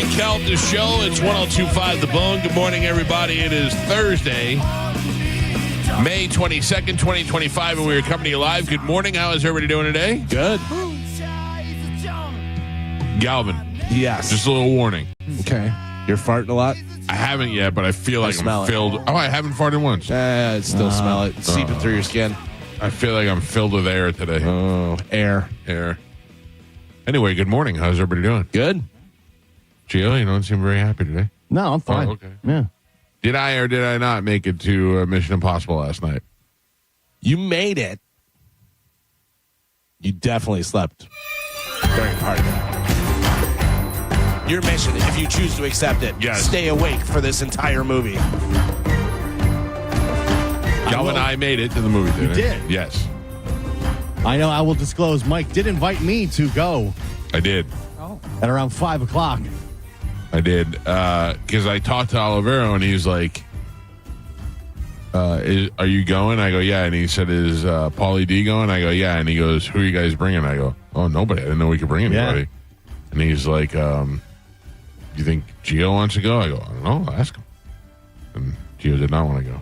Mike Kelt, the show. It's 102.5 The Bone. Good morning, everybody. It is Thursday, May 22nd, 2025, and we are coming to you live. Good morning. How is everybody doing today? Good. Galvin. Yes. Just a little warning. Okay. You're farting a lot? I haven't yet, but I feel like smell I'm it. filled. Oh, I haven't farted once. Still smell it. It's seeping through your skin. I feel like I'm filled with air today. Oh, air. Anyway, good morning. How's everybody doing? Good. Gio, you don't seem very happy today. No, I'm fine. Oh, okay. Yeah. Did I or did I not make it to Mission Impossible last night? You made it. You definitely slept during part of it. Your mission, if you choose to accept it, Yes. stay awake for this entire movie. Galvin and I made it to the movie theater. You did? Yes, I know. I will disclose. Mike did invite me to go I did. at around 5 o'clock. I did. Because I talked to Olivero and he's like, are you going? I go, yeah. And he said, is Paulie D going? I go, yeah. And he goes, who are you guys bringing? I go, oh, nobody. I didn't know we could bring anybody. Yeah. And he's like, you think Gio wants to go? I go, I don't know. I'll ask him. And Gio did not want to go.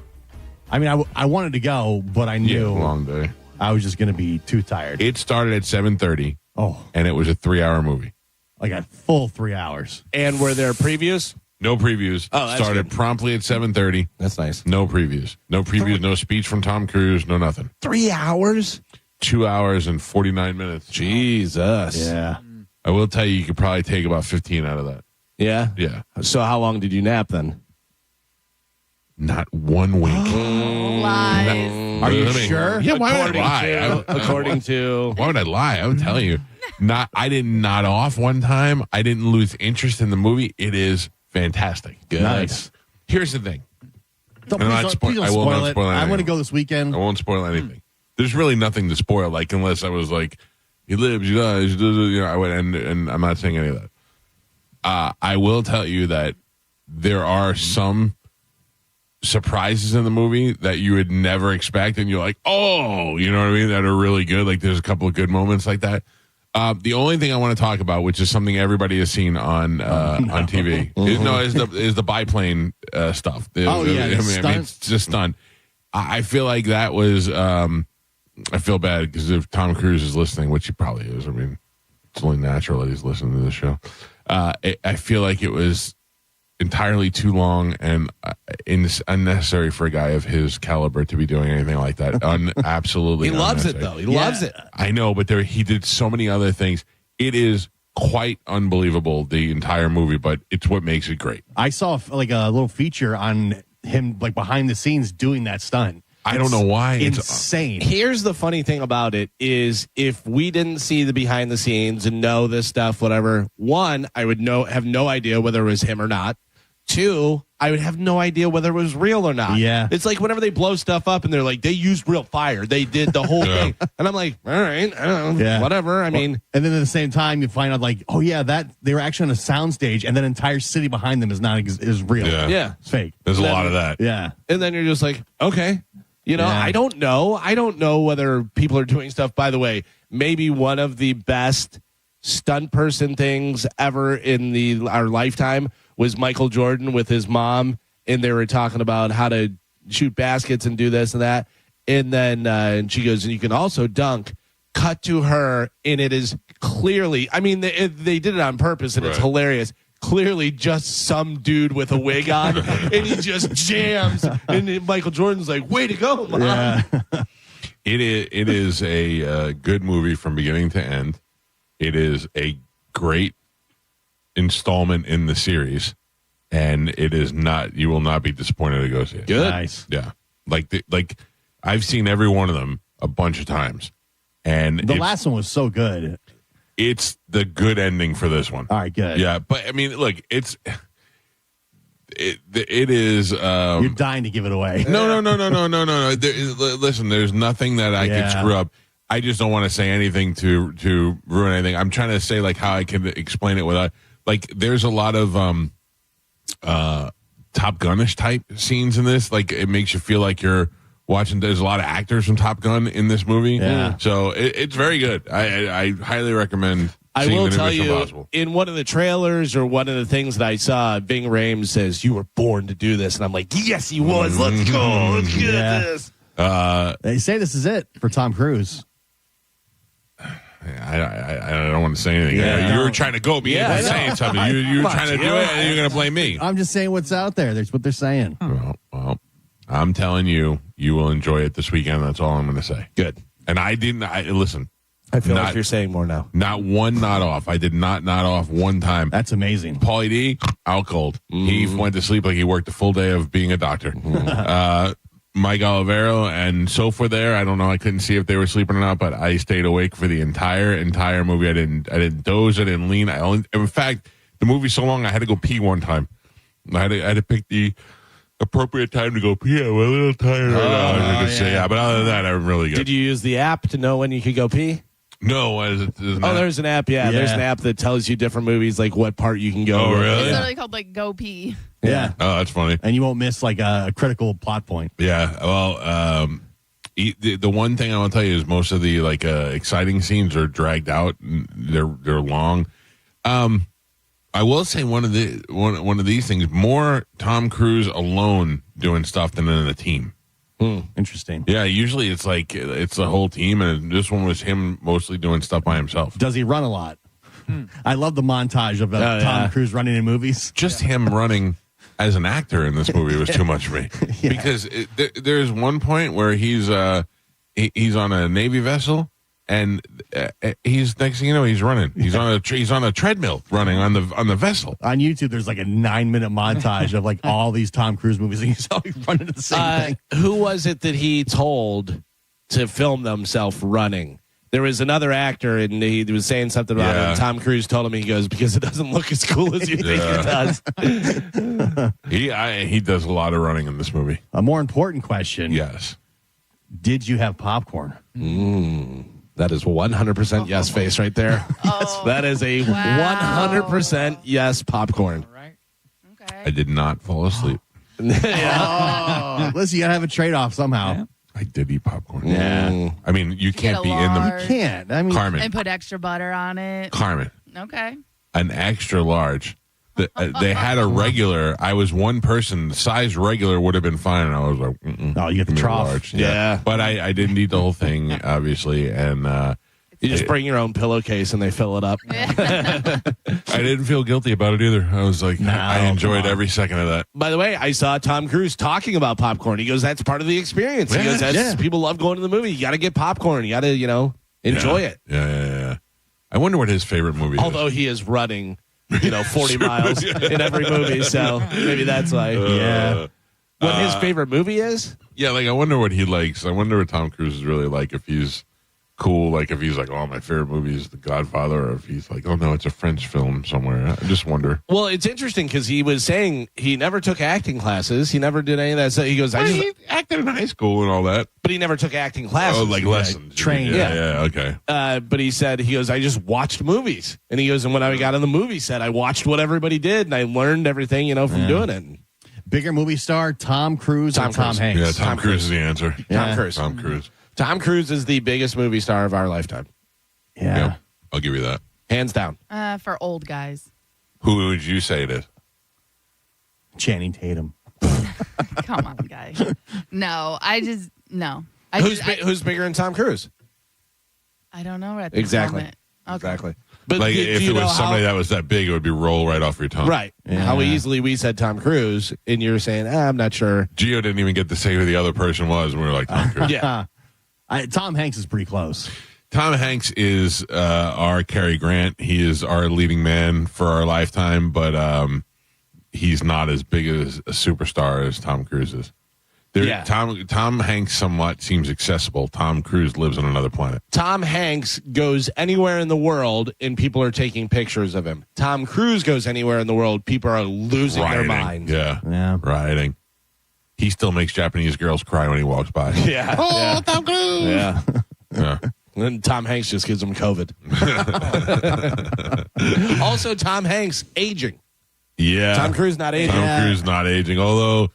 I mean, I wanted to go, but I Yeah, knew long day. I was just going to be too tired. It started at 7:30, Oh, and it was a 3-hour movie. I got full 3 hours. And were there previews? No previews. Oh, that's started good. promptly at 7:30. That's nice. No previews. No previews. No speech from Tom Cruise. No nothing. 3 hours? 2 hours and 49 minutes. Jesus. Yeah. I will tell you could probably take about 15 out of that. Yeah? Yeah. So how long did you nap then? Not 1 week. Lies. Are you Let me- sure? Yeah, why would I lie? According to... Why would I lie? I would tell you. I didn't nod off one time. I didn't lose interest in the movie. It is fantastic. Good. Nice. Here's the thing. Don't, I'm please not don't, spoil- please don't I will spoil not it. spoil I anything. want to go this weekend. I won't spoil anything. There's really nothing to spoil, like, unless I was like, he lives, he dies, you know, I would, and I'm not saying any of that. I will tell you that there are some surprises in the movie that you would never expect, and you're like, oh, you know what I mean, that are really good. Like, there's a couple of good moments like that. The only thing I want to talk about, which is something everybody has seen on TV, is the biplane stuff. It's just stunt. I feel like that was. I feel bad because if Tom Cruise is listening, which he probably is, I mean, it's only natural that he's listening to the show. I feel like it was entirely too long and unnecessary for a guy of his caliber to be doing anything like that. Absolutely, He loves it, unnecessary. though. He loves it. I know, but he did so many other things. It is quite unbelievable, the entire movie, but it's what makes it great. I saw like a little feature on him, like behind the scenes, doing that stunt. I don't know why. It's Insane. Here's the funny thing about it is if we didn't see the behind the scenes and know this stuff, whatever, one, I would have no idea whether it was him or not. Two, I would have no idea whether it was real or not. Yeah. It's like whenever they blow stuff up and they're like, they used real fire. They did the whole thing. And I'm like, all right, I don't know, Yeah. whatever. I mean, And then at the same time, you find out like, oh yeah, that they were actually on a soundstage, and that entire city behind them is not is real. Yeah. yeah. It's fake. There's a lot of that. Yeah. And then you're just like, okay. You know, Yeah. I don't know. I don't know whether people are doing stuff. By the way, maybe one of the best stunt person things ever in our lifetime was Michael Jordan with his mom, and they were talking about how to shoot baskets and do this and that. And then and she goes, and you can also dunk. Cut to her, and it is clearly, I mean, they did it on purpose, and it's Right. hilarious. Clearly just some dude with a wig on, and he just jams. And then Michael Jordan's like, way to go, Mom. Yeah. It is a good movie from beginning to end. It is a great installment in the series, and it is not. You will not be disappointed to go see it. Good. Nice. Yeah, like I've seen every one of them a bunch of times, and The last one was so good. it's the good ending for this one. All right, good. Yeah, but I mean, look, it is. You're dying to give it away. No. Listen, there's nothing that I could screw up. I just don't want to say anything to ruin anything. I'm trying to say like how I can explain it without like. There's a lot of Top Gun-ish type scenes in this. Like it makes you feel like you're watching. There's a lot of actors from Top Gun in this movie. Yeah. So it's very good. I highly recommend. I seeing will the new tell Mission you, Impossible. in one of the trailers or one of the things that I saw, Ving Rhames says, "You were born to do this," and I'm like, "Yes, he was. Let's go. Let's get Yeah. this." They say this is it for Tom Cruise. I don't want to say anything. Yeah. You were trying to go me Yeah, into I know. saying something. You were Come on, trying to do Gio. it, and you're going to blame me. I'm just saying what's out there. That's what they're saying. Well, I'm telling you, you will enjoy it this weekend. That's all I'm going to say. Good. And listen. I feel Not- like you're saying more now. Not one nod off. I did not nod off one time. That's amazing. Paulie D, out cold. He went to sleep like he worked a full day of being a doctor. Mike Olivero and Soph were there. I don't know. I couldn't see if they were sleeping or not, but I stayed awake for the entire movie. I didn't doze. I didn't lean. In fact, the movie's so long I had to go pee one time. I had to pick the appropriate time to go pee. I'm a little tired right now. I could say, but other than that, I'm really good. Did you use the app to know when you could go pee? No, There's an app. Yeah, there's an app that tells you different movies, like what part you can go. Oh, with. really? It's literally called like Go Pee. Yeah. Oh, that's funny. And you won't miss like a critical plot point. Yeah. Well, the one thing I want to tell you is most of the exciting scenes are dragged out. They're long. I will say one of these things, more Tom Cruise alone doing stuff than in a team. Interesting. Yeah, usually it's like it's the whole team, and this one was him mostly doing stuff by himself. Does he run a lot? I love the montage of Tom Cruise running in movies. Just him running as an actor in this movie was too much for me. Because there's one point where he's on a Navy vessel, and he's next thing you know he's running. He's on a treadmill running on the vessel. On YouTube, there's like a 9-minute montage of like all these Tom Cruise movies, and he's always running to the same thing. Who was it that he told to film themselves running? There was another actor, and he was saying something about it. And Tom Cruise told him, he goes, because it doesn't look as cool as you think it does. He does a lot of running in this movie. A more important question. Yes. Did you have popcorn? That is 100% yes face right there. Oh, That is a 100% yes popcorn. All right. okay. I did not fall asleep. Oh, listen, you gotta have a trade-off somehow. Yeah. I did eat popcorn. Yeah. I mean, you can't a be in the large- Can't. I mean, Carmen. And put extra butter on it. Carmen. Okay. An extra large. They had a regular. I was one person. Size regular would have been fine. And I was like, Oh, you get the give me a trough. large. Yeah. But I didn't eat the whole thing, obviously. And You just bring your own pillowcase and they fill it up. I didn't feel guilty about it either. I was like, I enjoyed come on. every second of that. By the way, I saw Tom Cruise talking about popcorn. He goes, that's part of the experience. He goes, people love going to the movie. You got to get popcorn. You got to, enjoy it. Yeah. I wonder what his favorite movie is. Although he is running, 40 miles in every movie. So maybe that's why. Yeah. What his favorite movie is? Yeah, I wonder what he likes. I wonder what Tom Cruise is really like. If he's cool, like if he's like, oh, my favorite movie is The Godfather, or if he's like, oh no, it's a French film somewhere. I just wonder. Well, it's interesting because he was saying he never took acting classes. He never did any of that. So he goes, He acted in high school and all that. but he never took acting classes. Oh, like lessons. trained. Yeah, okay. But he said, I just watched movies. And he goes, and when I got on the movie set, I watched what everybody did and I learned everything, from doing it. Bigger movie star, Tom Cruise or Tom Tom Cruise. Hanks? Yeah, Tom Cruise is the answer. Yeah. Tom Cruise. Tom Cruise is the biggest movie star of our lifetime. Yeah. I'll give you that. Hands down. For old guys. Who would you say it is? Channing Tatum. Come on, guys. No, no. Who's bigger than Tom Cruise? I don't know at this Exactly. moment. Okay. Exactly. But Like do if you it know was somebody how, that was that big, it would be roll right off your tongue. right. Yeah. How easily we said Tom Cruise, and you're saying, I'm not sure. Gio didn't even get to say who the other person was, and we were like, Tom Cruise. Yeah. Tom Hanks is pretty close. Tom Hanks is our Cary Grant. He is our leading man for our lifetime, but he's not as big as a superstar as Tom Cruise is. Yeah. Tom Hanks somewhat seems accessible. Tom Cruise lives on another planet. Tom Hanks goes anywhere in the world, and people are taking pictures of him. Tom Cruise goes anywhere in the world, people are losing their Rioting. minds. Yeah. Rioting. He still makes Japanese girls cry when he walks by. Yeah. Oh, Tom Cruise! Yeah. Yeah. And Tom Hanks just gives him COVID. Also, Tom Hanks aging. Yeah. Tom Cruise not aging. Tom Cruise not aging, although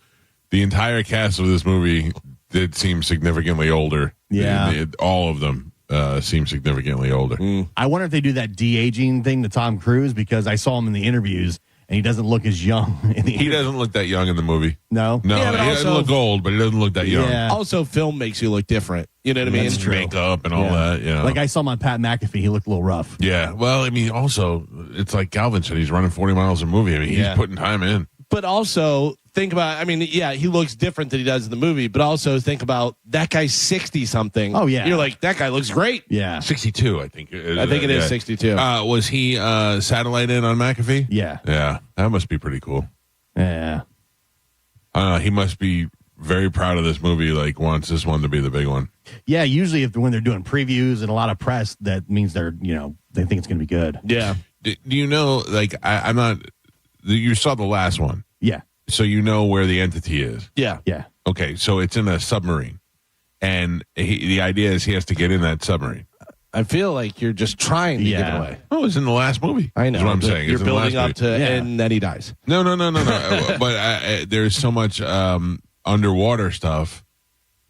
the entire cast of this movie did seem significantly older. Yeah. All of them. seem significantly older. I wonder if they do that de-aging thing to Tom Cruise, because I saw him in the interviews and he doesn't look as young. He doesn't look that young in the movie. No? No, Yeah, but he doesn't also- look old, but he doesn't look that young. Yeah. Also, film makes you look different. You know what I mean? That's true. Makeup and all Yeah. that. You know. Like I saw him on Pat McAfee. He looked a little rough. Yeah. Well, I mean, also, it's like Calvin said, he's running 40 miles a movie. I mean, he's Yeah. putting time in. But also think about, I mean, yeah, he looks different than he does in the movie, but also think about that guy's 60 something. Oh, yeah. You're like, that guy looks great. Yeah. 62, I think. I think it is 62. Was he satellite in on McAfee? Yeah. Yeah. That must be pretty cool. Yeah. He must be very proud of this movie, like wants this one to be the big one. Yeah, usually when they're doing previews and a lot of press, that means they think it's going to be good. Yeah. Do you know, like, I'm not, you saw the last one, Yeah. so you know where the entity is. Yeah. Yeah. Okay, so it's in a submarine. And the idea is he has to get in that submarine. I feel like you're just trying to give it Yeah. away. Oh, it's in the last movie. I know. Is what I'm but saying. You're It's in the building last up to, Yeah. and then he dies. No. But there's so much underwater stuff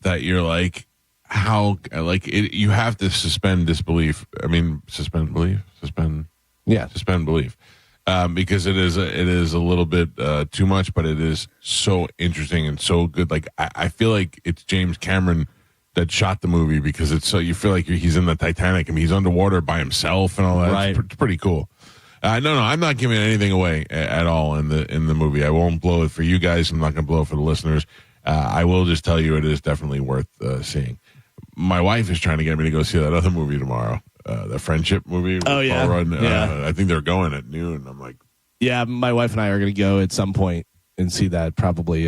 that you're like, how, like, you have to suspend disbelief. I mean, suspend belief? Yeah. Suspend belief. Because it is a little bit too much, but it is so interesting and so good. Like, I feel like it's James Cameron that shot the movie, because it's so, you feel like he's in the Titanic. I mean, he's underwater by himself and all that. Right. It's pretty cool. No, I'm not giving anything away at all in the movie. I won't blow it for you guys. I'm not going to blow it for the listeners. I will just tell you it is definitely worth seeing. My wife is trying to get me to go see that other movie tomorrow, the friendship movie. With Oh, yeah. Paul Rudd. Yeah. I think they're going at noon. I'm like, Yeah. My wife and I are going to go at some point and see that probably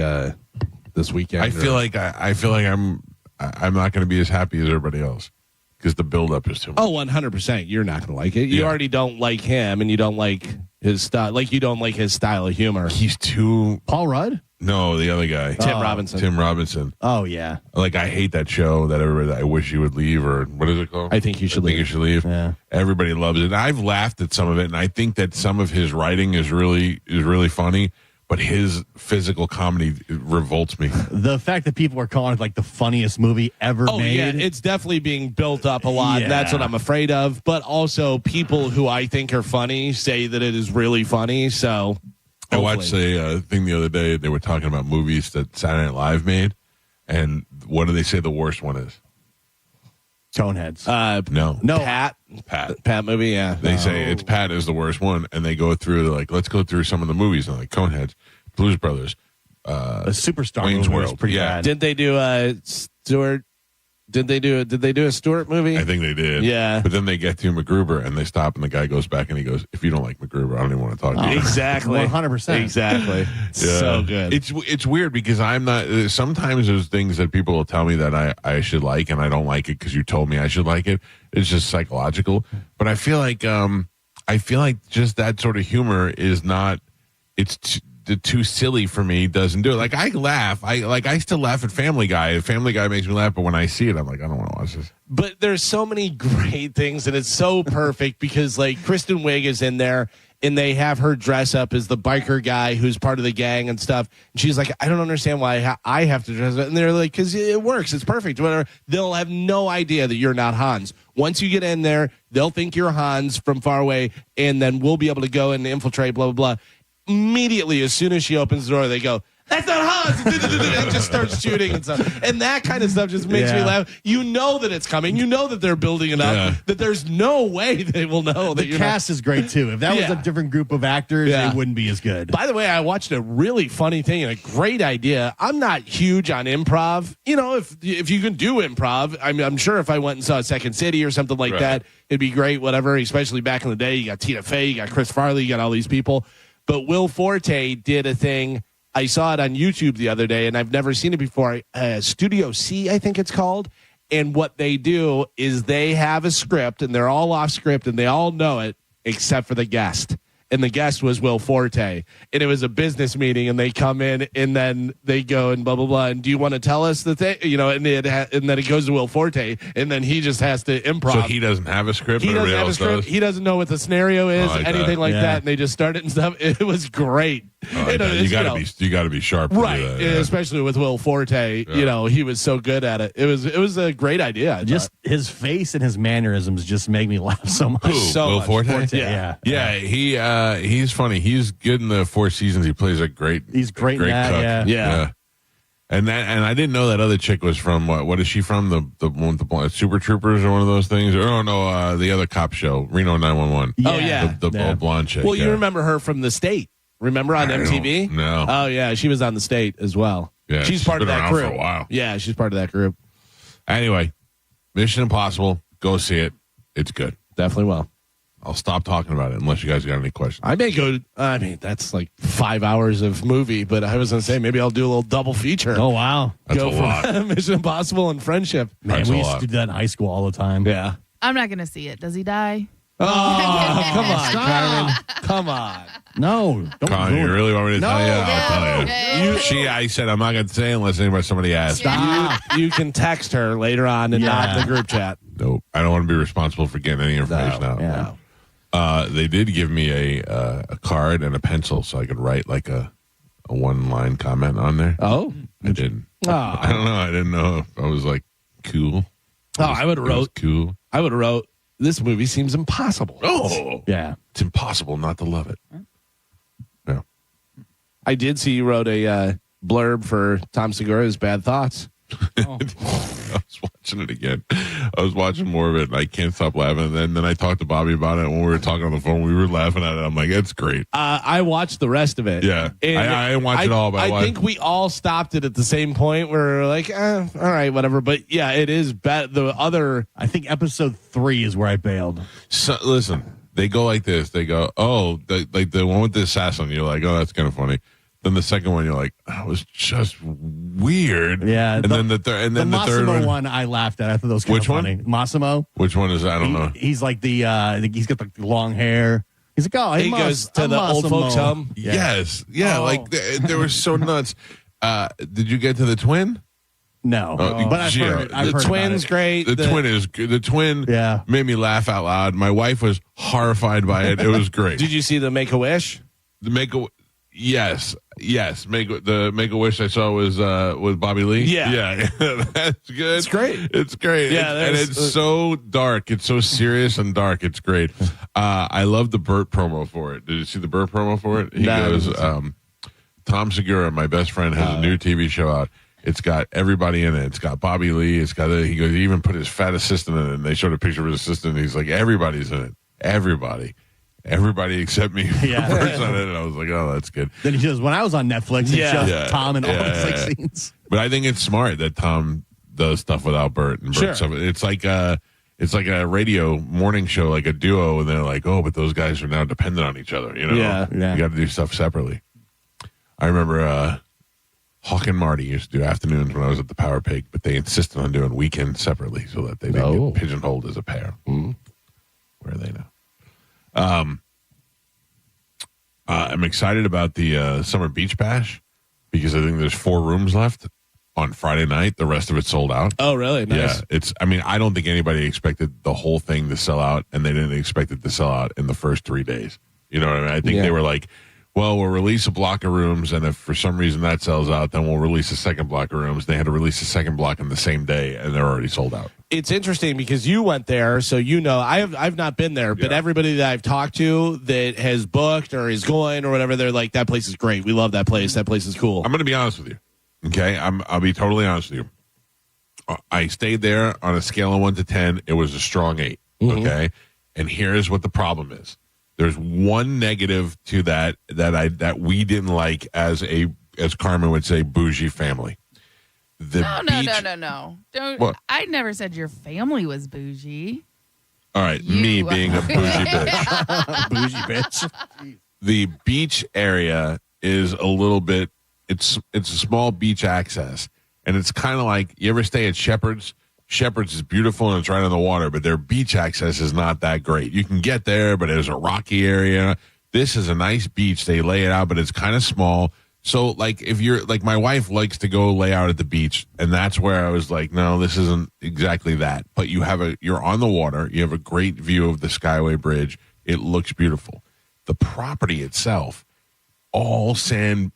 this weekend. I feel like I'm not going to be as happy as everybody else because the buildup is too much. Oh, 100%. You're not going to like it. You Yeah. already don't like him, and you don't like his style. Like, you don't like his style of humor. He's too. Paul Rudd? No, the other guy, Tim Robinson. Tim Robinson. Oh, yeah. Like, I hate that show that everybody. I wish you would leave, or what is it called? I think you should I think leave. you should leave. Yeah. Everybody loves it. I've laughed at some of it, and I think that some of his writing is really funny. But his physical comedy revolts me. The fact that people are calling it like the funniest movie ever Oh, made. yeah. It's definitely being built up a lot. Yeah. That's what I'm afraid of. But also, people who I think are funny say that it is really funny. So, I hopefully. watched a thing the other day. They were talking about movies that Saturday Night Live made, and what do they say the worst one is? Coneheads. No, Pat movie, yeah. They say it's Pat is the worst one, and they go through. They're like, let's go through some of the movies. And like Coneheads, Blues Brothers, a superstar Wayne's movie was World. pretty Yeah. bad. Did they do Stewart? Did they do a Stewart movie? I think they did. Yeah. But then they get to MacGruber, and they stop, and the guy goes back, and he goes, "If you don't like MacGruber, I don't even want to talk to you." Exactly. 100%. Exactly. Yeah. So good. It's weird because I'm not. Sometimes there's things that people will tell me that I should like, and I don't like it because you told me I should like it. It's just psychological. But I feel like just that sort of humor is not. It's too silly for me. Doesn't do it. Like, I laugh. I still laugh at Family Guy. Family Guy makes me laugh, but when I see it, I'm like, I don't want to watch this. But there's so many great things, and it's so perfect because, like, Kristen Wiig is in there, and they have her dress up as the biker guy who's part of the gang and stuff. And she's like, I don't understand why I have to dress up. And they're like, because it works. It's perfect. Whatever. They'll have no idea that you're not Hans. Once you get in there, they'll think you're Hans from far away, and then we'll be able to go and infiltrate, blah, blah, blah. Immediately, as soon as she opens the door, they go, that's not Hans. And just starts shooting and stuff. And that kind of stuff just makes me Yeah. laugh. You know that it's coming. You know that they're building it up. Yeah. That there's no way they will know that The you're cast is great, too. If that was Yeah. a different group of actors, Yeah. it wouldn't be as good. By the way, I watched a really funny thing and a great idea. I'm not huge on improv. You know, if you can do improv, I'm sure if I went and saw Second City or something like Right. that, it'd be great, whatever, especially back in the day. You got Tina Fey, you got Chris Farley, you got all these people. But Will Forte did a thing. I saw it on YouTube the other day, and I've never seen it before. Studio C, I think it's called. And what they do is they have a script, and they're all off script, and they all know it, except for the guest. and the guest was Will Forte, and it was a business meeting, and they come in, and then they go and blah blah blah. And do you want to tell us the thing? And then it goes to Will Forte, and then he just has to improv. So he doesn't have a script. He but doesn't everybody have a else script. does? He doesn't know what the scenario is, I like anything that. like Yeah. that, and they just start it and stuff. It was great. I like that. It's, You got to be sharp. To right, do that, yeah. especially with Will Forte. Yeah. He was so good at it. It was a great idea. I Just thought. his face and his mannerisms just make me laugh so much. Who? so Will much. Forte? Yeah. Yeah, he's funny. He's good in the Four Seasons. He plays a great. He's great in that, cook. yeah. And I didn't know that other chick was from what is she from? The one with the blonde, Super Troopers or one of those things? Or no, the other cop show, Reno 911. Oh, yeah. The Yeah. old blonde chick. Well, you yeah. remember her from The State. Remember on I MTV? don't know. Oh yeah, she was on The State as well. Yeah, she's she's part of been that around for group. a while. Yeah, she's part of that group. Anyway, Mission Impossible. Go see it. It's good. Definitely will. I'll stop talking about it unless you guys got any questions. I may go. I mean, that's like 5 hours of movie, but I was gonna say maybe I'll do a little double feature. Oh, wow. That's go a for lot. Mission Impossible and Friendship. Man, That's we a used lot. to do that in high school all the time. Yeah. I'm not gonna see it. Does he die? Oh, come on, Stop. Carmen. Come on. No. Don't Con, ruin you it. really want me to tell you? I'll tell you. Okay. I said I'm not going to say unless somebody asks. Stop. You can text her later on and not in the group chat. Nope. I don't want to be responsible for getting any information out. Yeah. They did give me a card and a pencil so I could write like a one-line comment on there. Oh. I didn't. Oh. I don't know. I didn't know if I was like cool. Oh, I would have It was wrote. cool. I would have wrote. This movie seems impossible. Oh, Yeah. it's impossible not to love it. Yeah. I did see you wrote a blurb for Tom Segura's Bad Thoughts. I was watching it again. I was watching more of it, and I can't stop laughing. And then I talked to Bobby about it when we were talking on the phone. We were laughing at it. I'm like, it's great. I watched the rest of it. Yeah. And I didn't watch it all, but I I watched- think we all stopped it at the same point where we're like, all right, whatever. But yeah, it is bad. The other, I think episode 3 is where I bailed. So, listen, they go like this. They go, oh, like the one with the assassin. You're like, oh, that's kind of funny. Then the second one, you're like, that was just weird. Yeah, And then the third, and then the the third Massimo one. one I laughed at. I thought that was kind Which of one? funny. Massimo. Which one is that? I don't know. He's like he's got the long hair. He's like, oh, hey, he goes to the old Massimo. folks home. Yes. Yeah. Oh. Like they were so nuts. Did you get to the twin? No, Oh, but I've yeah. heard, I've The heard Twin's about it. great. The twin is good. The twin Yeah. made me laugh out loud. My wife was horrified by it. It was great. Did you see the Make a Wish? The yes. Make a Wish I saw was with Bobby Lee. Yeah. That's good. It's great. It's great. Yeah, and there's- it's so dark. It's so serious and dark. It's great. I love the Burt promo for it. Did you see the Burt promo for it? He No, I goes, didn't Tom Segura, my best friend, has a new TV show out. It's got everybody in it. It's got Bobby Lee. He even put his fat assistant in it, and they showed a picture of his assistant. And he's like, everybody's in it. Everybody except me. Yeah. Bert's on it. And I was like, oh, that's good. Then he says, when I was on Netflix, it Yeah. shows Yeah. Tom and all Yeah, his like yeah. scenes. But I think it's smart that Tom does stuff without Bert and Bert Sure. stuff. It's like a radio morning show, like a duo, and they're like, oh, but those guys are now dependent on each other. You know, Yeah. Yeah. You got to do stuff separately. I remember Hawk and Marty used to do afternoons when I was at the Power Pig, but they insisted on doing weekends separately so that they didn't Oh. get pigeonholed as a pair. Where are they now? I'm excited about the Summer Beach Bash because I think there's 4 rooms left on Friday night. The rest of it's sold out. Oh, really? Nice. Yeah, I don't think anybody expected the whole thing to sell out, and they didn't expect it to sell out in the first 3 days. You know what I mean? I think Yeah. they were like, well, we'll release a block of rooms, and if for some reason that sells out, then we'll release a second block of rooms. They had to release a second block in the same day, and they're already sold out. It's interesting because you went there, so you know. I've not been there, but Yeah. everybody that I've talked to that has booked or is going or whatever, they're like, that place is great. We love that place. That place is cool. I'm going to be honest with you. Okay, I'll be totally honest with you. I stayed there on a scale of 1 to 10. It was a strong 8. Okay, and here's what the problem is. There's one negative to that we didn't like as Carmen would say, bougie family. The beach- No. Don't. What? I never said your family was bougie. All right, You- me being a bougie bitch. Bougie bitch. The beach area is a little bit. It's a small beach access, and it's kind of like you ever stay at Shepherd's. Shepherd's is beautiful and it's right on the water, but their beach access is not that great. You can get there, but there's a rocky area. This is a nice beach. They lay it out, but it's kind of small. So, like, if you're like, my wife likes to go lay out at the beach, and that's where I was like, no, this isn't exactly that. But you're on the water. You have a great view of the Skyway Bridge. It looks beautiful. The property itself, all sand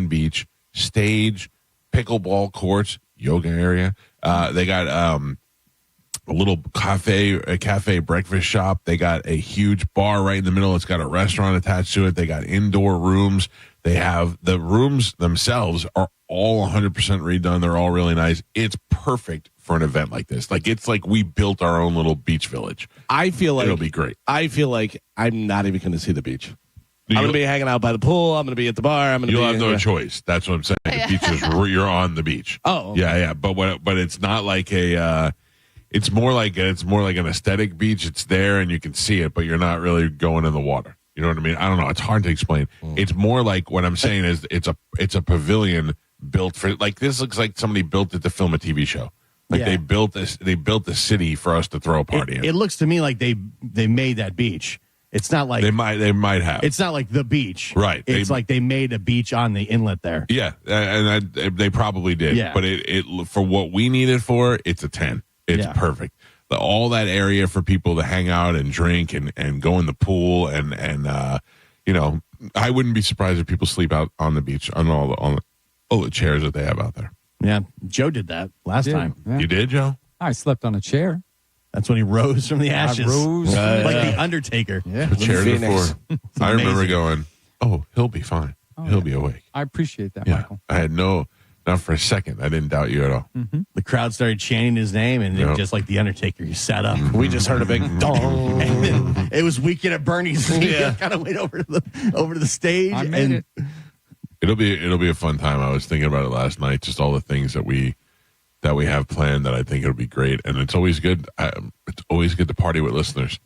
beach, stage, pickleball courts, yoga area. They got a little cafe breakfast shop. They got a huge bar right in the middle. It's got a restaurant attached to it. They got indoor rooms. They have the rooms themselves are all 100% redone. They're all really nice. It's perfect for an event like this. Like, it's like we built our own little beach village. I feel like it'll be great. I feel like I'm not even going to see the beach. I'm going to be hanging out by the pool. I'm going to be at the bar. You'll have no choice. That's what I'm saying. The beach is you're on the beach. Oh, okay. Yeah. But it's not like a. It's more like an aesthetic beach. It's there and you can see it, but you're not really going in the water. You know what I mean? I don't know. It's hard to explain. It's more like what I'm saying is it's a pavilion built for, like, this looks like somebody built it to film a TV show. Like they built the city for us to throw a party in. It looks to me like they made that beach. It's not like they might have. It's not like the beach, right? It's like they made a beach on the inlet there. Yeah, and they probably did. Yeah. But it for what we need it for, it's a 10. It's perfect. All that area for people to hang out and drink and go in the pool and you know, I wouldn't be surprised if people sleep out on the beach on all the chairs that they have out there. Yeah, Joe did that last time. Yeah. You did, Joe? I slept on a chair. That's when he rose from the ashes. I rose. Like the Undertaker. Yeah. The chair Phoenix. before. I remember going, oh, he'll be fine. He'll be awake. I appreciate that, Yeah. Michael. I had not for a second. I didn't doubt you at all. The crowd started chanting his name, and then just like the Undertaker, he sat up. We just heard a big dong. And then it was Weekend at Bernie's. He kind of went over to the stage. I made it. It'll be a fun time. I was thinking about it last night. Just all the things that we have planned that I think it'll be great. And it's always good. It's always good to party with listeners.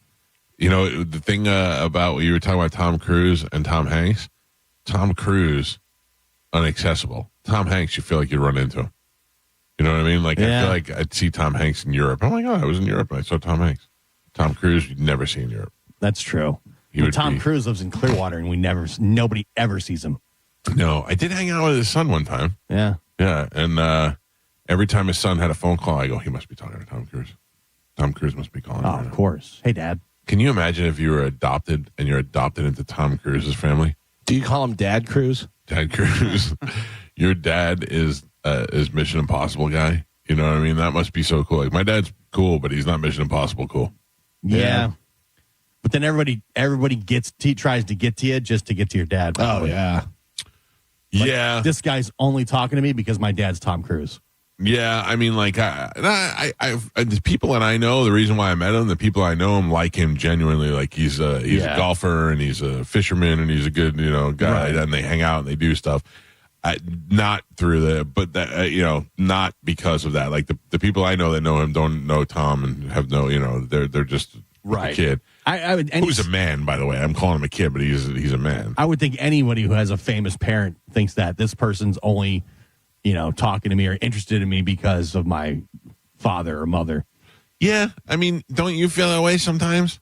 You know, the thing about you were talking about Tom Cruise and Tom Hanks. Tom Cruise, inaccessible. Tom Hanks, you feel like you'd run into him. You know what I mean? Like, I feel like I'd see Tom Hanks in Europe. Oh my God, I was in Europe and I saw Tom Hanks. Tom Cruise, you'd never see in Europe. That's true. He Tom Cruise lives in Clearwater, and nobody ever sees him. No, I did hang out with his son one time. Yeah. Yeah, and every time his son had a phone call, I go, he must be talking to Tom Cruise. Tom Cruise must be calling. Oh, of course. Hey, Dad. Can you imagine if you were adopted and you're adopted into Tom Cruise's family? Do you call him Dad Cruise? Dad Cruise. Your dad is Mission Impossible guy. You know what I mean? That must be so cool. Like, my dad's cool, but he's not Mission Impossible cool. Yeah. But then everybody tries to get to you just to get to your dad. Oh, yeah. Yeah. This guy's only talking to me because my dad's Tom Cruise. Yeah, I mean, like, the people that I know, the reason why I met him, the people I know him like him genuinely. Like, he's a golfer and he's a fisherman and he's a good, guy. Right. And they hang out and they do stuff. Not through not because of that. Like, the people I know that know him don't know Tom and have they're just a kid. Who's a man, by the way. I'm calling him a kid, but he's a man. I would think anybody who has a famous parent thinks that this person's only, talking to me or interested in me because of my father or mother. Yeah, I mean, don't you feel that way sometimes?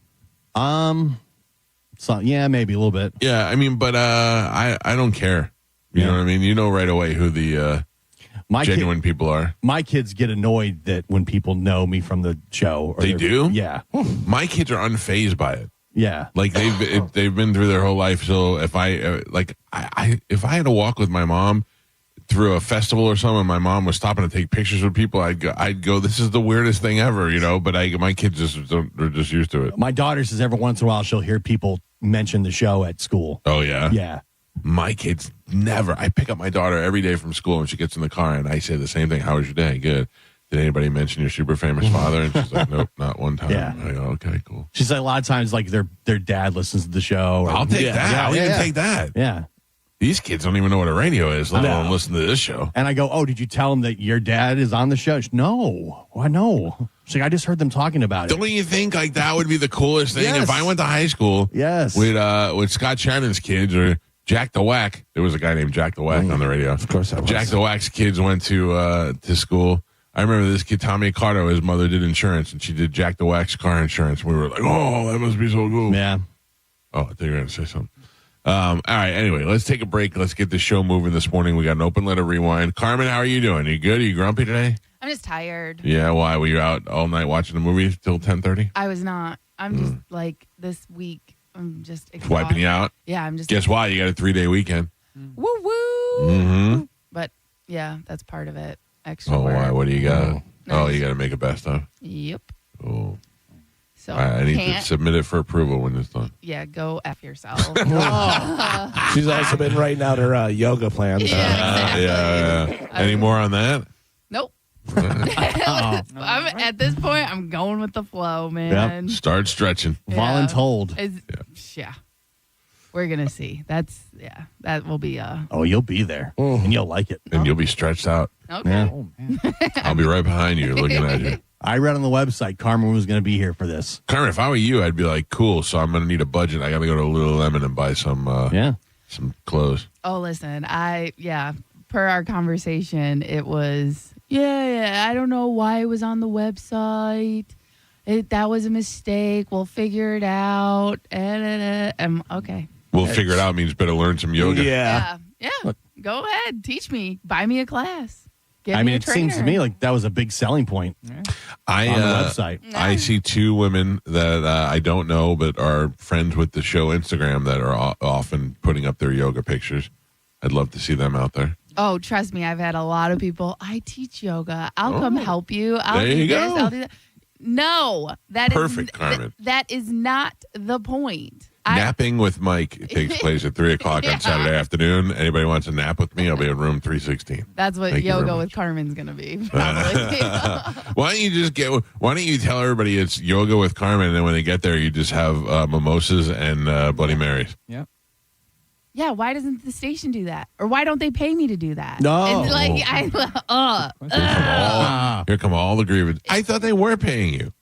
So yeah, maybe a little bit. Yeah, I mean, but I don't care. You know what I mean? You know right away who the genuine people are. My kids get annoyed that when people know me from the show. They do? Yeah. My kids are unfazed by it. Yeah. Like, they've been through their whole life. So if I if I had to walk with my mom through a festival or something, my mom was stopping to take pictures with people, I'd go, this is the weirdest thing ever, but my kids they're just used to it. My daughter says every once in a while she'll hear people mention the show at school. Oh, yeah? Yeah. My kids never. I pick up my daughter every day from school and she gets in the car and I say the same thing. How was your day? Good. Did anybody mention your super famous father? And she's like, nope, not one time. Yeah. I go, okay, cool. She's like, a lot of times, like, their dad listens to the show. I'll take that. Yeah, I'll even take that. Yeah. These kids don't even know what a radio is, let alone listen to this show. And I go, oh, did you tell them that your dad is on the show? She's, no. Why, no. She's like, I just heard them talking about it. Don't you think, like, that would be the coolest thing? Yes. If I went to high school with Scott Shannon's kids or Jack the Whack. There was a guy named Jack the Whack on the radio. Of course that was. Jack the Whack's kids went to school. I remember this kid, Tommy Carter, his mother did insurance, and she did Jack the Whack's car insurance. We were like, oh, that must be so cool. Yeah. Oh, I thought you were going to say something. All right. Anyway, let's take a break. Let's get the show moving this morning. We got an open letter rewind. Carmen, how are you doing? Are you good? Are you grumpy today? I'm just tired. Yeah. Why? Were you out all night watching the movie till 10:30? I was not. I'm just like this week. I'm just It's wiping you out. Yeah, I'm just. Guess why? You got a 3-day weekend. Woo woo. Mm-hmm. But yeah, that's part of it. Extra Oh, work. why? What do you got? Oh, Nice. you got to make it best, huh? Yep. Oh. So I need to can't. submit it for approval when it's done. Yeah, go F yourself. She's also been writing out her yoga plans. Yeah. Exactly. Yeah. Any more on that? Nope. I'm at this point. I'm going with the flow, man. Start stretching. Yeah. Voluntold. Yeah. We're gonna see. That will be Oh, you'll be there, and you'll like it. And you'll be stretched out. okay. Yeah. Oh, man. I'll be right behind you looking at you. I read on the website Carmen was going to be here for this. Carmen, if I were you, I'd be like, cool, so I'm going to need a budget. I got to go to Lululemon and buy some clothes. Oh, listen, per our conversation, it was, I don't know why it was on the website. That was a mistake. We'll figure it out. Okay. We'll figure it out means better learn some yoga. Yeah. Yeah. Go ahead. Teach me. Buy me a class. Get I me mean, a it seems to trainer. me like that was a big selling point I, on the website. I see two women that I don't know but are friends with the show Instagram that are often putting up their yoga pictures. I'd love to see them out there. Oh, trust me, I've had a lot of people. I teach yoga. I'll come help you. I'll There do you this. go. I'll do that. No, that is Perfect, Carmen. that is not the point. Napping with Mike takes place at 3 o'clock on Saturday afternoon. Anybody wants to nap with me? I'll be in room 316. That's what Thank you very yoga much. with Carmen's gonna be. Probably. Why don't you tell everybody it's yoga with Carmen, and then when they get there, you just have mimosas and Bloody Marys? Yeah. Yeah, why doesn't the station do that? Or why don't they pay me to do that? No. And Here come all the grievance. I thought they were paying you.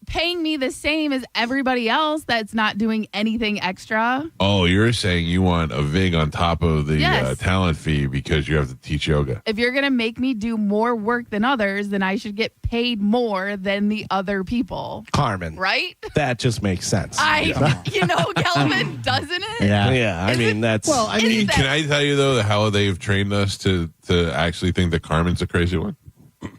paying me the same as everybody else that's not doing anything extra. Oh, you're saying you want a VIG on top of the Yes. talent fee because you have to teach yoga. If you're going to make me do more work than others, then I should get paid more than the other people. Carmen. Right? That just makes sense. Kelvin, doesn't it? Yeah. Yeah, I mean, that's. Well, I mean, Can I tell you, though, how they've trained us to actually think that Carmen's a crazy one?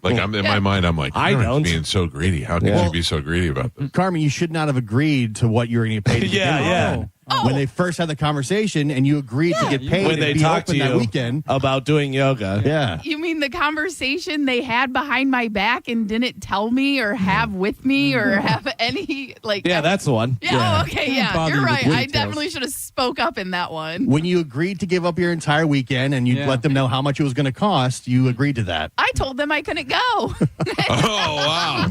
Like, I'm in my mind, I'm like, I Carmen's don't. being so greedy. How could you be so greedy about this? Carmen, you should not have agreed to what you were going to get paid. to Yeah, begin yeah. with. Oh. When they first had the conversation and you agreed to get paid when and they be talked to open that you weekend. about doing yoga. Yeah. You mean the conversation they had behind my back and didn't tell me or have with me or have any like? Yeah, that's the one. Yeah. Yeah. Oh, okay. Don't Yeah, bother you're with right. the I details. definitely should have spoke up in that one. When you agreed to give up your entire weekend and you Yeah. let them know how much it was going to cost, you agreed to that. I told them I couldn't go. Oh, wow.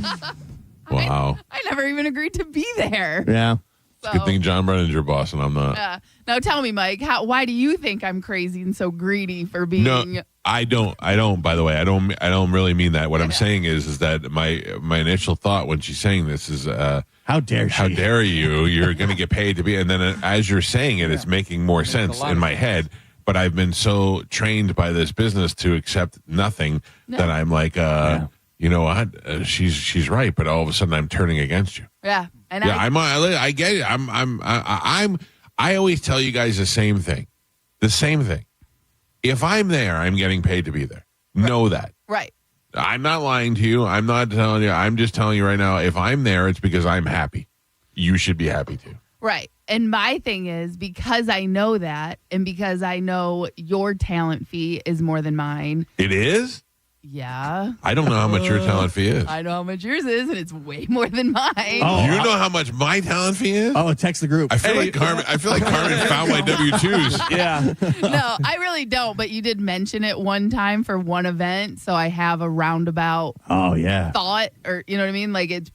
Wow. I never even agreed to be there. Yeah. So, Good thing John Brennan's your boss and I'm not. now tell me, Mike, why do you think I'm crazy and so greedy for being? No, I don't. By the way, I don't really mean that. What I'm saying is that my initial thought when she's saying this is, How dare she? how dare you? You're going to get paid to be. And then as you're saying it, it's making more sense lot in of my sense. head. But I've been so trained by this business to accept nothing that I'm like, you know what? She's right. But all of a sudden, I'm turning against you. Yeah, and Yeah, I get it. I always tell you guys the same thing. The same thing. If I'm there, I'm getting paid to be there. Know that. right. I'm not lying to you. I'm not telling you. I'm just telling you right now, if I'm there, it's because I'm happy. You should be happy too. Right. And my thing is because I know that and because I know your talent fee is more than mine. It is? Yeah. I don't know how much your talent fee is. I know how much yours is and it's way more than mine. Oh, You know how much my talent fee is? Oh, text the group. I feel like Carmen found my W-2s. Yeah. No, I really don't. But you did mention it one time for one event. So I have a roundabout Oh, yeah. thought or, you know what I mean? Like it's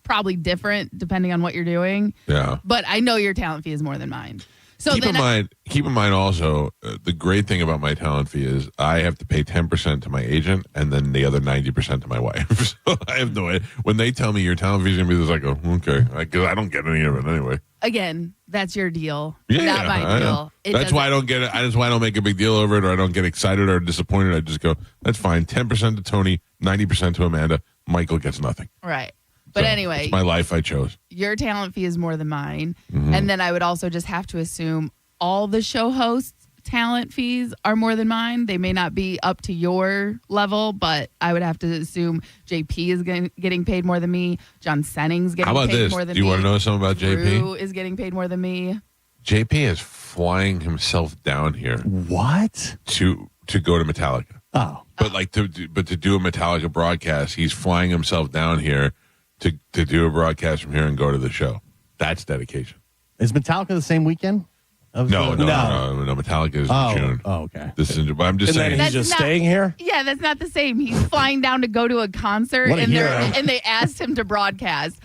probably different depending on what you're doing. Yeah. But I know your talent fee is more than mine. So Keep then in mind also, the great thing about my talent fee is I have to pay 10% to my agent and then the other 90% to my wife. So I have no idea. When they tell me your talent fee is going to be this, I go, okay. Because I don't get any of it anyway. again, that's your deal, Yeah, not my I know. deal. It That's why I doesn't- don't get it. That's why I don't make a big deal over it, or I don't get excited or disappointed. I just go, that's fine. 10% to Tony, 90% to Amanda. Michael gets nothing. Right. But So, anyway, it's my life I chose. your talent fee is more than mine. Mm-hmm. And then I would also just have to assume all the show hosts' talent fees are more than mine. They may not be up to your level, but I would have to assume JP is getting paid more than me. John Senning's getting How about paid this? more than Do you me. want to know something about Drew JP? is getting paid more than me. JP is flying himself down here What? to go to Metallica. Oh. But to do a Metallica broadcast, he's flying himself down here to do a broadcast from here and go to the show. That's dedication. Is Metallica the same weekend? No. Metallica is in June. Oh, okay. This is. But I'm just And then saying. he's just staying here? Yeah, that's not the same. He's flying down to go to a concert, What a and hero. and they asked him to broadcast.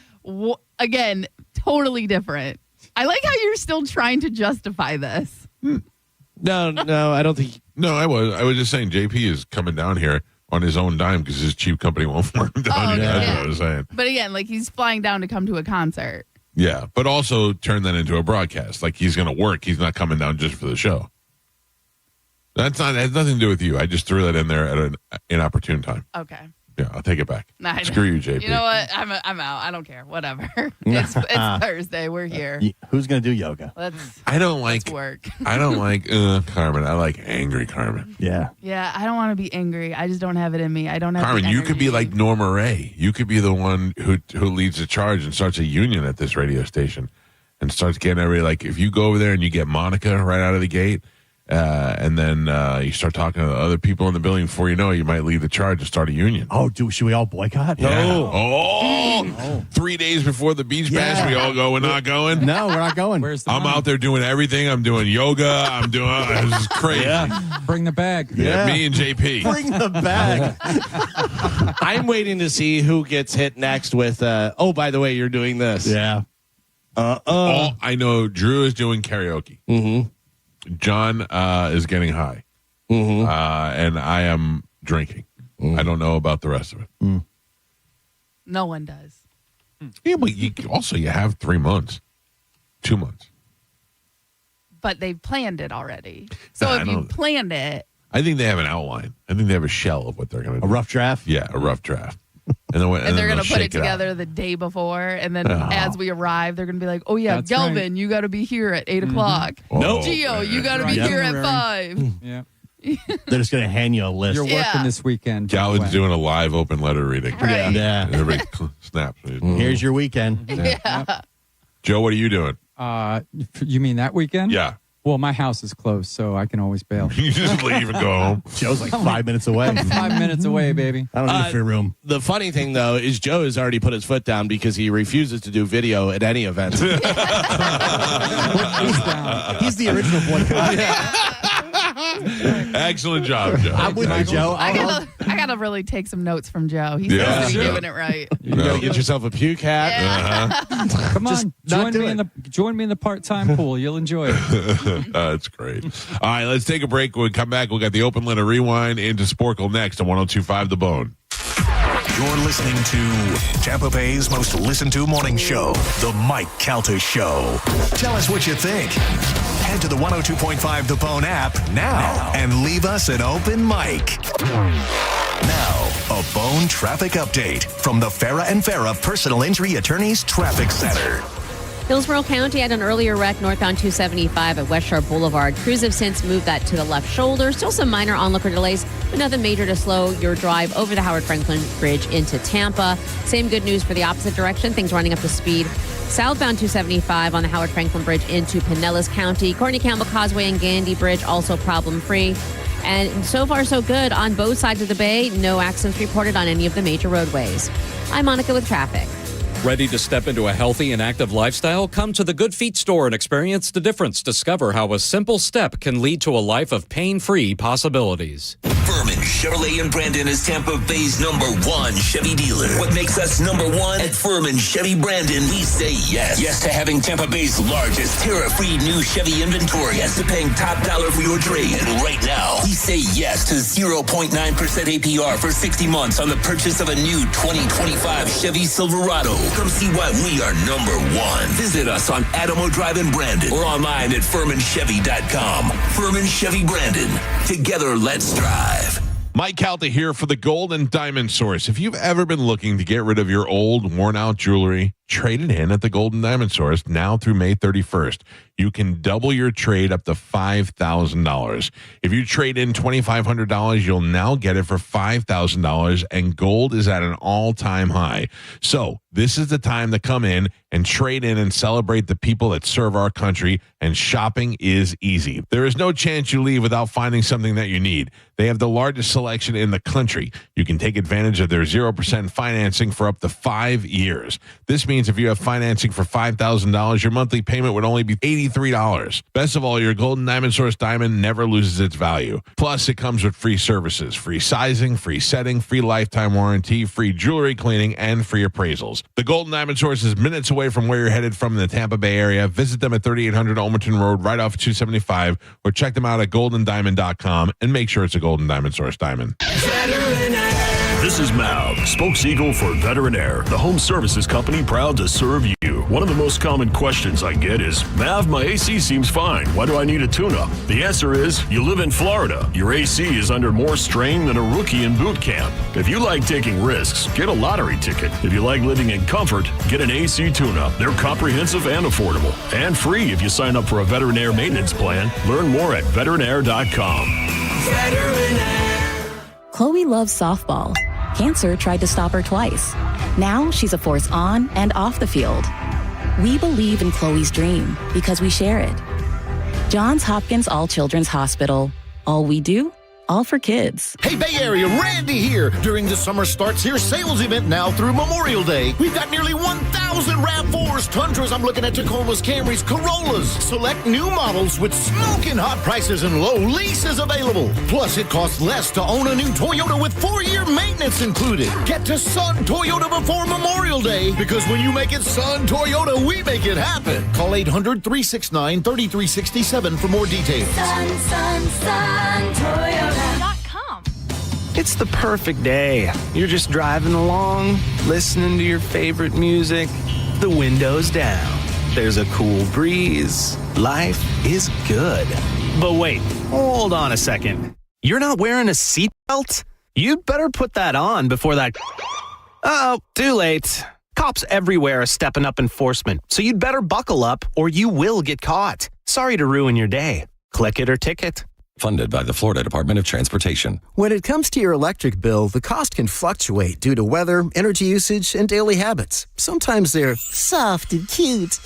Again, totally different. I like how you're still trying to justify this. No, I don't think. No, I was just saying. JP is coming down here on his own dime because his cheap company won't fly him down here. That's what I was saying. But again, like he's flying down to come to a concert. Yeah, but also turn that into a broadcast. Like he's going to work. He's not coming down just for the show. It has nothing to do with you. I just threw that in there at an inopportune time. Okay. Yeah, I'll take it back. Nah, Screw you, JP. You know what? I'm out. I don't care. Whatever. It's Thursday. We're here. Who's going to do yoga? I don't like Let's work. I don't like Carmen. I like angry Carmen. Yeah. Yeah, I don't want to be angry. I just don't have it in me. I don't have. Carmen, the you could be energy. like Norma Ray. You could be the one who leads the charge and starts a union at this radio station and starts getting everybody like if you go over there and you get Monica right out of the gate. And then you start talking to other people in the building. Before you know it, you might lead the charge and start a union. Oh, should we all boycott? Yeah. No. Oh, 3 days before the beach bash, we all go, we're not going. No, we're not going. Where's the I'm money? out there doing everything. I'm doing yoga. I'm doing, this is crazy. Bring the bag. Yeah, me and JP. Bring the bag. I'm waiting to see who gets hit next with, oh, by the way, you're doing this. Yeah. All I know, Drew is doing karaoke. Mm-hmm. John is getting high. Mm-hmm. And I am drinking. I don't know about the rest of it. No one does. Yeah, but you have 3 months, 2 months. But they've planned it already. So I if you don't- planned it, I think they have an outline. I think they have a shell of what they're going to do. A rough draft? Yeah, a rough draft. And then they're going they'll to put shake it out. together the day before, and then Oh. as we arrive, they're going to be like, "Oh yeah, That's Galvin, right. you got to be here at 8 o'clock. Oh, Gio, man. you got to be Right. here at Itinerary. 5." Yeah. They're just going to hand you a list. You're working Yeah. this weekend. by the Galvin's way. doing a live open letter reading. Right. Yeah. Everybody snaps. Here's your weekend. Yeah. Joe, what are you doing? You mean that weekend? Yeah. Well, my house is closed, so I can always bail. You just leave and go home. Joe's like 5 minutes away. 5 minutes away, baby. I don't need a free room. The funny thing, though, is Joe has already put his foot down because he refuses to do video at any event. He's down. He's the original boycott. Excellent job, Joe. I'm with you, Joe. I gotta really take some notes from Joe. He Yeah. seems to be Sure. doing it right. You got to get yourself a puke hat. Come Just on, not do join me in the part-time pool. You'll enjoy it. That's great. All right, let's take a break. When we come back, we'll get the open letter rewind into Sporkle next on 102.5 The Bone. You're listening to Tampa Bay's most listened to morning show, The Mike Calta Show. Tell us what you think. Head to the 102.5 The Bone app now and leave us an open mic. Now, a Bone traffic update from the Farah and Farah Personal Injury Attorneys Traffic Center. Hillsborough County had an earlier wreck northbound 275 at West Shore Boulevard. Crews have since moved that to the left shoulder. Still some minor onlooker delays, but nothing major to slow your drive over the Howard Franklin Bridge into Tampa. Same good news for the opposite direction. Things running up to speed. Southbound 275 on the Howard Franklin Bridge into Pinellas County. Courtney Campbell Causeway and Gandy Bridge also problem-free. And so far, so good on both sides of the bay. No accidents reported on any of the major roadways. I'm Monica with traffic. Ready to step into a healthy and active lifestyle? Come to the Good Feet store and experience the difference. Discover how a simple step can lead to a life of pain-free possibilities. Furman Chevrolet in Brandon is Tampa Bay's #1 Chevy dealer. What makes us #1 at Furman Chevy Brandon? We say yes. Yes to having Tampa Bay's largest tariff-free new Chevy inventory. Yes to paying top dollar for your trade. And right now, we say yes to 0.9% APR for 60 months on the purchase of a new 2025 Chevy Silverado. Come see why we are #1. Visit us on Adamo Drive in Brandon or online at FurmanChevy.com. Furman Chevy Brandon. Together, let's drive. Mike Calta here for the Gold and Diamond Source. If you've ever been looking to get rid of your old, worn-out jewelry, trade it in at the Gold and Diamond Source now through May 31st. You can double your trade up to $5,000. If you trade in $2,500, you'll now get it for $5,000, and gold is at an all-time high. So this is the time to come in and trade in and celebrate the people that serve our country, and shopping is easy. There is no chance you leave without finding something that you need. They have the largest selection in the country. You can take advantage of their 0% financing for up to 5 years. This means if you have financing for $5,000, your monthly payment would only be $83. Best of all, your Gold and Diamond Source diamond never loses its value. Plus, it comes with free services, free sizing, free setting, free lifetime warranty, free jewelry cleaning, and free appraisals. The Gold and Diamond Source is minutes away from where you're headed from in the Tampa Bay area. Visit them at 3800 Almerton Road, right off 275, or check them out at goldendiamond.com and make sure it's a Gold and Diamond Source diamond. This is Mav, spokeseagle for Veterinaire, the home services company proud to serve you. One of the most common questions I get is, Mav, my AC seems fine. Why do I need a tune-up? The answer is, you live in Florida. Your AC is under more strain than a rookie in boot camp. If you like taking risks, get a lottery ticket. If you like living in comfort, get an AC tune-up. They're comprehensive and affordable, and free if you sign up for a Veterinaire maintenance plan. Learn more at veterinaire.com. Chloe loves softball. Cancer tried to stop her twice. Now she's a force on and off the field. We believe in Chloe's dream because we share it. Johns Hopkins All Children's Hospital. All we do, all for kids. Hey, Bay Area, Randy here. During the Summer Starts Here sales event now through Memorial Day, we've got nearly 1,000 RAV4s, Tundras, I'm looking at Tacomas, Camrys, Corollas. Select new models with smoking hot prices and low leases available. Plus, it costs less to own a new Toyota with 4-year maintenance included. Get to Sun Toyota before Memorial Day, because when you make it Sun Toyota, we make it happen. Call 800-369-3367 for more details. Sun Toyota. It's the perfect day. You're just driving along, listening to your favorite music, the windows down. There's a cool breeze. Life is good. But wait, hold on a second. You're not wearing a seatbelt? You'd better put that on before that... Uh-oh, too late. Cops everywhere are stepping up enforcement, so you'd better buckle up or you will get caught. Sorry to ruin your day. Click it or ticket. Funded by the Florida Department of Transportation. When it comes to your electric bill, the cost can fluctuate due to weather, energy usage, and daily habits. Sometimes they're soft and cute.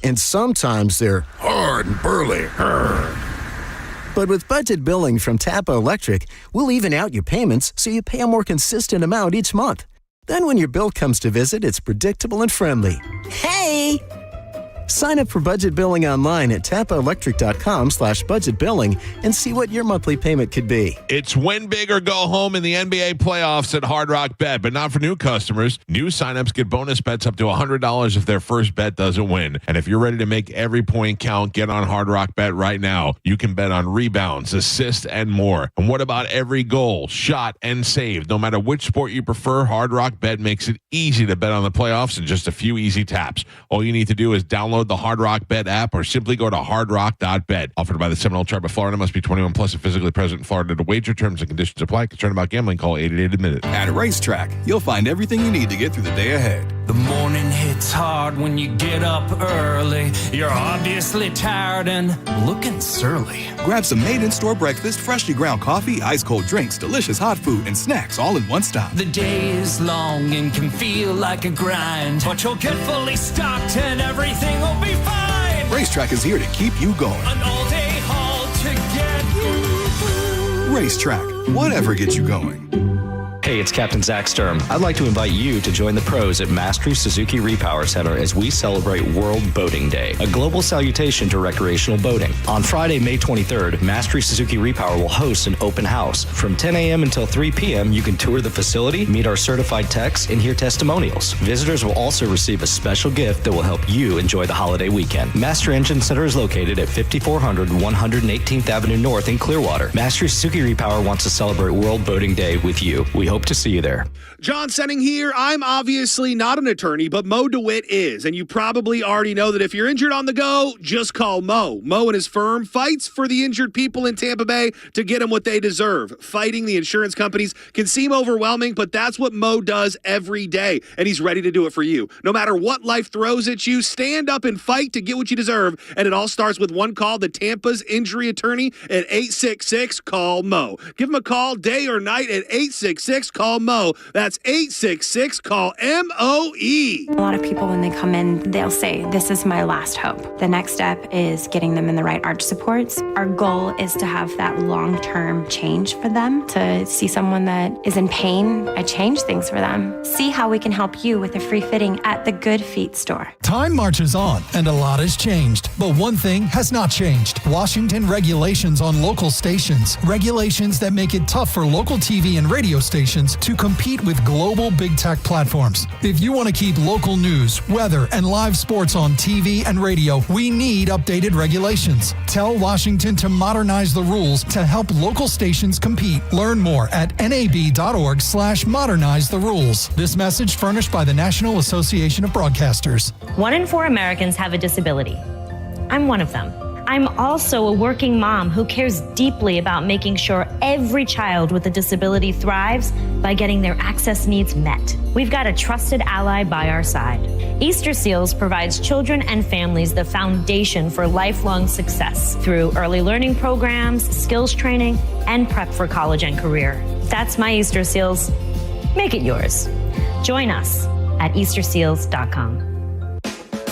And sometimes they're hard and burly. But with budget billing from Tampa Electric, we'll even out your payments so you pay a more consistent amount each month. Then when your bill comes to visit, it's predictable and friendly. Hey! Sign up for budget billing online at tampaelectric.com/budget billing and see what your monthly payment could be. It's win big or go home in the NBA playoffs at Hard Rock Bet, but not for new customers. New signups get bonus bets up to $100 if their first bet doesn't win. And if you're ready to make every point count, get on Hard Rock Bet right now. You can bet on rebounds, assists, and more. And what about every goal, shot, and save? No matter which sport you prefer, Hard Rock Bet makes it easy to bet on the playoffs in just a few easy taps. All you need to do is download the Hard Rock Bet app or simply go to hardrock.bet. Offered by the Seminole Tribe of Florida. Must be 21 plus and physically present in Florida to wager. Terms and conditions apply. Concerned about gambling? Call 888-ADMINUTE. At Racetrack, you'll find everything you need to get through the day ahead. The morning hits hard when you get up early. You're obviously tired and looking surly. Grab some made-in-store breakfast, freshly ground coffee, ice-cold drinks, delicious hot food, and snacks all in one stop. The day is long and can feel like a grind, but you'll get fully stocked and everything will be fine. Racetrack is here to keep you going. An all-day haul to get you through. Racetrack, whatever gets you going. Hey, it's Captain Zach Sturm. I'd like to invite you to join the pros at Mastery Suzuki Repower Center as we celebrate World Boating Day, a global salutation to recreational boating. On Friday, May 23rd, Mastery Suzuki Repower will host an open house. From 10 a.m. until 3 p.m., you can tour the facility, meet our certified techs, and hear testimonials. Visitors will also receive a special gift that will help you enjoy the holiday weekend. Mastery Engine Center is located at 5400 118th Avenue North in Clearwater. Mastery Suzuki Repower wants to celebrate World Boating Day with you. We hope Hope to see you there. John Senning here. I'm obviously not an attorney, but Mo DeWitt is. And you probably already know that if you're injured on the go, just call Mo. Mo and his firm fights for the injured people in Tampa Bay to get them what they deserve. Fighting the insurance companies can seem overwhelming, but that's what Mo does every day. And he's ready to do it for you. No matter what life throws at you, stand up and fight to get what you deserve. And it all starts with one call to Tampa's injury attorney at 866-CALL-MO. Give him a call day or night at 866-CALL-MO. That's 866-CALL-MOE. A lot of people, when they come in, they'll say, this is my last hope. The next step is getting them in the right arch supports. Our goal is to have that long-term change for them, to see someone that is in pain. I change things for them. See how we can help you with a free fitting at the Good Feet store. Time marches on, and a lot has changed. But one thing has not changed. Washington regulations on local stations. Regulations that make it tough for local TV and radio stations to compete with global big tech platforms. If you want to keep local news, weather, and live sports on TV and radio, we need updated regulations. Tell Washington to modernize the rules to help local stations compete. Learn more at nab.org/modernize the rules. This message furnished by the National Association of Broadcasters. 1 in 4 Americans have a disability. I'm one of them. I'm also a working mom who cares deeply about making sure every child with a disability thrives by getting their access needs met. We've got a trusted ally by our side. Easter Seals provides children and families the foundation for lifelong success through early learning programs, skills training, and prep for college and career. That's my Easter Seals. Make it yours. Join us at easterseals.com.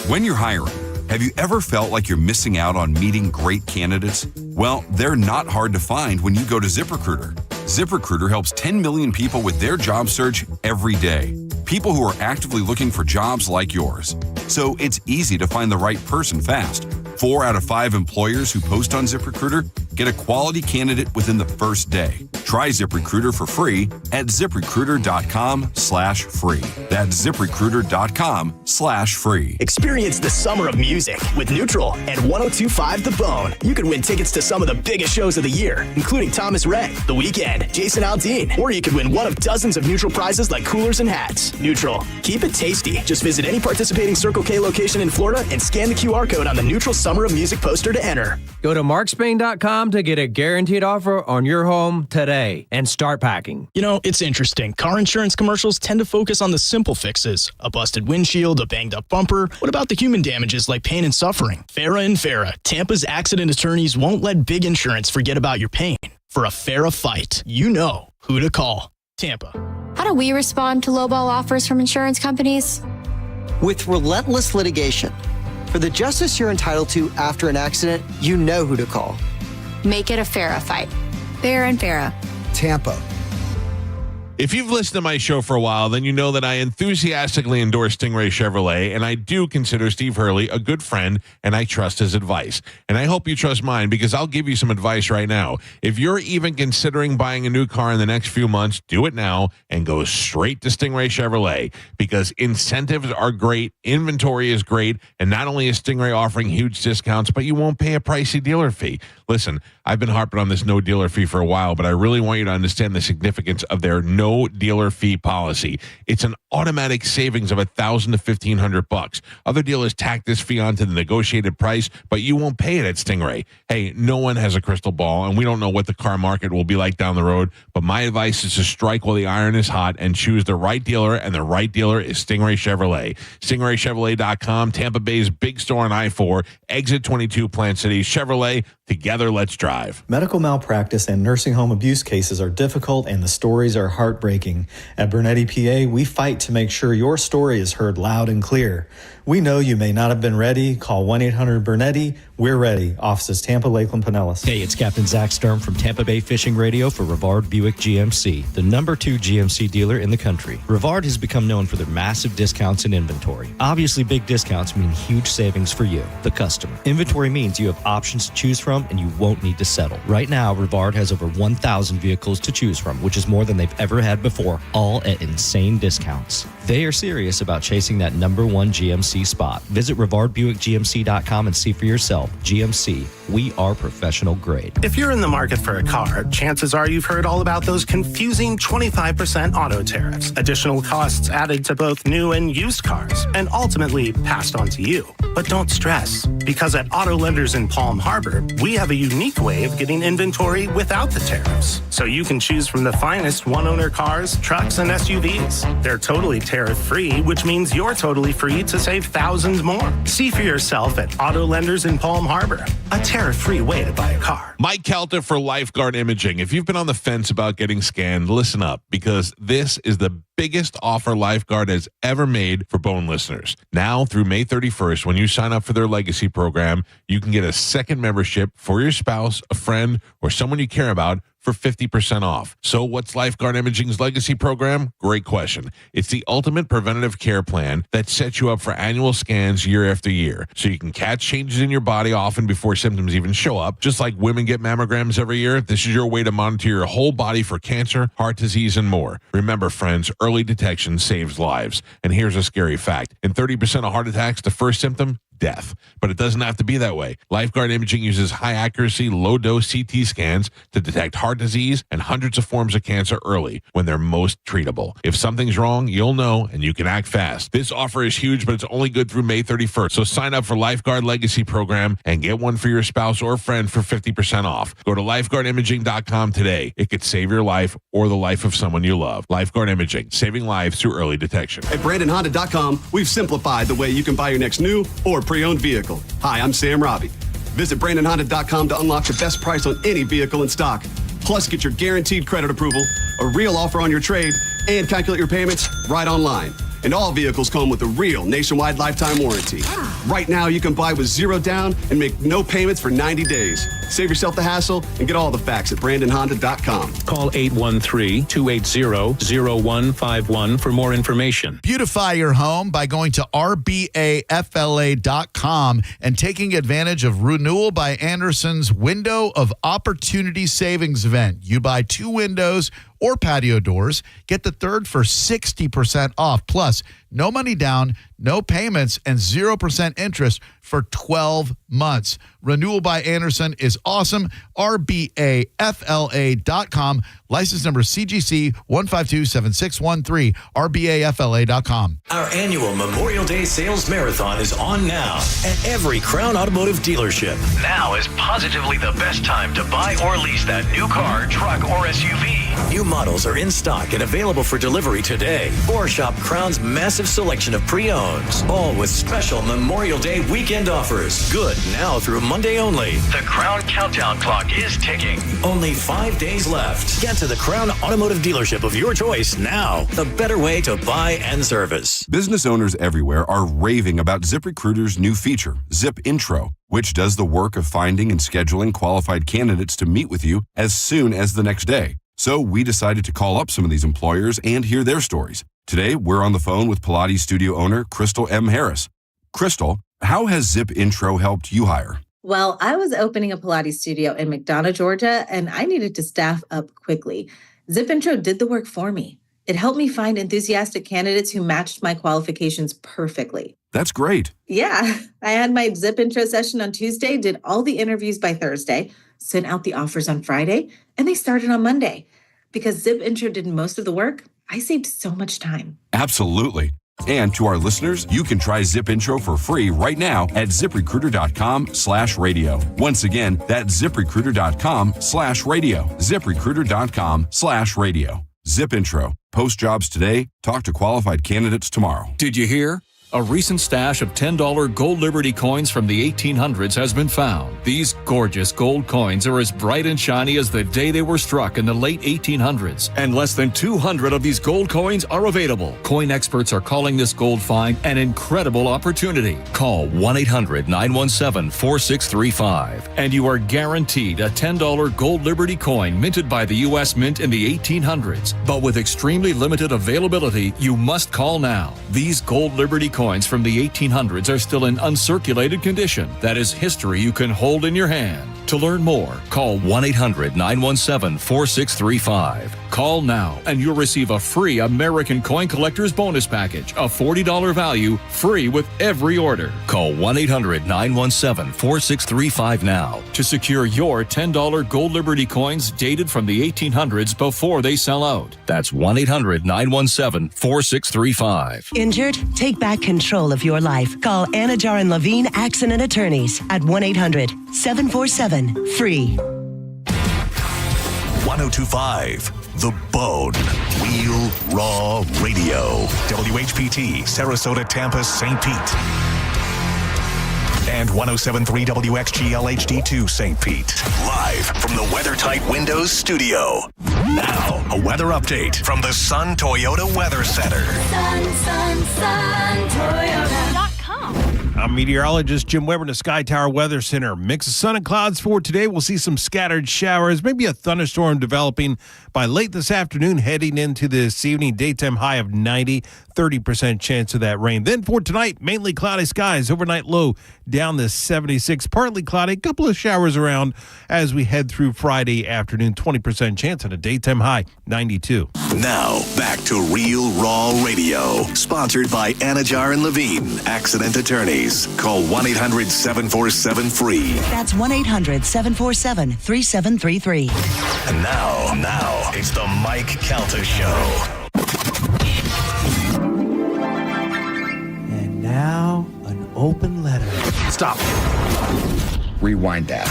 When you're hiring, have you ever felt like you're missing out on meeting great candidates? Well, they're not hard to find when you go to ZipRecruiter. ZipRecruiter helps 10 million people with their job search every day. People who are actively looking for jobs like yours. So it's easy to find the right person fast. 4 out of 5 employers who post on ZipRecruiter get a quality candidate within the first day. Try ZipRecruiter for free at ZipRecruiter.com/free. That's ZipRecruiter.com/free. Experience the summer of music with Neutral and 102.5 The Bone. You can win tickets to some of the biggest shows of the year, including Thomas Rhett, The Weeknd, Jason Aldean, or you could win one of dozens of Neutral prizes like coolers and hats. Neutral. Keep it tasty. Just visit any participating Circle K location in Florida and scan the QR code on the Neutral Summer of Music poster to enter. Go to markspain.com to get a guaranteed offer on your home today and start packing. You know, it's interesting. Car insurance commercials tend to focus on the simple fixes. A busted windshield, a banged up bumper. What about the human damages like pain and suffering? Farah and Farah, Tampa's accident attorneys won't let big insurance forget about your pain. For a Farah fight, you know who to call. Tampa. How do we respond to lowball offers from insurance companies? With relentless litigation. For the justice you're entitled to after an accident, you know who to call. Make it a Farah fight. Farah and Farah. Tampa. If you've listened to my show for a while, then you know that I enthusiastically endorse Stingray Chevrolet, and I do consider Steve Hurley a good friend, and I trust his advice. And I hope you trust mine, because I'll give you some advice right now. If you're even considering buying a new car in the next few months, do it now and go straight to Stingray Chevrolet, because incentives are great, inventory is great, and not only is Stingray offering huge discounts, but you won't pay a pricey dealer fee. Listen, I've been harping on this no dealer fee for a while, but I really want you to understand the significance of their no dealer fee policy. It's an automatic savings of $1,000 to $1,500. Other dealers tack this fee onto the negotiated price, but you won't pay it at Stingray. Hey, no one has a crystal ball, and we don't know what the car market will be like down the road, but my advice is to strike while the iron is hot and choose the right dealer, and the right dealer is Stingray Chevrolet. StingrayChevrolet.com, Tampa Bay's big store on I-4, exit 22 Plant City. Chevrolet, together let's drive. Medical malpractice and nursing home abuse cases are difficult, and the stories are heartbreaking. At Bernetti PA, we fight to make sure your story is heard loud and clear. We know you may not have been ready. Call 1-800-BERNETTI. We're ready. Offices Tampa, Lakeland, Pinellas. Hey, it's Captain Zach Sturm from Tampa Bay Fishing Radio for Rivard Buick GMC, the #2 GMC dealer in the country. Rivard has become known for their massive discounts in inventory. Obviously, big discounts mean huge savings for you, the customer. Inventory means you have options to choose from and you won't need to settle. Right now, Rivard has over 1,000 vehicles to choose from, which is more than they've ever had before, all at insane discounts. They are serious about chasing that #1 GMC spot. Visit RivardBuickGMC.com and see for yourself. GMC, we are professional grade. If you're in the market for a car, chances are you've heard all about those confusing 25% auto tariffs, additional costs added to both new and used cars, and ultimately passed on to you. But don't stress, because at Auto Lenders in Palm Harbor, we have a unique way of getting inventory without the tariffs. So you can choose from the finest one-owner cars, trucks, and SUVs. They're totally tariff-free, which means you're totally free to save thousands more. See for yourself at Auto Lenders in Palm Harbor, a tariff-free way to buy a car. Mike Calta for Lifeguard Imaging. If you've been on the fence about getting scanned, listen up, because this is the biggest offer Lifeguard has ever made for Bone listeners. Now through May 31st, when you sign up for their legacy program, you can get a second membership for your spouse, a friend, or someone you care about for 50% off. So what's Lifeguard Imaging's legacy program? Great question. It's the ultimate preventative care plan that sets you up for annual scans year after year, so you can catch changes in your body often before symptoms even show up. Just like women get mammograms every year, this is your way to monitor your whole body for cancer, heart disease, and more. Remember, friends, early detection saves lives. And here's a scary fact. In 30% of heart attacks, the first symptom, death. But it doesn't have to be that way. Lifeguard Imaging uses high accuracy, low dose CT scans to detect heart disease and hundreds of forms of cancer early when they're most treatable. If something's wrong, you'll know and you can act fast. This offer is huge, but it's only good through May 31st. So sign up for Lifeguard Legacy Program and get one for your spouse or friend for 50% off. Go to lifeguardimaging.com today. It could save your life or the life of someone you love. Lifeguard Imaging, saving lives through early detection. At BrandonHonda.com, we've simplified the way you can buy your next new or pre-owned vehicle. Hi, I'm Sam Robbie. Visit BrandonHonda.com to unlock the best price on any vehicle in stock. Plus, get your guaranteed credit approval, a real offer on your trade, and calculate your payments right online. And all vehicles come with a real nationwide lifetime warranty. Right now, you can buy with zero down and make no payments for 90 days. Save yourself the hassle and get all the facts at BrandonHonda.com. Call 813-280-0151 for more information. Beautify your home by going to RBAFLA.com and taking advantage of Renewal by Anderson's Window of Opportunity Savings event. You buy 2 windows or patio doors, get the third for 60% off. Plus, no money down, no payments, and 0% interest for 12 months. Renewal by Anderson is awesome. RBAFLA.com. License number CGC 1527613. RBAFLA.com. Our annual Memorial Day Sales Marathon is on now at every Crown Automotive dealership. Now is positively the best time to buy or lease that new car, truck, or SUV. New models are in stock and available for delivery today. Or shop Crown's massive selection of pre-owns, all with special Memorial Day weekend offers. Good now through Monday only. The Crown countdown clock is ticking. Only 5 days left. Get to the Crown Automotive dealership of your choice now. The better way to buy and service. Business owners everywhere are raving about ZipRecruiter's new feature, Zip Intro, which does the work of finding and scheduling qualified candidates to meet with you as soon as the next day. So we decided to call up some of these employers and hear their stories. Today, we're on the phone with Pilates studio owner Crystal M. Harris. Crystal, how has Zip Intro helped you hire? Well, I was opening a Pilates studio in McDonough, Georgia, and I needed to staff up quickly. Zip Intro did the work for me. It helped me find enthusiastic candidates who matched my qualifications perfectly. That's great. Yeah, I had my Zip Intro session on Tuesday, did all the interviews by Thursday, sent out the offers on Friday, and they started on Monday. Because Zip Intro did most of the work, I saved so much time. Absolutely. And to our listeners, you can try Zip Intro for free right now at ZipRecruiter.com/radio. Once again, that's ZipRecruiter.com/radio. ZipRecruiter.com/radio. Zip Intro. Post jobs today. Talk to qualified candidates tomorrow. Did you hear? A recent stash of $10 gold Liberty coins from the 1800s has been found. These gorgeous gold coins are as bright and shiny as the day they were struck in the late 1800s. And less than 200 of these gold coins are available. Coin experts are calling this gold find an incredible opportunity. Call 1-800-917-4635 and you are guaranteed a $10 gold Liberty coin minted by the U.S. Mint in the 1800s. But with extremely limited availability, you must call now. These gold Liberty coins from the 1800s are still in uncirculated condition. That is history you can hold in your hand. To learn more, call 1-800-917-4635. Call now and you'll receive a free American Coin Collector's Bonus Package, a $40 value, free with every order. Call 1-800-917-4635 now to secure your $10 Gold Liberty coins dated from the 1800s before they sell out. That's 1-800-917-4635. Injured? Take back control of your life. Call Anajar and Levine Accident Attorneys at 1-800-747-FREE. 1025 The Bone. Real Raw Radio. WHPT, Sarasota, Tampa, St. Pete. And 1073 WXGL HD2 St. Pete. Live from the WeatherTight Windows studio. Now, a weather update from the Sun Toyota Weather Center. Sun, Toyota.com. I'm meteorologist Jim Weber in the Sky Tower Weather Center. Mix of sun and clouds for today. We'll see some scattered showers, maybe a thunderstorm developing by late this afternoon, heading into this evening. Daytime high of 90, 30% chance of that rain. Then for tonight, mainly cloudy skies. Overnight low down to 76, partly cloudy. A couple of showers around as we head through Friday afternoon. 20% chance and a daytime high, 92. Now, back to Real Raw Radio. Sponsored by Anajar and Levine, Accident Attorneys. Call 1-800-747-FREE. That's 1-800-747-3733. And now, it's the Mike Calta Show. And now, an open letter. Stop. Rewind that.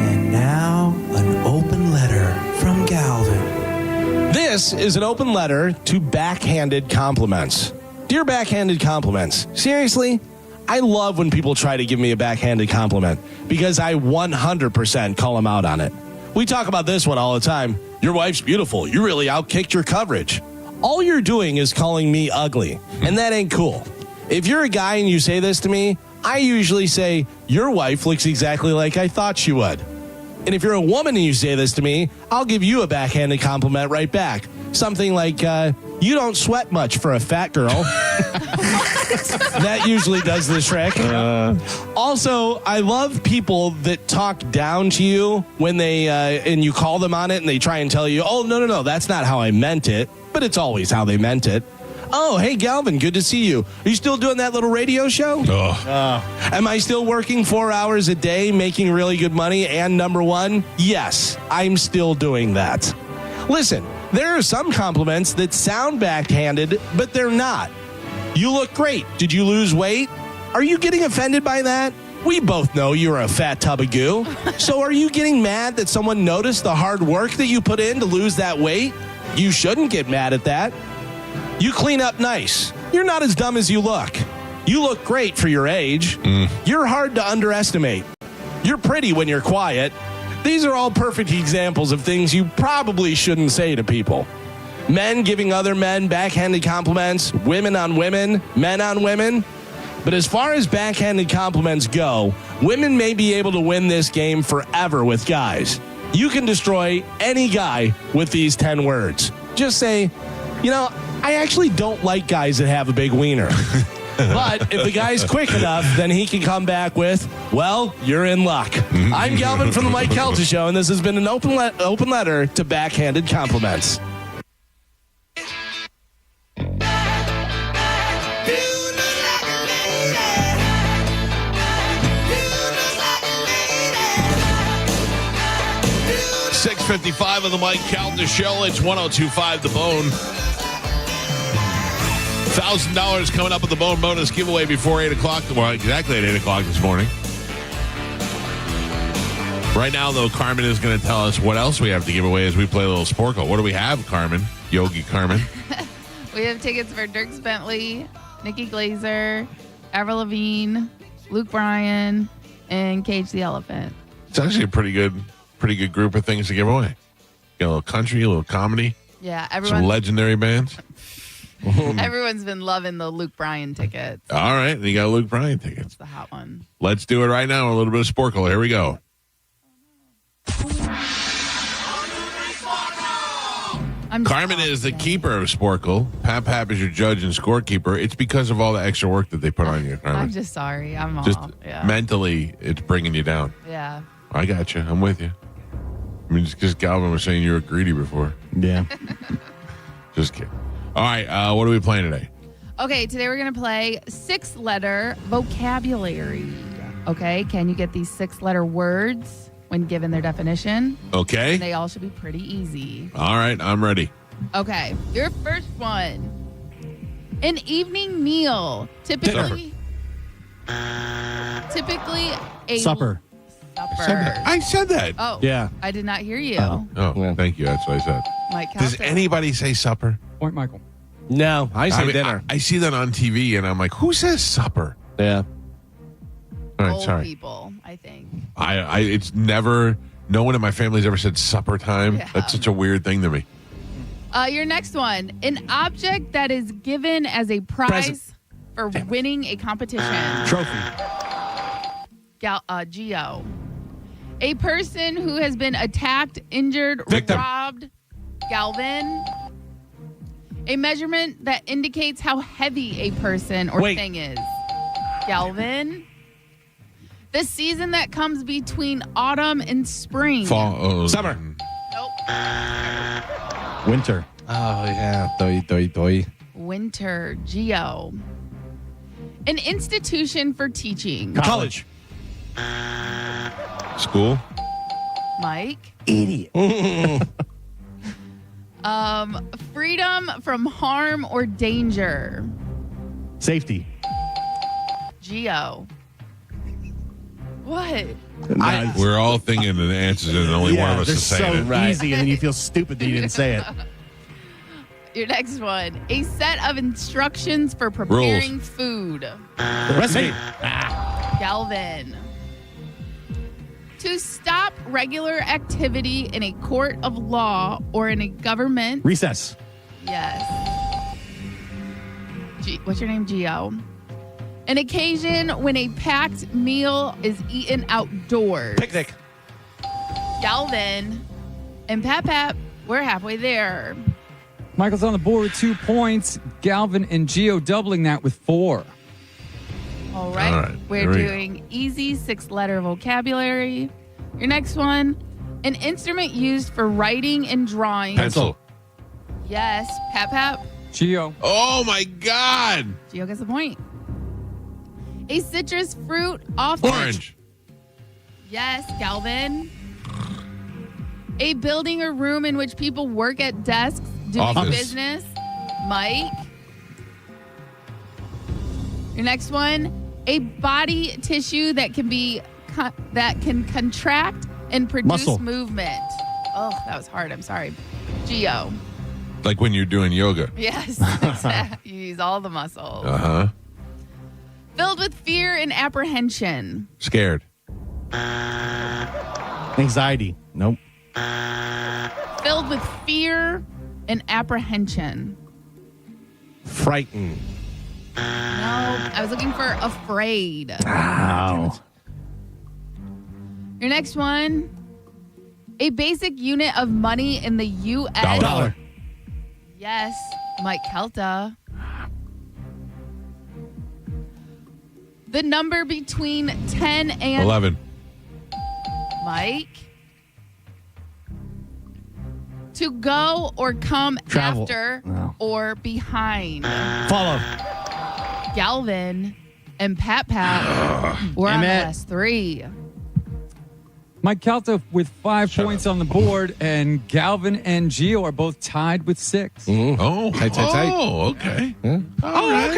And now, an open letter from Galvin. This is an open letter to backhanded compliments. Dear backhanded compliments, seriously, I love when people try to give me a backhanded compliment because I 100% call them out on it. We talk about this one all the time. Your wife's beautiful. You really outkicked your coverage. All you're doing is calling me ugly, and that ain't cool. If you're a guy and you say this to me, I usually say, your wife looks exactly like I thought she would. And if you're a woman and you say this to me, I'll give you a backhanded compliment right back. Something like, you don't sweat much for a fat girl. That usually does the trick. Also, I love people that talk down to you when they, and you call them on it and they try and tell you, oh, no, that's not how I meant it. But it's always how they meant it. Oh, hey, Galvin, good to see you. Are you still doing that little radio show? Am I still working 4 hours a day, making really good money and number one? Yes, I'm still doing that. Listen, there are some compliments that sound backhanded, but they're not. You look great. Did you lose weight? Are you getting offended by that? We both know you're a fat tub of goo. So are you getting mad that someone noticed the hard work that you put in to lose that weight? You shouldn't get mad at that. You clean up nice. You're not as dumb as you look. You look great for your age. You're hard to underestimate. You're pretty when you're quiet. These are all perfect examples of things you probably shouldn't say to people. Men giving other men backhanded compliments, women on women, men on women. But as far as backhanded compliments go, women may be able to win this game forever with guys. You can destroy any guy with these 10 words. Just say, I actually don't like guys that have a big wiener. But if the guy's quick enough, then he can come back with, well, you're in luck. I'm Galvin from the Mike Calta Show, and this has been an open letter to backhanded compliments. $6:55 on the Mike Calta Show. It's 1025 The Bone. $1,000 coming up with the Bone bonus giveaway before 8 o'clock tomorrow. Exactly at 8 o'clock this morning. Right now, though, Carmen is going to tell us what else we have to give away as we play a little Sporkle. What do we have, Carmen? Yogi Carmen. We have tickets for Dierks Bentley, Nikki Glazer, Avril Lavigne, Luke Bryan, and Cage the Elephant. It's actually a pretty good group of things to give away. Got a little country, a little comedy. Yeah, some legendary bands. Everyone's been loving the Luke Bryan tickets. All right, you got Luke Bryan tickets. That's the hot one. Let's do it right now. A little bit of Sporkle. Here we go. I'm Carmen is the keeper of Sporkle. Pap is your judge and scorekeeper. It's because of all the extra work that they put on you, Carmen. I'm just sorry. I'm Just off. Yeah. mentally, it's bringing you down. Yeah. I got you. I'm with you. I mean, just because Galvin was saying you were greedy before. Yeah. Just kidding. All right, what are we playing today? Okay, today we're going to play 6-letter vocabulary. Okay, can you get these 6-letter words when given their definition? Okay. And they all should be pretty easy. All right, I'm ready. Okay, your first one. An evening meal. Typically a Supper. I said that. Oh, Yeah. I did not hear you. Oh, thank you. That's what I said. Mike, Does anybody say supper? Point Michael. No, I say mean, dinner. I see that on TV, and I'm like, who says supper? Yeah. All right, Old sorry. people, I think. It's never. No one in my family's ever said supper time. Yeah. That's such a weird thing to me. Your next one. An object that is given as a prize for winning a competition. Trophy. Geo. A person who has been attacked, injured, Victim. robbed. Galvin. A measurement that indicates how heavy a person or thing is. Galvin. The season that comes between autumn and spring. Fall. Summer. Nope. Winter. Oh, yeah. Doi. Winter. Geo. An institution for teaching. College. School. Mike. Idiot. Freedom from harm or danger. Safety. Geo. What? We're all thinking the answers, and only one of us is saying so it. easy, and then you feel stupid that you didn't say it. Your next one. A set of instructions for preparing food. Recipe. Galvin. To stop regular activity in a court of law or in a government. Recess. Yes. What's your name, Geo? An occasion when a packed meal is eaten outdoors. Picnic. Galvin and Pap, we're halfway there. Michael's on the board with 2 points. Galvin and Geo doubling that with 4. All right. All right, We're here we doing easy 6-letter vocabulary. Your next one. An instrument used for writing and drawing. Pencil. Yes. Pap. Geo. Oh my God. Geo gets the point. A citrus fruit often. Orange. Yes, Galvin. A building or room in which people work at desks doing Office. business. Mike. Your next one. A body tissue that can contract and produce Muscle. movement. Oh, that was hard. I'm sorry. Geo. Like when you're doing yoga. Yes. You use all the muscles. Uh-huh. Filled with fear and apprehension. Scared. Anxiety. Nope. Filled with fear and apprehension. Frightened. No, I was looking for afraid. Wow. Your next one. A basic unit of money in the U.S. Dollar. Yes, Mike Kelta. The number between 10 and 11. Mike. To go or come Travel. after No. or behind. Follow. Galvin and Pat. We're on the Damn it. last 3. Mike Calta with 5 points on the board, and Galvin and Geo are both tied with 6. Oh. Tight. Oh, okay. Okay. I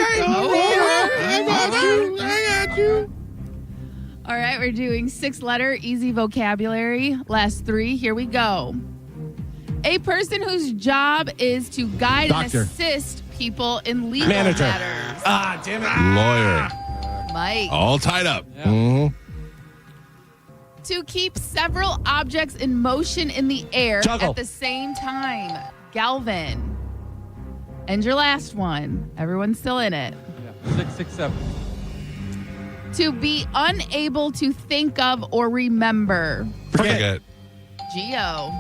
got you. All right, we're doing 6-letter easy vocabulary. Last 3. Here we go. A person whose job is to guide Doctor. and assist people in legal Manager. matters. Ah, damn it. Lawyer. Mike. All tied up. To keep several objects in motion in the air Juggle. at the same time. Galvin. And your last one. Everyone's still in it. 6, 6, 7. To be unable to think of or remember. Forget. Geo.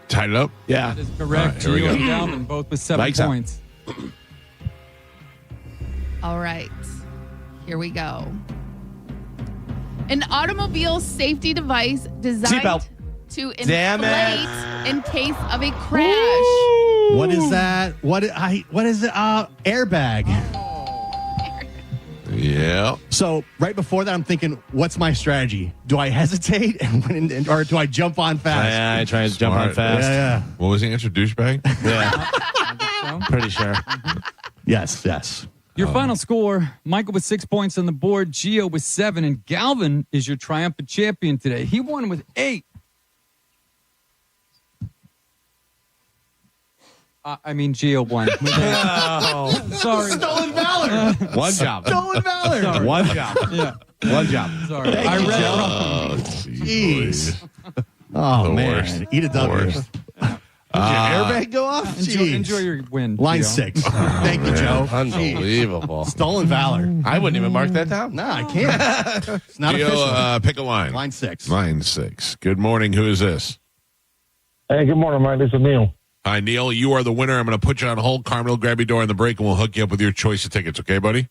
Tied it up? Yeah. That is correct. All right, here we Gio and go. Galvin both with 7 Mike's up. points. All right. Here we go. An automobile safety device designed Seatbelt. to Damn inflate in case of a crash. What is that? What is it? Airbag. Yeah. So right before that, I'm thinking, what's my strategy? Do I hesitate or do I jump on fast? Yeah, I try to jump on Smart. fast. Yeah. What was the answer? Douchebag? Yeah. Pretty sure. Yes. Your final score, Michael with 6 points on the board, Gio with 7, and Galvin is your triumphant champion today. He won with 8. Gio won. Sorry. Stolen valor. One job. Stolen valor. Sorry. One job. Yeah. One job. Sorry. Thank I you, read it Joe. wrong. Jeez. Oh, The man. worst. Eat a W. Worst. Did your airbag go off? Enjoy your win. Line Gio. 6. Thank you, Joe. Unbelievable. Stolen valor. I wouldn't even mark that down. No, I can't. It's not official. Gio, pick a line. Line 6. Line 6. Good morning. Who is this? Hey, good morning, Mike. This is Neil. Hi, Neil. You are the winner. I'm going to put you on hold. Carmen will grab your door in the break, and we'll hook you up with your choice of tickets. Okay, buddy?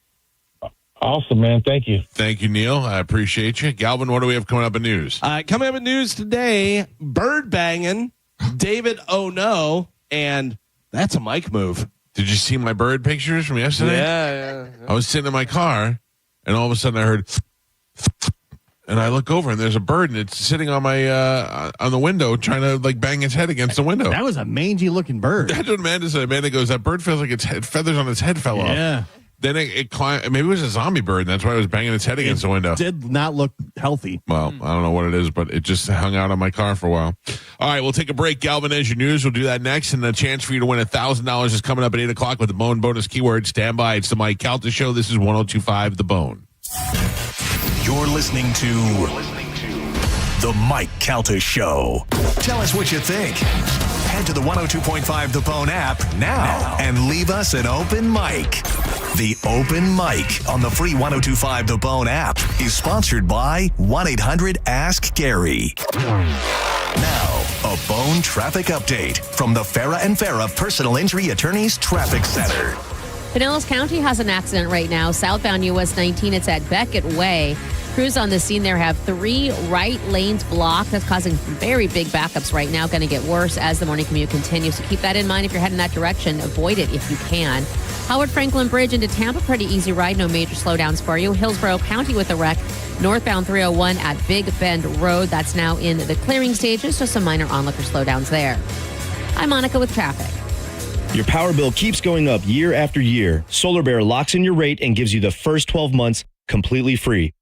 Awesome, man. Thank you. Thank you, Neil. I appreciate you. Galvin, what do we have coming up in news? Coming up in news today, bird banging, David Oh No, and that's a Mike move. Did you see my bird pictures from yesterday? Yeah. I was sitting in my car, and all of a sudden I heard, and I look over, and there's a bird, and it's sitting on my on the window, trying to like bang its head against the window. That was a mangy-looking bird. That's what Amanda said. Amanda goes, that bird feels like its head, feathers on its head fell off. Yeah. Then it climbed. Maybe it was a zombie bird, and that's why it was banging its head against the window. Did not look healthy. Well, I don't know what it is, but it just hung out on my car for a while. All right, we'll take a break. Galvin, as your news, we'll do that next. And the chance for you to win $1,000 is coming up at 8 o'clock with the Bone bonus keyword. Stand by. It's the Mike Calta Show. This is 102.5 The Bone. You're listening to The Mike Calta Show. Tell us what you think. Head to the 102.5 The Bone app now and leave us an open mic. The Open Mic on the free 102.5 The Bone app is sponsored by 1-800-ASK-GARY. Now, a Bone traffic update from the Farah and Farah Personal Injury Attorneys Traffic Center. Pinellas County has an accident right now. Southbound US 19, it's at Beckett Way. Crews on the scene there have 3 right lanes blocked. That's causing very big backups right now. Going to get worse as the morning commute continues. So keep that in mind if you're heading that direction. Avoid it if you can. Howard Franklin Bridge into Tampa, pretty easy ride. No major slowdowns for you. Hillsborough County with a wreck. Northbound 301 at Big Bend Road. That's now in the clearing stages. Just some minor onlooker slowdowns there. I'm Monica with traffic. Your power bill keeps going up year after year. Solar Bear locks in your rate and gives you the first 12 months completely free.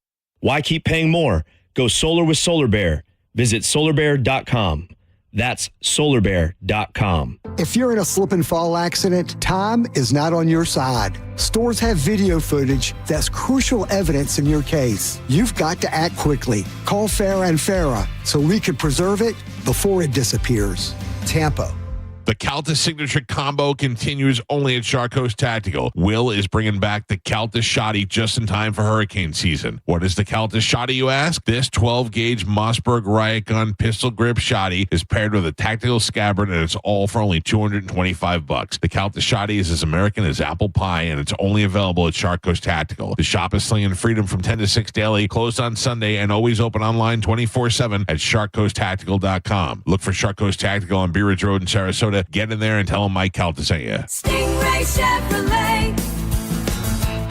Why keep paying more? Go solar with Solar Bear. Visit solarbear.com. That's solarbear.com. If you're in a slip and fall accident, time is not on your side. Stores have video footage that's crucial evidence in your case. You've got to act quickly. Call Farah and Farah so we can preserve it before it disappears. Tampa. The Calta Signature Combo continues only at Shark Coast Tactical. Will is bringing back the Calta Shotty just in time for hurricane season. What is the Calta Shotty, you ask? This 12-gauge Mossberg riot gun pistol grip shotty is paired with a tactical scabbard, and it's all for only $225. The Calta Shotty is as American as apple pie, and it's only available at Shark Coast Tactical. The shop is slinging freedom from 10 to 6 daily, closed on Sunday, and always open online 24/7 at sharkcoasttactical.com. Look for Shark Coast Tactical on Bee Ridge Road in Sarasota. Get in there and tell them Mike Calta sent you. Stingray Chevrolet.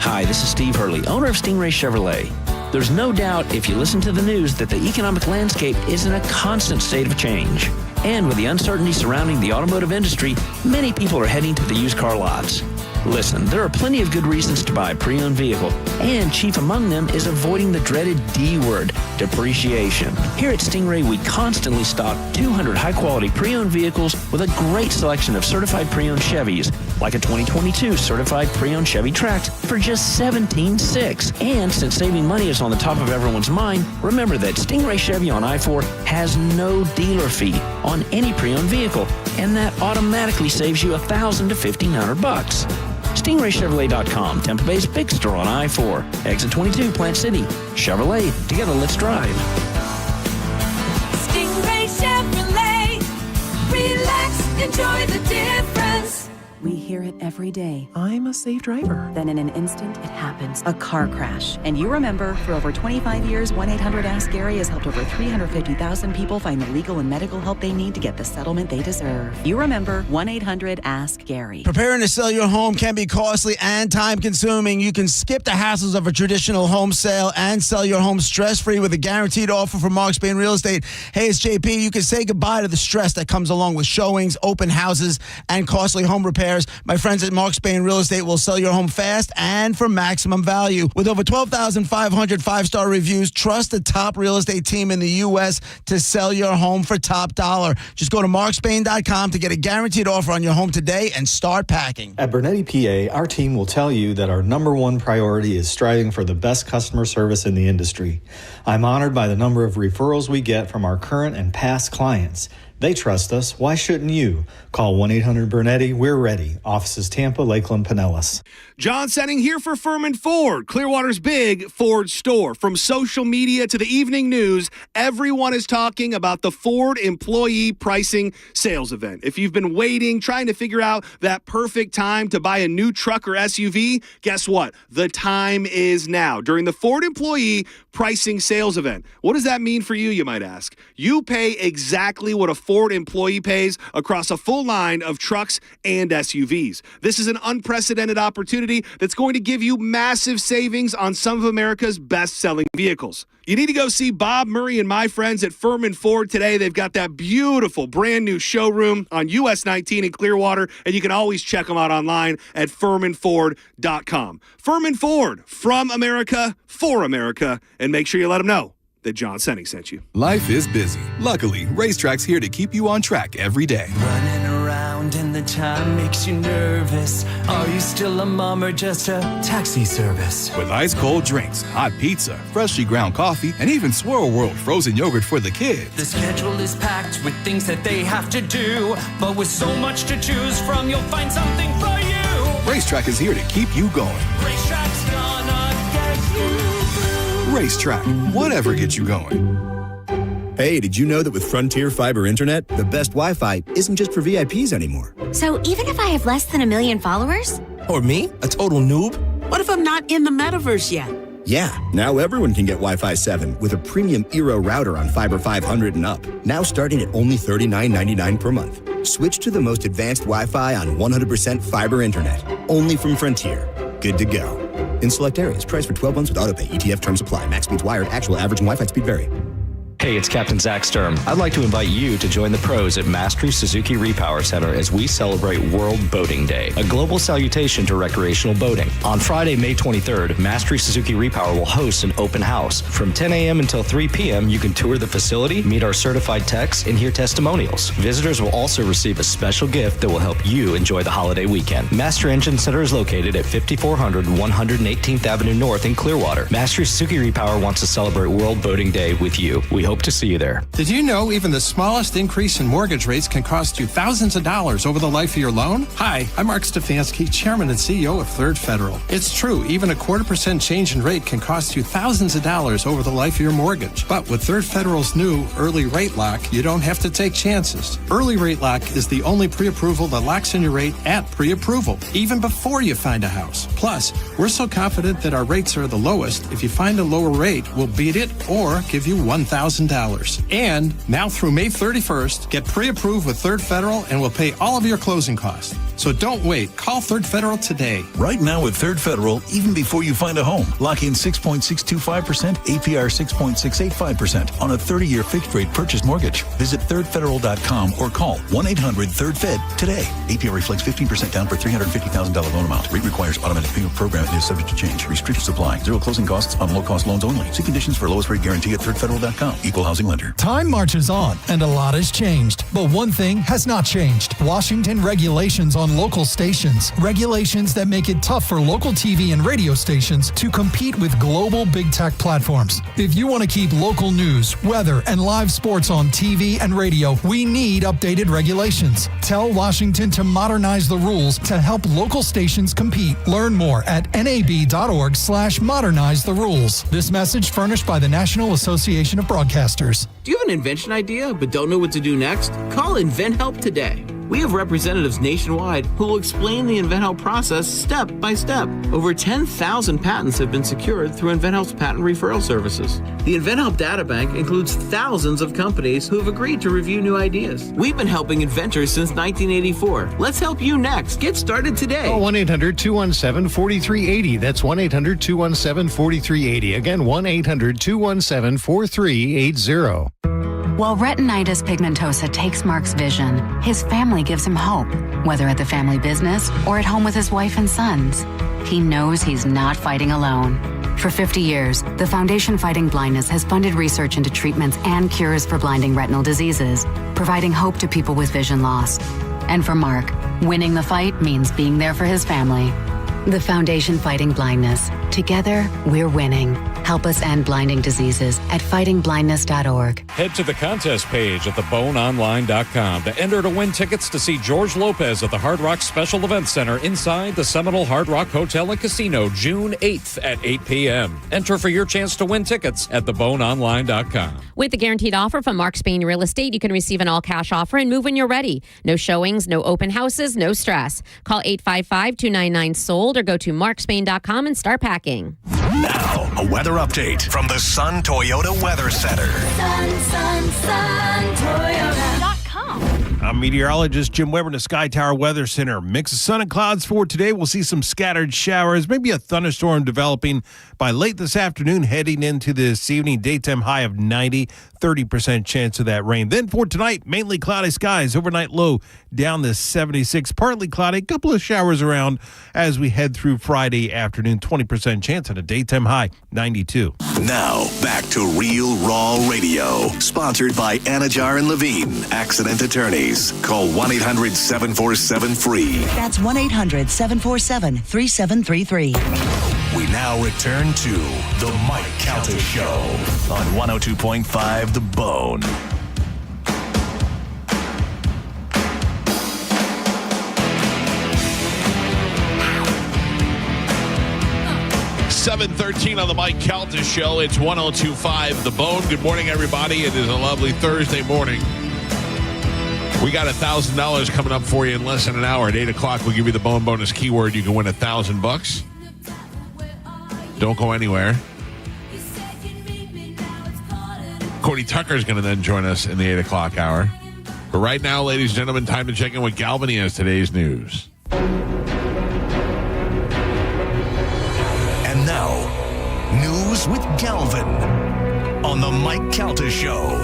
Hi, this is Steve Hurley, owner of Stingray Chevrolet. There's no doubt if you listen to the news that the economic landscape is in a constant state of change. And with the uncertainty surrounding the automotive industry, many people are heading to the used car lots. Listen, there are plenty of good reasons to buy a pre-owned vehicle, and chief among them is avoiding the dreaded D word, depreciation. Here at Stingray, we constantly stock 200 high-quality pre-owned vehicles with a great selection of certified pre-owned Chevys, like a 2022 certified pre-owned Chevy Trax for just $17,600. And since saving money is on the top of everyone's mind, remember that Stingray Chevy on I-4 has no dealer fee on any pre-owned vehicle, and that automatically saves you $1,000 to $1,500. StingrayChevrolet.com, Tampa Bay's big store on I-4, exit 22, Plant City. Chevrolet, together let's drive. Stingray Chevrolet. Relax, enjoy the difference. We hear it every day. I'm a safe driver. Then in an instant, it happens. A car crash. And you remember, for over 25 years, 1-800-ASK-GARY has helped over 350,000 people find the legal and medical help they need to get the settlement they deserve. You remember, 1-800-ASK-GARY. Preparing to sell your home can be costly and time-consuming. You can skip the hassles of a traditional home sale and sell your home stress-free with a guaranteed offer from Mark Spain Real Estate. Hey, it's JP. You can say goodbye to the stress that comes along with showings, open houses, and costly home repairs. My friends at Mark Spain Real Estate will sell your home fast and for maximum value. With over 12,500 five-star reviews, trust the top real estate team in the U.S. to sell your home for top dollar. Just go to markspain.com to get a guaranteed offer on your home today and start packing. At Bernetti PA, our team will tell you that our number one priority is striving for the best customer service in the industry. I'm honored by the number of referrals we get from our current and past clients. They trust us. Why shouldn't you? Call 1-800-BERNETTI. We're ready. Offices Tampa, Lakeland, Pinellas. John Senning here for Furman Ford, Clearwater's big Ford store. From social media to the evening news, everyone is talking about the Ford Employee Pricing Sales Event. If you've been waiting, trying to figure out that perfect time to buy a new truck or SUV, guess what? The time is now during the Ford Employee Pricing Sales Event. What does that mean for you, you might ask? You pay exactly what a Ford employee pays across a full line of trucks and SUVs. This is an unprecedented opportunity that's going to give you massive savings on some of America's best-selling vehicles. You need to go see Bob Murray and my friends at Furman Ford today. They've got that beautiful brand new showroom on US 19 in Clearwater, and you can always check them out online at FurmanFord.com. Furman Ford, from America, for America, and make sure you let them know that John Senning sent you. Life is busy. Luckily, Racetrack's here to keep you on track every day. Running around in the time makes you nervous. Are you still a mom or just a taxi service? With ice cold drinks, hot pizza, freshly ground coffee, and even Swirl World frozen yogurt for the kids. The schedule is packed with things that they have to do, but with so much to choose from, you'll find something for you. Racetrack is here to keep you going. Racetrack's gonna get you. Racetrack, whatever gets you going. Hey, did you know that with Frontier Fiber Internet, the best Wi-Fi isn't just for VIPs anymore? So even if I have less than 1 million followers? Or me, a total noob? What if I'm not in the metaverse yet? Yeah, now everyone can get Wi-Fi 7 with a premium Eero router on Fiber 500 and up. Now starting at only $39.99 per month. Switch to the most advanced Wi-Fi on 100% fiber internet. Only from Frontier. Good to go. In select areas, price for 12 months with autopay. ETF terms apply. Max speeds wired. Actual average and Wi-Fi speed vary. Hey, it's Captain Zach Sturm. I'd like to invite you to join the pros at Mastery Suzuki Repower Center as we celebrate World Boating Day, a global salutation to recreational boating. On Friday, May 23rd, Mastery Suzuki Repower will host an open house. From 10 a.m. until 3 p.m., you can tour the facility, meet our certified techs, and hear testimonials. Visitors will also receive a special gift that will help you enjoy the holiday weekend. Master Engine Center is located at 5400 118th Avenue North in Clearwater. Mastery Suzuki Repower wants to celebrate World Boating Day with you. We hope to see you there. Did you know even the smallest increase in mortgage rates can cost you thousands of dollars over the life of your loan? Hi, I'm Mark Stefanski, Chairman and CEO of Third Federal. It's true, even a 0.25% change in rate can cost you thousands of dollars over the life of your mortgage. But with Third Federal's new Early Rate Lock, you don't have to take chances. Early Rate Lock is the only pre-approval that locks in your rate at pre-approval, even before you find a house. Plus, we're so confident that our rates are the lowest, if you find a lower rate, we'll beat it or give you $1,000. And now through May 31st, get pre-approved with Third Federal and we'll pay all of your closing costs. So don't wait. Call Third Federal today. Right now with Third Federal, even before you find a home, lock in 6.625%, APR 6.685% on a 30-year fixed-rate purchase mortgage. Visit thirdfederal.com or call 1-800-3RD-FED today. APR reflects 15% down per $350,000 loan amount. Rate requires automatic payment program and is subject to change. Restrictions apply. Zero closing costs on low-cost loans only. See conditions for lowest rate guarantee at thirdfederal.com. Equal housing lender. Time marches on, and a lot has changed. But one thing has not changed. Washington regulations on on local stations. Regulations that make it tough for local TV and radio stations to compete with global big tech platforms. If you want to keep local news, weather, and live sports on TV and radio, we need updated regulations. Tell Washington to modernize the rules to help local stations compete. Learn more at nab.org/modernize the rules. This message furnished by the National Association of Broadcasters. Do you have an invention idea but don't know what to do next? Call InventHelp today. We have representatives nationwide who will explain the InventHelp process step by step. Over 10,000 patents have been secured through InventHelp's patent referral services. The InventHelp data bank includes thousands of companies who have agreed to review new ideas. We've been helping inventors since 1984. Let's help you next. Get started today. Call 1-800-217-4380. That's 1-800-217-4380. Again, 1-800-217-4380. While retinitis pigmentosa takes Mark's vision, his family gives him hope, whether at the family business or at home with his wife and sons. He knows he's not fighting alone. For 50 years, the Foundation Fighting Blindness has funded research into treatments and cures for blinding retinal diseases, providing hope to people with vision loss. And for Mark, winning the fight means being there for his family. The Foundation Fighting Blindness. Together, we're winning. Help us end blinding diseases at fightingblindness.org. Head to the contest page at theboneonline.com to enter to win tickets to see George Lopez at the Hard Rock Special Events Center inside the Seminole Hard Rock Hotel and Casino June 8th at 8 p.m. Enter for your chance to win tickets at theboneonline.com. With the guaranteed offer from Mark Spain Real Estate, you can receive an all-cash offer and move when you're ready. No showings, no open houses, no stress. Call 855-299-SOLD or go to markspain.com and start packing. Now, a weather update from the Sun Toyota Weather Center. Toyota.com. I'm meteorologist Jim Weber in the Sky Tower Weather Center. Mix of sun and clouds for today. We'll see some scattered showers, maybe a thunderstorm developing by late this afternoon, heading into this evening. Daytime high of 90, 30% chance of that rain. Then for tonight, mainly cloudy skies. Overnight low down to 76, partly cloudy. A couple of showers around as we head through Friday afternoon. 20% chance and a daytime high, 92. Now, back to Real Raw Radio. Sponsored by Anajar and Levine, accident attorneys. Call 1-800-747-FREE. That's 1-800-747-3733. We now return to The Mike Calta Show on 102.5 The Bone. 7:13 on the Mike Calta Show. It's 102.5 The Bone. Good morning, everybody. It is a lovely Thursday morning. We got $1,000 coming up for you in less than an hour. At 8 o'clock, we'll give you the Bone Bonus keyword. You can win $1,000. Don't go anywhere. Courtney Tucker is going to then join us in the 8 o'clock hour. But right now, ladies and gentlemen, time to check in with Galvin. He has today's news. And now, news with Galvin on the Mike Calta Show.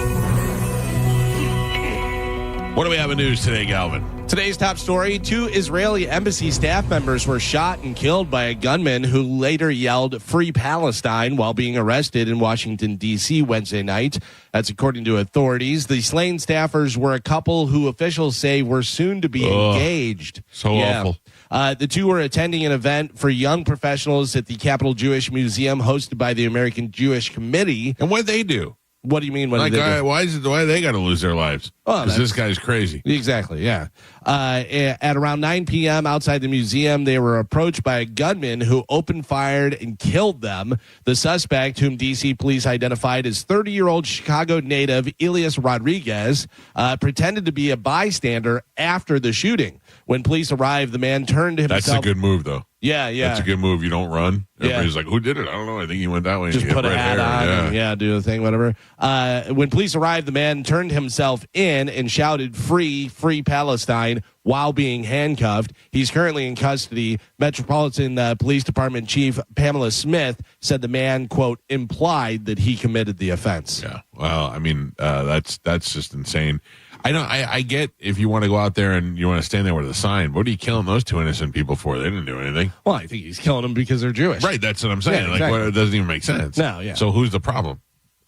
What do we have in news today, Galvin? Today's top story, 2 Israeli embassy staff members were shot and killed by a gunman who later yelled "Free Palestine" while being arrested in Washington, D.C. Wednesday night. That's according to authorities. The slain staffers were a couple who officials say were soon to be engaged. So awful. The two were attending an event for young professionals at the Capitol Jewish Museum hosted by the American Jewish Committee. And what did they do? What do you mean? Why they got to lose their lives? Because this guy's crazy. Exactly, yeah. At around 9 p.m. outside the museum, they were approached by a gunman who opened fire and killed them. The suspect, whom D.C. police identified as 30-year-old Chicago native Elias Rodriguez, pretended to be a bystander after the shooting. When police arrived, the man turned to himself. That's a good move, though. Yeah. That's a good move. You don't run. Everybody's like, who did it? I don't know. I think he went that way. Just put a hat on. Yeah. And, do the thing, whatever. When police arrived, the man turned himself in and shouted, free Palestine, while being handcuffed. He's currently in custody. Metropolitan Police Department Chief Pamela Smith said the man, quote, implied that he committed the offense. Yeah. Well, I mean, that's just insane. I get if you want to go out there and you want to stand there with a sign. What are you killing those 2 innocent people for? They didn't do anything. Well, I think he's killing them because they're Jewish. Right, that's what I'm saying. Yeah, exactly. It doesn't even make sense. No, yeah. So who's the problem?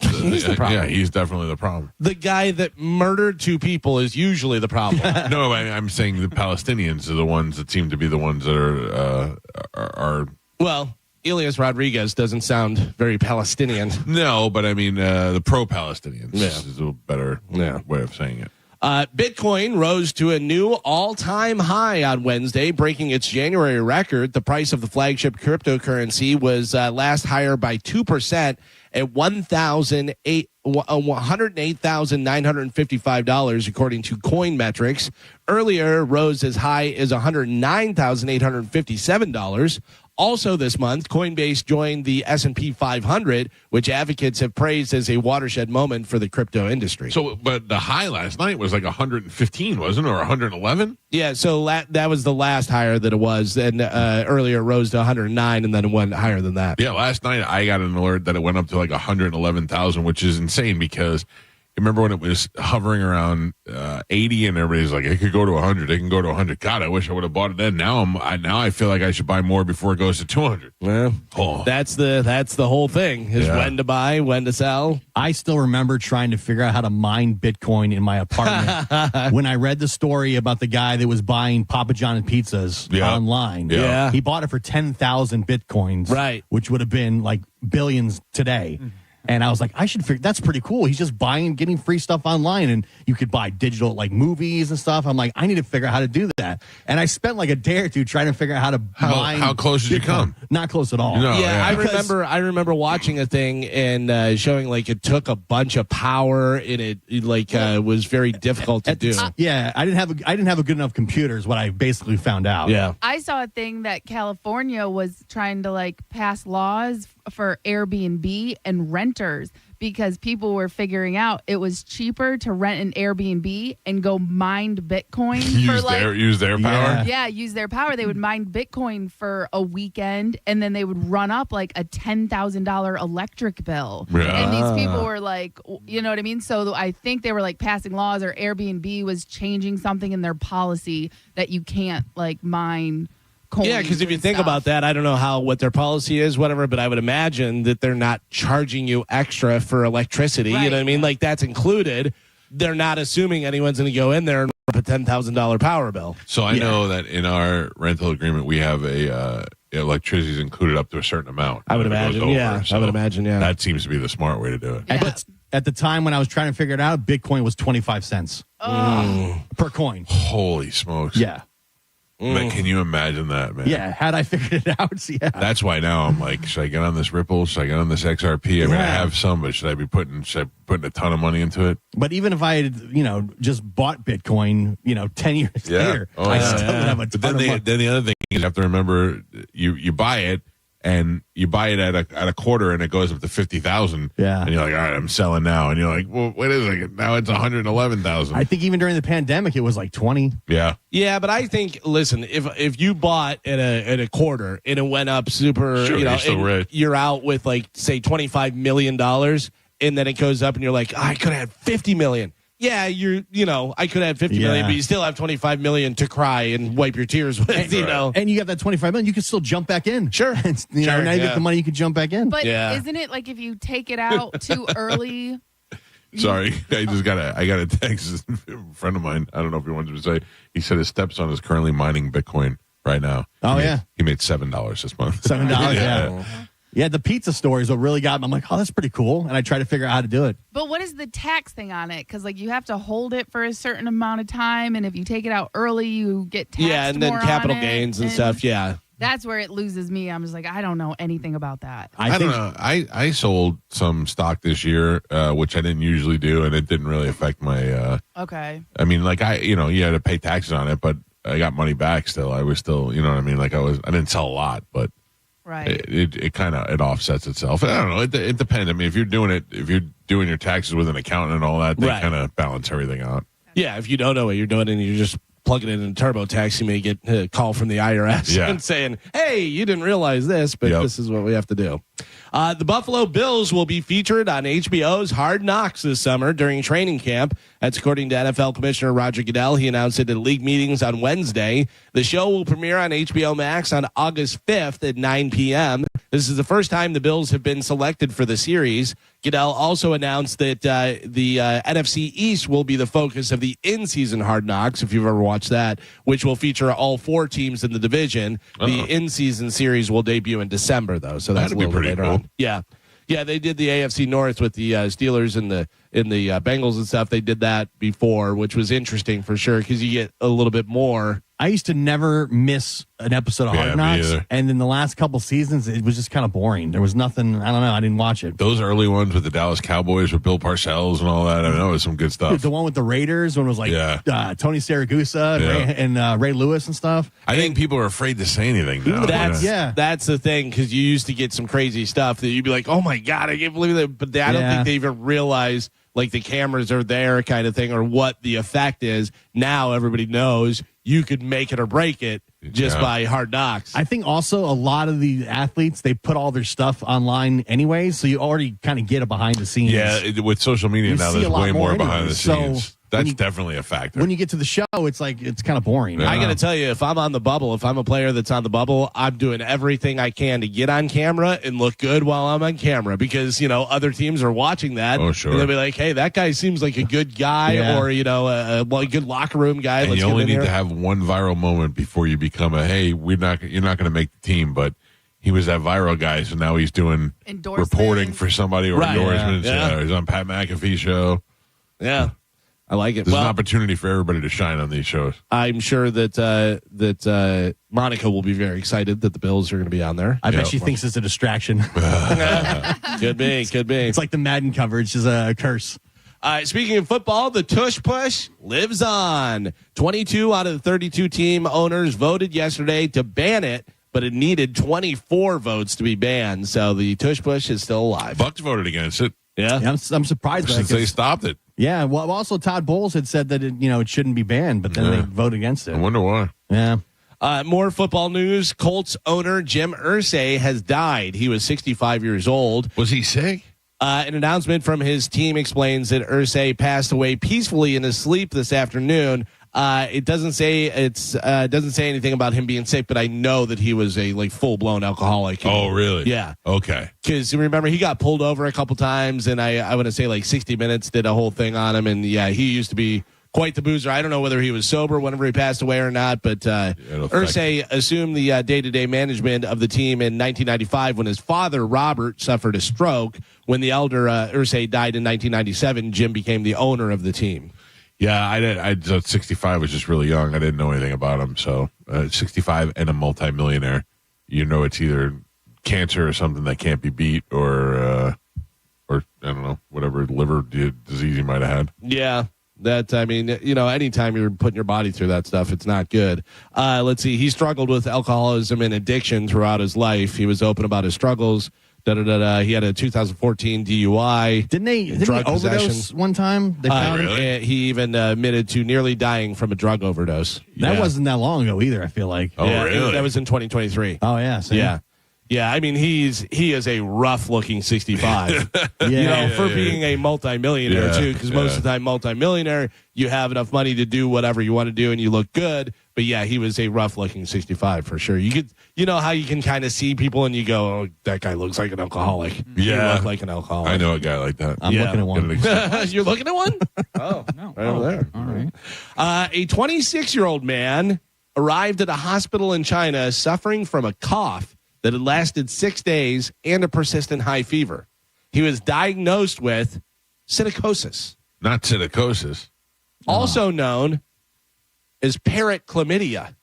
He's the problem. Yeah, he's definitely the problem. The guy that murdered 2 people is usually the problem. No, I'm saying the Palestinians are the ones that seem to be the ones that are. Well, Elias Rodriguez doesn't sound very Palestinian. No, but I mean the pro-Palestinians is a better way of saying it. Bitcoin rose to a new all-time high on Wednesday, breaking its January record. The price of the flagship cryptocurrency was last higher by 2% at $108,955, according to Coin Metrics. Earlier, rose as high as $109,857. Also this month, Coinbase joined the S&P 500, which advocates have praised as a watershed moment for the crypto industry. So, but the high last night was like 115, wasn't it, or 111? Yeah, so that was the last higher that it was, and earlier it rose to 109, and then it went higher than that. Yeah, last night I got an alert that it went up to like 111,000, which is insane because remember when it was hovering around 80 and everybody's like, it could go to 100, it can go to 100. God, I wish I would have bought it then. Now I feel like I should buy more before it goes to 200. Well, that's the whole thing is when to buy, when to sell. I still remember trying to figure out how to mine Bitcoin in my apartment when I read the story about the guy that was buying Papa John's pizzas online. Yeah. He bought it for 10,000 Bitcoins, right? Which would have been like billions today. Mm-hmm. And I was like, I should figure that's pretty cool. He's just getting free stuff online, and you could buy digital like movies and stuff. I'm like, I need to figure out how to do that. And I spent like a day or two trying to figure out how to mine. How close did you come? Not close at all. No, I remember watching a thing and showing like it took a bunch of power and it was very difficult to do. Yeah, I didn't have a good enough computer is what I basically found out. Yeah. I saw a thing that California was trying to like pass laws for Airbnb and renters because people were figuring out it was cheaper to rent an Airbnb and go mine Bitcoin use their power. Yeah, use their power. They would mine Bitcoin for a weekend and then they would run up like a $10,000 electric bill. Yeah. And these people were like, you know what I mean? So I think they were like passing laws, or Airbnb was changing something in their policy that you can't like mine coins. Yeah, because if you think about that, I don't know what their policy is, whatever, but I would imagine that they're not charging you extra for electricity. Right. You know what I mean? Like that's included. They're not assuming anyone's going to go in there and rip a $10,000 power bill. So I know that in our rental agreement, we have electricity is included up to a certain amount. I would imagine, So I would imagine, yeah. That seems to be the smart way to do it. Yeah. At the time when I was trying to figure it out, Bitcoin was 25 cents per coin. Holy smokes. Yeah. Man, can you imagine that, man? Yeah, had I figured it out, yeah. That's why now I'm like, should I get on this Ripple? Should I get on this XRP? I mean, I have some, but should I be putting a ton of money into it? But even if I had, just bought Bitcoin, 10 years later, I still would have a ton of money. Then the other thing is you have to remember, you buy it, and you buy it at a quarter, and it goes up to 50,000. Yeah, and you're like, all right, I'm selling now, and you're like, well, wait a second, now it's 111,000. I think even during the pandemic, it was like 20. Yeah, but I think, listen, if you bought at a quarter and it went up super, sure, you're still rich. You're out with like say $25 million, and then it goes up, and you're like, I could have had $50 million. Yeah, I could have $50 million, but you still have $25 million to cry and wipe your tears with, And you got that $25 million, you can still jump back in. Sure. Now you get the money, you can jump back in. But isn't it like if you take it out too early? Sorry, I got a text. A friend of mine, I don't know if he wanted to say, he said his stepson is currently mining Bitcoin right now. He made $7 this month. $7, yeah. Yeah, the pizza store is what really got me. I'm like, oh, that's pretty cool. And I try to figure out how to do it. But what is the tax thing on it? Because, you have to hold it for a certain amount of time. And if you take it out early, you get taxed Yeah, and then more capital on gains it. and stuff, yeah. That's where it loses me. I'm just like, I don't know anything about that. I don't know. I sold some stock this year, which I didn't usually do, and it didn't really affect my... Okay. I mean, you had to pay taxes on it, but I got money back still. I was still, you know what I mean? I didn't sell a lot, but... Right. It kind of offsets itself. I don't know. It depends. I mean, if you're doing your taxes with an accountant and all that, they kind of balance everything out. Yeah. If you don't know what you're doing and you're just plugging it in TurboTax, you may get a call from the IRS and saying, "Hey, you didn't realize this, but this is what we have to do." The Buffalo Bills will be featured on HBO's Hard Knocks this summer during training camp. That's according to NFL Commissioner Roger Goodell. He announced it at league meetings on Wednesday. The show will premiere on HBO Max on August 5th at 9 p.m. This is the first time the Bills have been selected for the series. Goodell also announced that the NFC East will be the focus of the in-season Hard Knocks, if you've ever watched that, which will feature all 4 teams in the division. The in-season series will debut in December, though, so that's a little bit later on. Yeah. Yeah, they did the AFC North with the Steelers and the Bengals and stuff. They did that before, which was interesting for sure because you get a little bit more. I used to never miss an episode of Hard Knocks, and in the last couple seasons, it was just kind of boring. There was nothing. I don't know. I didn't watch it. Those early ones with the Dallas Cowboys with Bill Parcells and all that, I know it was some good stuff. The one with the Raiders when it was like Tony Siragusa and Ray Lewis and stuff. I think people are afraid to say anything now. That's the thing, because you used to get some crazy stuff that you'd be like, oh my God, I can't believe that. But I don't think they even realize like the cameras are there kind of thing or what the effect is. Now everybody knows you could make it or break it just by Hard Knocks. I think also a lot of the athletes, they put all their stuff online anyway, so you already kind of get a behind the scenes. Yeah, with social media now, there's way more behind the scenes. So that's definitely a factor. When you get to the show, it's like it's kind of boring. I got to tell you, if I'm on the bubble, if I'm a player that's on the bubble, I'm doing everything I can to get on camera and look good while I'm on camera because, other teams are watching that. Oh, sure. And they'll be like, hey, that guy seems like a good guy or, a good locker room guy. And Let's you only need here. to have one viral moment before you become you're not going to make the team, but he was that viral guy, so now he's doing reporting for somebody or endorsements. Yeah. He's on Pat McAfee's show. Yeah. I like it. There's an opportunity for everybody to shine on these shows. I'm sure that Monica will be very excited that the Bills are going to be on there. I bet she thinks it's a distraction. Could be. It's like the Madden coverage is a curse. Speaking of football, the tush push lives on. 22 out of the 32 team owners voted yesterday to ban it, but it needed 24 votes to be banned. So the tush push is still alive. Bucks voted against it. Yeah, I'm surprised since they stopped it. Yeah, well, also Todd Bowles had said that it shouldn't be banned, but then they voted against it. I wonder why. Yeah. More football news. Colts owner Jim Irsay has died. He was 65 years old. Was he sick? An announcement from his team explains that Irsay passed away peacefully in his sleep this afternoon. It doesn't say anything about him being sick, but I know that he was a full blown alcoholic. Oh, really? Yeah. Okay. Because remember, he got pulled over a couple times, and I want to say 60 Minutes did a whole thing on him, and he used to be quite the boozer. I don't know whether he was sober whenever he passed away or not, but Irsay assumed the day-to-day management of the team in 1995 when his father, Robert, suffered a stroke. When the elder Irsay died in 1997, Jim became the owner of the team. Yeah, I 65 was just really young. I didn't know anything about him. So 65 and a multimillionaire, it's either cancer or something that can't be beat or I don't know, whatever liver disease he might have had. Yeah. Anytime you're putting your body through that stuff, it's not good. Let's see. He struggled with alcoholism and addiction throughout his life. He was open about his struggles. He had a 2014 DUI. Didn't he overdose one time? They found him. He even admitted to nearly dying from a drug overdose. That wasn't that long ago either, I feel like. Oh, really? That was in 2023. Oh, yeah. Same. Yeah. Yeah, I mean, he is a rough-looking 65. For being a multimillionaire, too, because most of the time, multimillionaire, you have enough money to do whatever you want to do and you look good. But, yeah, he was a rough-looking 65 for sure. You know how you can kind of see people and you go, oh, that guy looks like an alcoholic. Yeah. You look like an alcoholic. I know a guy like that. I'm looking at one. You're looking at one? Oh, no. Right over there. All right. A 26-year-old man arrived at a hospital in China suffering from a cough that had lasted 6 days and a persistent high fever. He was diagnosed with psittacosis. Not psittacosis. Also known as parrot chlamydia.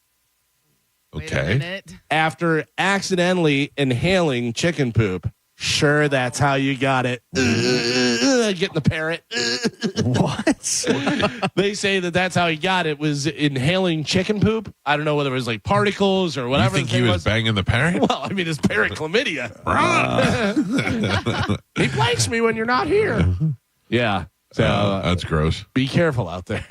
Okay. After accidentally inhaling chicken poop. Sure, that's how you got it. Getting the parrot. What? They say that's how he got it, was inhaling chicken poop. I don't know whether it was like particles or whatever. You think he was banging the parrot? Well, I mean, it's parrot chlamydia. He blanks me when you're not here. Yeah. So that's gross. Be careful out there.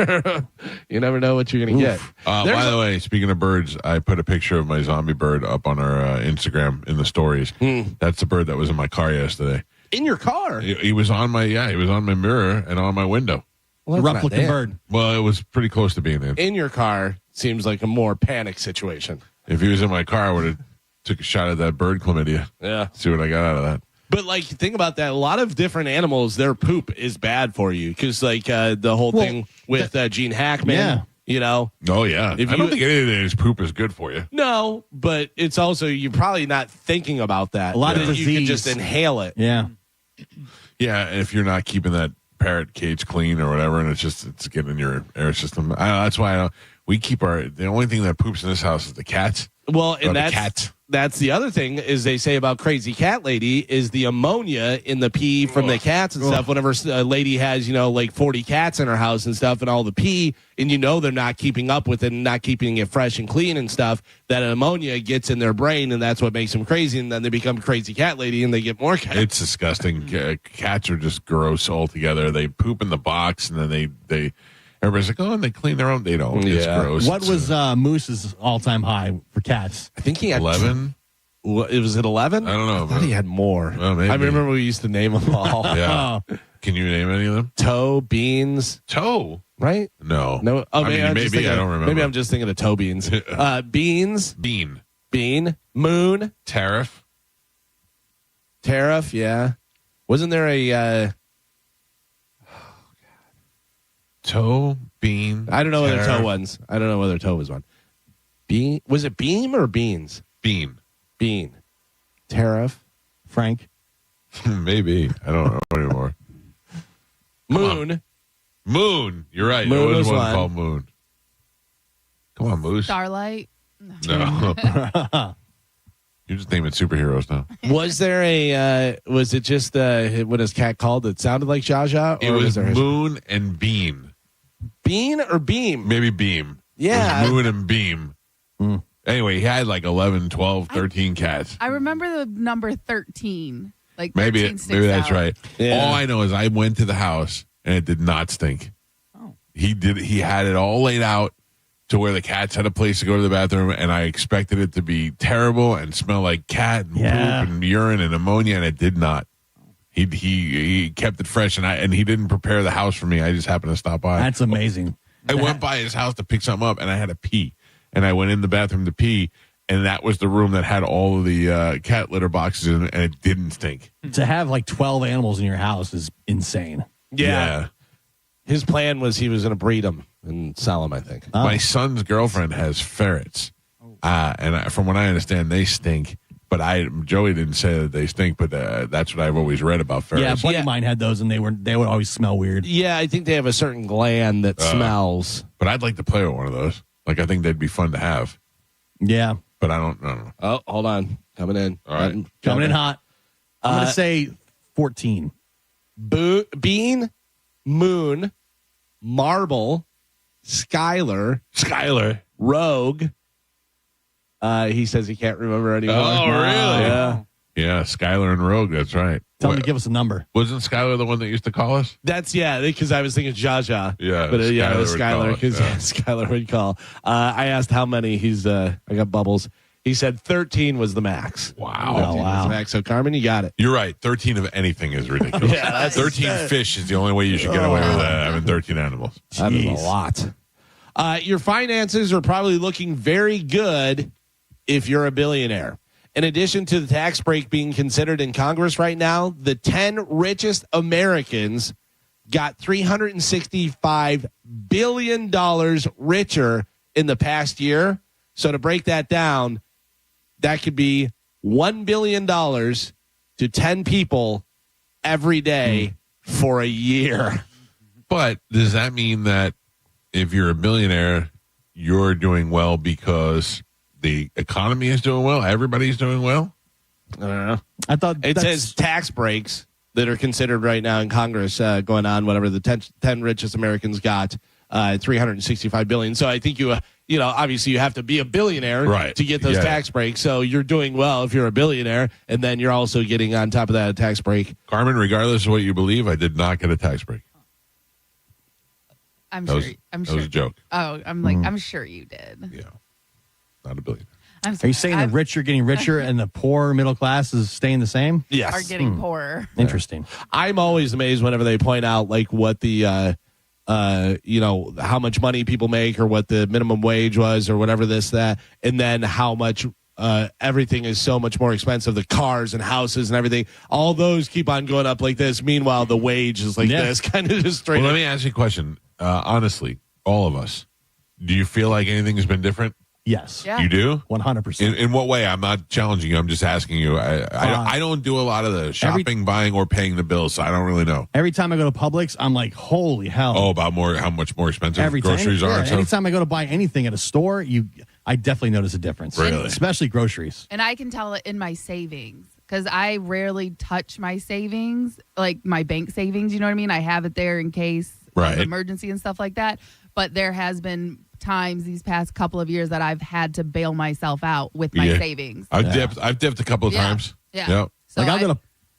You never know what you're going to get. By the way, speaking of birds, I put a picture of my zombie bird up on our Instagram in the stories. That's the bird that was in my car yesterday. In your car? He was on my mirror and on my window. Well, rough looking bird. Well, it was pretty close to being there. In your car seems like a more panic situation. If he was in my car, I would have Took a shot at that bird chlamydia. Yeah. See what I got out of that. But like, think about that. A lot of different animals, their poop is bad for you because, like, the whole thing with Gene Hackman. You know. Oh yeah. I don't think anything's poop is good for you. No, but it's also you're probably not thinking about that. A lot of disease. You can just inhale it. Yeah. Yeah, if you're not keeping that parrot cage clean or whatever, and it's getting in your air system. That's why we keep the only thing that poops in this house is the cats. Well, and that's the other thing is they say about Crazy Cat Lady is the ammonia in the pee from the cats and stuff. Whenever a lady has, like 40 cats in her house and stuff and all the pee, and they're not keeping up with it and not keeping it fresh and clean and stuff, that ammonia gets in their brain and that's what makes them crazy. And then they become Crazy Cat Lady and they get more cats. It's disgusting. Cats are just gross altogether. They poop in the box and then they everybody's like, oh, and they clean their own. They don't. It's gross. What was Moose's all-time high for cats? I think he had 11. Was it 11? I don't know. I thought he had more. Well, maybe. I remember we used to name them all. Yeah. Can you name any of them? Toe, beans. Toe? Right? No. No. Oh, maybe I don't remember. Maybe I'm just thinking of toe beans. Beans. Bean. Moon. Tariff, yeah. Wasn't there a... toe, bean. I don't know whether tariff. toe was. I don't know whether toe was one. Bean. Was it beam or beans? Bean. Tariff. Frank. Maybe. I don't know anymore. Moon. You're right. Moon there was was one one. called Moon. Come on, Moose. Starlight. No. You're just naming superheroes now. Was there a... was it just what his cat called? It sounded like Zsa Zsa? It was Moon and Bean. Bean or Beam? Maybe Beam. Yeah. It was Moon and Beam. Anyway, he had like 11, 12, 13 cats. I remember the number 13. Like Maybe 13 sticks that's out. right. Yeah. All I know is I went to the house and it did not stink. Oh. He had it all laid out to where the cats had a place to go to the bathroom, and I expected it to be terrible and smell like cat and poop and urine and ammonia, and it did not. He kept it fresh, and he didn't prepare the house for me. I just happened to stop by. That's amazing. I went by his house to pick something up, and I had to pee. And I went in the bathroom to pee, and that was the room that had all of the cat litter boxes in it, and it didn't stink. To have like 12 animals in your house is insane. Yeah. His plan was he was going to breed them and sell them, I think. Oh. My son's girlfriend has ferrets, and from what I understand, they stink. But Joey didn't say that they stink, but that's what I've always read about ferrets. Yeah, a buddy of mine had those, and they would always smell weird. Yeah, I think they have a certain gland that smells. But I'd like to play with one of those. Like, I think they'd be fun to have. Yeah. But I don't know. Oh, hold on. Coming in. All right. Coming in hot. I'm going to say 14. Bean, Moon, Marble, Skylar, Rogue. He says he can't remember anymore. Oh, really? Yeah. Yeah, Skylar and Rogue, that's right. Tell him to give us a number. Wasn't Skylar the one that used to call us? That's, because I was thinking Zsa Zsa. Yeah, But it was Skylar Skylar, would call because us, Skylar would call. I asked how many. I got bubbles. He said 13 was the max. Wow. 13 was the max. So, Carmen, you got it. You're right. 13 of anything is ridiculous. Yeah, that's 13 fish is the only way you should get away with having 13 animals. That is a lot. Your finances are probably looking very good if you're a billionaire. In addition to the tax break being considered in Congress right now, the 10 richest Americans got $365 billion richer in the past year. So to break that down, that could be $1 billion to 10 people every day for a year. But does that mean that if you're a billionaire, you're doing well because the economy is doing well? Everybody's doing well? I don't know. I thought it says tax breaks that are considered right now in Congress going on, whatever the 10 richest Americans got, $365 billion. So I think obviously you have to be a billionaire to get those tax breaks. So you're doing well if you're a billionaire, and then you're also getting on top of that a tax break. Carmen, regardless of what you believe, I did not get a tax break. I'm That sure. was- I'm that sure. was a joke. Oh, I'm sure you did. Yeah. Not a billionaire. I'm Are sorry. you saying the rich are getting richer and the poor middle class is staying the same? Yes. Are getting poorer. Interesting. I'm always amazed whenever they point out like what the how much money people make or what the minimum wage was or whatever that, and then how much everything is so much more expensive. The cars and houses and everything, all those keep on going up like this. Meanwhile, the wage is like this, kind of just straight. Well, up. let me ask you a question. Honestly, all of us, do you feel like anything has been different? Yes. Yeah. You do? 100%. In what way? I'm not challenging you. I'm just asking you. I don't do a lot of the shopping, buying, or paying the bills, so I don't really know. Every time I go to Publix, I'm like, holy hell. Oh, about how much more expensive Every groceries time, are. And stuff? anytime I go to buy anything at a store, I definitely notice a difference. Really? Especially groceries. And I can tell it in my savings because I rarely touch my savings, like my bank savings. You know what I mean? I have it there in case of emergency and stuff like that. But there has been times these past couple of years that I've had to bail myself out with my savings. I've dipped a couple of times. Yeah. Yep. So like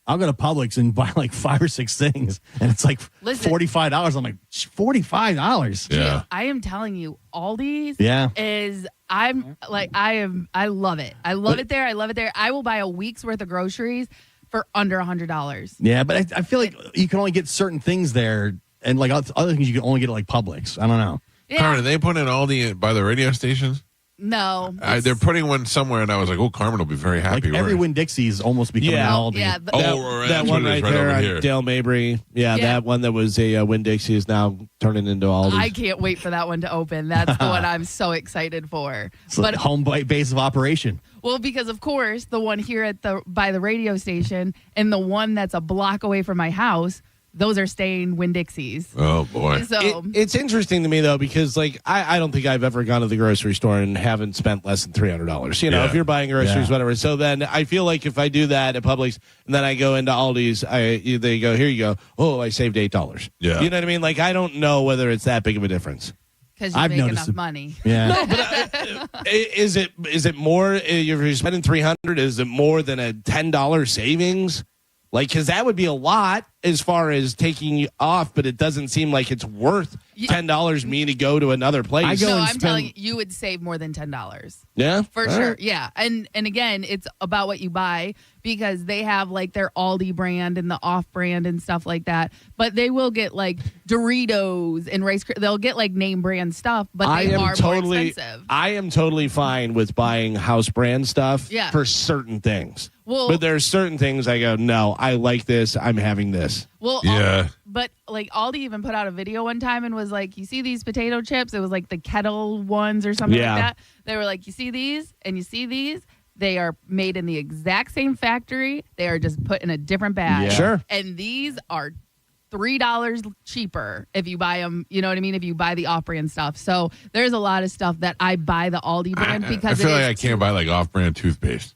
I'll go to Publix and buy like 5 or 6 things, and it's like $45. I'm like, $45. Yeah. I am telling you, Aldi's is I love it. I love it there. I love it there. I will buy a week's worth of groceries for under $100. Yeah, but I feel like you can only get certain things there, and like other things you can only get at like Publix. I don't know. Yeah. Carmen, are they putting Aldi by the radio stations? No. They're putting one somewhere, and I was like, oh, Carmen will be very happy. Like every Winn-Dixie is almost becoming an Aldi. Yeah, that one right there on Dale Mabry. Yeah, that one that was a Winn-Dixie is now turning into Aldi. I can't wait for that one to open. That's the one I'm so excited for. It's like home base of operation. Well, because of course, the one here by the radio station and the one that's a block away from my house, those are staying Winn-Dixies. Oh, boy. So it's interesting to me, though, because like I don't think I've ever gone to the grocery store and haven't spent less than $300. You know, if you're buying groceries, whatever. So then I feel like if I do that at Publix and then I go into Aldi's, they go, here you go. Oh, I saved $8. Yeah. You know what I mean? Like, I don't know whether it's that big of a difference. Because you make enough money. Yeah. No, but is it more, if you're spending $300, is it more than a $10 savings? Like, because that would be a lot as far as taking you off, but it doesn't seem like it's worth $10 me to go to another place. I'm telling you, you would save more than $10. Yeah? For sure. Yeah. And again, it's about what you buy because they have like their Aldi brand and the off brand and stuff like that. But they will get like Doritos and they'll get like name brand stuff, but they are more expensive. I am totally fine with buying house brand stuff for certain things. Well, but there's certain things I go, no, I like this. I'm having this. Well, yeah. But like Aldi even put out a video one time and was like, you see these potato chips? It was like the kettle ones or something like that. They were like, you see these and you see these? They are made in the exact same factory. They are just put in a different bag. Yeah. Sure. And these are $3 cheaper if you buy them. You know what I mean? If you buy the off-brand stuff. So there's a lot of stuff that I buy the Aldi brand because I feel like I can't buy like off-brand toothpaste.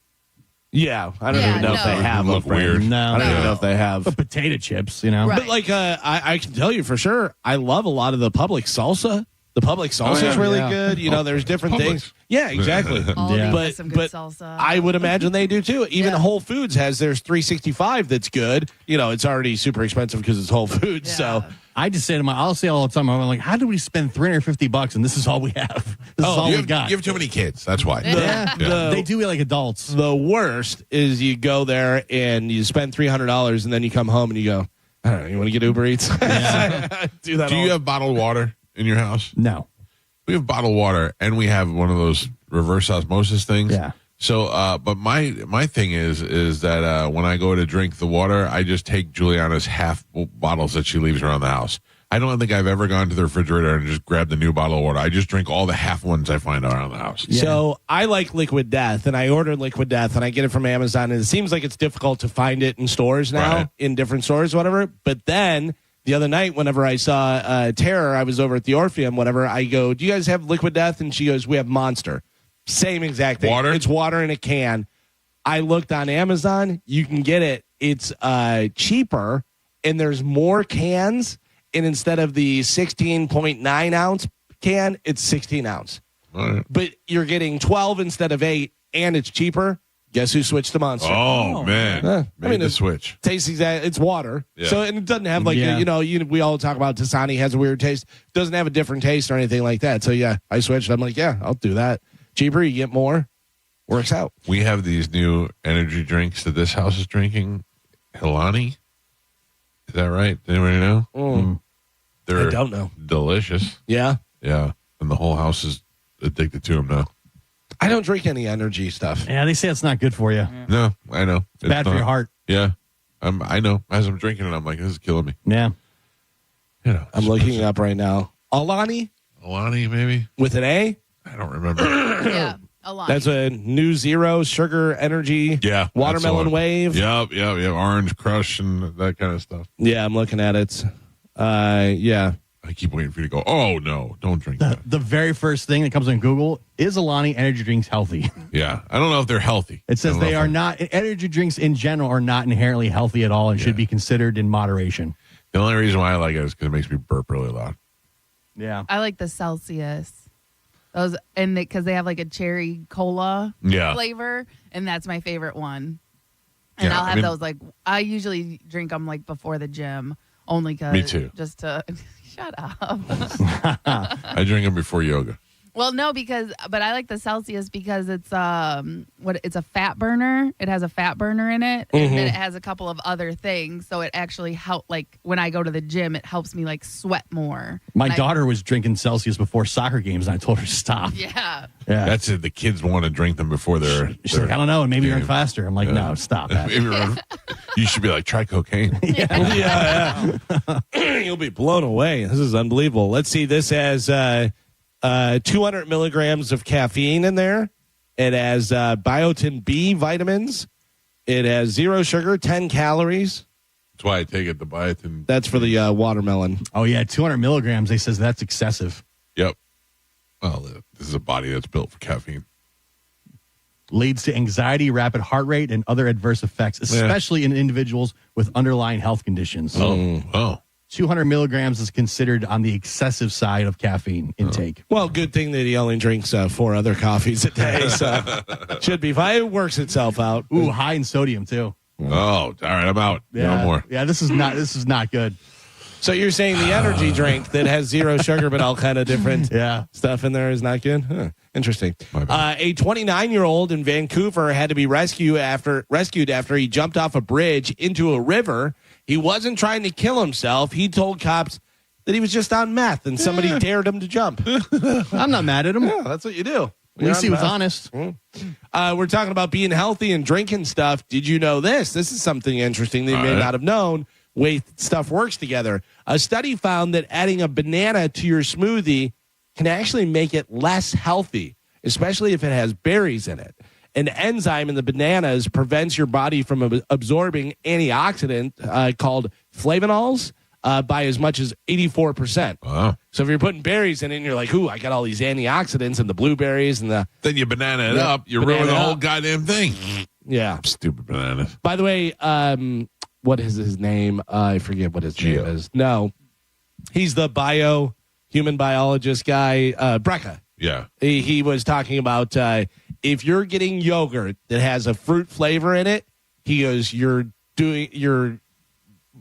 Yeah, I don't even know if they have. Look weird. No, I don't even know if they have. But potato chips, you know. Right. But like, I can tell you for sure, I love a lot of the Publix salsa. The Publix salsa is really good. You know, there's different things. Yeah, exactly. Aldi has some good salsa. I would imagine they do too. Even Whole Foods has theirs 365 that's good. You know, it's already super expensive because it's Whole Foods. So I just say I'll say all the time, I'm like, how do we spend $350 and this is all we have? This is all we got. You have too many kids. That's why. They do it like adults. The worst is you go there and you spend $300 and then you come home and you go, I don't know, you want to get Uber Eats? Do that. Do you have bottled water in your house? No. We have bottled water, and we have one of those reverse osmosis things. Yeah. So, but my thing is that when I go to drink the water, I just take Juliana's half bottles that she leaves around the house. I don't think I've ever gone to the refrigerator and just grabbed the new bottle of water. I just drink all the half ones I find around the house. Yeah. So I like Liquid Death, and I ordered Liquid Death, and I get it from Amazon, and it seems like it's difficult to find it in stores now, in different stores, whatever. But then the other night, whenever I saw Terror, I was over at the Orpheum, whatever, I go, do you guys have Liquid Death? And she goes, we have Monster. Same exact thing. Water? It's water in a can. I looked on Amazon. You can get it. It's cheaper, and there's more cans. And instead of the 16.9 ounce can, it's 16 ounce. Right. But you're getting 12 instead of 8, and it's cheaper. Guess who switched to Monster? Oh, man. Made the switch. Tastes exact. It's water. Yeah. So, and it doesn't have like, we all talk about Dasani has a weird taste. It doesn't have a different taste or anything like that. So, yeah, I switched. I'm like, yeah, I'll do that. Cheaper, you get more. Works out. We have these new energy drinks that this house is drinking. Hilani. Is that right? Anybody know? I don't know. Delicious. Yeah? Yeah. And the whole house is addicted to them now. I don't drink any energy stuff. Yeah, they say it's not good for you. No, I know. It's bad for your heart. Yeah. I know. As I'm drinking it, I'm like, this is killing me. Yeah. You know, I'm looking it up right now. Alani, maybe? with an A? I don't remember. Yeah, Alani. That's a new zero sugar energy. Yeah. Watermelon wave. Yep. Orange Crush and that kind of stuff. Yeah, I'm looking at it. Yeah. I keep waiting for you to go, oh, no, don't drink that. The very first thing that comes on Google is Alani energy drinks healthy? Yeah. I don't know if they're healthy. It says they are not. Energy drinks in general are not inherently healthy at all and should be considered in moderation. The only reason why I like it is because it makes me burp really loud. Yeah. I like the Celsius. Those, and because they have like a cherry cola flavor, and that's my favorite one. And I'll have those like, I usually drink them like before the gym, only because. Me too. Just to shut up. I drink them before yoga. Well, no, but I like the Celsius because it's it's a fat burner. It has a fat burner in it, and then it has a couple of other things. So it actually helps. Like when I go to the gym, it helps me like sweat more. My daughter was drinking Celsius before soccer games, and I told her to stop. Yeah. That's it. The kids want to drink them before they're. She's like, I don't know, and maybe run faster. I'm like, no, stop that. You should be like, try cocaine. Yeah. You'll be blown away. This is unbelievable. Let's see. This has 200 milligrams of caffeine in there. It has biotin B vitamins. It has 0 sugar, 10 calories. That's why I take it, the biotin. That's for the watermelon. Oh, yeah, 200 milligrams. They says that's excessive. Yep. Well, this is a body that's built for caffeine. Leads to anxiety, rapid heart rate, and other adverse effects, especially in individuals with underlying health conditions. 200 milligrams is considered on the excessive side of caffeine intake. Well, good thing that he only drinks 4 other coffees a day, so should be fine. It works itself out. Ooh, high in sodium too. Oh, all right, I'm out. Yeah, no more. Yeah, this is not good. So you're saying the energy drink that has 0 sugar but all kind of different stuff in there is not good? Huh. Interesting. A 29-year-old in Vancouver had to be rescued after he jumped off a bridge into a river. He wasn't trying to kill himself. He told cops that he was just on meth and somebody dared him to jump. I'm not mad at him. Yeah, that's what you do. At least he was honest. We're talking about being healthy and drinking stuff. Did you know this? This is something interesting that you may not have known. Way stuff works together. A study found that adding a banana to your smoothie can actually make it less healthy, especially if it has berries in it. An enzyme in the bananas prevents your body from absorbing antioxidant called flavonols by as much as 84%. Wow. So if you're putting berries in it and you're like, ooh, I got all these antioxidants and the blueberries and the... Then you banana it up, you ruin the whole goddamn thing. Yeah. Stupid bananas. By the way, what is his name? I forget what his name is. No. He's the human biologist guy, Brecca. Yeah. He was talking about if you're getting yogurt that has a fruit flavor in it, he goes, you're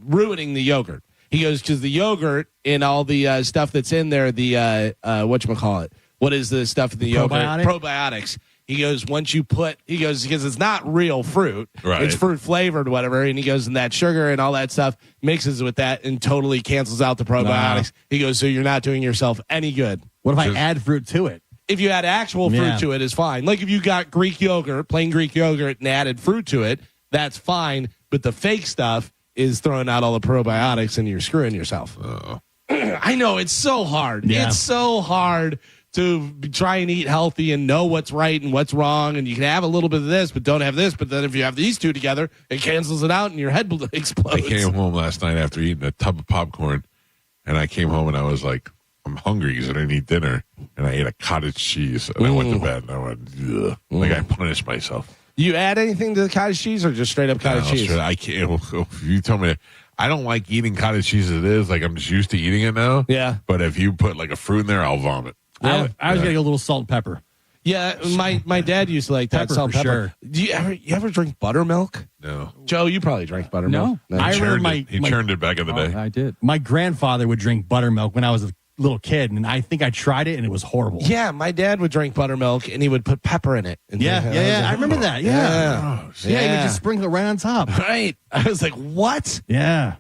ruining the yogurt. He goes, because the yogurt and all the stuff that's in there, the whatchamacallit, what is the stuff in the yogurt? Probiotics. He goes, because it's not real fruit. Right. It's fruit flavored, whatever. And he goes, and that sugar and all that stuff mixes with that and totally cancels out the probiotics. He goes, so you're not doing yourself any good. What if I add fruit to it? If you add actual fruit to it, is fine. Like if you got plain Greek yogurt, and added fruit to it, that's fine. But the fake stuff is throwing out all the probiotics and you're screwing yourself. I know, it's so hard. Yeah. It's so hard to try and eat healthy and know what's right and what's wrong. And you can have a little bit of this, but don't have this. But then if you have these two together, it cancels it out and your head explodes. I came home last night after eating a tub of popcorn, and I came home and I was like, I'm hungry because I didn't eat dinner. And I ate a cottage cheese. And I went to bed and I went, ugh. Like I punished myself. You add anything to the cottage cheese or just straight up cottage cheese? I can't. If you tell me, I don't like eating cottage cheese as it is. Like I'm just used to eating it now. Yeah. But if you put like a fruit in there, I'll vomit. I was getting a little salt and pepper. Yeah, my dad used to like that Pepper salt for and pepper. sure. Do you ever drink buttermilk? No. Joe, you probably drank buttermilk. No. I remember He churned it back in the day. I did. My grandfather would drink buttermilk when I was a little kid, and I think I tried it, and it was horrible. Yeah, my dad would drink buttermilk, and he would put pepper in it. And Yeah. I remember that. Yeah. Gross. Yeah, he would just sprinkle it right on top. Right. I was like, what? Yeah.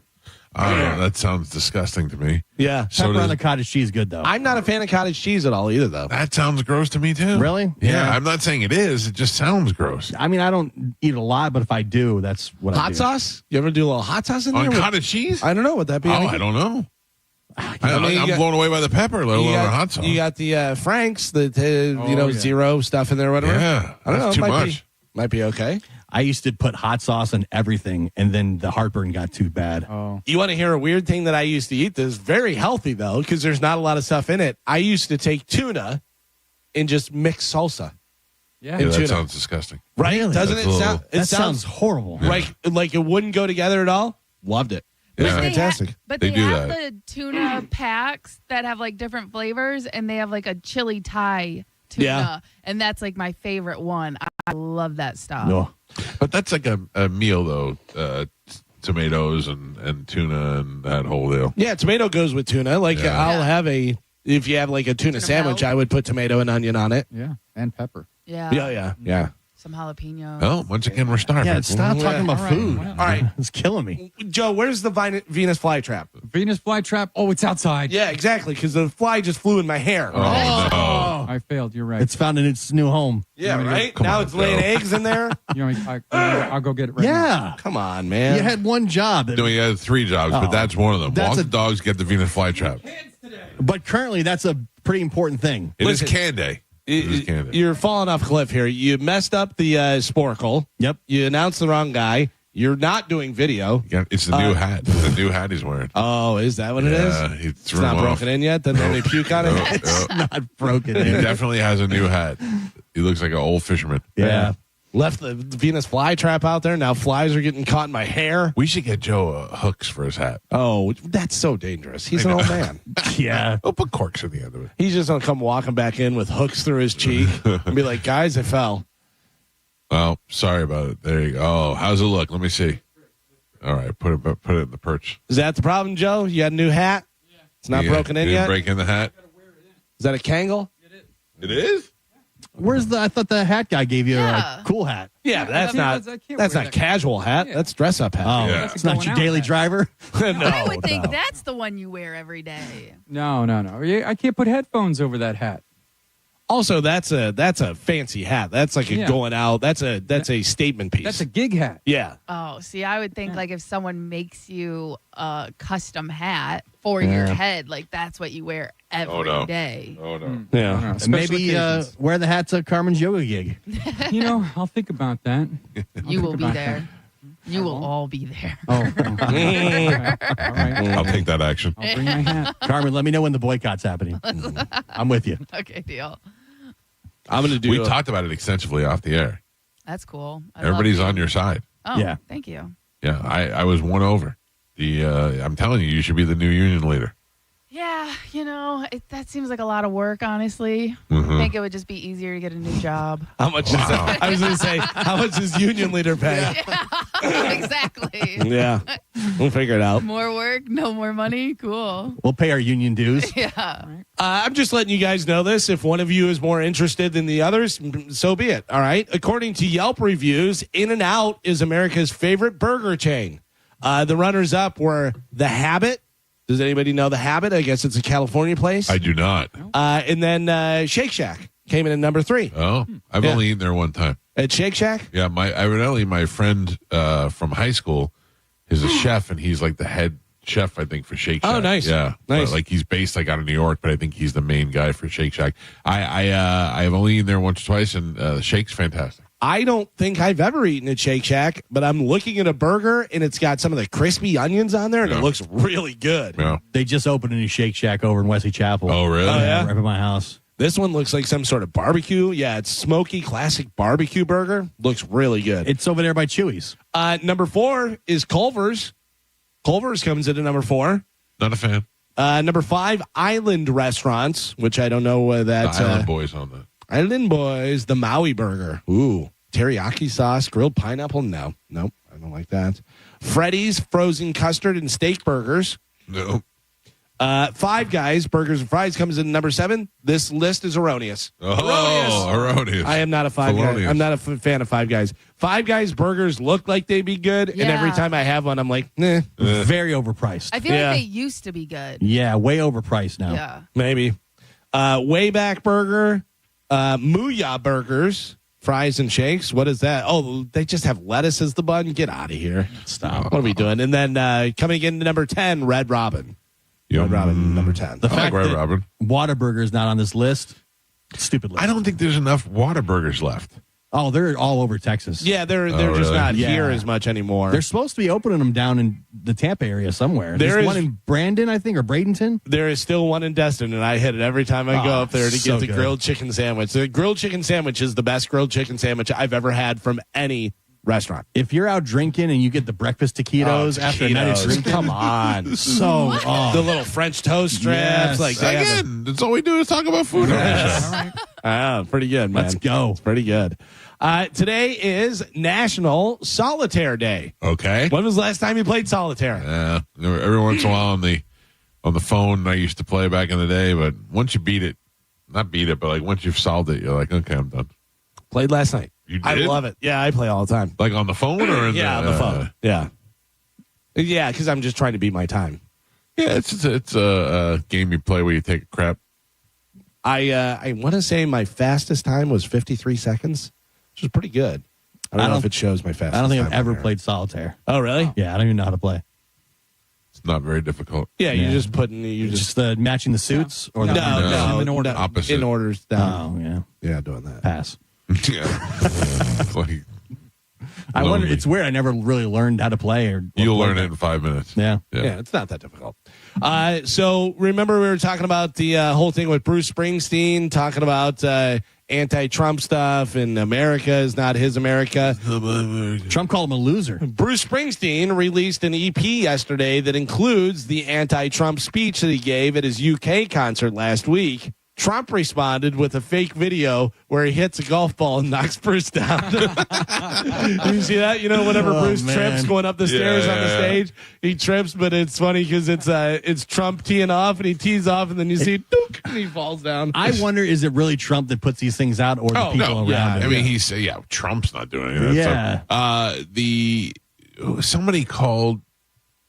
I don't know. That sounds disgusting to me. Yeah. So Pepper does- on the cottage cheese, good though. I'm not a fan of cottage cheese at all either, though. That sounds gross to me too. Really? Yeah, I'm not saying it is. It just sounds gross. I mean, I don't eat a lot, but if I do, that's what I Hot do. sauce? You ever do a little hot sauce in On there? cottage cheese? I don't know. Would that be? Oh, any I good? don't know. I mean, you I'm got- blown away by the pepper, let You alone got, the hot sauce. you got the Franks, the yeah. zero stuff in there, whatever. Yeah, I don't know. that's it too might much. Might be okay. I used to put hot sauce on everything, and then the heartburn got too bad. Oh. You want to hear a weird thing that I used to eat that's very healthy, though, because there's not a lot of stuff in it. I used to take tuna and just mix salsa. Yeah, Yeah, that tuna. sounds disgusting. Right? Really? Doesn't That's it a sound? little- It That sounds horrible. like it wouldn't go together at all. Loved it. It was Yeah. fantastic. But They they, do have that. the tuna packs that have like different flavors, and they have like a chili Thai tuna, Yeah. and that's like my favorite one. I love that stuff. No. But that's like a meal, though. Tomatoes and tuna and that whole deal. Yeah, tomato goes with tuna. Like Yeah. I'll have if you have like a tuna sandwich, melt. I would put tomato and onion on it. Yeah, and pepper. Yeah. Yeah. Some jalapenos. Oh, once again, we're starving. Yeah, stop talking about All right. food. All right. It's killing me. Joe, where's the Venus flytrap? Venus flytrap. Oh, it's outside. Yeah, exactly, because the fly just flew in my hair. Oh, no. I failed. You're right. It's found in its new home. Yeah, You want me to right? Come Now on, it's laying Joe. eggs in there. You know, I'll go get it right now. Yeah. Come on, man. You had one job. No, he has 3 jobs, but Oh. that's one of them. That's Walk a- the dogs, get the Venus flytrap. But currently, that's a pretty important thing. It is Listen, can day. It is can day. You're falling off a cliff here. You messed up the sporkle. Yep. You announced the wrong guy. You're not doing video. Yeah, it's the new hat. It's the new hat he's wearing. Oh, is that what it is? Yeah, he It's threw not him off. broken in yet? Then they puke on it? No, It's no. not broken He in. definitely has a new hat. He looks like an old fisherman. Yeah. Left the Venus flytrap out there. Now flies are getting caught in my hair. We should get Joe hooks for his hat. Oh, that's so dangerous. He's an old man. Yeah. We'll put corks at the end of it. He's just going to come walking back in with hooks through his cheek and be like, guys, I fell. Well, sorry about it. There you go. Oh, how's it look? Let me see. All right, put it in the perch. Is that the problem, Joe? You got a new hat? It's not Yeah, broken in you didn't yet? break in the hat? Is that a Kangol? It is? Where's I thought the hat guy gave you Yeah. a cool hat. Yeah, that's not I can't that's wear not that. casual hat. Yeah. That's dress up hat. Oh, Yeah. it's not Going your out daily hat. driver. I would think no. that's the one you wear every day. No. I can't put headphones over that hat. Also, that's a fancy hat. That's like a Yeah. going out. That's a statement piece. That's a gig hat. yeah. Oh, see, I would think like if someone makes you a custom hat for your head, like that's what you wear every day. Oh, no. Yeah. Special Maybe occasions. wear the hat to Carmen's yoga gig. You know, I'll think about that. You will be about there. You will all be there. Oh, all right. I'll take that action. I'll bring my hat. Carmen, let me know when the boycott's happening. I'm with you. Okay, deal. I'm going to do We talked about it extensively off the air. That's cool. I Everybody's love on your side. Oh, Yeah. Thank you. Yeah, I was won over. I'm telling you should be the new union leader. Yeah, that seems like a lot of work, honestly. Mhm. I think it would just be easier to get a new job. How much is that? I was going to say, how much does union leader pay? Exactly. Yeah. We'll figure it out. More work, no more money. Cool. We'll pay our union dues. Yeah. I'm just letting you guys know this. If one of you is more interested than the others, so be it. All right. According to Yelp reviews, In-N-Out is America's favorite burger chain. The runners up were The Habit. Does anybody know The Habit? I guess it's a California place. I do not. And then Shake Shack came in at number 3. Oh, I've Yeah. only eaten there one time. At Shake Shack? Yeah, evidently my friend from high school is a chef, and he's like the head chef, I think, for Shake Shack. Oh, nice. Yeah, Nice. But, like he's based like out of New York, but I think he's the main guy for Shake Shack. I've only eaten there once or twice, and the shake's fantastic. I don't think I've ever eaten at Shake Shack, but I'm looking at a burger and it's got some of the crispy onions on there and Yeah. it looks really good. Yeah. They just opened a new Shake Shack over in Wesley Chapel. Oh, really? Oh, yeah? Right by my house. This one looks like some sort of barbecue. Yeah, it's smoky, classic barbecue burger. Looks really good. It's over there by Chewy's. Number 4 is Culver's. Culver's comes in at number 4. Not a fan. Number 5, Island Restaurants, which I don't know that's The Island Boys on that. Island Boys, the Maui Burger. Ooh, teriyaki sauce, grilled pineapple. Nope, I don't like that. Freddy's frozen custard and steak burgers. No. Five Guys Burgers and Fries comes in number 7. This list is erroneous. Erroneous. I am not a Five Guy. Felonious. I'm not a fan of Five Guys. Five Guys burgers look like they'd be good, and every Yeah. time I have one, I'm like, eh. Very overpriced. I feel like they used to be good. Yeah, way overpriced now. Yeah. Maybe. Wayback Burger, Mooyah Burgers, fries and shakes. What is that? Oh, they just have lettuce as the bun. Get out of here. Stop. What are we doing? And then coming in to number 10, Red Robin. Red Robin, number 10. The fact Red that Robin. Whataburger is not on this list, stupid list. I don't think there's enough Whataburgers left. Oh, they're all over Texas. Yeah, they're just really? not here Yeah. as much anymore. They're supposed to be opening them down in the Tampa area somewhere. There There's is- one in Brandon, I think, or Bradenton. There is still one in Destin, and I hit it every time I go Oh, up there to so get the good. grilled chicken sandwich. The grilled chicken sandwich is the best grilled chicken sandwich I've ever had from any restaurant. If you're out drinking and you get the breakfast taquitos after a night of Taquitos. drinking, Come on. so The little French toast strips. Yes. Like they have Again, that's all we do is talk about food on this show. pretty good, man. Let's go. It's pretty good. Today is National Solitaire Day. Okay. When was the last time you played solitaire? Every once in a while on the phone I used to play back in the day, but once you not beat it, but like once you've solved it, you're like, okay, I'm done. Played last night. You did? I love it. Yeah, I play all the time. Like on the phone or in on the phone. Yeah. Yeah, because I'm just trying to beat my time. Yeah, it's a game you play where you take a crap. I want to say my fastest time was 53 seconds, which was pretty good. I don't know if it shows my fastest. I don't think I've time ever on there. played solitaire. Oh, really? Yeah, I don't even know how to play. It's not very difficult. Yeah, you just putting you Just matching the suits or no, the no, in order. Opposite. in orders down. Oh yeah, Yeah, doing that. pass. Yeah. It's like, I wonder. Lonely. It's weird. I never really learned how to play. Or you'll learn it in 5 minutes. Yeah. Yeah, it's not that difficult. So remember we were talking about the whole thing with Bruce Springsteen, talking about anti-Trump stuff, and America is not his America. Trump called him a loser. Bruce Springsteen released an EP yesterday that includes the anti-Trump speech that he gave at his UK concert last week. Trump responded with a fake video where he hits a golf ball and knocks Bruce down. Did you see that? You know, whenever Bruce trips going up the stairs on the stage, he trips, but it's funny because it's Trump teeing off, and he tees off, and then you see dook, and he falls down. I wonder, is it really Trump that puts these things out, or the people around him? I mean, Trump's not doing any of that stuff. Somebody called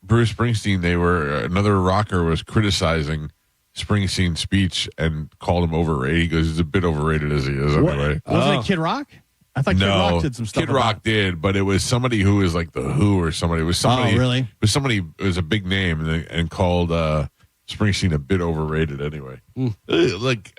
Bruce Springsteen. Another rocker was criticizing Springsteen's speech and called him overrated. He goes, he's a bit overrated as he is anyway. Wasn't it Kid Rock? I thought Kid Rock did some stuff. Kid Rock did, but it was somebody who was like the Who or somebody. It was somebody. Oh, really? It was somebody. It was a big name and called Springsteen a bit overrated anyway. Like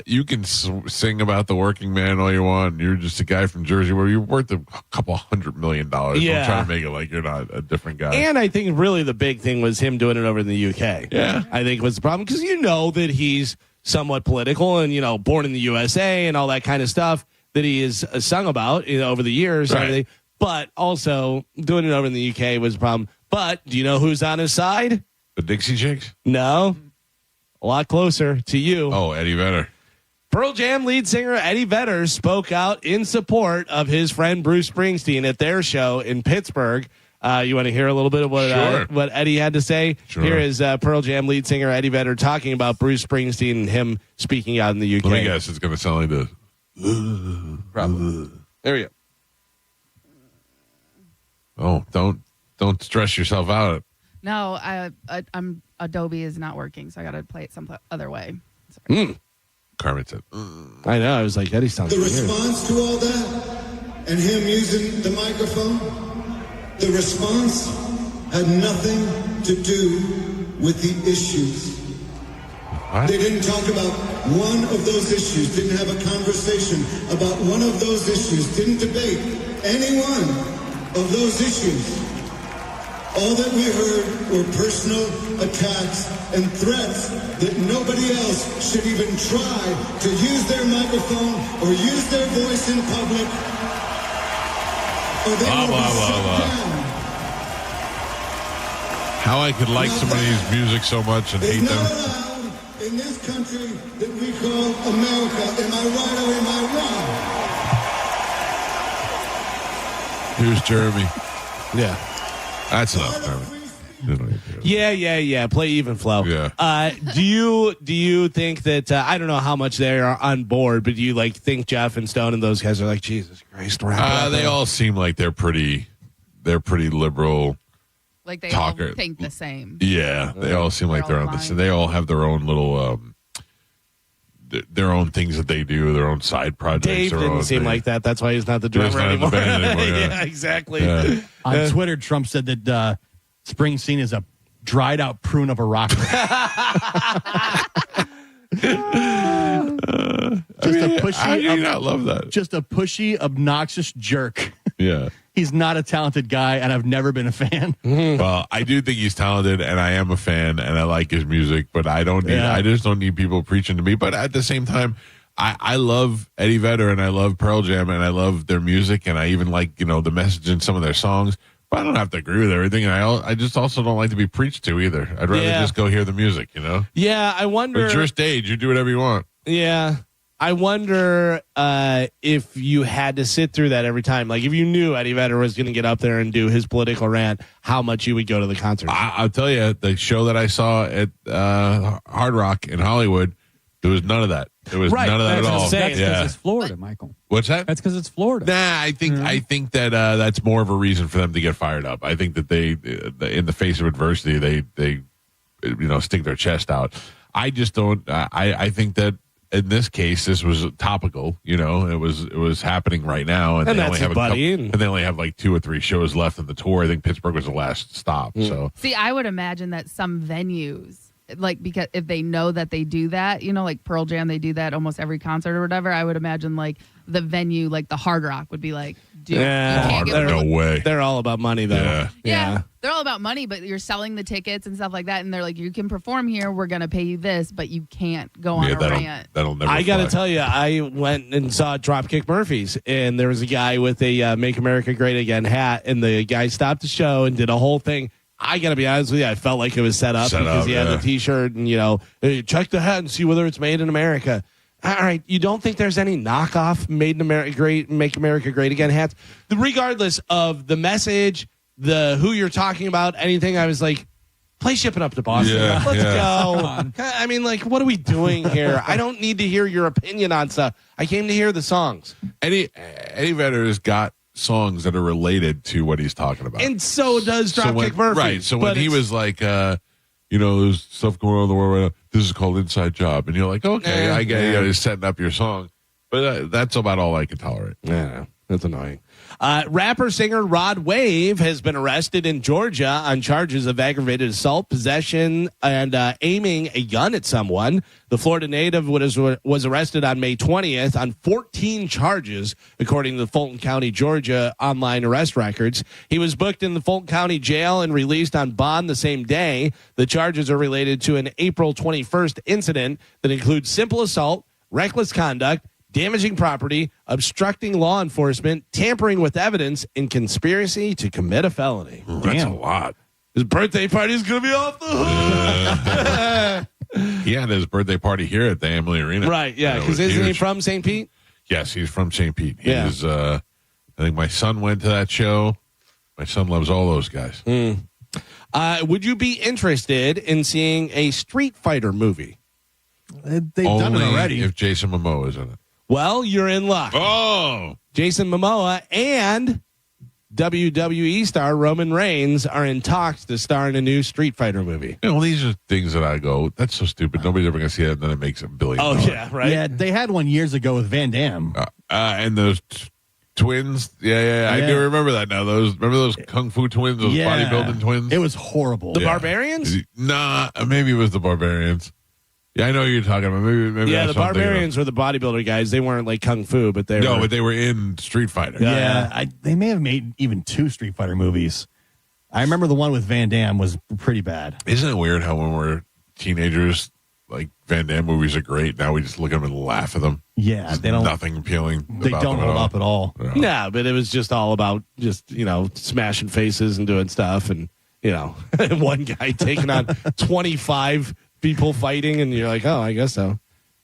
you can sing about the working man all you want. And you're just a guy from Jersey where you're worth a couple $100 million. Yeah. I'm trying to make it like you're not a different guy. And I think really the big thing was him doing it over in the UK. Yeah. I think was the problem because you know that he's somewhat political and, you know, born in the USA and all that kind of stuff that he has sung about, you know, over the years. Right. And everything. But also doing it over in the UK was a problem. But do you know who's on his side? The Dixie Chicks? No. A lot closer to you. Oh, Eddie Vedder. Pearl Jam lead singer Eddie Vedder spoke out in support of his friend Bruce Springsteen at their show in Pittsburgh. You want to hear a little bit of what Eddie had to say? Sure. Here is Pearl Jam lead singer Eddie Vedder talking about Bruce Springsteen and him speaking out in the UK. Let me guess. It's going to sound like this. Probably. There you Oh, go. don't stress yourself out. No, I'm Adobe is not working, so I got to play it some other way. Carmen said. I know. I was like, Eddie sounds The weird. response to all that and him using the microphone, the response had nothing to do with the issues. What? They didn't talk about one of those issues, didn't have a conversation about one of those issues, didn't debate any one of those issues. All that we heard were personal attacks and threats that nobody else should even try to use their microphone or use their voice in public, or they will be shut down. How I could like somebody's music so much and hate It's not them. allowed in this country that we call America. Am I right or am I wrong? Here's Jeremy. Yeah. That's enough, Carmen. Yeah. Play even flow. Yeah. Do you think that I don't know how much they are on board, but do you like think Jeff and Stone and those guys are like, Jesus Christ, they all seem like they're pretty liberal. Like they talker. all think the same. Yeah, they all seem like they're on the same. They all have their own little their own things that they do, their own side projects. Dave didn't seem like that. That's why he's not the drummer anymore. Yeah, exactly. Yeah. On Twitter, Trump said that Springsteen is a dried out prune of a rocker. Just a pushy. How do you not love that? Just a pushy, obnoxious jerk. Yeah. He's not a talented guy, and I've never been a fan. Well, I do think he's talented, and I am a fan, and I like his music. But I don't need. I just don't need people preaching to me. But at the same time, I love Eddie Vedder, and I love Pearl Jam, and I love their music, and I even like the message in some of their songs. But I don't have to agree with everything, and I just also don't like to be preached to either. I'd rather just go hear the music. Yeah, I wonder. It's your stage. You do whatever you want. Yeah. I wonder if you had to sit through that every time. Like, if you knew Eddie Vedder was going to get up there and do his political rant, how much you would go to the concert. I'll tell you, the show that I saw at Hard Rock in Hollywood, there was none of that. There was none of that at all. That's because it's Florida, Michael. What's that? That's because it's Florida. Nah, I think that that's more of a reason for them to get fired up. I think that they, in the face of adversity, they stick their chest out. I just don't. I think that. In this case, this was topical. It was happening right now, and they only have they only have like 2 or 3 shows left in the tour. I think Pittsburgh was the last stop. So, see, I would imagine that some venues, like, because if they know that they do that, like Pearl Jam, they do that almost every concert or whatever. I would imagine like the venue, like the Hard Rock, would be like, dude, no way. They're all about money, though. Yeah. They're all about money, but you're selling the tickets and stuff like that, and they're like, you can perform here, we're going to pay you this, but you can't go on a rant. That'll never I got to fly. tell you, I went and saw Dropkick Murphys, and there was a guy with a Make America Great Again hat, and the guy stopped the show and did a whole thing. I got to be honest with you, I felt like it was set up because he had the T-shirt and, hey, check the hat and see whether it's made in America. All right, you don't think there's any knockoff Made in America Great, Make America Great Again hats? Regardless of the message, who you're talking about, anything, I was like, play Shipping Up to Boston. Yeah, Let's go. I mean, like, what are we doing here? I don't need to hear your opinion on stuff. I came to hear the songs. Eddie Vedder has got songs that are related to what he's talking about. And so does Dropkick Murphys. Right. So when he was like, there's stuff going on in the world right now. This is called Inside Job. And you're like, okay, I get it. He's setting up your song. But that's about all I can tolerate. Yeah, that's annoying. Rapper-singer Rod Wave has been arrested in Georgia on charges of aggravated assault, possession, and aiming a gun at someone. The Florida native was arrested on May 20th on 14 charges, according to the Fulton County, Georgia online arrest records. He was booked in the Fulton County jail and released on bond the same day. The charges are related to an April 21st incident that includes simple assault, reckless conduct, damaging property, obstructing law enforcement, tampering with evidence, and conspiracy to commit a felony. That's a lot. His birthday party is going to be off the hook. He had his birthday party here at the Amalie Arena. Right, yeah, because isn't he from St. Pete? Yes, he's from St. Pete. He was, I think my son went to that show. My son loves all those guys. Would you be interested in seeing a Street Fighter movie? They've done it already. If Jason Momoa is in it. Well, you're in luck. Oh! Jason Momoa and WWE star Roman Reigns are in talks to star in a new Street Fighter movie. These are things that I go, that's so stupid. Nobody's ever going to see it, and then it makes $1 billion. Oh, yeah, right? Yeah, they had one years ago with Van Damme. And those twins. Yeah, I do remember that now. Remember those Kung Fu twins, those bodybuilding twins? It was horrible. The Barbarians? Nah, maybe it was the Barbarians. Yeah, I know what you're talking about. Maybe the Barbarians were the bodybuilder guys. They weren't like Kung Fu, but they were. but they were in Street Fighter. Yeah, they may have made even 2 Street Fighter movies. I remember the one with Van Damme was pretty bad. Isn't it weird how when we're teenagers, like Van Damme movies are great. Now we just look at them and laugh at them. Yeah, There's they don't. Nothing appealing. They don't hold up at all. No, but it was just all about just smashing faces and doing stuff, and one guy taking on 25 people fighting, and you're like, oh, I guess so.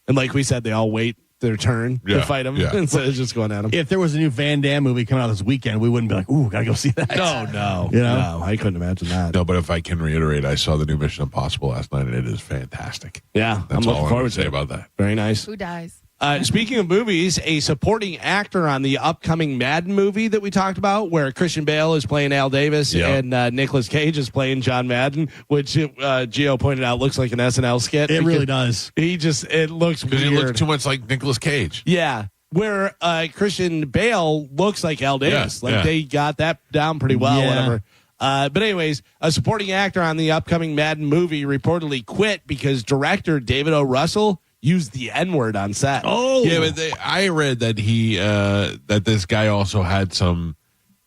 And like we said, they all wait their turn to fight him instead of just going at him. If there was a new Van Damme movie coming out this weekend, we wouldn't be like, ooh, gotta go see that. No. You know? No, I couldn't imagine that. No, but if I can reiterate, I saw the new Mission Impossible last night, and it is fantastic. Yeah, That's I'm all looking I'm forward going to to say it. about that. Very nice. Who dies? Speaking of movies, a supporting actor on the upcoming Madden movie that we talked about, where Christian Bale is playing Al Davis and Nicolas Cage is playing John Madden, which Gio pointed out looks like an SNL skit. It really does. It looks weird. Because he looks too much like Nicolas Cage. Yeah. Where Christian Bale looks like Al Davis. They got that down pretty well, whatever. But anyways, a supporting actor on the upcoming Madden movie reportedly quit because director David O. Russell used the N-word on set. Oh, yeah, but I read that he that this guy also had some.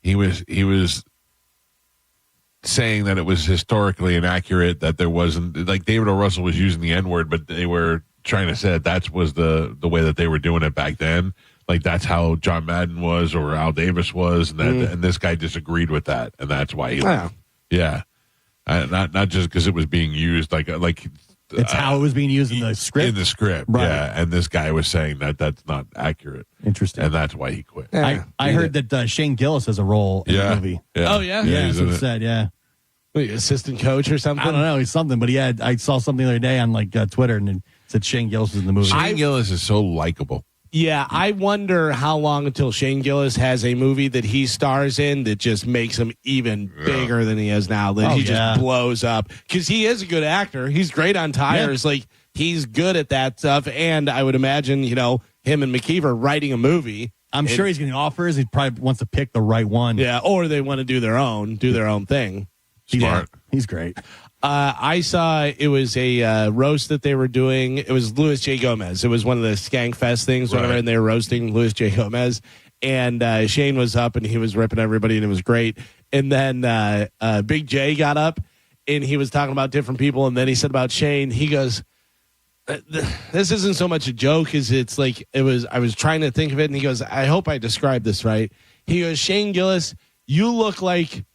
He was saying that it was historically inaccurate, that there wasn't, like, David O. Russell was using the N-word, but they were trying to say that was the way that they were doing it back then. Like, that's how John Madden was or Al Davis was, and and this guy disagreed with that, and that's why he left. Yeah, not just because it was being used like. It's how it was being used in the script. In the script, Right. yeah. And this guy was saying that that's not accurate. Interesting. And that's why he quit. I heard that Shane Gillis has a role in the movie. Yeah. Oh, yeah? Yeah, he's that's what in it it. said, yeah. Wait, assistant coach or something? I don't know. He's something, but I saw something the other day on Twitter, and it said Shane Gillis was in the movie. Shane Gillis is so likable. Yeah, I wonder how long until Shane Gillis has a movie that he stars in that just makes him even bigger than he is now. That he just blows up. Because he is a good actor. He's great on tires. Like, he's good at that stuff. And I would imagine, him and McKeever writing a movie. I'm sure he's getting offers. He probably wants to pick the right one. Yeah, or they want to do their own thing. Smart. He's great. I saw it was a roast that they were doing. It was Louis J. Gomez. It was one of the Skank Fest things, whatever, and they were roasting Louis J. Gomez. And Shane was up, and he was ripping everybody, and it was great. And then Big J got up, and he was talking about different people, and then he said about Shane, he goes, this isn't so much a joke as it's like I was trying to think of it, and he goes, I hope I described this right. He goes, Shane Gillis, you look like,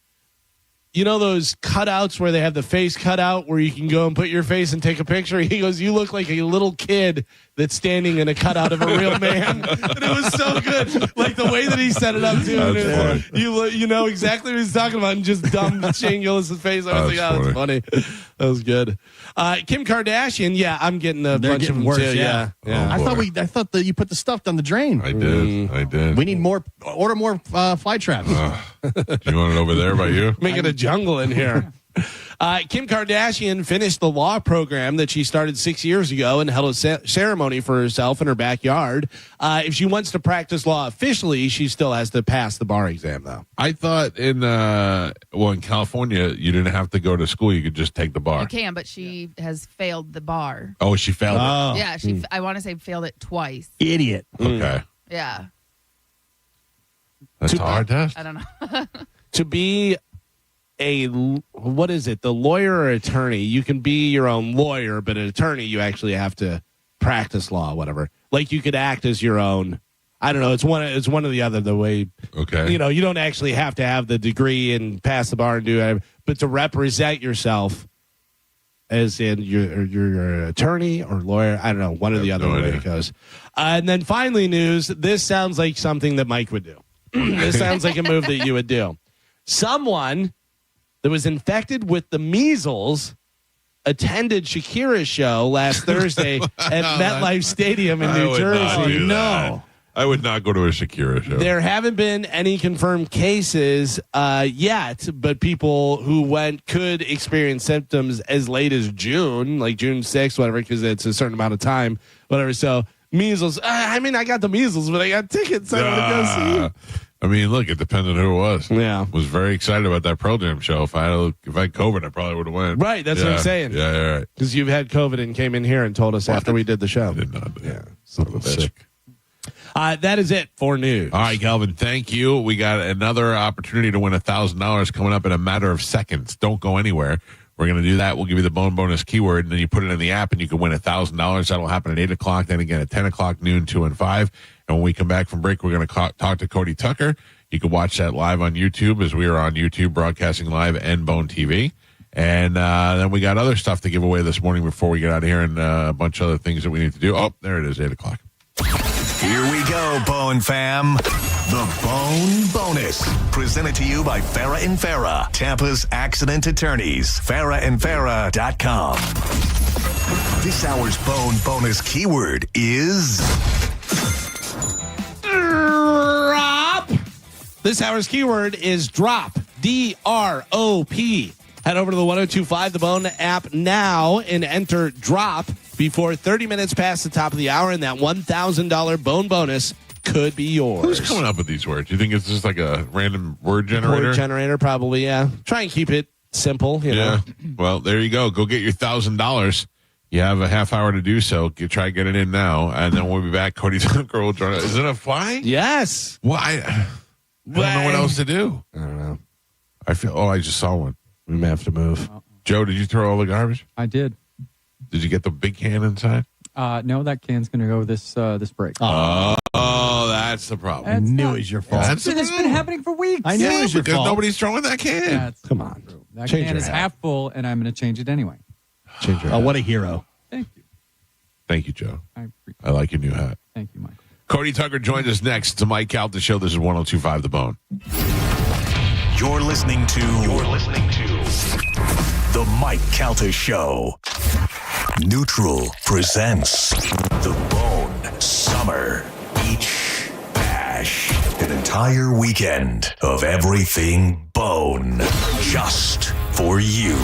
those cutouts where they have the face cut out where you can go and put your face and take a picture? He goes, you look like a little kid that's standing in a cutout of a real man. And it was so good. Like the way that he set it up, too. That's funny. You know exactly what he's talking about, and just dumb Shane Gillis' face. I was that's funny. That was good. Kim Kardashian, I'm getting a bunch of them worse, too. yeah. Yeah. I thought that you put the stuff down the drain. I did. We need more. Order more fly traps. You want it over there by you? Make it a jungle in here. Kim Kardashian finished the law program that she started 6 years ago and held a ceremony for herself in her backyard. If she wants to practice law officially, she still has to pass the bar exam, though. I thought in California, you didn't have to go to school. You could just take the bar. You can, but she has failed the bar. Oh, she failed it. Yeah, I want to say failed it twice. Idiot. Okay. Yeah. That's a hard test. I don't know. To be the lawyer or attorney, you can be your own lawyer, but an attorney, you actually have to practice law, whatever. Like you could act as your own. I don't know. It's one or the other. The way, okay, you don't actually have to have the degree and pass the bar and do it, but to represent yourself, as in you're an attorney or lawyer. I don't know, one or the other way it goes. And then finally, news. This sounds like something that Mike would do. This sounds like a move that you would do. Someone that was infected with the measles attended Shakira's show last Thursday at MetLife Stadium in New Jersey. No. I would not go to a Shakira show. There haven't been any confirmed cases yet, but people who went could experience symptoms as late as June, like June 6th, whatever, because it's a certain amount of time, whatever. So measles, I got the measles, but I got tickets. I want to go see. I mean, look, it depends on who it was. Yeah. Was very excited about that Pearl Jam show. If I had COVID, I probably would have went. Right, that's what I'm saying. Yeah, right. Because you've had COVID and came in here and told us after we did the show. I did not. Yeah, son of a bitch. Sick. That is it for news. All right, Calvin, thank you. We got another opportunity to win $1,000 coming up in a matter of seconds. Don't go anywhere. We're going to do that. We'll give you the bone bonus keyword, and then you put it in the app, and you can win $1,000. That'll happen at 8 o'clock, then again at 10 o'clock, noon, 2, and 5. And when we come back from break, we're going to talk to Cody Tucker. You can watch that live on YouTube, as we are on YouTube broadcasting live and Bone TV. And then we got other stuff to give away this morning before we get out of here, and a bunch of other things that we need to do. Oh, there it is, 8 o'clock. Here we go, Bone fam. The Bone Bonus. Presented to you by Farah and Farah, Tampa's accident attorneys. FarahandFarah.com. This hour's Bone Bonus keyword is... Drop. This hour's keyword is drop. D-R-O-P. Head over to the 1025 The Bone app now and enter drop before 30 minutes past the top of the hour, and that $1,000 Bone Bonus could be yours. Who's coming up with these words? You think it's just like a random word generator? Word generator, probably, yeah. Try and keep it simple, you know. Well, there you go. Go get your $1,000. You have a half hour to do so. Try to get it in now, and then we'll be back. Cody Tucker will join us. Is it a fly? Yes. Well, I don't know what else to do. I don't know. I just saw one. We may have to move. Joe, did you throw all the garbage? I did. Did you get the big can inside? No, that can's going to go this break. Oh, that's the problem. I knew it was your fault. It's been happening for weeks. I knew it was your because fault. nobody's throwing that can. Come on. That Change can your is hat. half full, and I'm going to change it anyway. Change your hat. Oh, what a hero. Thank you. Thank you, Joe. I like your new hat. Thank you, Mike. Cody Tucker joins us next to Mike Calta Show. This is 1025 The Bone. You're listening to The Mike Calta Show. Neutral presents The Bone Summer Beach Bash. An entire weekend of everything bone. Just for you.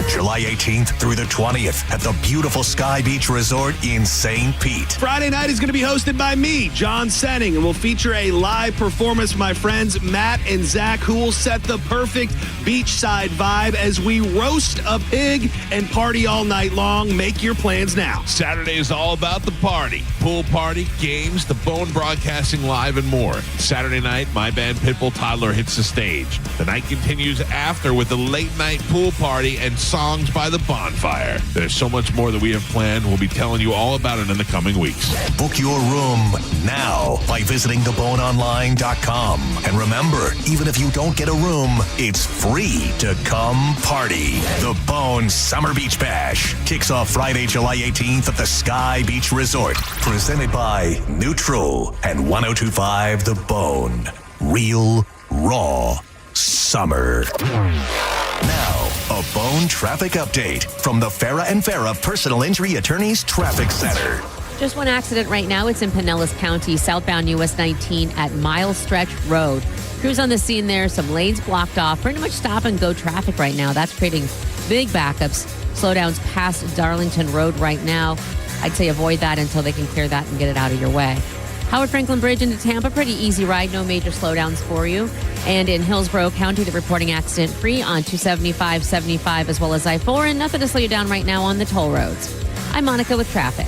July 18th through the 20th at the beautiful Sky Beach Resort in St. Pete. Friday night is going to be hosted by me, John Senning, and will feature a live performance from my friends Matt and Zach, who will set the perfect beachside vibe as we roast a pig and party all night long. Make your plans now. Saturday is all about the party. Pool party, games, the Bone broadcasting live, and more. Saturday night, my band Pitbull Toddler hits the stage. The night continues after with the late night pool party and songs by the bonfire. There's so much more that we have planned. We'll be telling you all about it in the coming weeks. Book your room now by visiting theboneonline.com. And remember, even if you don't get a room, it's free to come party. The Bone Summer Beach Bash kicks off Friday, July 18th at the Sky Beach Resort. Presented by Neutral and 1025 The Bone. Real, raw summer. Now, a Bone traffic update from the Farah and Farah Personal Injury Attorneys Traffic Center. Just one accident right now. It's in Pinellas County, southbound US 19 at Mile Stretch Road. Crews on the scene there, some lanes blocked off. Pretty much stop and go traffic right now. That's creating big backups. Slowdowns past Darlington Road right now. I'd say avoid that until they can clear that and get it out of your way. Howard Franklin Bridge into Tampa, pretty easy ride, no major slowdowns for you. And in Hillsborough County, they're reporting accident-free on 275, 75, as well as I-4, and nothing to slow you down right now on the toll roads. I'm Monica with traffic.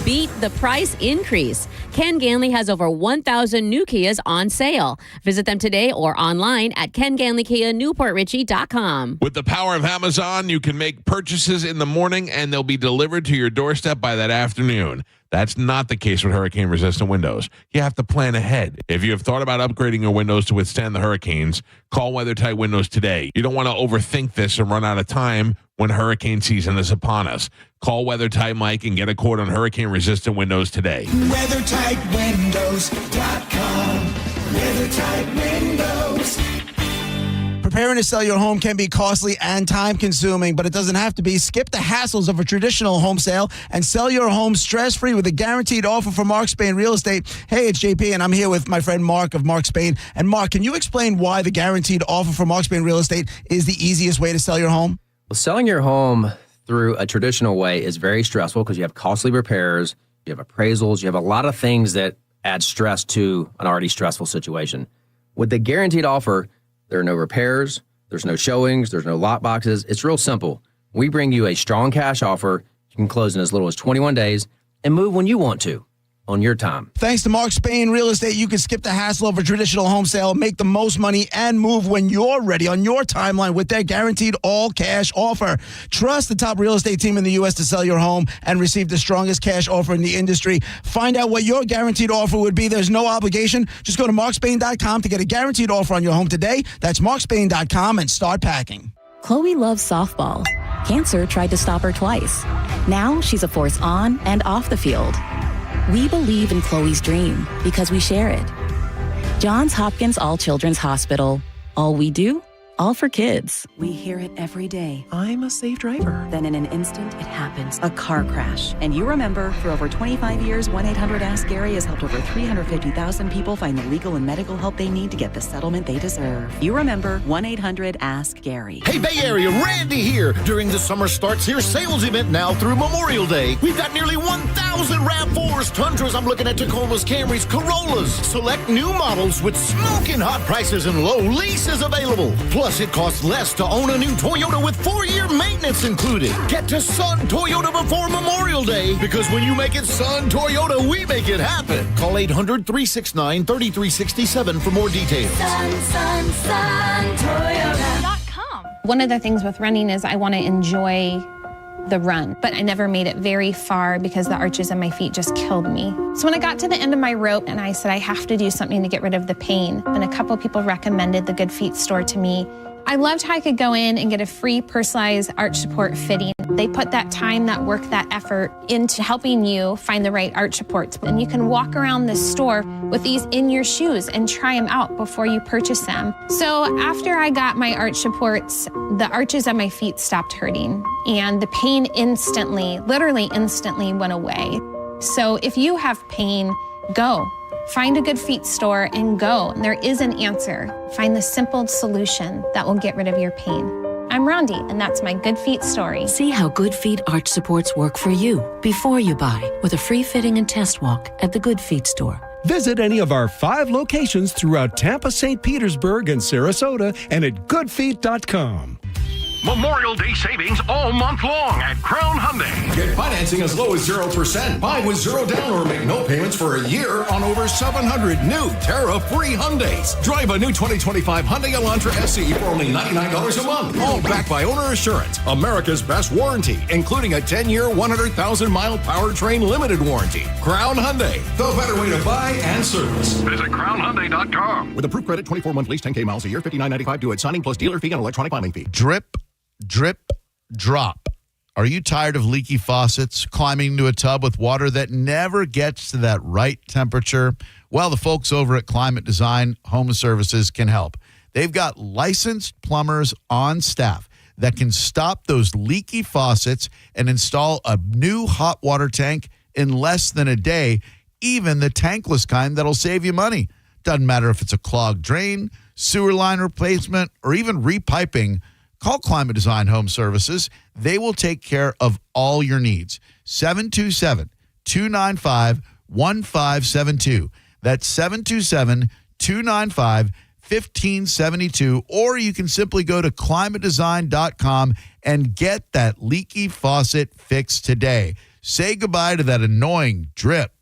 Beat the price increase. Ken Ganley has over 1,000 new Kias on sale. Visit them today or online at KenGanleyKiaNewportRichie.com. With the power of Amazon, you can make purchases in the morning and they'll be delivered to your doorstep by that afternoon. That's not the case with hurricane-resistant windows. You have to plan ahead. If you have thought about upgrading your windows to withstand the hurricanes, call WeatherTight Windows today. You don't want to overthink this and run out of time when hurricane season is upon us. Call WeatherTight Mike and get a quote on hurricane-resistant windows today. WeatherTightWindows.com. WeatherTight Windows. Preparing to sell your home can be costly and time-consuming, but it doesn't have to be. Skip the hassles of a traditional home sale and sell your home stress-free with a guaranteed offer from Mark Spain Real Estate. Hey, it's JP, and I'm here with my friend Mark of Mark Spain. And Mark, can you explain why the guaranteed offer from Mark Spain Real Estate is the easiest way to sell your home? Well, selling your home through a traditional way is very stressful because you have costly repairs, you have appraisals, you have a lot of things that add stress to an already stressful situation. With the guaranteed offer, there are no repairs, there's no showings, there's no lock boxes. It's real simple. We bring you a strong cash offer. You can close in as little as 21 days and move when you want to on your time. Thanks to Mark Spain Real Estate, you can skip the hassle of a traditional home sale, make the most money, and move when you're ready on your timeline with their guaranteed all-cash offer. Trust the top real estate team in the U.S. to sell your home and receive the strongest cash offer in the industry. Find out what your guaranteed offer would be. There's no obligation. Just go to markspain.com to get a guaranteed offer on your home today. That's markspain.com and start packing. Chloe loves softball. Cancer tried to stop her twice. Now she's a force on and off the field. We believe in Chloe's dream because we share it. Johns Hopkins All Children's Hospital. All we do, all for kids. We hear it every day. I'm a safe driver. Then in an instant, it happens. A car crash. And you remember, for over 25 years, 1-800-ASK-GARY has helped over 350,000 people find the legal and medical help they need to get the settlement they deserve. You remember 1-800-ASK-GARY. Hey, Bay Area, Randy here. During the Summer Starts Here sales event now through Memorial Day, we've got nearly 1,000 RAV4s, Tundras, I'm looking at Tacomas, Camrys, Corollas. Select new models with smoking hot prices and low leases available. Plus, it costs less to own a new Toyota with 4-year maintenance included. Get to Sun Toyota before Memorial Day, because when you make it Sun Toyota, we make it happen. Call 800-369-3367 for more details. Toyota.com. One of the things with running is I want to enjoy the run, but I never made it very far because the arches in my feet just killed me. So when I got to the end of my rope and I said I have to do something to get rid of the pain, and a couple people recommended the Good Feet store to me. I loved how I could go in and get a free personalized arch support fitting. They put that time, that work, that effort into helping you find the right arch supports. And you can walk around this store with these in your shoes and try them out before you purchase them. So after I got my arch supports, the arches on my feet stopped hurting and the pain instantly, literally instantly went away. So if you have pain, go. Find a Good Feet store and go. There is an answer. Find the simple solution that will get rid of your pain. I'm Rondi, and that's my Good Feet story. See how Good Feet arch supports work for you before you buy with a free fitting and test walk at the Good Feet store. Visit any of our 5 locations throughout Tampa, St. Petersburg, and Sarasota, and at goodfeet.com. Memorial Day savings all month long at Crown Hyundai. Get financing as low as 0%. Buy with 0 down or make no payments for a year on over 700 new Terra-free Hyundais. Drive a new 2025 Hyundai Elantra SE for only $99 a month. All backed by Owner Assurance, America's best warranty, including a 10-year, 100,000-mile powertrain limited warranty. Crown Hyundai, the better way to buy and service. Visit CrownHyundai.com. With approved credit, 24-month lease, 10K miles a year, $59.95 due at signing plus dealer fee and electronic filing fee. Drip, drop. Are you tired of leaky faucets, climbing into a tub with water that never gets to that right temperature? Well, the folks over at Climate Design Home Services can help. They've got licensed plumbers on staff that can stop those leaky faucets and install a new hot water tank in less than a day, even the tankless kind that'll save you money. Doesn't matter if it's a clogged drain, sewer line replacement, or even repiping. Call Climate Design Home Services. They will take care of all your needs. 727-295-1572. That's 727-295-1572. Or you can simply go to climatedesign.com and get that leaky faucet fixed today. Say goodbye to that annoying drip,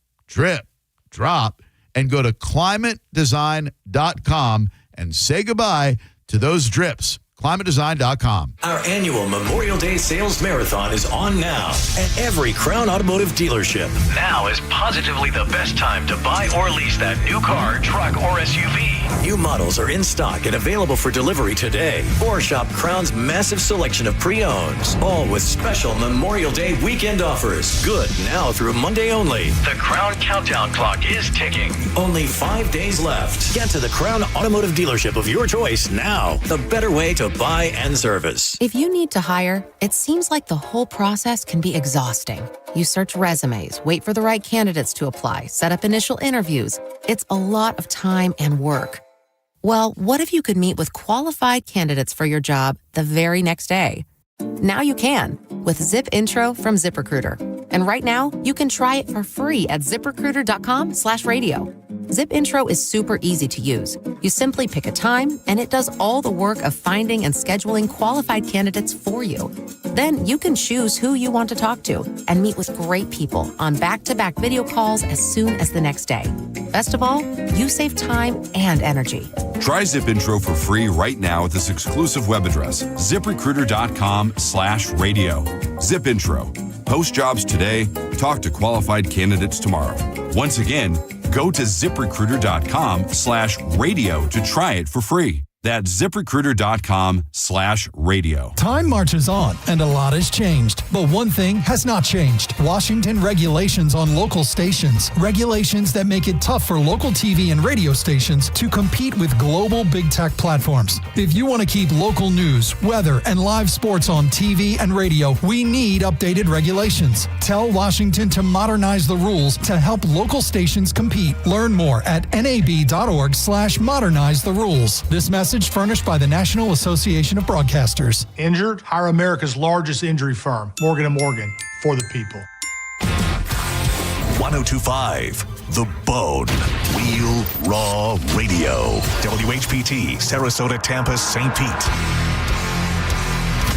drop, and go to climatedesign.com and say goodbye to those drips. ClimateDesign.com. Our annual Memorial Day Sales Marathon is on now at every Crown Automotive dealership. Now is positively the best time to buy or lease that new car, truck, or SUV. New models are in stock and available for delivery today. Or shop Crown's massive selection of pre-owns, all with special Memorial Day weekend offers. Good now through Monday only. The Crown countdown clock is ticking. Only 5 days left. Get to the Crown Automotive dealership of your choice now. The better way to buy and service. If you need to hire, it seems like the whole process can be exhausting. You search resumes, wait for the right candidates to apply, set up initial interviews. It's a lot of time and work. Well, what if you could meet with qualified candidates for your job the very next day? Now you can with Zip Intro from ZipRecruiter. And right now, you can try it for free at ZipRecruiter.com/radio. Zip Intro is super easy to use. You simply pick a time, and it does all the work of finding and scheduling qualified candidates for you. Then you can choose who you want to talk to and meet with great people on back-to-back video calls as soon as the next day. Best of all, you save time and energy. Try Zip Intro for free right now at this exclusive web address, ZipRecruiter.com/radio. Zip Intro. Post jobs today. Talk to qualified candidates tomorrow. Once again, go to ZipRecruiter.com/radio to try it for free. That's ZipRecruiter.com/radio. Time marches on, and a lot has changed. But one thing has not changed. Washington regulations on local stations. Regulations that make it tough for local TV and radio stations to compete with global big tech platforms. If you want to keep local news, weather, and live sports on TV and radio, we need updated regulations. Tell Washington to modernize the rules to help local stations compete. Learn more at nab.org/modernize the rules. This message furnished by the National Association of Broadcasters. Injured? Hire America's largest injury firm, Morgan & Morgan, for the people. 1025, The Bone. Real Raw Radio. WHPT, Sarasota, Tampa, St. Pete.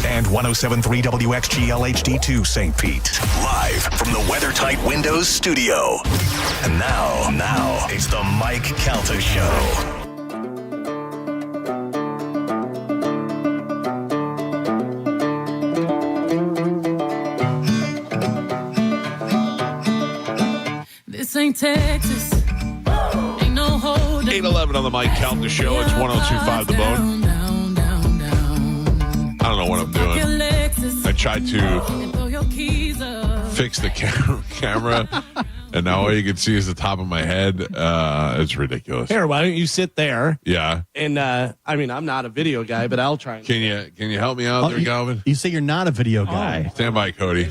And 1073 WXGL HD2 St. Pete. Live from the WeatherTight Windows studio. And now, it's the Mike Calta Show. This ain't Texas. Ain't no hold. 811 on the Mike Calta Show. It's 1025 The Bone. I don't know what I'm doing. I tried to fix the camera, and now all you can see is the top of my head. It's ridiculous. Here, why don't you sit there? Yeah. And I'm not a video guy, but I'll try. Can you help me out there, Galvin? You say you're not a video guy. Stand by, Cody.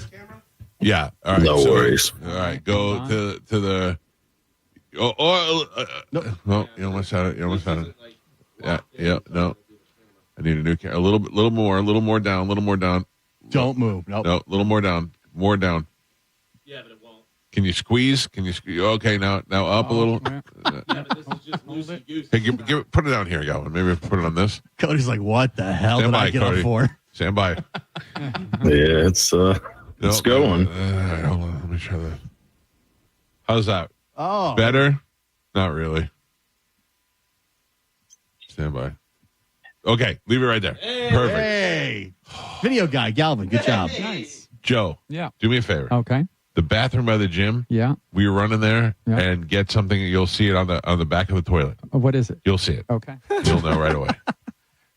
Yeah. All right. No worries. All right. Go to the. No, you almost had it. Yeah. No. I need a new camera. A little more down. Don't move. Nope. No, a little more down. More down. Yeah, but it won't. Can you squeeze? Okay, now up a little. Yeah, but this is just loosey goosey. Hey, put it down here, Galvin. Maybe put it on this. Cody's like, what the hell Stand did by, I get Cody. up for? Stand by. Yeah, it's going. All right, hold on. Let me try that. How's that? Oh. Better? Not really. Stand by. Okay, leave it right there. Perfect. Hey. Video guy, Galvin. Good job. Nice. Joe. Yeah. Do me a favor. Okay. The bathroom by the gym. Yeah. We run in there Yeah. and get something. You'll see it on the back of the toilet. What is it? You'll see it. Okay. You'll know right away.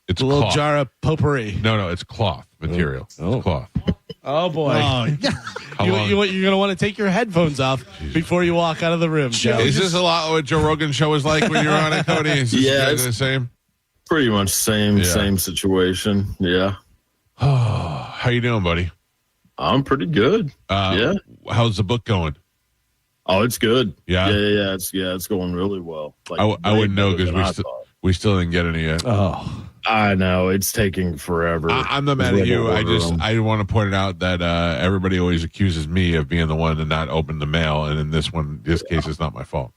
It's a little cloth. jar of potpourri. No, it's cloth material. Oh. It's cloth. Oh boy. How long? You're going to want to take your headphones off before you walk out of the room, Joe. Is this a lot what Joe Rogan's show was like when you were on it, Cody? Is this Yeah, the same? Pretty much same situation. Yeah. How you doing, buddy? I'm pretty good. Yeah. How's the book going? Oh, it's good. Yeah. Yeah. It's going really well. Like, I wouldn't know better than I because thought. we still didn't get any yet. Oh. I know it's taking forever. I'm not mad at you. I want to point out that everybody always accuses me of being the one to not open the mail, and in this case, it's not my fault.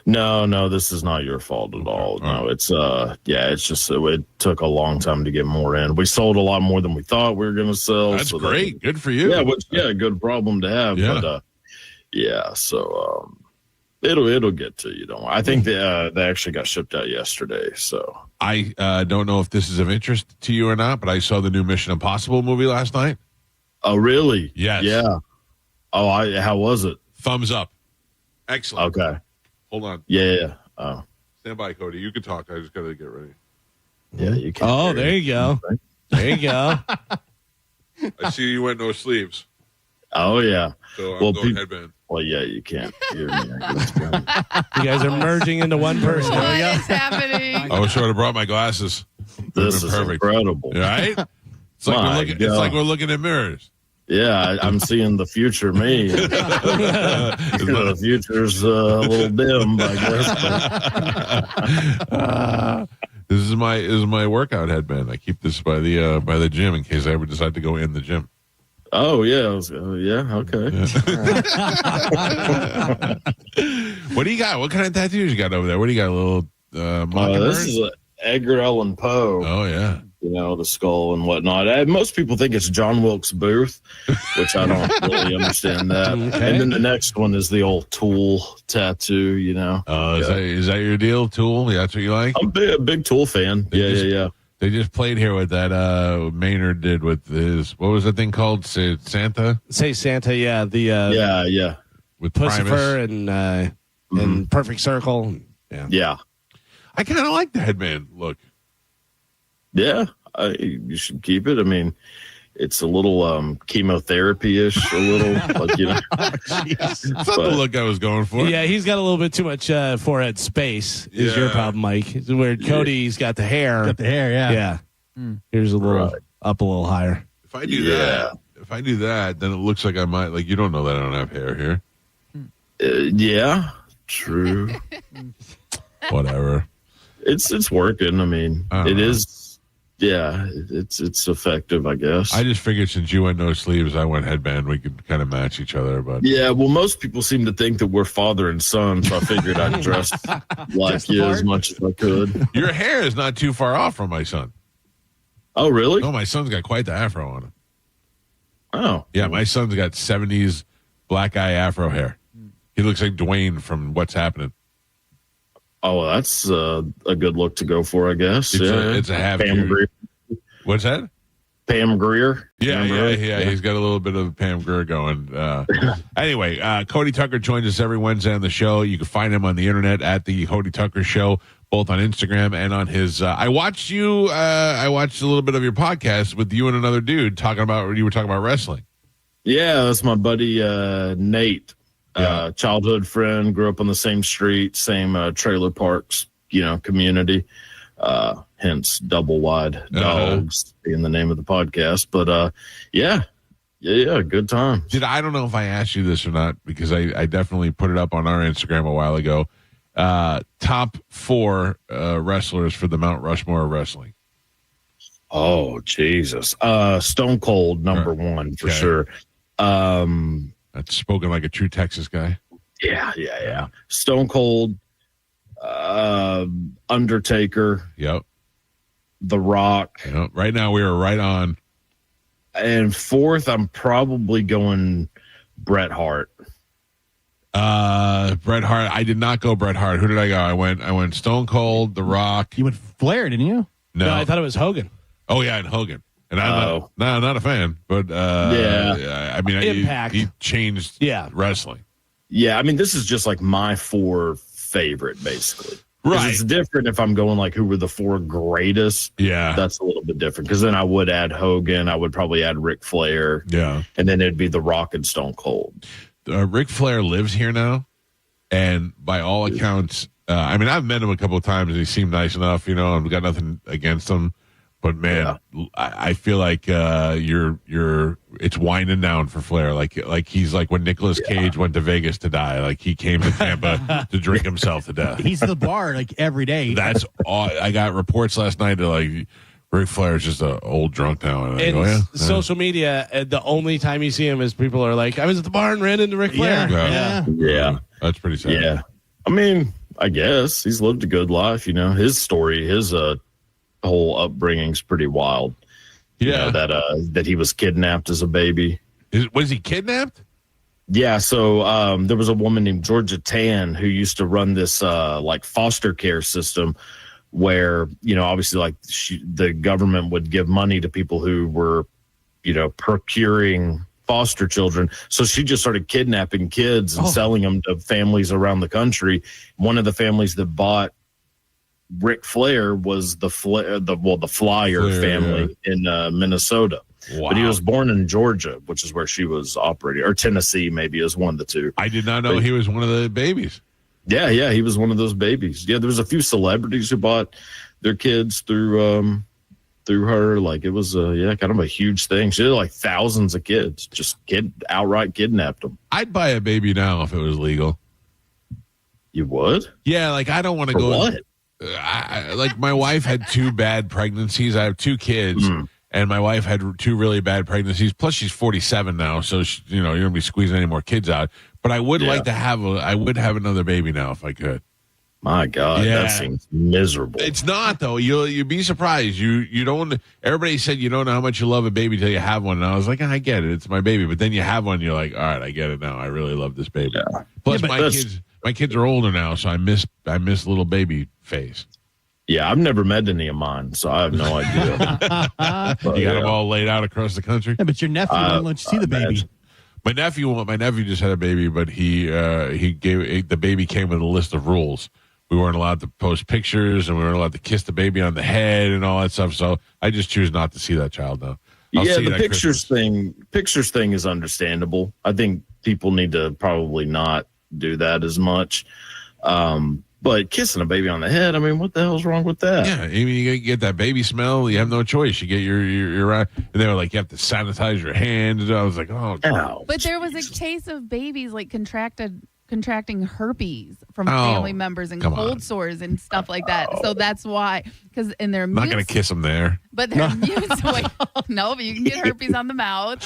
No, this is not your fault at all. No, it's it's just it took a long time to get more in. We sold a lot more than we thought we were going to sell. That's great. Good for you. Yeah, good problem to have. Yeah. But so it'll get to you. Don't worry. I think they actually got shipped out yesterday. So I don't know if this is of interest to you or not, but I saw the new Mission Impossible movie last night. Oh, really? Yes. Yeah. Oh, how was it? Thumbs up. Excellent. Okay. Hold on. Yeah. Oh. Stand by, Cody. You can talk. I just got to get ready. Yeah, you can. Oh, there you go. There you go. I see you went no sleeves. Oh, yeah. So I'm going headband. Well, yeah, you can't. You guys are merging into one person. There we go. What is happening? I wish I would have brought my glasses. This is perfect. incredible. Right? It's like we're looking at mirrors. Yeah, I'm seeing the future me. The future's a little dim, I guess. This is my workout headband. I keep this by the gym in case I ever decide to go in the gym. Oh yeah, okay. What do you got? What kind of tattoos you got over there? What do you got? A little mockingbird? This is Edgar Allan Poe. Oh yeah. You know, the skull and whatnot. Most people think it's John Wilkes Booth, which I don't really understand that. Okay. And then the next one is the old Tool tattoo, you know. Is that your deal, Tool? Yeah, that's what you like? I'm a big Tool fan. Yeah. They just played here with that Maynard did with his, what was the thing called? Santa? Say Santa, yeah. The yeah. With Pussifer Primus. and Perfect Circle. Yeah. I kind of like the headband look. Yeah, you should keep it. I mean, it's a little chemotherapy-ish, a little, like, you know. That's not the look I was going for. Yeah, he's got a little bit too much forehead space. Is your problem, Mike? It's where Cody's got the hair. Got the hair, yeah. Yeah. Here's a little up a little higher. If I do that, then it looks like I might. Like, you don't know that I don't have hair here. Yeah, true. Whatever. It's working. I mean, it is. Yeah, it's effective, I guess. I just figured since you went no sleeves, I went headband. We could kind of match each other, but yeah. Well, most people seem to think that we're father and son, so I figured I'd dress like you as much as I could. Your hair is not too far off from my son. Oh, really? No, my son's got quite the afro on him. Oh, yeah. My son's got 70s black eye afro hair. He looks like Dwayne from What's Happening. Oh, well, that's a good look to go for, I guess. It's a half. Pam Grier. What's that? Pam Grier. Yeah. He's got a little bit of Pam Grier going. Anyway, Cody Tucker joins us every Wednesday on the show. You can find him on the internet at the Cody Tucker Show, both on Instagram and on his. I watched a little bit of your podcast with you and another dude talking about wrestling. Yeah, that's my buddy Nate. Childhood friend, grew up on the same street, same trailer parks, community. Hence Double Wide Dogs being the name of the podcast. But yeah, good time. I don't know if I asked you this or not, because I definitely put it up on our Instagram a while ago. Top 4 wrestlers for the Mount Rushmore of wrestling. Oh, Jesus. Stone Cold, number 1 for sure. That's spoken like a true Texas guy. Yeah. Stone Cold, Undertaker. Yep. The Rock. Yep. Right now we are right on. And 4th, I'm probably going Bret Hart. Bret Hart. I did not go Bret Hart. Who did I go? I went Stone Cold, The Rock. You went Flair, didn't you? No, I thought it was Hogan. Oh yeah, and Hogan. And I'm not a fan, but I mean, Impact. He changed wrestling. Yeah, I mean, this is just like my 4 favorite, basically. Right. It's different if I'm going like who were the 4 greatest. Yeah. That's a little bit different, because then I would add Hogan. I would probably add Ric Flair. Yeah. And then it'd be The Rock and Stone Cold. Ric Flair lives here now, and by all accounts, I mean, I've met him a couple of times, and he seemed nice enough. I've got nothing against him. But man, I feel like it's winding down for Flair. Like he's like when Nicolas Cage went to Vegas to die. Like he came to Tampa to drink himself to death. He's the bar like every day. That's all. I got reports last night that like Ric Flair is just an old drunk now. And I go, social media, the only time you see him is people are like, I was at the bar and ran into Ric Flair. Yeah. That's pretty sad. Yeah. I mean, I guess he's lived a good life. His story, his whole upbringing's pretty wild. Yeah. That he was kidnapped as a baby. Was he kidnapped? Yeah. So there was a woman named Georgia Tan who used to run this like foster care system where, obviously like the government would give money to people who were, procuring foster children. So she just started kidnapping kids and selling them to families around the country. One of the families that bought Ric Flair was the Flyer family in Minnesota. Wow. But he was born in Georgia, which is where she was operating, or Tennessee, maybe, is one of the two. I did not know he was one of the babies. Yeah, he was one of those babies. Yeah, there was a few celebrities who bought their kids through her. Like it was kind of a huge thing. She had like thousands of kids, just outright kidnapped them. I'd buy a baby now if it was legal. You would? Yeah, like I don't want to go. What? Like my wife had 2 bad pregnancies. I have 2 kids, and my wife had 2 really bad pregnancies. Plus, she's 47 now, so you're gonna be squeezing any more kids out. But I would like to have another baby now if I could. My God, that seems miserable. It's not though. You'd be surprised. You don't. Everybody said you don't know how much you love a baby till you have one. And I was like, I get it. It's my baby. But then you have one, you're like, all right, I get it now. I really love this baby. Yeah. Plus, my kids are older now, so I miss little baby phase. Yeah, I've never met any of mine, so I have no idea. You got them all laid out across the country. Yeah, but your nephew won't let you see the baby. My nephew just had a baby, but he gave the baby came with a list of rules. we weren't allowed to post pictures, and we weren't allowed to kiss the baby on the head and all that stuff. So I just choose not to see that child now. The pictures thing is understandable. I think people need to probably not do that as much. But kissing a baby on the head, I mean, what the hell's wrong with that? Yeah, I mean, you get that baby smell. You have no choice. You get your and they were like, you have to sanitize your hands. And I was like, oh. But there was a case of babies like contracting herpes from family members and cold sores and stuff like that. So that's why, because in their I'm not going to kiss them there. But their immune no, but you can get herpes on the mouth.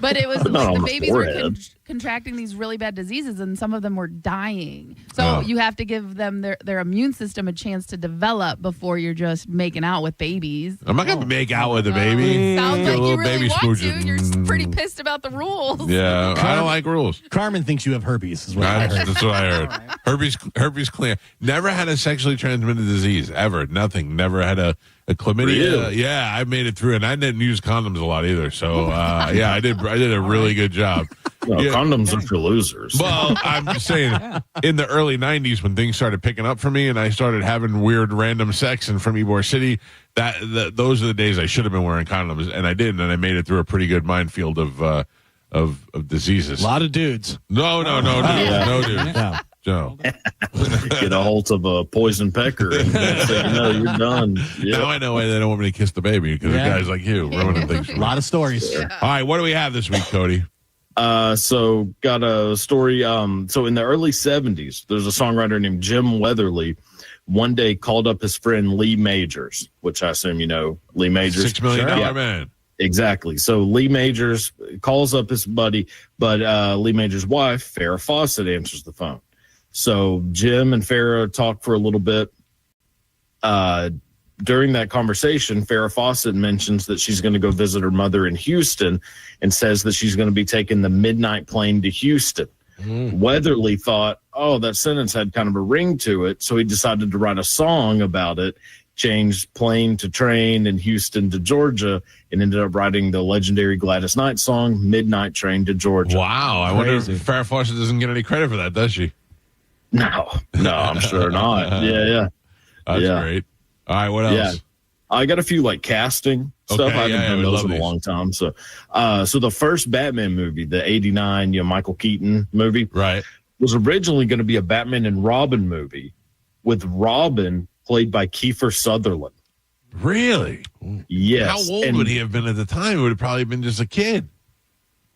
But it was the babies were contracting these really bad diseases, and some of them were dying. So you have to give them their immune system a chance to develop before you're just making out with babies. I'm not going to make out with a baby. Sounds like you really want to. smooches. You're pretty pissed about the rules. Yeah, I don't like rules. Carmen thinks you have herpes. Is what I heard. That's what I heard. Herpes clear. Never had a sexually transmitted disease ever. Nothing. Never had a chlamydia. Really? Yeah, I made it through, and I didn't use condoms a lot either. So yeah, I did a really good job. No, condoms are for losers. Well, I'm just saying, in the early 90s when things started picking up for me and I started having weird random sex and from Ybor City, those are the days I should have been wearing condoms, and I didn't, and I made it through a pretty good minefield of diseases. A lot of dudes. No dudes. No. Get a hold of a poison pecker, and next thing you know, you're done. Yep. Now I know why they don't want me to kiss the baby, because of guys like you ruining things. A lot of stories. All right, what do we have this week, Cody? So got a story. So in the early 70s, there's a songwriter named Jim Weatherly. One day called up his friend Lee Majors, which I assume you know Lee Majors. $6 million man. Exactly. So Lee Majors calls up his buddy, but Lee Majors' wife, Farrah Fawcett, answers the phone. So Jim and Farrah talk for a little bit. During that conversation, Farrah Fawcett mentions that she's going to go visit her mother in Houston and says that she's going to be taking the midnight plane to Houston. Weatherly thought, that sentence had kind of a ring to it, so he decided to write a song about it, changed plane to train and Houston to Georgia, and ended up writing the legendary Gladys Knight song, Midnight Train to Georgia. Wow. I wonder if Farrah Fawcett doesn't get any credit for that, does she? No, I'm sure not. Yeah. That's great. All right, what else? Yeah. I got a few casting stuff. I haven't done those in a long time. So the first Batman movie, the 89, Michael Keaton movie, right, was originally going to be a Batman and Robin movie with Robin played by Kiefer Sutherland. Really? Yes. How old would he have been at the time? He would have probably been just a kid.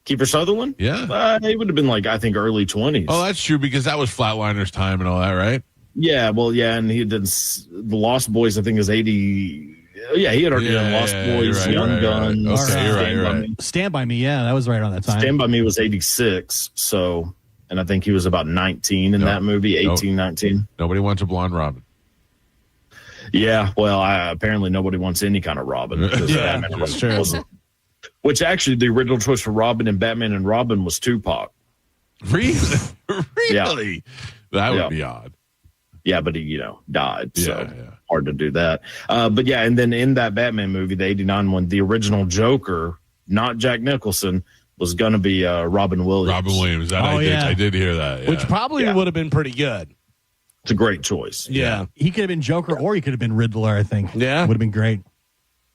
Kiefer Sutherland? Yeah. He would have been I think early 20s. Oh, that's true, because that was Flatliners time and all that, right? Yeah, well, yeah, and he did the Lost Boys, I think, is 80. Yeah, he had already done Lost Boys, Young Guns. Okay, you're right. Stand By Me, yeah, that was right on that time. Stand By Me was 86, so, and I think he was about 19 in that movie, 18, 19. Nobody wants a blonde Robin. Yeah, well, apparently nobody wants any kind of Robin. Batman wasn't. Which actually, the original choice for Robin in Batman and Robin was Tupac. Really? Yeah. That would be odd. Yeah, but he, died. So hard to do that. But yeah, and then in that Batman movie, the 89 one, the original Joker, not Jack Nicholson, was going to be Robin Williams. Robin Williams. I did hear that. Yeah. Which probably would have been pretty good. It's a great choice. Yeah. He could have been Joker or he could have been Riddler, I think. Yeah. Would have been great.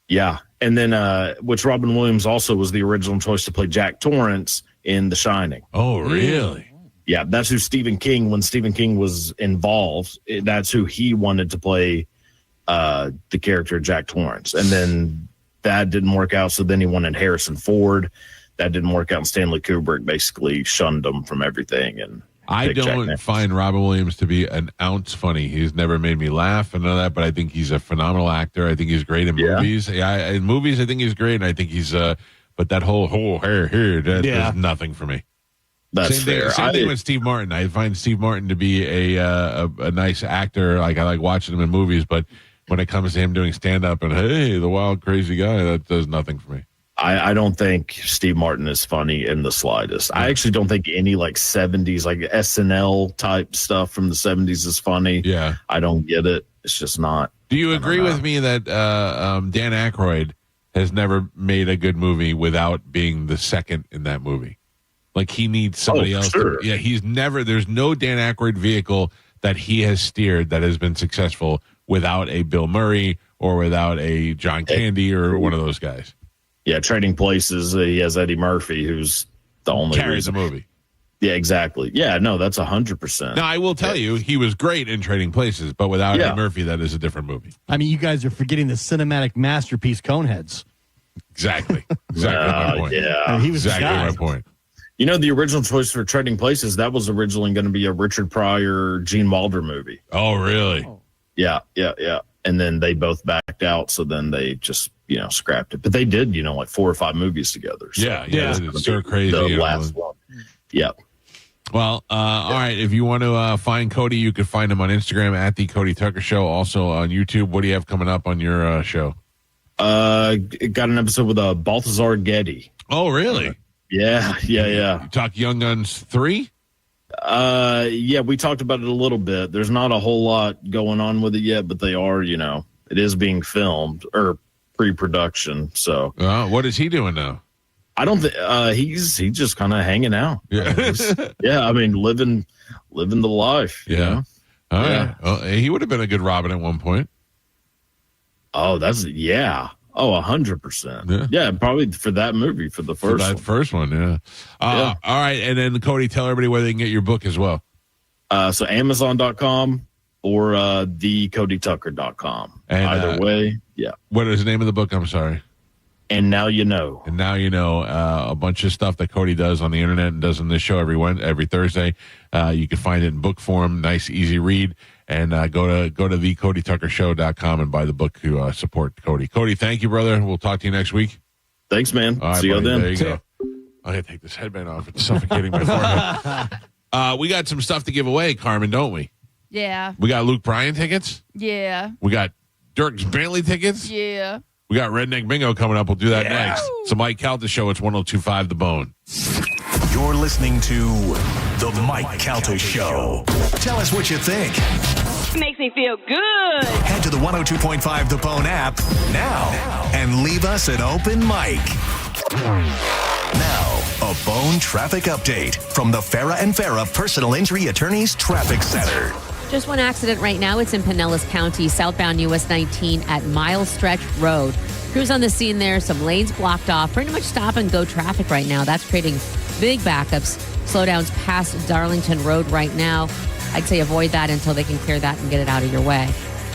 Yeah. And then, which Robin Williams also was the original choice to play Jack Torrance in The Shining. Oh, really? Yeah, that's who Stephen King, when Stephen King was involved, that's who he wanted to play the character Jack Torrance. And then that didn't work out, so then he wanted Harrison Ford. That didn't work out, and Stanley Kubrick basically shunned him from everything. And I don't find Robin Williams to be an ounce funny. He's never made me laugh and all that, but I think he's a phenomenal actor. I think he's great in movies. Yeah, in movies, I think he's great, and I think he's but that whole hair here, does nothing for me. That's fair. Same thing with Steve Martin. I find Steve Martin to be a nice actor. I like watching him in movies, but when it comes to him doing stand up and hey, the wild crazy guy, that does nothing for me. I don't think Steve Martin is funny in the slightest. I actually don't think any 70s SNL type stuff from the 70s is funny. Yeah, I don't get it. It's just not. Do you agree with me that Dan Aykroyd has never made a good movie without being the second in that movie? He needs somebody else. Sure. There's no Dan Aykroyd vehicle that he has steered that has been successful without a Bill Murray or without a John Candy or one of those guys. Yeah, Trading Places, he has Eddie Murphy, who's the only carries the movie. Yeah, exactly. Yeah, no, that's 100%. Now, I will tell you, he was great in Trading Places, but without Eddie Murphy, that is a different movie. I mean, you guys are forgetting the cinematic masterpiece Coneheads. Exactly. My point. Yeah. He was exactly the guy. my point. You know, the original choice for Trading Places, that was originally going to be a Richard Pryor, Gene Wilder movie. Oh, really? Yeah. And then they both backed out, so then they just, scrapped it. But they did, like 4 or 5 movies together. So It's so crazy. The last one. Yeah. Well, all right. If you want to find Cody, you can find him on Instagram at The Cody Tucker Show. Also on YouTube. What do you have coming up on your show? Got an episode with Balthazar Getty. Oh, really? Yeah. You talk Young Guns 3? Yeah, we talked about it a little bit. There's not a whole lot going on with it yet, but they are, it is being filmed or pre-production. So, what is he doing now? I don't think he's just kind of hanging out. Yeah, I mean, living the life. Yeah. All right. Well, he would have been a good Robin at one point. Oh, 100%. Yeah, probably for that movie, for the first one. First one, yeah. All right, and then Cody, tell everybody where they can get your book as well. So Amazon.com or thecodytucker.com. And, either way, yeah. What is the name of the book? I'm sorry. And Now You Know. And Now You Know. A bunch of stuff that Cody does on the internet and does on this show every Thursday. You can find it in book form, nice, easy read. And go to thecodytuckershow.com and buy the book to support Cody. Cody, thank you, brother. We'll talk to you next week. Thanks, man. All right, see you then. There you go. I gotta take this headband off. It's suffocating my forehead. We got some stuff to give away, Carmen, don't we? Yeah. We got Luke Bryan tickets. Yeah. We got Dirk Bentley tickets. Yeah. We got Redneck Bingo coming up. We'll do that next. It's the Mike Calta Show. It's 102.5 The Bone. You're listening to The Mike Calta Show. Tell us what you think. Makes me feel good. Head to the 102.5 The Bone app now and leave us an open mic. Now, a Bone traffic update from the Farah and Farah Personal Injury Attorneys Traffic Center. Just one accident right now. It's in Pinellas County, southbound US 19 at Mile Stretch Road. Crews on the scene there, some lanes blocked off. Pretty much stop and go traffic right now. That's creating big backups. Slowdowns past Darlington Road right now. I'd say avoid that until they can clear that and get it out of your way.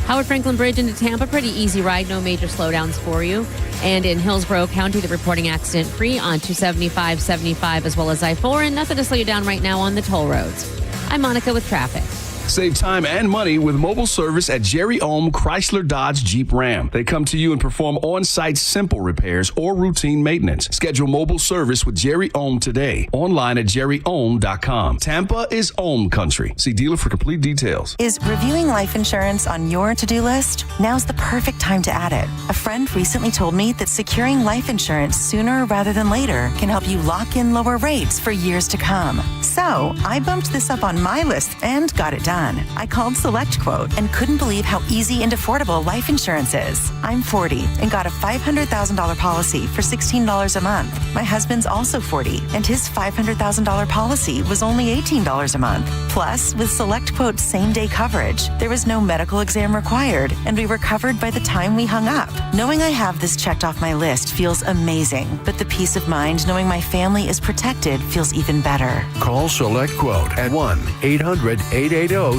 Howard Franklin Bridge into Tampa, pretty easy ride, no major slowdowns for you. And in Hillsborough County, they're reporting accident-free on 275, 75, as well as I-4, and nothing to slow you down right now on the toll roads. I'm Monica with traffic. Save time and money with mobile service at Jerry Ohm Chrysler Dodge Jeep Ram. They come to you and perform on-site simple repairs or routine maintenance. Schedule mobile service with Jerry Ohm today. Online at jerryohm.com. Tampa is Ohm country. See dealer for complete details. Is reviewing life insurance on your to-do list? Now's the perfect time to add it. A friend recently told me that securing life insurance sooner rather than later can help you lock in lower rates for years to come. So I bumped this up on my list and got it done. I called SelectQuote and couldn't believe how easy and affordable life insurance is. I'm 40 and got a $500,000 policy for $16 a month. My husband's also 40 and his $500,000 policy was only $18 a month. Plus, with SelectQuote's same-day coverage, there was no medical exam required and we were covered by the time we hung up. Knowing I have this checked off my list feels amazing, but the peace of mind knowing my family is protected feels even better. Call SelectQuote at 1-800-880-6363.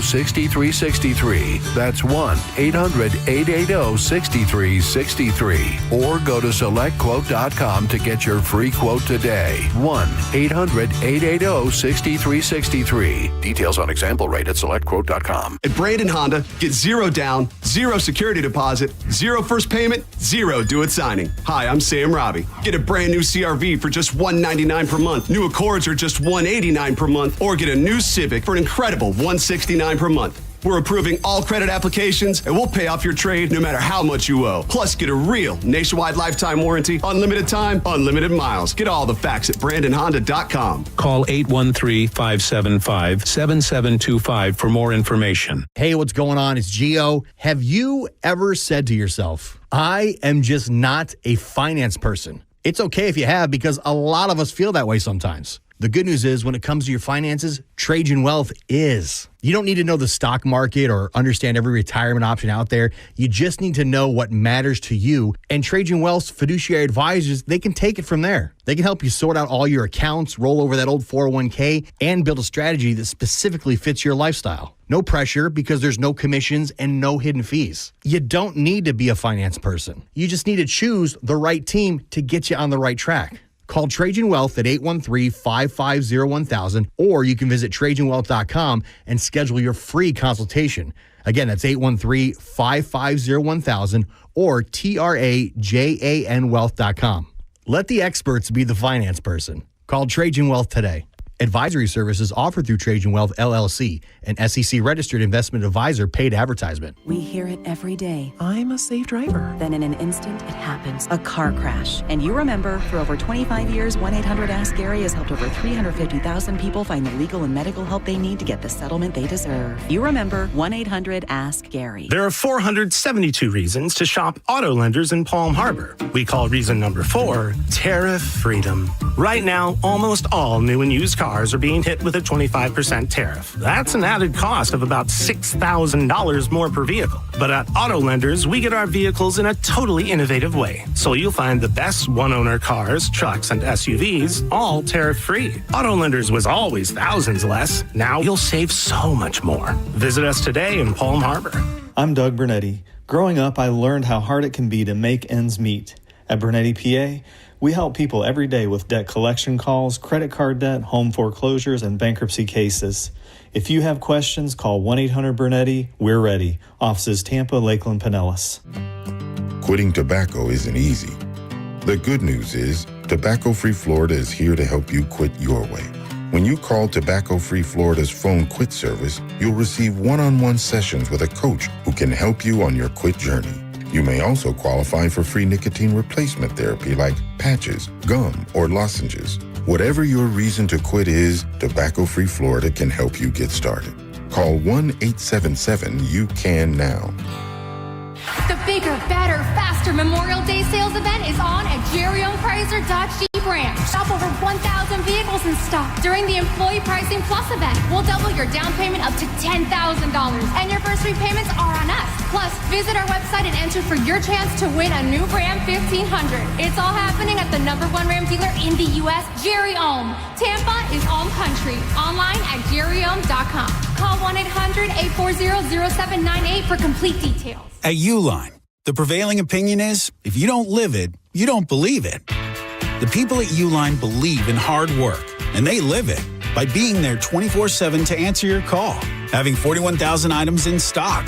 That's 1-800-880-6363. Or go to SelectQuote.com to get your free quote today. 1-800-880-6363. Details on example rate at SelectQuote.com. At Brandon Honda, get zero down, zero security deposit, zero first payment, zero do-it signing. Hi, I'm Sam Robbie. Get a brand new CRV for just $199 per month. New Accords are just $189 per month. Or get a new Civic for an incredible $169 per month. We're approving all credit applications, and we'll pay off your trade no matter how much you owe. Plus, get a real nationwide lifetime warranty, unlimited time, unlimited miles. Get all the facts at BrandonHonda.com. Call 813-575-7725 for more information. Hey, what's going on? It's Gio. Have you ever said to yourself, I am just not a finance person? It's okay if you have, because a lot of us feel that way sometimes. The good news is when it comes to your finances, Trajan Wealth is. You don't need to know the stock market or understand every retirement option out there. You just need to know what matters to you. And Trajan Wealth's fiduciary advisors, they can take it from there. They can help you sort out all your accounts, roll over that old 401k, and build a strategy that specifically fits your lifestyle. No pressure because there's no commissions and no hidden fees. You don't need to be a finance person. You just need to choose the right team to get you on the right track. Call Trajan Wealth at 813-550-1000, or you can visit TrajanWealth.com and schedule your free consultation. Again, that's 813-550-1000 or TRAJANWealth.com. Let the experts be the finance person. Call Trajan Wealth today. Advisory services offered through Trajan Wealth, LLC, an SEC-registered investment advisor, paid advertisement. We hear it every day. I'm a safe driver. Then in an instant, it happens. A car crash. And you remember, for over 25 years, 1-800-ASK-GARY has helped over 350,000 people find the legal and medical help they need to get the settlement they deserve. You remember 1-800-ASK-GARY. There are 472 reasons to shop auto lenders in Palm Harbor. We call reason number 4 tariff freedom. Right now, almost all new and used cars are being hit with a 25% tariff. That's an added cost of about $6,000 more per vehicle. But at Auto Lenders, we get our vehicles in a totally innovative way. So you'll find the best one-owner cars, trucks, and SUVs, all tariff-free. Auto Lenders was always thousands less. Now you'll save so much more. Visit us today in Palm Harbor. I'm Doug Bernetti. Growing up, I learned how hard it can be to make ends meet. At Bernetti PA, we help people every day with debt collection calls, credit card debt, home foreclosures, and bankruptcy cases. If you have questions, call 1-800-BERNETTI. We're ready. Offices Tampa, Lakeland, Pinellas. Quitting tobacco isn't easy. The good news is Tobacco Free Florida is here to help you quit your way. When you call Tobacco Free Florida's phone quit service, you'll receive one-on-one sessions with a coach who can help you on your quit journey. You may also qualify for free nicotine replacement therapy like patches, gum, or lozenges. Whatever your reason to quit is, Tobacco Free Florida can help you get started. Call 1-877-YOU-CAN-NOW. The bigger, better, faster Memorial Day sales event is on at Jerry Owned Chrysler Dodge Jeep Ram. Shop over 1,000 vehicles in stock during the Employee Pricing Plus event. We'll double your down payment up to $10,000, and your first repayments are on us. Plus, visit our website and enter for your chance to win a new Ram 1500. It's all happening at the #1 Ram dealer in the U.S., Jerry Ohm. Tampa is Ohm Country. Online at jerryohm.com. Call 1-800-840-0798 for complete details. At Uline, the prevailing opinion is, if you don't live it, you don't believe it. The people at Uline believe in hard work, and they live it by being there 24/7 to answer your call, having 41,000 items in stock,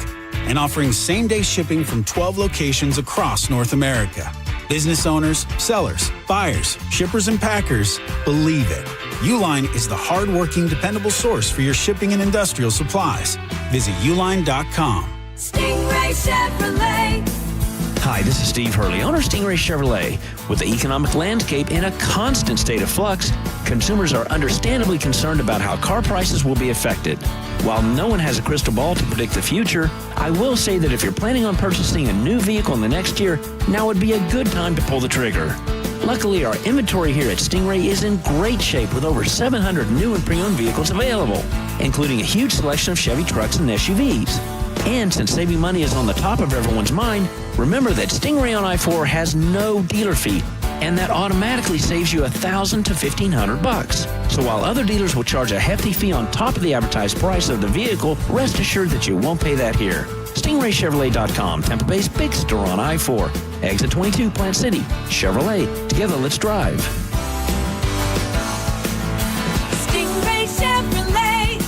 and offering same-day shipping from 12 locations across North America. Business owners, sellers, buyers, shippers, and packers believe it. Uline is the hard-working, dependable source for your shipping and industrial supplies. Visit uline.com. Stingray Chevrolet. Hi, this is Steve Hurley, owner of Stingray Chevrolet. With the economic landscape in a constant state of flux, consumers are understandably concerned about how car prices will be affected. While no one has a crystal ball to predict the future, I will say that if you're planning on purchasing a new vehicle in the next year, now would be a good time to pull the trigger. Luckily, our inventory here at Stingray is in great shape with over 700 new and pre-owned vehicles available, including a huge selection of Chevy trucks and SUVs. And since saving money is on the top of everyone's mind, remember that Stingray on I-4 has no dealer fee, and that automatically saves you $1,000 to $1,500. So while other dealers will charge a hefty fee on top of the advertised price of the vehicle, rest assured that you won't pay that here. StingrayChevrolet.com, Tampa Bay's big store on I-4. Exit 22, Plant City. Chevrolet. Together, let's drive. Stingray Chevrolet.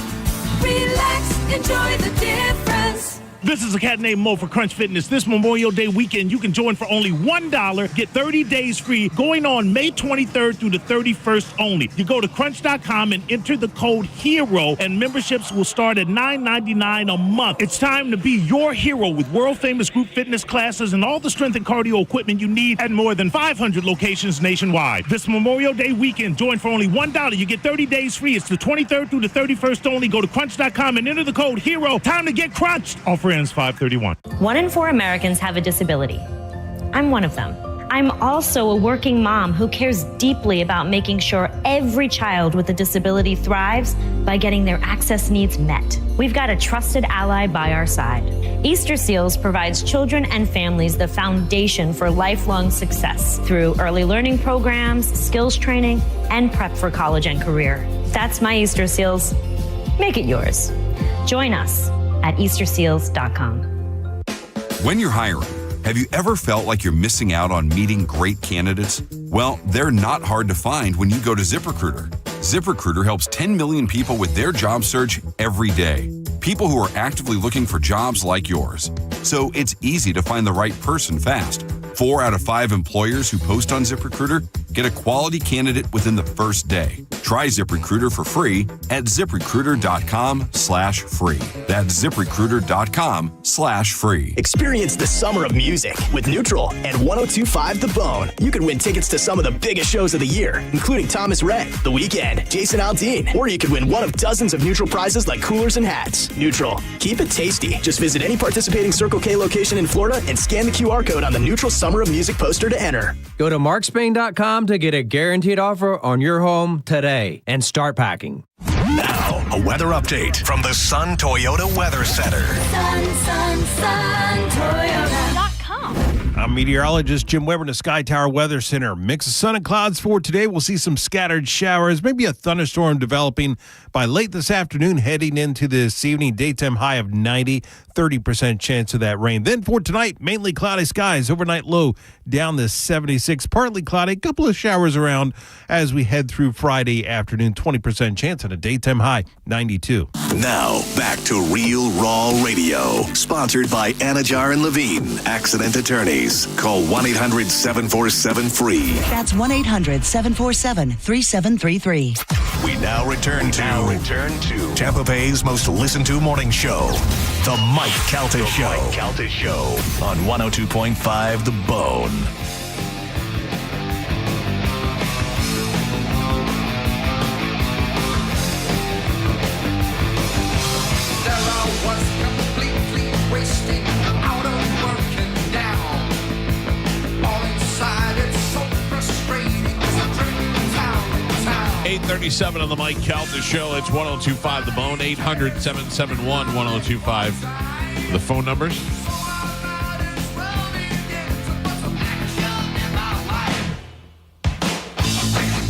Relax, enjoy the difference. This is a cat named Mo for Crunch Fitness. This Memorial Day weekend, you can join for only $1. Get 30 days free going on May 23rd through the 31st only. You go to crunch.com and enter the code HERO, and memberships will start at $9.99 a month. It's time to be your hero with world-famous group fitness classes and all the strength and cardio equipment you need at more than 500 locations nationwide. This Memorial Day weekend, join for only $1. You get 30 days free. It's the 23rd through the 31st only. Go to crunch.com and enter the code HERO. Time to get crunched. Offer ends 5/31. 1 in 4 Americans have a disability. I'm one of them. I'm also a working mom who cares deeply about making sure every child with a disability thrives by getting their access needs met. We've got a trusted ally by our side. Easter Seals provides children and families the foundation for lifelong success through early learning programs, skills training, and prep for college and career. That's my Easter Seals. Make it yours. Join us at easterseals.com. When you're hiring, have you ever felt like you're missing out on meeting great candidates? Well, they're not hard to find when you go to ZipRecruiter. ZipRecruiter helps 10 million people with their job search every day. People who are actively looking for jobs like yours. So it's easy to find the right person fast. 4 out of 5 employers who post on ZipRecruiter get a quality candidate within the first day. Try ZipRecruiter for free at ZipRecruiter.com/free. That's ZipRecruiter.com/free. Experience the summer of music with Neutral and 102.5 The Bone. You can win tickets to some of the biggest shows of the year, including Thomas Rhett, The Weeknd, Jason Aldean, or you could win one of dozens of Neutral prizes like coolers and hats. Neutral. Keep it tasty. Just visit any participating Circle K location in Florida and scan the QR code on the Neutral Summer of Music poster to enter. Go to markspain.com to get a guaranteed offer on your home today and start packing. Now, a weather update from the Sun Toyota Weather Center. SunToyota.com. I'm meteorologist Jim Weber in the Sky Tower Weather Center. Mix of sun and clouds for today. We'll see some scattered showers, maybe a thunderstorm developing by late this afternoon, heading into this evening. Daytime high of 90, 30% chance of that rain. Then for tonight, mainly cloudy skies. Overnight low down to 76, partly cloudy. A couple of showers around as we head through Friday afternoon. 20% chance at a daytime high, 92. Now, back to Real Raw Radio. Sponsored by Anajar and Levine, accident attorneys. Call 1-800-747-FREE. That's 1-800-747-3733. We now return to Tampa Bay's most listened to morning show, The Mike Calta Show. On 102.5 The Bone. Wasting out of working down. All inside, it's so frustrating. 8:37 on the Mike Calta Show. It's 102.5 The Bone. 800-771-1025. The phone numbers.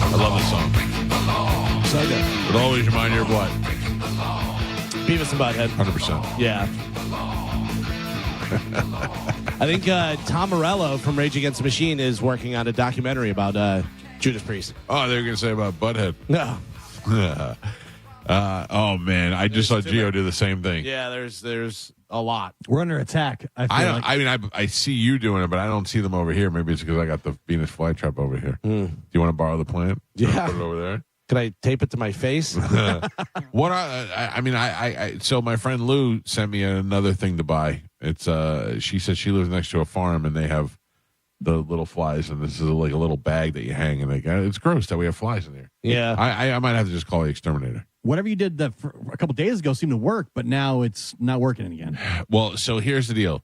I love this song. So good. It always remind you of what? Beavis and Butthead. 100%. Yeah. I think Tom Morello from Rage Against the Machine is working on a documentary about Judas Priest. Oh, they were going to say about Butthead. No. Oh, man. I just saw Gio do the same thing. Yeah, there's a lot. We're under attack. I see you doing it, but I don't see them over here. Maybe it's because I got the Venus flytrap over here. Do you want to borrow the plant? Yeah. Put it over there? Can I tape it to my face? So my friend Lou sent me another thing to buy. It's she says she lives next to a farm and they have the little flies, and this is like a little bag that you hang, and it's gross that we have flies in there. Yeah. I might have to just call the exterminator. Whatever you did for a couple days ago seemed to work, but now it's not working again. Well, so here's the deal.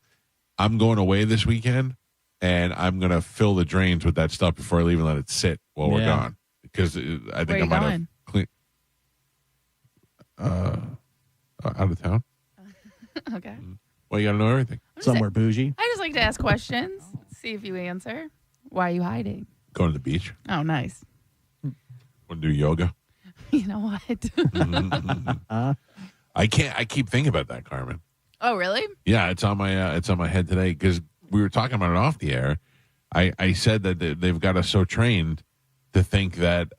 I'm going away this weekend, and I'm going to fill the drains with that stuff before I leave and let it sit while we're gone. Because I think I might have clean out of town. Okay. Well, you got to know everything. Somewhere bougie. I just like to ask questions, see if you answer. Why are you hiding? Going to the beach. Oh, nice. Want to do yoga? You know what? I keep thinking about that, Carmen. Oh, really? Yeah, it's on my head today because we were talking about it off the air. I said that they've got us so trained to think that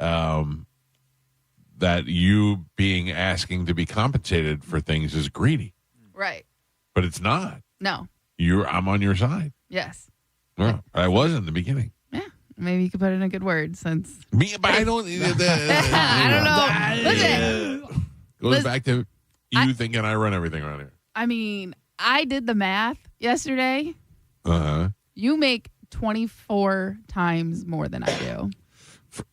that you asking to be compensated for things is greedy. Right. But it's not. No. I'm on your side. Yes. No, I was in the beginning. Yeah. Maybe you could put in a good word since. Me, but I don't. I don't know. Listen. Goes back to you thinking I run everything around here. I mean, I did the math yesterday. Uh-huh. You make 24 times more than I do.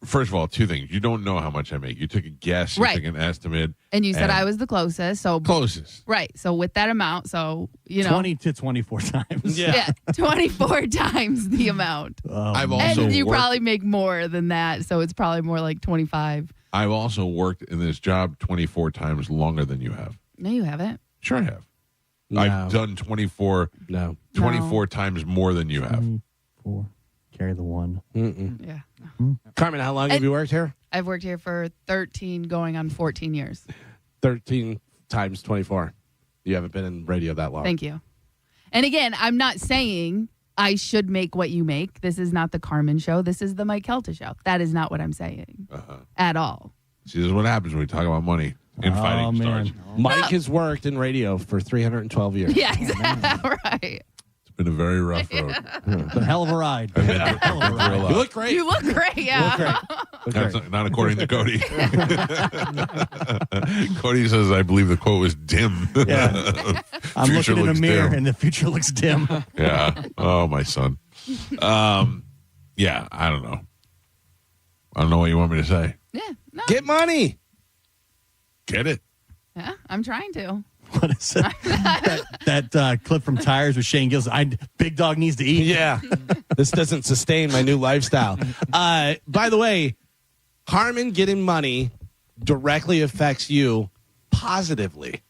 First of all, two things. You don't know how much I make. You took a guess. You Right. took an estimate. And you said I was the closest. So closest. Right. So with that amount, so, 20 to 24 times. Yeah. 24 times the amount. I've also And you worked- probably make more than that. So it's probably more like 25. I've also worked in this job 24 times longer than you have. No, you haven't. Sure I have. No. I've done 24 times more than you have. 4. Carry the 1. Yeah. Carmen, how long have you worked here? I've worked here for 13 going on 14 years. 13 times 24. You haven't been in radio that long. Thank you. And again, I'm not saying I should make what you make. This is not the Carmen show. This is the Mike Kelta show. That is not what I'm saying at all. See, this is what happens when we talk about money. Infighting starts. Mike has worked in radio for 312 years. Yeah, exactly. Right. It's been a very rough road. It's a hell of a ride. I've been through a lot. You look great. You look great, yeah. Not according to Cody. Cody says, I believe the quote was dim. Yeah. I'm Future looking in a looks mirror dim. and the future looks dim. Yeah. Oh, my son. Yeah, I don't know. I don't know what you want me to say. Yeah. No. Get money. Get it. Yeah, I'm trying to. What is it? that clip from Tires with Shane Gillis. Big Dog needs to eat. Yeah. This doesn't sustain my new lifestyle. By the way, Carmen getting money directly affects you positively.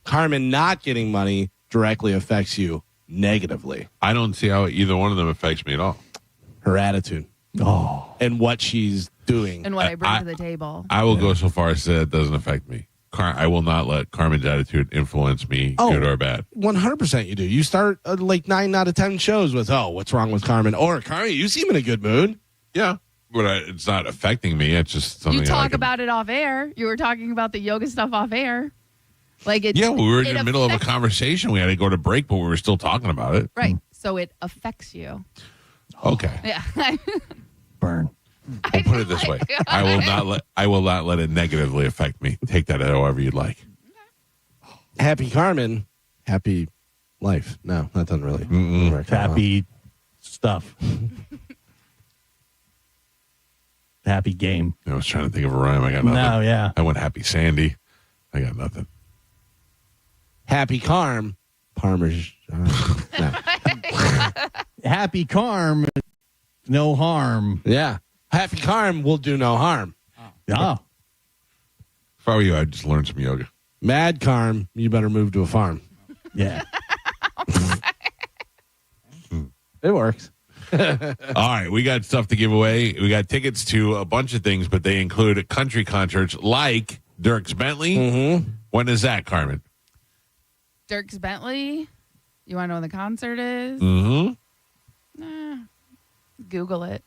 Carmen not getting money directly affects you negatively. I don't see how either one of them affects me at all. Her attitude. Oh. And what she's doing. And what I bring to the table. I will go so far as to say it doesn't affect me. I will not let Carmen's attitude influence me, good or bad. 100% you do. You start like 9 out of 10 shows with, what's wrong with Carmen? Or, Carmen, you seem in a good mood. Yeah. But it's not affecting me. It's just something You I talk like about it off air. You were talking about the yoga stuff off air. Like it. Yeah, we were in it the middle of a affects- conversation. We had to go to break, but we were still talking about it. Right. So it affects you. Okay. Yeah. Burn. We'll put it this way. I will not let it negatively affect me. Take that however you'd like. Happy Carmen, happy life. No, that doesn't really work. Happy stuff. Happy game. I was trying to think of a rhyme. I got nothing. No, yeah. I went Happy Sandy. I got nothing. Happy Parmesan. No. Happy Carm, no harm. Yeah. Happy Carm will do no harm. Oh. If I were you, I'd just learn some yoga. Mad Carm, you better move to a farm. Yeah. It works. All right, we got stuff to give away. We got tickets to a bunch of things, but they include country concerts like Dierks Bentley. Mm-hmm. When is that, Carmen? Dierks Bentley. You want to know when the concert is? Mm-hmm. Google it.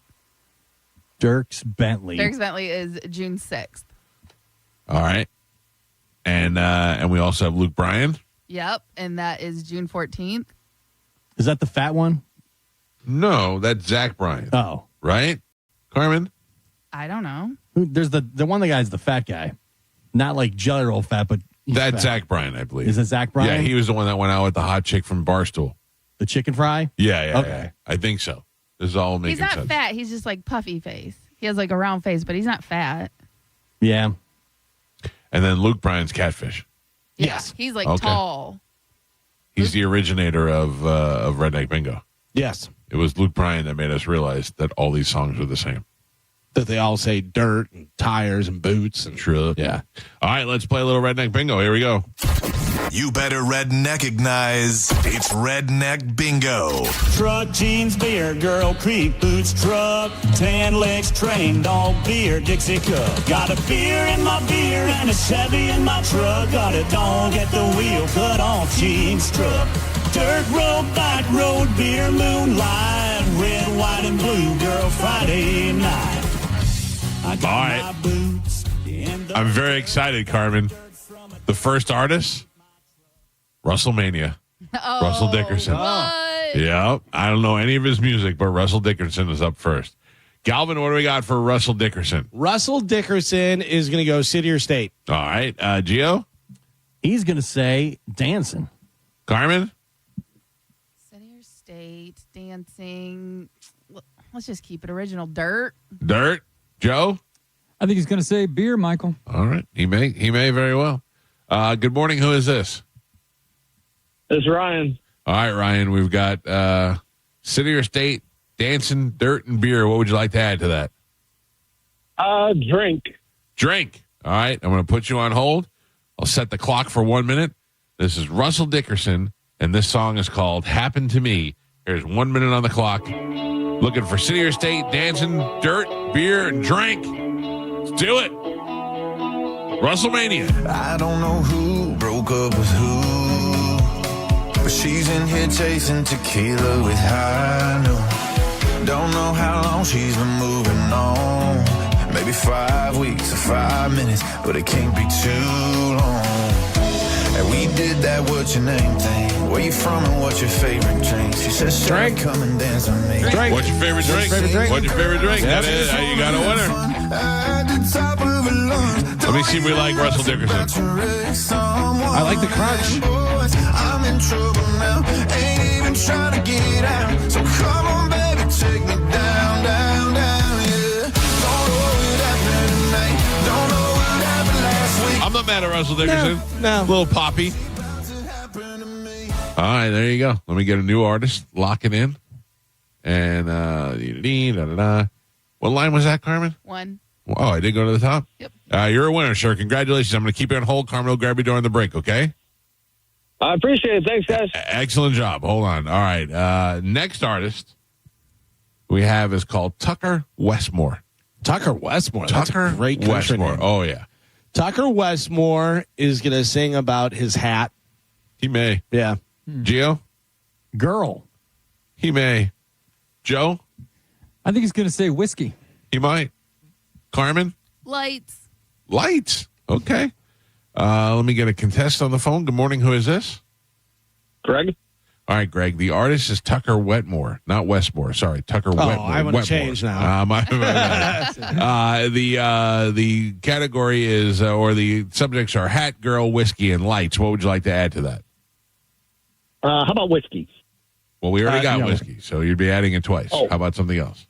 Dierks Bentley. Dierks Bentley is June 6th. All right. And we also have Luke Bryan. Yep. And that is June 14th. Is that the fat one? No, that's Zach Bryan. Oh. Right? Carmen? I don't know. There's the one guy's the fat guy. Not like jelly roll fat, but he's That's fat. Zach Bryan, I believe. Is it Zach Bryan? Yeah, he was the one that went out with the hot chick from Barstool. The chicken fry? Yeah. Okay. Yeah. I think so. This is all making He's not sense. fat. He's just like puffy face. He has like a round face, but he's not fat. Yeah. And then Luke Bryan's Catfish. Yeah, Yes. He's like Okay. tall. He's the originator of Redneck Bingo. Yes. It was Luke Bryan that made us realize that all these songs are the same. That they all say dirt and tires and boots and True. yeah. All right, let's play a little Redneck Bingo. Here we go. You better redneckignize. It's Redneck Bingo. Truck, jeans, beer, girl, creek, boots, truck, tan legs, train, dog, beer, Dixie cup. Got a beer in my beer and a Chevy in my truck. Got a dog at the wheel, cut off jeans truck. Dirt road, back road, beer, moonlight, red, white, and blue, girl, Friday night. I got All right. my boots in the I'm very excited, Carmen. The first artist, WrestleMania. Oh, Russell Dickerson. What? Yeah. I don't know any of his music, but Russell Dickerson is up first. Galvin, what do we got for Russell Dickerson? Russell Dickerson is going to go city or state. All right. Gio? He's going to say dancing. Carmen? City or state, dancing. Let's just keep it original. Dirt. Dirt? Joe? I think he's going to say beer, Michael. All right. He may very well. Good morning. Who is this? It's Ryan. All right, Ryan. We've got city or state, dancing, dirt, and beer. What would you like to add to that? Drink. Drink. All right. I'm going to put you on hold. I'll set the clock for 1 minute. This is Russell Dickerson, and this song is called Happen to Me. Here's 1 minute on the clock. Looking for city or state, dancing, dirt, beer, and drink. Let's do it. WrestleMania. I don't know who broke up with who, but she's in here chasing tequila with high noon. Don't know how long she's been moving on. Maybe 5 weeks or 5 minutes, but it can't be too long. And we did that what's your name thing. Where you from and what's your favorite drink? She says, drink, come and dance with me. Drink. What's your favorite drink? What's your favorite drink? Yep. That is how you got a winner. Let me see if we like Russell Dickerson. I like the crunch. I'm in trouble now. Ain't even trying to get out. So come on, baby, take me down, down, down, yeah. Don't know what happened tonight. Don't know what happened last week. I'm not mad at Russell Dickerson. No. Little poppy. All right, there you go. Let me get a new artist, lock it in. And what line was that, Carmen? 1. Oh, I did go to the top? Yep. You're a winner, sir. Congratulations. I'm going to keep you on hold. Carmen will grab you during the break, okay? I appreciate it. Thanks, guys. Excellent job. Hold on. All right. Next artist we have is called Tucker Westmore. Tucker Westmore. That's Tucker a great country Westmore. name. Oh, yeah. Tucker Westmore is going to sing about his hat. He may. Yeah. Gio? Girl. He may. Joe? I think he's going to say whiskey. He might. Carmen? Lights. Lights. Okay. Let me get a contestant on the phone. Good morning. Who is this? Greg. All right, Greg. The artist is Tucker Wetmore, not Westmore. Sorry, Tucker Wetmore. I want to change now. My bad. The category is, or the subjects are hat, girl, whiskey, and lights. What would you like to add to that? How about whiskey? Well, we already got whiskey, so you'd be adding it twice. Oh. How about something else?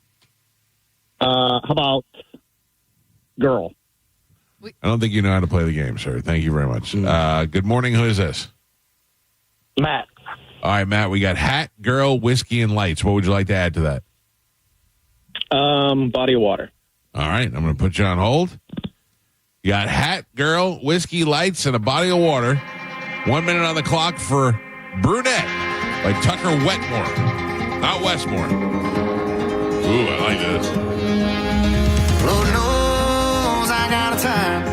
How about girl? I don't think you know how to play the game, sir. Thank you very much. Good morning. Who is this? Matt. All right, Matt. We got hat, girl, whiskey, and lights. What would you like to add to that? Body of water. All right, I'm going to put you on hold. You got hat, girl, whiskey, lights, and a body of water. 1 minute on the clock for Brunette by Tucker Wetmore, not Westmore. Ooh, I like this. Lord knows I got a time,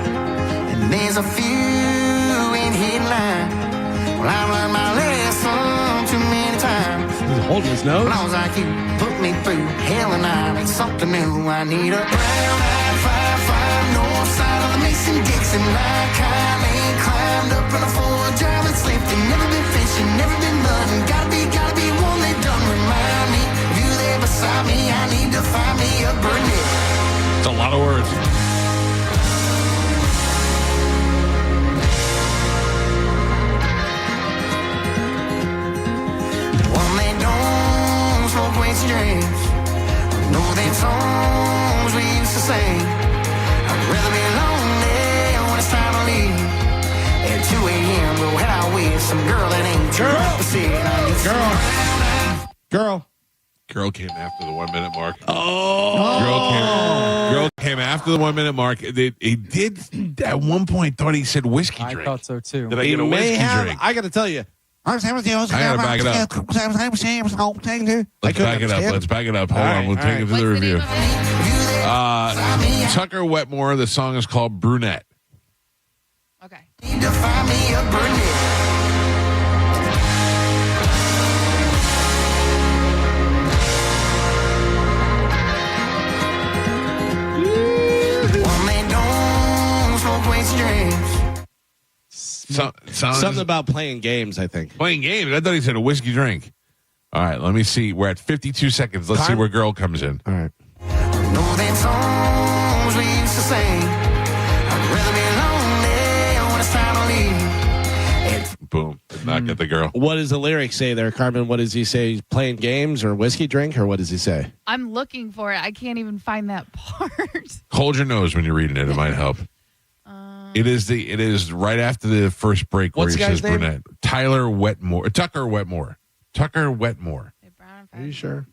and there's a few in headline. Well, I've learned my lesson too many times. He's holding his nose. Laws like you put me through hell, and I need something new. I need a brown I-55 north side of the Mason-Dixon line. Kindly climbed up in a Ford drive and slipped and never been fishing, never been mudding. Gotta be one that done remind me of you there beside me. I need to find me a brunette. It's a lot of words. One that don't smoke wasted dreams. Know them songs we used to sing. I'd rather be lonely when it's time to leave. At 2 a.m. go head out with some girl that ain't Girl. Girl came after the 1 minute mark. Girl came after the 1 minute mark. He did at one point thought he said whiskey drink. I thought so too. Did I get a whiskey drink? I got to tell you. I gotta back it up. Let's back it up. Hold on. We'll take it to the review. Tucker Wetmore. The song is called Brunette. Okay. Need to find me a brunette. One that don't smoke wasted dreams. Something about playing games, I think. Playing games? I thought he said a whiskey drink. All right, let me see. We're at 52 seconds. Let's see where girl comes in. All right. Know them songs we used to sing. I'd rather be lonely when it's time to leave. Boom. Did not get the girl. What does the lyric say there, Carmen? What does he say? He's playing games or whiskey drink, or what does he say? I'm looking for it. I can't even find that part. Hold your nose when you're reading it. It might help. It is right after the first break where What's he the guy's says name? brunette. Tucker Wetmore. Tucker Wetmore. Are you sure?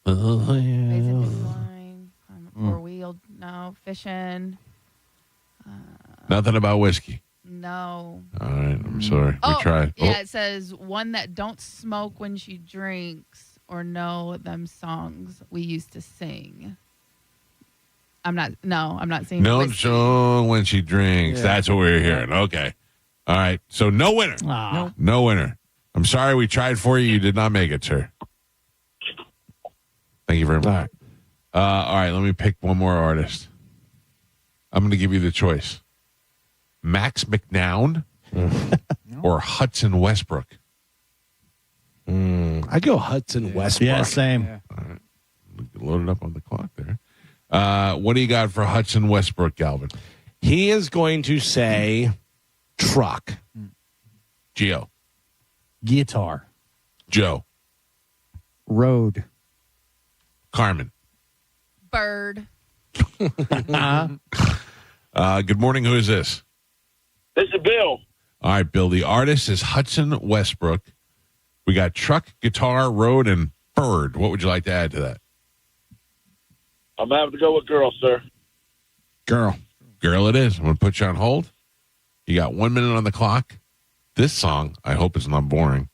Four-wheeled. No. Fishing. Nothing about whiskey. No. All right. I'm sorry. Oh, We tried. yeah, it says one that don't smoke when she drinks or know them songs we used to sing. I'm not saying No whiskey. song when she drinks. Yeah. That's what we're hearing. Okay. All right. So no winner. No winner. I'm sorry we tried for you. You did not make it, sir. Thank you very much. All right. Let me pick one more artist. I'm going to give you the choice. Max McNown or Hudson Westbrook? I go Hudson Westbrook. Yeah, same. All right. Load it up on the clock there. What do you got for Hudson Westbrook, Galvin? He is going to say truck. Gio. Guitar. Joe. Road. Carmen. Bird. Good morning. Who is this? This is Bill. All right, Bill. The artist is Hudson Westbrook. We got truck, guitar, road, and bird. What would you like to add to that? I'm having to go with girl, sir. Girl. Girl it is. I'm going to put you on hold. You got 1 minute on the clock. This song, I hope it's not boring.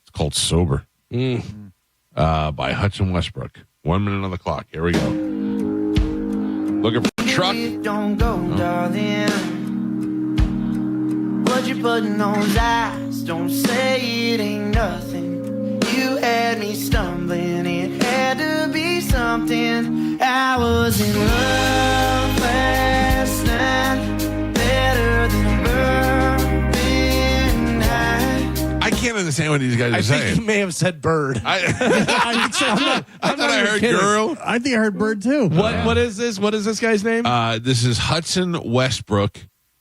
It's called Sober by Hudson Westbrook. 1 minute on the clock. Here we go. Looking for a truck. Don't go, darling. What you putting on those eyes? Don't say it ain't nothing. You had me stumbling. It had to be something. I was in love last night. Better than burning night. I can't understand what these guys are I saying. think he may have said bird. I thought I heard girl. I think I heard bird too. What is this? What is this guy's name? This is Hudson Westbrook,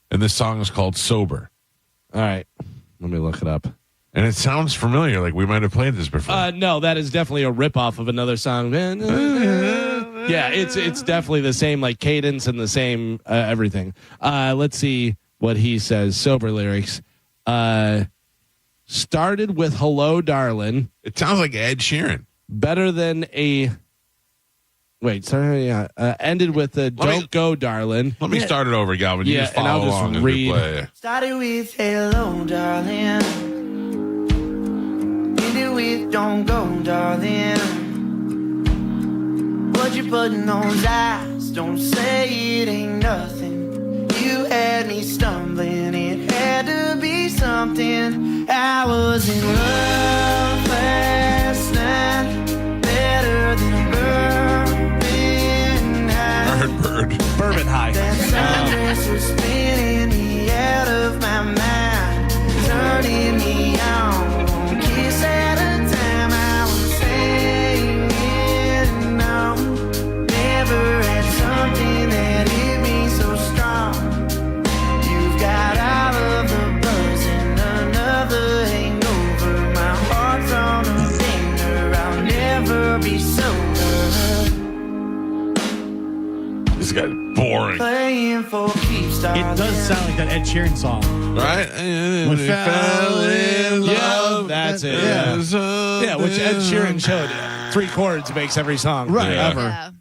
and this song is called Sober. All right. Let me look it up. And it sounds familiar, like we might have played this before. No, that is definitely a ripoff of another song. Yeah, it's definitely the same like cadence and the same everything. Let's see what he says. Sober lyrics. Started with "Hello, Darlin'." It sounds like Ed Sheeran. Better than a. Wait, sorry. Yeah, ended with a "Don't Go, Darlin'." Let me start it over, Galvin. You just and follow I'll just along as read. we play. Started with hello, darling. Ended with don't go, darling. What you putting on those eyes? Don't say it ain't nothing. You had me stumbling. It had to be something. I was in love last night. Better than bourbon high. I heard bird. Bourbon high. That sundress was spinning me out of my mind, turning me on. Kiss at a time, I was hanging on. Never had something that hit me so strong. You've got all of the buzz and another hangover. My heart's on a bender. I'll never be sober. This guy's boring. Playing for keeps, It does sound like that Ed Sheeran song. Right? We fell in love. That's it. Yeah. Yeah, which Ed Sheeran showed. 3 chords makes every song. Right. Ever.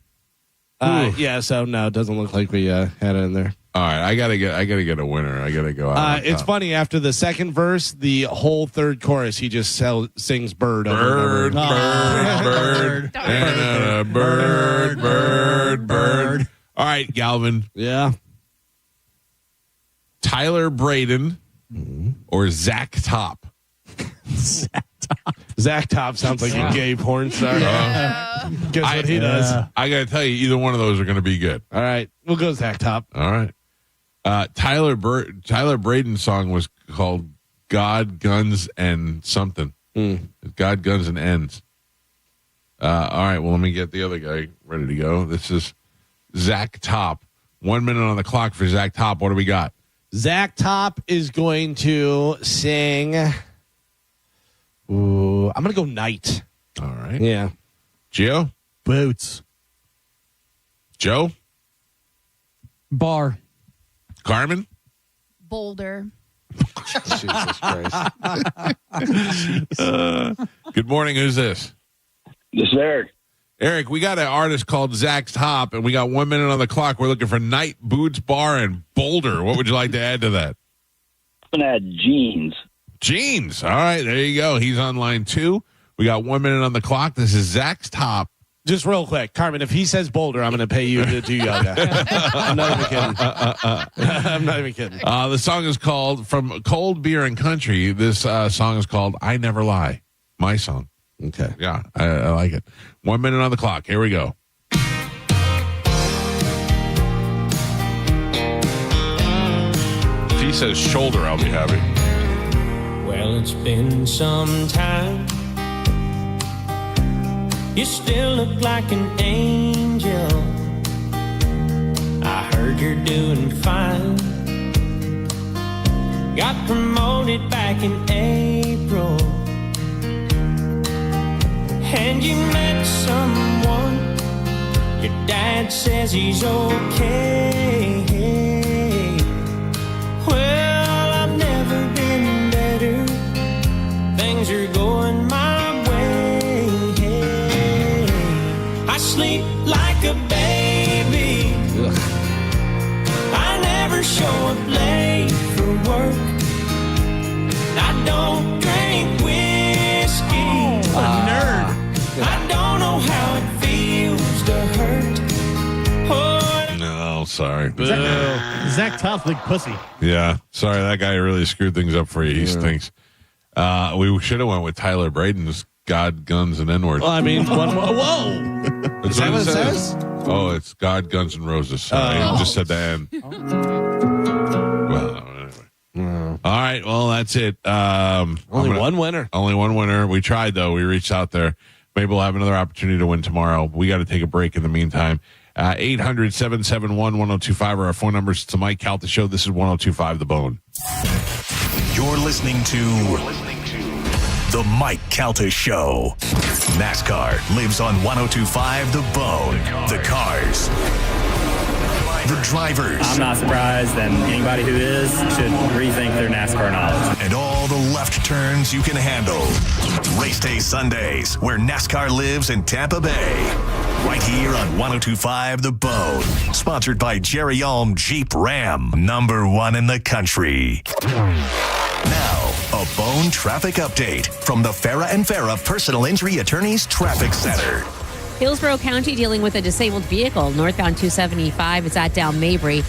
Yeah. So no, it doesn't look like we had it in there. All right, I gotta get a winner. I gotta go out. on It's top. funny, after the second verse, the whole third chorus, he just sings bird over and over. Bird. All right, Galvin. Yeah. Tyler Braden or Zach Top? Zach Top sounds like a gay porn star. Guess what he does. I gotta tell you, either one of those are gonna be good. All right, we'll go Zach Top. All right. Tyler Braden's song was called "God, Guns, and Something." God, Guns, and Ends. All right. Well, let me get the other guy ready to go. This is Zach Top. 1 minute on the clock for Zach Top. What do we got? Zach Top is going to sing Ooh, I'm going to go night. All right. Yeah. Gio? Boots. Joe? Bar. Carmen? Boulder. Jesus Christ. Good morning. Who's this? This is Eric. Eric, we got an artist called Zach's Top, and we got 1 minute on the clock. We're looking for night, boots, bar, and Boulder. What would you like to add to that? I'm going to add jeans. Jeans. All right, there you go. He's on line 2. We got 1 minute on the clock. This is Zach's Top. Just real quick, Carmen, if he says Boulder, I'm going to pay you to do yoga. I'm not even kidding. I'm not even kidding. The song is called From Cold Beer and Country. This song is called I Never Lie. My song. Okay. Yeah, I like it. 1 minute on the clock. Here we go. If he says shoulder, I'll be happy. Well, it's been some time. You still look like an angel. I heard you're doing fine. Got promoted back in April. And you met someone. Your dad says he's okay. Well, I've never been better. Things are going my way. I sleep like a baby. Ugh. I never show up late for work. I don't drink whiskey. Nerd. I don't know how it feels to hurt. Oh, No, sorry. Zach Tough, big pussy. Yeah, sorry. That guy really screwed things up for you. He stinks. We should have went with Tyler Braden's God, Guns, and N-Word. Well, I mean, whoa. Is that what it says? Oh, it's God, Guns, and Roses. Sorry, I just said the N. Well, anyway. All right, well, that's it. Only one winner. Only one winner. We tried, though. We reached out there. Maybe we'll have another opportunity to win tomorrow. We got to take a break in the meantime. 800-771-1025 are our phone numbers. It's the Mike Calta Show. This is 1025 The Bone. You're listening to The Mike Calta Show. NASCAR lives on 1025 The Bone. The cars. The drivers. I'm not surprised, and anybody who is should rethink their NASCAR knowledge. And all the left turns you can handle. Race Day Sundays, where NASCAR lives in Tampa Bay. Right here on 1025 The Bone. Sponsored by Jerry Ulm Jeep Ram, #1 in the country. Now, a Bone traffic update from the Farah and Farah Personal Injury Attorneys Traffic Center. Hillsborough County dealing with a disabled vehicle northbound 275. It's at down Mabry.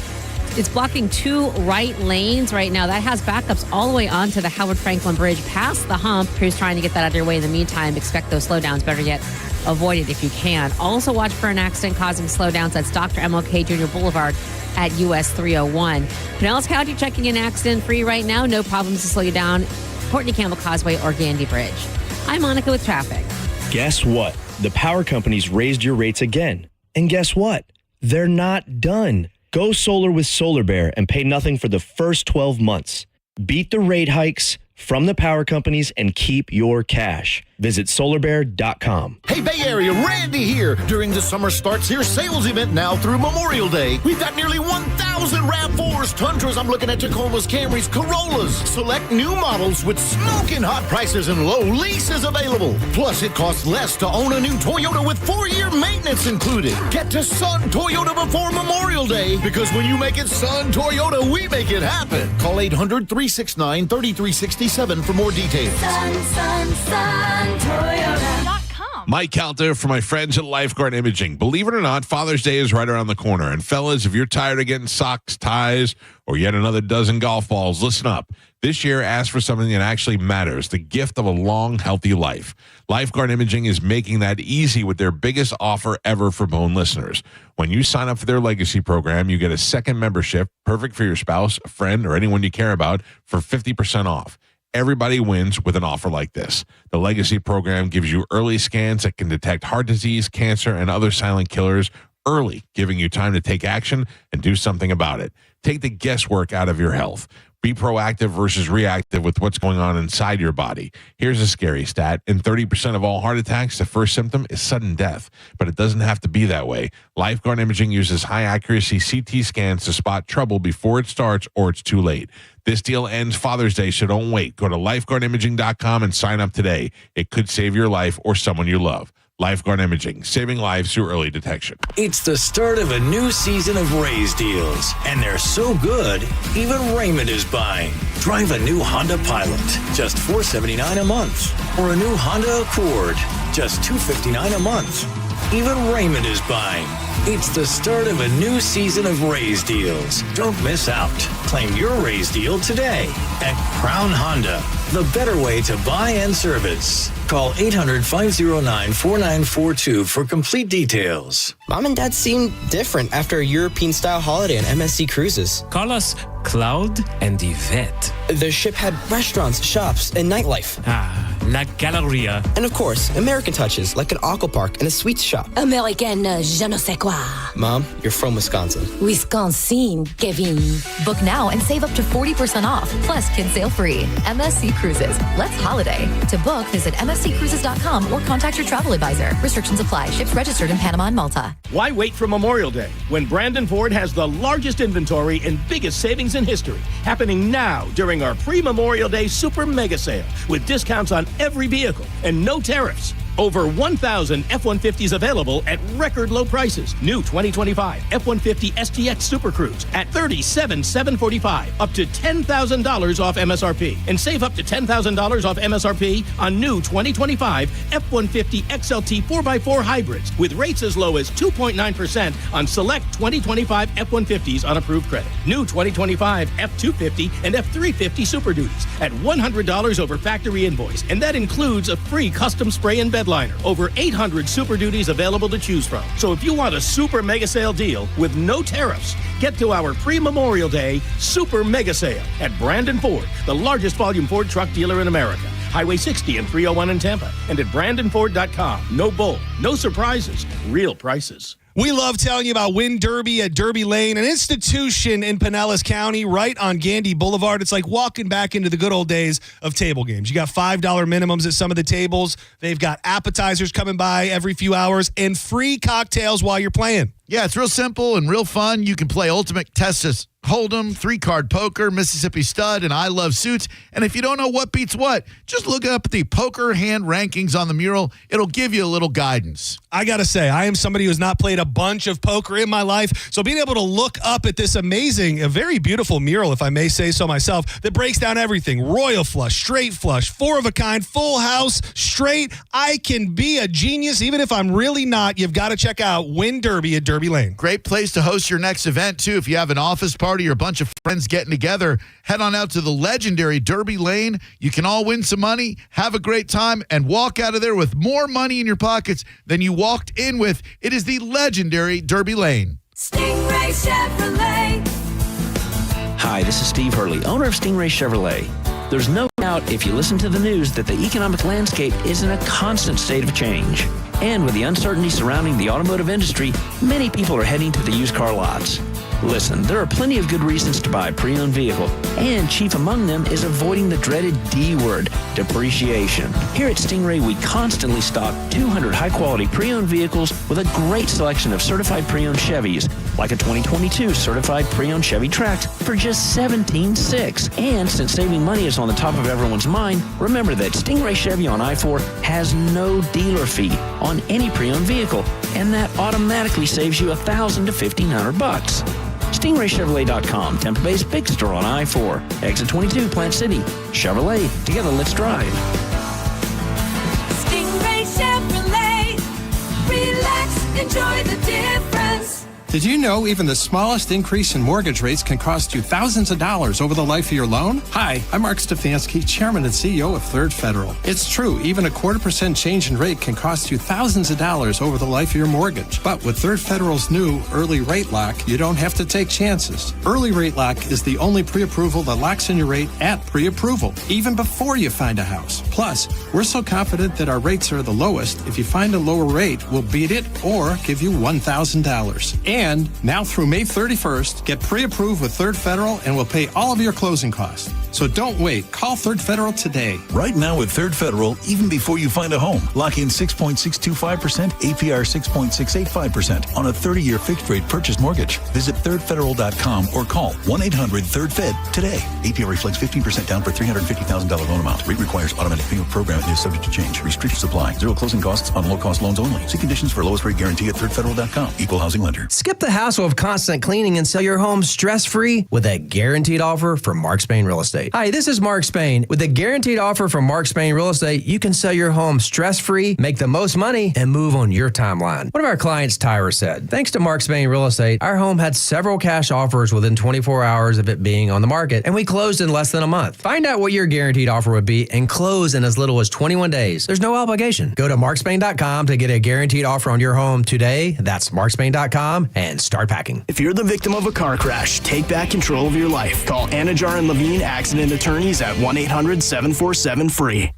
It's blocking 2 right lanes right now. That has backups all the way onto the Howard Franklin Bridge past the hump. Crews trying to get that out of your way in the meantime. Expect those slowdowns. Better yet, avoid it if you can. Also watch for an accident causing slowdowns. That's Dr. MLK Jr. Boulevard at US 301. Pinellas County checking in accident-free right now. No problems to slow you down. Courtney Campbell Causeway or Gandy Bridge. I'm Monica with traffic. Guess what? The power companies raised your rates again. And guess what? They're not done. Go solar with Solar Bear and pay nothing for the first 12 months. Beat the rate hikes from the power companies and keep your cash. Visit solarbear.com. Hey, Bay Area, Randy here. During the Summer Starts Here sales event now through Memorial Day, we've got nearly 1,000 RAV4s, Tundras, I'm looking at Tacomas, Camrys, Corollas. Select new models with smoking hot prices and low leases available. Plus, it costs less to own a new Toyota with 4-year maintenance included. Get to Sun Toyota before Memorial Day, because when you make it Sun Toyota, we make it happen. Call 800-369-3367 for more details. Mike Calta for my friends at Lifeguard Imaging. Believe it or not, Father's Day is right around the corner. And fellas, if you're tired of getting socks, ties, or yet another dozen golf balls, listen up. This year, ask for something that actually matters, the gift of a long, healthy life. Lifeguard Imaging is making that easy with their biggest offer ever for Bone listeners. When you sign up for their legacy program, you get a second membership, perfect for your spouse, a friend, or anyone you care about, for 50% off. Everybody wins with an offer like this. The Legacy program gives you early scans that can detect heart disease, cancer, and other silent killers early, giving you time to take action and do something about it. Take the guesswork out of your health. Be proactive versus reactive with what's going on inside your body. Here's a scary stat. In 30% of all heart attacks, the first symptom is sudden death, but it doesn't have to be that way. Lifeguard Imaging uses high-accuracy CT scans to spot trouble before it starts or it's too late. This deal ends Father's Day, so don't wait. Go to lifeguardimaging.com and sign up today. It could save your life or someone you love. Lifeguard Imaging, saving lives through early detection. It's the start of a new season of Raise deals, and they're so good, even Raymond is buying. Drive a new Honda Pilot, just $479 a month, or a new Honda Accord, just $259 a month. Even Raymond is buying. It's the start of a new season of Raise deals. Don't miss out. Claim your Raise deal today at Crown Honda, the better way to buy and service. Call 800-509-4942 for complete details. Mom and Dad seem different after a European-style holiday on MSC Cruises. Call us Cloud and Yvette. The ship had restaurants, shops, and nightlife. La Galleria. And of course, American touches like an aqua park and a sweets shop. American je ne sais quoi. Mom, you're from Wisconsin. Wisconsin, Kevin. Book now and save up to 40% off. Plus, kids sail free. MSC Cruises. Let's holiday. To book, visit msccruises.com or contact your travel advisor. Restrictions apply. Ships registered in Panama and Malta. Why wait for Memorial Day when Brandon Ford has the largest inventory and biggest savings in history, happening now during our pre-Memorial Day Super Mega Sale with discounts on every vehicle and no tariffs. Over 1,000 F-150s available at record low prices. New 2025 F-150 STX Super Cruise at $37,745, up to $10,000 off MSRP. And save up to $10,000 off MSRP on new 2025 F-150 XLT 4x4 hybrids with rates as low as 2.9% on select 2025 F-150s on approved credit. New 2025 F-250 and F-350 Super Duties at $100 over factory invoice. And that includes a free custom spray and bed liner. Over 800 Super Duties available to choose from. So if you want a super mega sale deal with no tariffs, get to our pre-Memorial Day Super Mega Sale at Brandon Ford, the largest volume Ford truck dealer in America. Highway 60 and 301 in Tampa, and at BrandonFord.com. No bull, no surprises, real prices. We love telling you about Win Derby at Derby Lane, an institution in Pinellas County, right on Gandy Boulevard. It's like walking back into the good old days of table games. You got $5 minimums at some of the tables. They've got appetizers coming by every few hours and free cocktails while you're playing. Yeah, it's real simple and real fun. You can play Ultimate Texas Hold'em, 3-card poker, Mississippi Stud, and I Love Suits. And if you don't know what beats what, just look up the poker hand rankings on the mural. It'll give you a little guidance. I got to say, I am somebody who has not played a bunch of poker in my life. So being able to look up at this amazing, a very beautiful mural, if I may say so myself, that breaks down everything. Royal flush, straight flush, 4 of a kind, full house, straight. I can be a genius even if I'm really not. You've got to check out Win Derby at Derby Lane. Great place to host your next event, too. If you have an office party or a bunch of friends getting together, head on out to the legendary Derby Lane. You can all win some money, have a great time, and walk out of there with more money in your pockets than you walked in with. It is the legendary Derby Lane. Stingray Chevrolet. Hi, this is Steve Hurley, owner of Stingray Chevrolet. There's no doubt if you listen to the news that the economic landscape is in a constant state of change. And with the uncertainty surrounding the automotive industry, many people are heading to the used car lots. Listen, there are plenty of good reasons to buy a pre-owned vehicle, and chief among them is avoiding the dreaded D word, depreciation. Here at Stingray, we constantly stock 200 high-quality pre-owned vehicles with a great selection of certified pre-owned Chevys, like a 2022 certified pre-owned Chevy Trax for just $17,600. And since saving money is on the top of everyone's mind, remember that Stingray Chevy on I-4 has no dealer fee on any pre-owned vehicle, and that automatically saves you $1,000 to $1,500. StingrayChevrolet.com, Tampa Bay's big store on I-4, exit 22, Plant City. Chevrolet, together let's drive. Stingray Chevrolet. Relax, enjoy the difference. Did you know even the smallest increase in mortgage rates can cost you thousands of dollars over the life of your loan? Hi, I'm Mark Stefanski, Chairman and CEO of Third Federal. It's true, even a 0.25% change in rate can cost you thousands of dollars over the life of your mortgage. But with Third Federal's new Early Rate Lock, you don't have to take chances. Early Rate Lock is the only pre-approval that locks in your rate at pre-approval, even before you find a house. Plus, we're so confident that our rates are the lowest, if you find a lower rate, we'll beat it or give you $1,000. And And now through May 31st, get pre-approved with Third Federal and we'll pay all of your closing costs. So don't wait. Call Third Federal today. Right now with Third Federal, even before you find a home, lock in 6.625%, APR 6.685% on a 30-year fixed-rate purchase mortgage. Visit thirdfederal.com or call 1-800-3rd-FED today. APR reflects 15% down for $350,000 loan amount. Rate requires automatic payment program and is subject to change. Restrictions apply. Zero closing costs on low-cost loans only. See conditions for lowest rate guarantee at thirdfederal.com. Equal housing lender. Skip the hassle of constant cleaning and sell your home stress-free with a guaranteed offer from Mark Spain Real Estate. Hi, this is Mark Spain. With a guaranteed offer from Mark Spain Real Estate, you can sell your home stress-free, make the most money, and move on your timeline. One of our clients, Tyra, said, thanks to Mark Spain Real Estate, our home had several cash offers within 24 hours of it being on the market, and we closed in less than a month. Find out what your guaranteed offer would be and close in as little as 21 days. There's no obligation. Go to markspain.com to get a guaranteed offer on your home today. That's markspain.com and start packing. If you're the victim of a car crash, take back control of your life. Call Anajar and Levine Accident Attorneys at 1-800-747-FREE.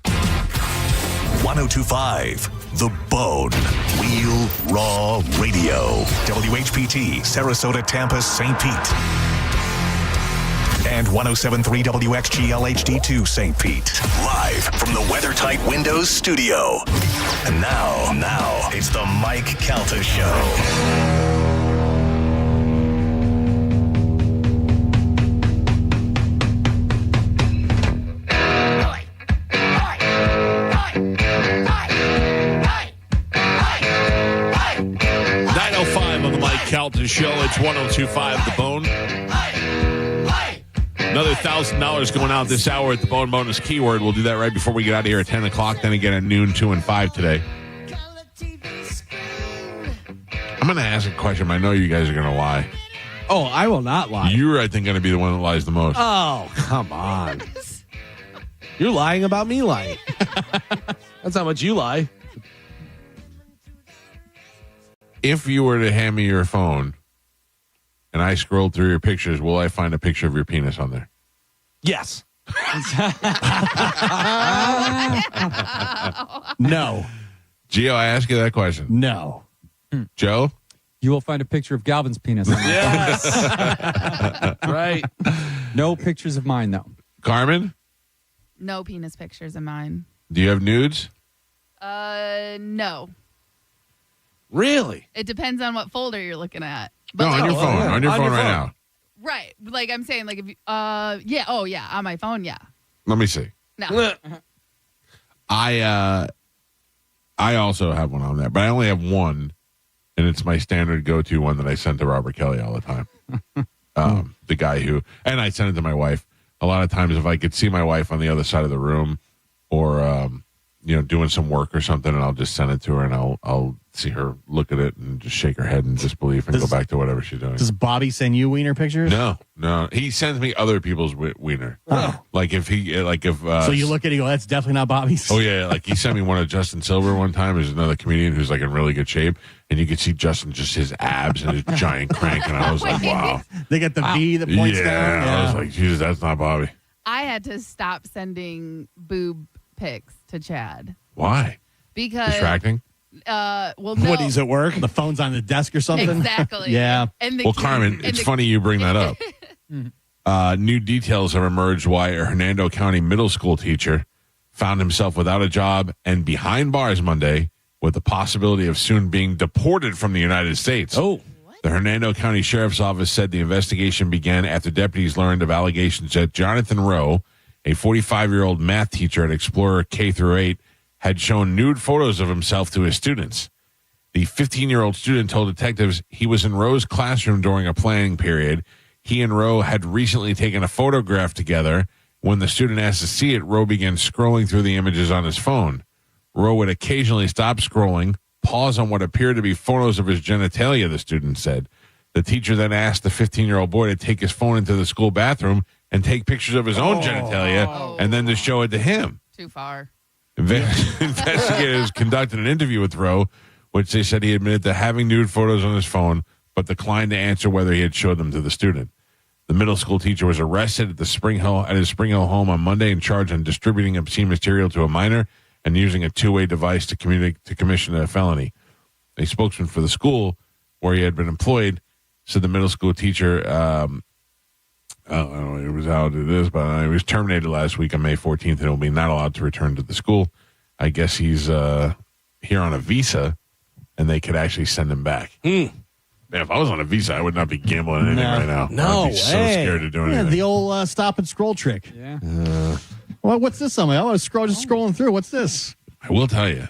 1025 The Bone. Real Raw Radio. WHPT, Sarasota, Tampa, St. Pete. And 107.3 WXGL HD2 St. Pete. Live from the WeatherTight Windows studio. And now, it's the Mike Calta Show. Calton Show. It's 102.5 The Bone. Another $1,000 going out this hour at the Bone Bonus Keyword. We'll do that right before we get out of here at 10 o'clock. Then again at noon, 2 and 5 today. I'm going to ask a question. I know you guys are going to lie. Oh, I will not lie. You're, I think, going to be the one that lies the most. Oh, come on. You're lying about me lying. That's how much you lie. If you were to hand me your phone and I scrolled through your pictures, will I find a picture of your penis on there? Yes. No. Gio, I ask you that question. No. Joe? You will find a picture of Galvin's penis. Yes. Right. No pictures of mine, though. Carmen? No penis pictures of mine. Do you have nudes? No. Really? It depends on what folder you're looking at. No, on your phone. On your phone right now. Right. Like I'm saying, like if you, yeah. Oh, yeah. On my phone, yeah. Let me see. No. I also have one on there, but I only have one, and it's my standard go-to one that I send to Robert Kelly all the time. The guy who, and I send it to my wife. A lot of times if I could see my wife on the other side of the room or, doing some work or something, and I'll just send it to her, and I'll see her look at it and just shake her head in disbelief and go back to whatever she's doing. Does Bobby send you wiener pictures? No. He sends me other people's wiener. Oh. So you look at it and go, that's definitely not Bobby's. Oh, yeah. Like he sent me one of Justin Silver one time. There's another comedian who's like in really good shape. And you could see Justin, just his abs and his giant crank. And I was like, wow. They got the V that points down. Yeah. I was like, Jesus, that's not Bobby. I had to stop sending boob pics to Chad. Why? Because distracting. No. What, he's at work? The phone's on the desk or something? Exactly. Yeah. Well, Carmen, it's funny you bring that up. New details have emerged why a Hernando County middle school teacher found himself without a job and behind bars Monday with the possibility of soon being deported from the United States. Oh. The Hernando County Sheriff's Office said the investigation began after deputies learned of allegations that Jonathan Rowe, a 45-year-old math teacher at Explorer K-8, had shown nude photos of himself to his students. The 15-year-old student told detectives he was in Rowe's classroom during a planning period. He and Rowe had recently taken a photograph together. When the student asked to see it, Rowe began scrolling through the images on his phone. Rowe would occasionally stop scrolling, pause on what appeared to be photos of his genitalia, the student said. The teacher then asked the 15-year-old boy to take his phone into the school bathroom and take pictures of his own genitalia and then to show it to him. Too far. Investigators conducted an interview with Rowe, which they said he admitted to having nude photos on his phone, but declined to answer whether he had showed them to the student. The middle school teacher was arrested at his Spring Hill home on Monday and charged on distributing obscene material to a minor and using a two-way device to commission a felony. A spokesman for the school where he had been employed said the middle school teacher, I don't know, it was how it is, but he was terminated last week on May 14th, and will be not allowed to return to the school. I guess he's here on a visa, and they could actually send him back. Man, if I was on a visa, I would not be gambling anything right now. No I'd be so scared of doing anything. The old stop and scroll trick. Yeah. Well, what's this? I was just scrolling through. What's this? I will tell you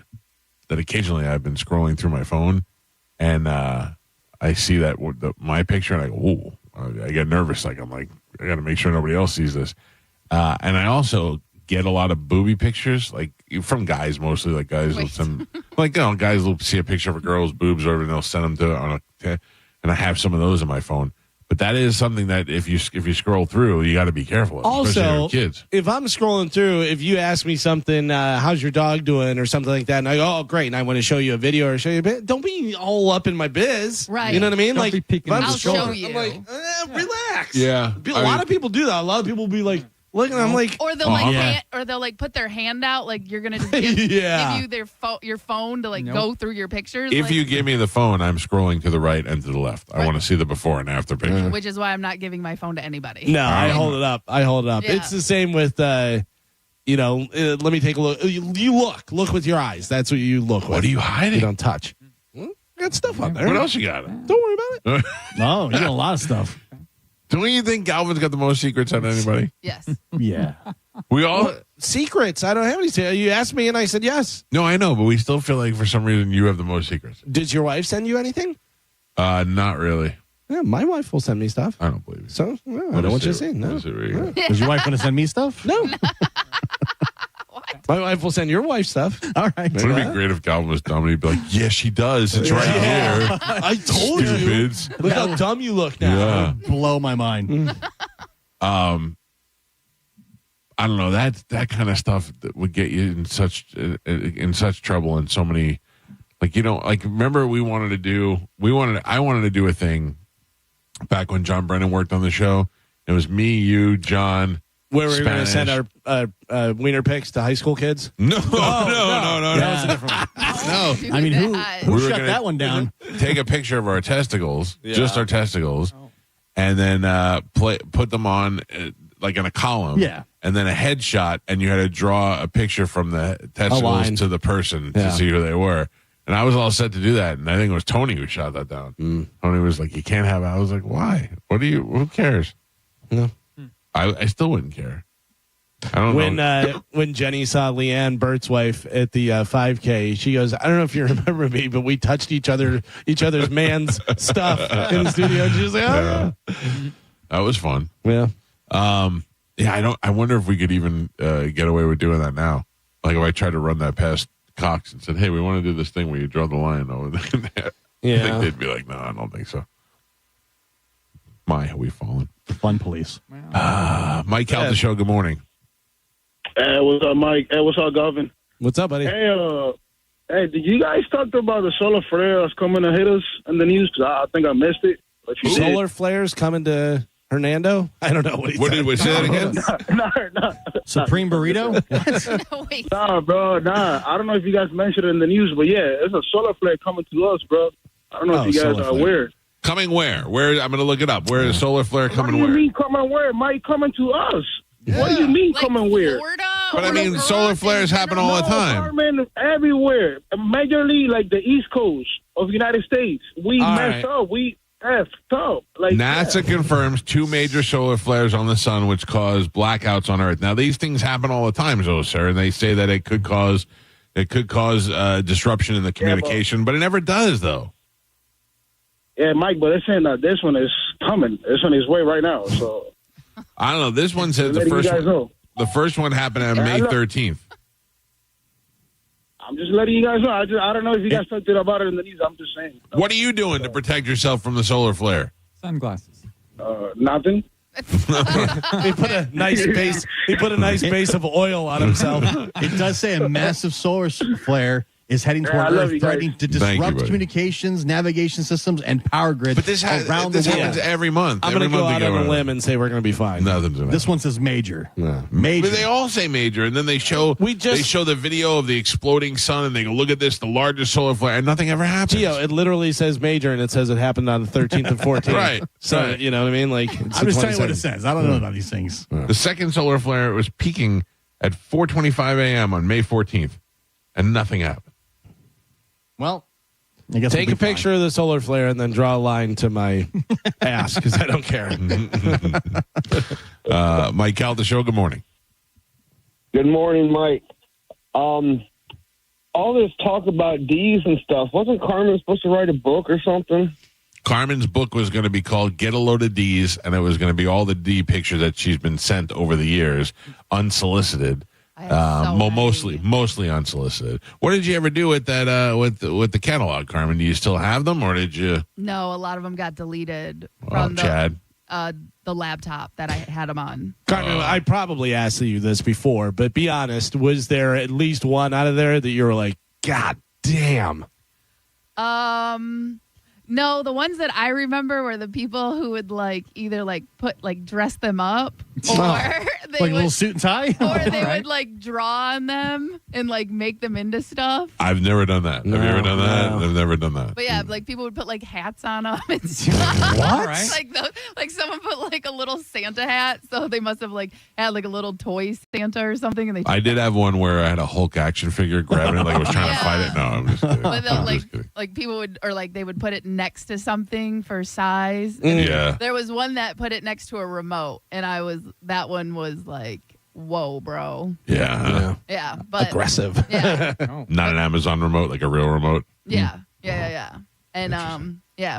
that occasionally I've been scrolling through my phone, and I see that my picture, and I go, "Ooh!" I get nervous. Like I'm like, I got to make sure nobody else sees this. And I also get a lot of booby pictures, like from guys mostly. Like guys will send, guys will see a picture of a girl's boobs, or and they'll send them to and I have some of those in my phone. But that is something that if you scroll through, you got to be careful of, especially Also, with kids. if I'm scrolling through, if you ask me something, how's your dog doing or something like that, and I go, oh, great, and I want to show you a video or show you a bit, don't be all up in my biz. Right. You know what I mean? Don't Like, be peeking if I'm in the scrolling, shoulder. I'll show you. I'm like, relax. Yeah. A lot of people do that. A lot of people will be like, look, and I'm like, Or they'll put their hand out like you're gonna just give you your phone to go through your pictures. If you give me the phone, I'm scrolling to the right and to the left. I want to see the before and after picture. which is why I'm not giving my phone to anybody. no, I hold it up. Yeah. It's the same with, let me take a look. You look with your eyes. That's what you look with. What are you hiding? You don't touch. I got stuff on there. What else you got? Don't worry about it. No, you got a lot of stuff. Don't you think Galvin's got the most secrets out of anybody? Yes. Yeah. We all secrets. I don't have any. You asked me, and I said yes. No, I know, but we still feel like for some reason you have the most secrets. Did your wife send you anything? Not really. Yeah, my wife will send me stuff. I don't believe it. So I don't want you to see. No. Does your wife want to send me stuff? No. My wife will send your wife stuff. All right. Wouldn't it be great if Galvin was dumb and he'd be like, yeah, she does. It's right here. I told Stupids. you. Look how dumb you look now. Yeah. Blow my mind. I don't know. That kind of stuff that would get you in such trouble and so many, remember I wanted to do a thing back when John Brennan worked on the show. It was me, you, John. Where we were going to send our wiener pics to high school kids? No. That was a different one. No. I mean, who shut that one down? Take a picture of our testicles, just our testicles, and then put them on in a column. Yeah. And then a headshot, and you had to draw a picture from the testicles to the person to see who they were. And I was all set to do that, and I think it was Tony who shot that down. Tony was like, "You can't have it." I was like, "Why? Who cares?" No. I still wouldn't care. I don't know. When Jenny saw Leanne, Bert's wife, at the 5K, she goes, "I don't know if you remember me, but we touched each other's man's stuff in the studio." And she was like, "Oh, yeah." That was fun. Yeah. I wonder if we could even get away with doing that now. Like if I tried to run that past Cox and said, "Hey, we want to do this thing where you draw the line over there." Yeah. I think they'd be like, "No, I don't think so." Have we fallen? Fun police. Mike out the show. Good morning. Hey, what's up, Mike? Hey, what's up, Galvin? What's up, buddy? Hey, did you guys talk about the solar flare that's coming to hit us in the news? Because I think I missed it. But you Solar flares coming to Hernando? I don't know what did we say that again? No. Supreme burrito? What? Nah, bro. Nah. I don't know if you guys mentioned it in the news, but yeah, it's a solar flare coming to us, bro. I don't know if you guys are aware. Coming where? Where? I'm going to look it up. Where is solar flare coming where? What do you mean coming where? Mike coming to us. Yeah. What do you mean coming where? But I mean, solar flares happen all the time. Everywhere. Majorly, like the East Coast of the United States. We messed up. We effed up. NASA confirms 2 major solar flares on the sun, which cause blackouts on Earth. Now, these things happen all the time, though, sir, and they say that it could cause disruption in the communication, but it never does, though. Yeah, Mike, but they're saying that this one is coming. It's on its way right now. So I don't know. This one says the first one happened on May 13th. I'm just letting you guys know. I don't know if you guys talked about it in the news. I'm just saying. What are you doing to protect yourself from the solar flare? Sunglasses. Nothing. He put a nice base. He put a nice base of oil on himself. It does say a massive solar flare is heading Yeah, toward I love Earth, you guys. threatening to Thank you, disrupt buddy. communications, navigation systems, and power grids But this around this the world. happens every month. I'm Every going to go month out they on a go, limb and say we're going to be fine. Nothing's gonna This happen. one says major. Yeah. Major. But they all say major, and then they show the video of the exploding sun, and they go, "Look at this, the largest solar flare," and nothing ever happens. Gio, it literally says major, and it says it happened on the 13th and 14th. Right. So, Right. you know what I mean? Like, it's I'm just telling you what 22nd. it says. I don't know about these things. The second solar flare was peaking at 4:25 a.m. on May 14th, and nothing happened. Well, I guess Take we'll a be fine. picture of the solar flare and then draw a line to my ass because I don't care. Mike Caldeshow, good morning. Good morning, Mike. All this talk about D's and stuff, wasn't Carmen supposed to write a book or something? Carmen's book was going to be called Get a Load of D's, and it was going to be all the D pictures that she's been sent over the years, unsolicited. Mostly unsolicited. What did you ever do with that with the catalog, Carmen? Do you still have them, or did you? No, a lot of them got deleted from Chad. the laptop that I had them on. Carmen, I probably asked you this before, but be honest. Was there at least one out of there that you were like, God damn? No, the ones that I remember were the people who would either dress them up, or they like would, a little suit and tie? or they would draw on them and make them into stuff. I've never done that. Have you ever done that? I've never done that. But yeah, people would put hats on them and stuff. What? Someone put a little Santa hat, so they must have had a little toy Santa or something. And I did have one where I had a Hulk action figure grabbing it like I was trying to fight it. No, I'm just kidding. But I'm just kidding. people would, or they would put it next to something for size. Yeah. There was one that put it next to a remote, and that one was like, whoa, bro. Yeah. Yeah, but aggressive. Yeah. Not an Amazon remote, like a real remote. Yeah. And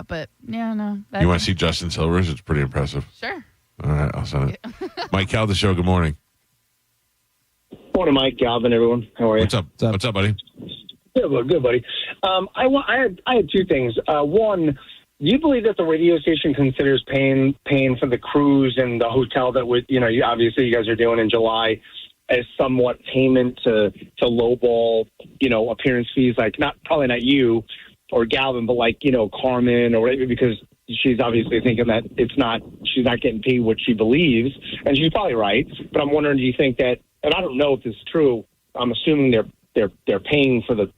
but no. You want to see Justin Silver's? It's pretty impressive. Sure. All right, I'll send it. Mike Caldeshow, good morning. Morning, Mike, Galvin, everyone. How are you? What's up? What's up, buddy? Good, buddy. I had two things. One, do you believe that the radio station considers paying for the cruise and the hotel that obviously you guys are doing in July as somewhat payment to lowball, appearance fees? Probably not you or Galvin, but Carmen or whatever, because she's obviously thinking that she's not getting paid what she believes, and she's probably right. But I'm wondering, do you think that? And I don't know if this is true. I'm assuming they're paying for the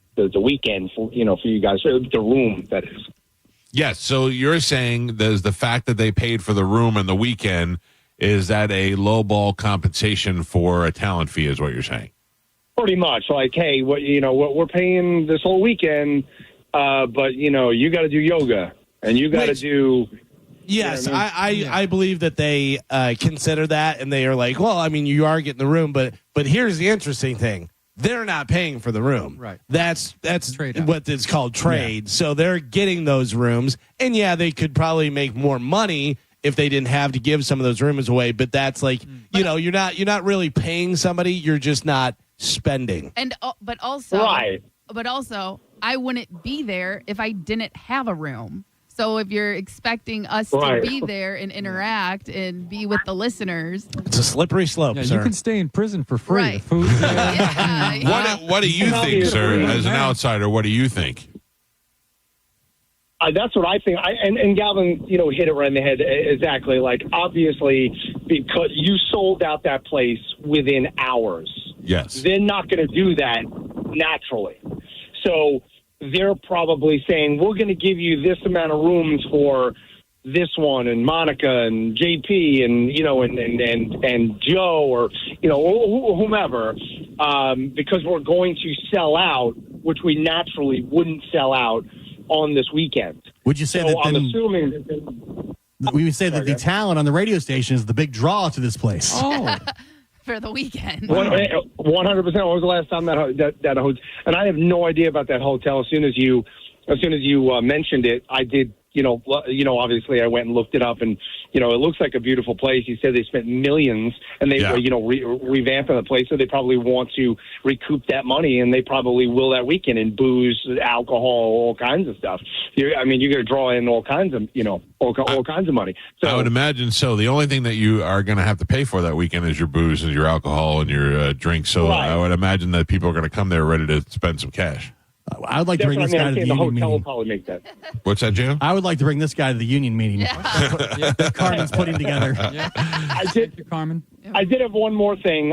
weekend for you guys, the room, that is. Yes. So you're saying there's the fact that they paid for the room and the weekend, is that a lowball compensation for a talent fee, is what you're saying? Pretty much. Hey, what we're paying this whole weekend, but you got to do yoga and you got to do. Yes, I believe that they consider that, and they are like, well, I mean, you are getting the room, but here's the interesting thing. They're not paying for the room. Right. That's what it's called, trade. Yeah. So they're getting those rooms, and they could probably make more money if they didn't have to give some of those rooms away. But that's you're not really paying somebody. You're just not spending. And but also, I wouldn't be there if I didn't have a room. So if you're expecting us to be there and interact and be with the listeners, it's a slippery slope, sir. You can stay in prison for free. Right. Food. What do you think, sir, as an outsider? What do you think? That's what I think. And Galvin, hit it right in the head. Exactly. Obviously, because you sold out that place within hours. Yes. They're not going to do that naturally. So they're probably saying, we're going to give you this amount of rooms for this one and Monica and JP and Joe or, whomever, because we're going to sell out, which we naturally wouldn't sell out on this weekend. Would you say I'm assuming we would say that the talent on the radio station is the big draw to this place? Oh. For the weekend. 100%. When was the last time that hotel? And I have no idea about that hotel. As soon as you mentioned it, I did. Obviously I went and looked it up, and it looks like a beautiful place. You said they spent millions, and they revamping the place, so they probably want to recoup that money, and they probably will that weekend in booze, alcohol, all kinds of stuff. You're going to draw in all kinds of all kinds of money. So I would imagine so. The only thing that you are going to have to pay for that weekend is your booze and your alcohol and your drinks. So I would imagine that people are going to come there ready to spend some cash. I would like to bring this guy to the the union hotel will meeting. probably make that. What's that, Jim? I would like to bring this guy to the union meeting that Carmen's putting together. I did, Carmen. I did have one more thing.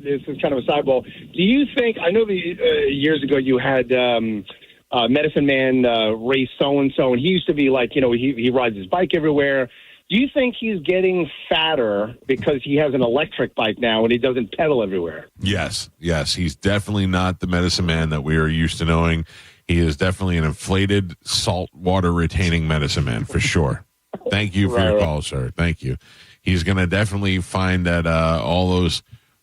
This is kind of a sideball. Do you think? I know years ago you had Medicine Man race so and he used to be like, he rides his bike everywhere. Do you think he's getting fatter because he has an electric bike now and he doesn't pedal everywhere? Yes. He's definitely not the Medicine Man that we are used to knowing. He is definitely an inflated, salt water retaining Medicine Man for sure. Thank you for your call, sir. Thank you. He's going to definitely find that all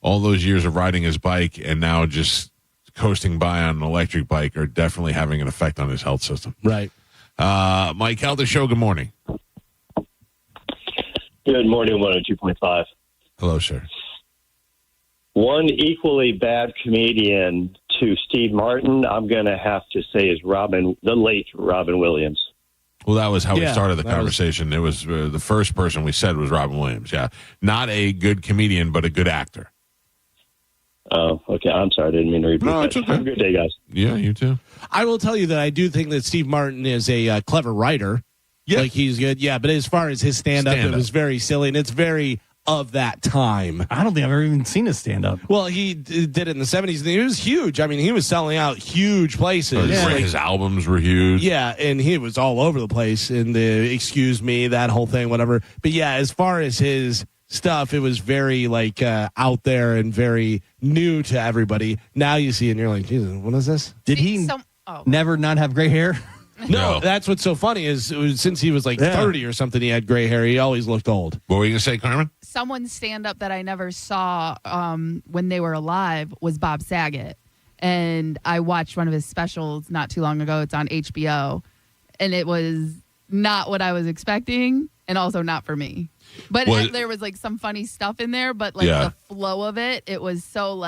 those years of riding his bike and now just coasting by on an electric bike are definitely having an effect on his health system. Right. Mike, Calder Show, good morning. Good morning, 102.5. Hello, sir. One equally bad comedian to Steve Martin, I'm going to have to say, is the late Robin Williams. Well, that was how we started the conversation. It was the first person we said was Robin Williams. Yeah. Not a good comedian, but a good actor. Oh, okay. I'm sorry. I didn't mean to repeat that. It's okay. Have a good day, guys. Yeah, you too. I will tell you that I do think that Steve Martin is a clever writer. Yeah. Like he's good. Yeah, but as far as his stand-up, it was very silly, and it's very of that time. I don't think I've ever even seen his stand-up. Well, he did it in the 70s, and he was huge. I mean, he was selling out huge places. His albums were huge. Yeah, and he was all over the place in the Excuse Me, that whole thing, whatever. But yeah, as far as his stuff, it was very out there and very new to everybody. Now you see it and you're like, Jesus, what is this? Did he never not have gray hair? No, that's what's so funny is since he was 30 or something, he had gray hair. He always looked old. What were you going to say, Carmen? Someone's stand-up that I never saw when they were alive was Bob Saget. And I watched one of his specials not too long ago. It's on HBO. And it was not what I was expecting and also not for me. But there was some funny stuff in there, but the flow of it was so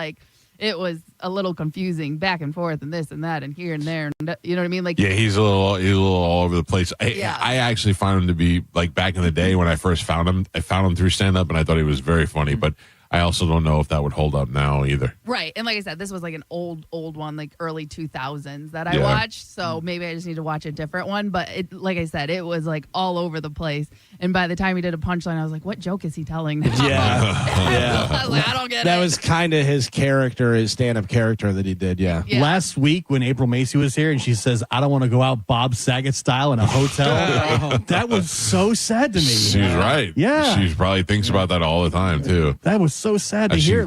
it was a little confusing back and forth and this and that and here and there. And you know what I mean? He's a little all over the place. I actually found him to be back in the day when I first found him. I found him through stand up and I thought he was very funny, but I also don't know if that would hold up now either. Right. And like I said, this was an old one, early 2000s that I watched. So maybe I just need to watch a different one. But like I said, it was all over the place. And by the time he did a punchline, I was like, what joke is he telling now? Yeah. I was I don't get it. That was kind of his character, his stand-up character that he did, yeah. Last week when April Macy was here and she says, I don't want to go out Bob Saget style in a hotel. That was so sad to me. She's right. Yeah. She probably thinks about that all the time, too. That was so sad to hear.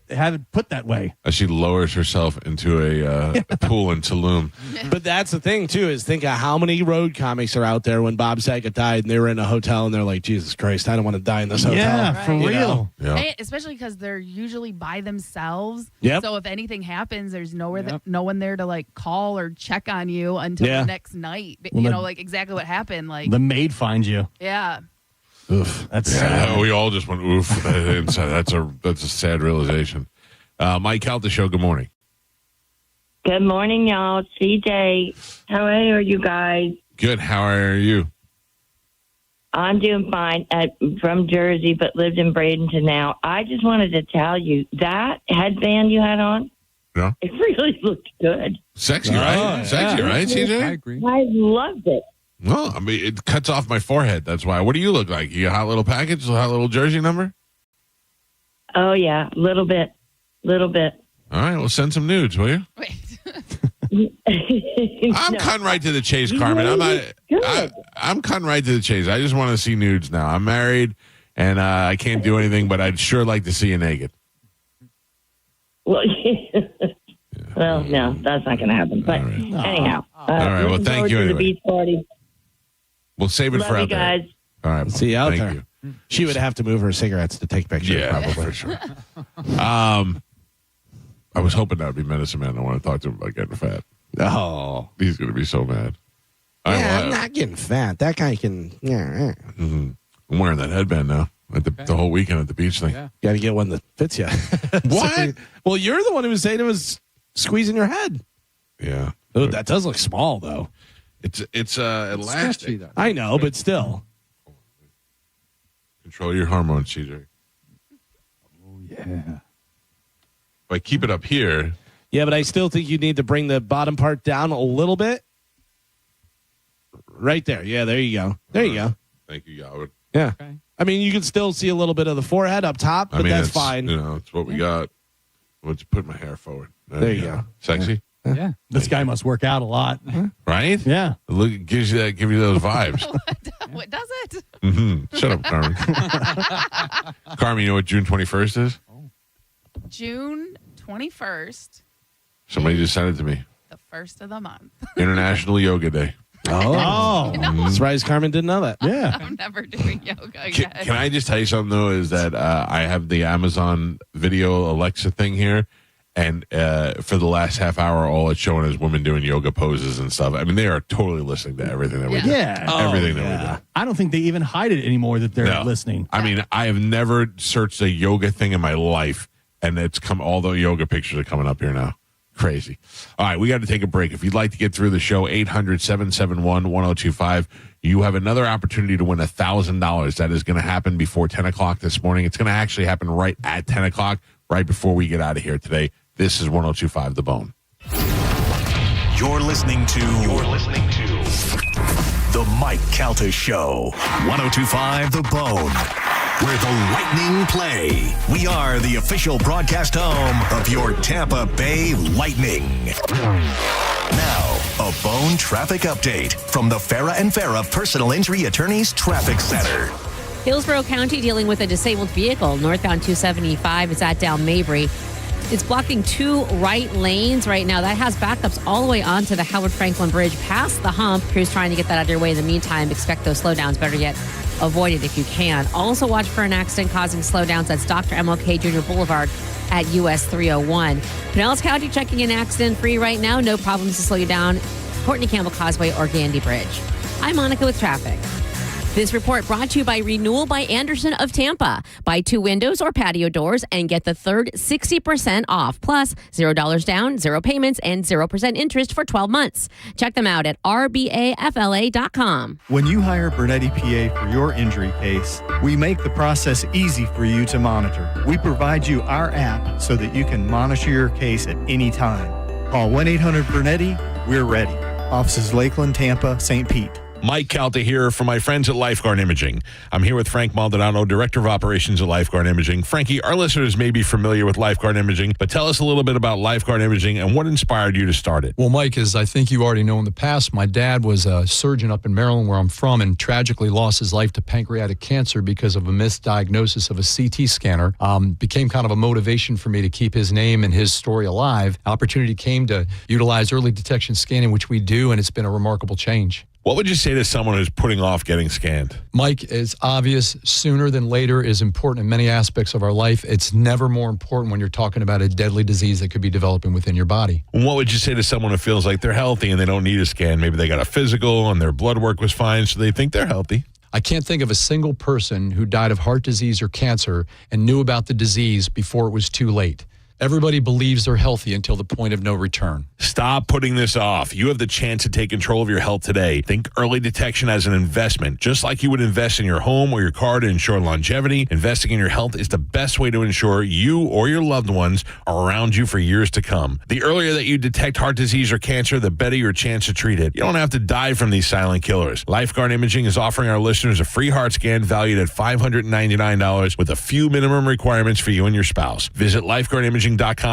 Have it put that way. As she lowers herself into a pool in Tulum. But that's the thing, too, is think of how many road comics are out there when Bob Saget died and they were in a hotel and they're like, Jesus Christ, I don't want to die in this hotel. Yeah, for real. Yeah. And especially because they're usually by themselves. Yep. So if anything happens, there's no one there to call or check on you until the next night. Well, exactly what happened. The maid finds you. Yeah. Oof. That's sad. We all just went oof. That's a sad realization. Mike Calta Show, good morning. Good morning, y'all. It's CJ. How are you guys? Good. How are you? I'm doing fine. From Jersey, but lived in Bradenton now. I just wanted to tell you, that headband you had on, it really looked good. Sexy, right? Sexy, right, CJ? I agree. I loved it. Well, I mean, it cuts off my forehead. That's why. What do you look like? You a hot little package? A hot little Jersey number? Oh, yeah. Little bit. All right. Well, send some nudes, will you? I'm cutting right to the chase, Carmen. I'm cutting right to the chase. I just want to see nudes now. I'm married, and I can't do anything, but I'd sure like to see you naked. Well, no, that's not going to happen. But anyhow. All right. Well, thank you anyway. The beach party. We'll save it Love for you out there. guys. All right. See you out thank there. You. She would have to move her cigarettes to take pictures. Yeah, probably. for sure. I was hoping that would be Medicine Man. I want to talk to him about getting fat. Oh. He's going to be so mad. I'm not getting fat. That guy can. Yeah. Mm-hmm. I'm wearing that headband now. The whole weekend at the beach thing. Yeah. Got to get one that fits you. What? Well, you're the one who was saying it was squeezing your head. Yeah. Oh, that does look small, though. It's elastic. I know, but still. Control your hormones, CJ. Oh, yeah. If I keep it up here. Yeah, but I still think you need to bring the bottom part down a little bit. Right there. Yeah, there you go. There you go. Thank you, Galvin. Yeah. Okay. I mean, you can still see a little bit of the forehead up top, but that's fine. It's what we got. Let's put my hair forward. There you go. Sexy? Yeah. This guy must work out a lot. Right? Yeah. Look, it gives you those vibes. What does it? Mm-hmm. Shut up, Carmen. Carmen, you know what June 21st is? June 21st, Somebody just sent it to me. the first of the month. International Yoga Day. Oh. Surprised Carmen didn't know that. Yeah. I'm never doing yoga again. Can I just tell you something, though, is that I have the Amazon video Alexa thing here, and for the last half hour, all it's showing is women doing yoga poses and stuff. I mean, they are totally listening to everything that we do. Yeah. Everything that we do. I don't think they even hide it anymore that they're listening. I mean, I have never searched a yoga thing in my life, and it's come. All the yoga pictures are coming up here now. Crazy. All right, we got to take a break. If you'd like to get through the show, 800-771-1025. You have another opportunity to win $1,000. That is going to happen before 10 o'clock this morning. It's going to actually happen right at 10 o'clock, right before we get out of here today. This is 102.5 The Bone. You're listening to The Mike Calta Show. 102.5 The Bone, where the Lightning play. We are the official broadcast home of your Tampa Bay Lightning. Now, a Bone traffic update from the Farah and Farah Personal Injury Attorneys Traffic Center. Hillsborough County dealing with a disabled vehicle. Northbound 275 is at down Mabry. It's blocking 2 right lanes right now. That has backups all the way onto the Howard Franklin Bridge past the hump. Crews trying to get that out of your way. In the meantime, expect those slowdowns. Better yet, avoid it if you can. Also watch for an accident causing slowdowns. That's Dr. MLK Jr. Boulevard at US 301. Pinellas County checking in accident-free right now. No problems to slow you down. Courtney Campbell Causeway or Gandy Bridge. I'm Monica with traffic. This report brought to you by Renewal by Anderson of Tampa. Buy 2 windows or patio doors and get the third 60% off. Plus, $0 down, 0 payments, and 0% interest for 12 months. Check them out at rbafla.com. When you hire Bernetti PA for your injury case, we make the process easy for you to monitor. We provide you our app so that you can monitor your case at any time. Call 1-800-BERNETTI. We're ready. Offices Lakeland, Tampa, St. Pete. Mike Calta here for my friends at Lifeguard Imaging. I'm here with Frank Maldonado, Director of Operations at Lifeguard Imaging. Frankie, our listeners may be familiar with Lifeguard Imaging, but tell us a little bit about Lifeguard Imaging and what inspired you to start it. Well, Mike, as I think you already know in the past, my dad was a surgeon up in Maryland, where I'm from, and tragically lost his life to pancreatic cancer because of a misdiagnosis of a CT scanner. Became kind of a motivation for me to keep his name and his story alive. Opportunity came to utilize early detection scanning, which we do, and it's been a remarkable change. What would you say to someone who's putting off getting scanned? Mike, it's obvious sooner than later is important in many aspects of our life. It's never more important when you're talking about a deadly disease that could be developing within your body. What would you say to someone who feels like they're healthy and they don't need a scan? Maybe they got a physical and their blood work was fine, so they think they're healthy. I can't think of a single person who died of heart disease or cancer and knew about the disease before it was too late. Everybody believes they're healthy until the point of no return. Stop putting this off. You have the chance to take control of your health today. Think early detection as an investment. Just like you would invest in your home or your car to ensure longevity, investing in your health is the best way to ensure you or your loved ones are around you for years to come. The earlier that you detect heart disease or cancer, the better your chance to treat it. You don't have to die from these silent killers. Lifeguard Imaging is offering our listeners a free heart scan valued at $599 with a few minimum requirements for you and your spouse. Visit lifeguardimaging.com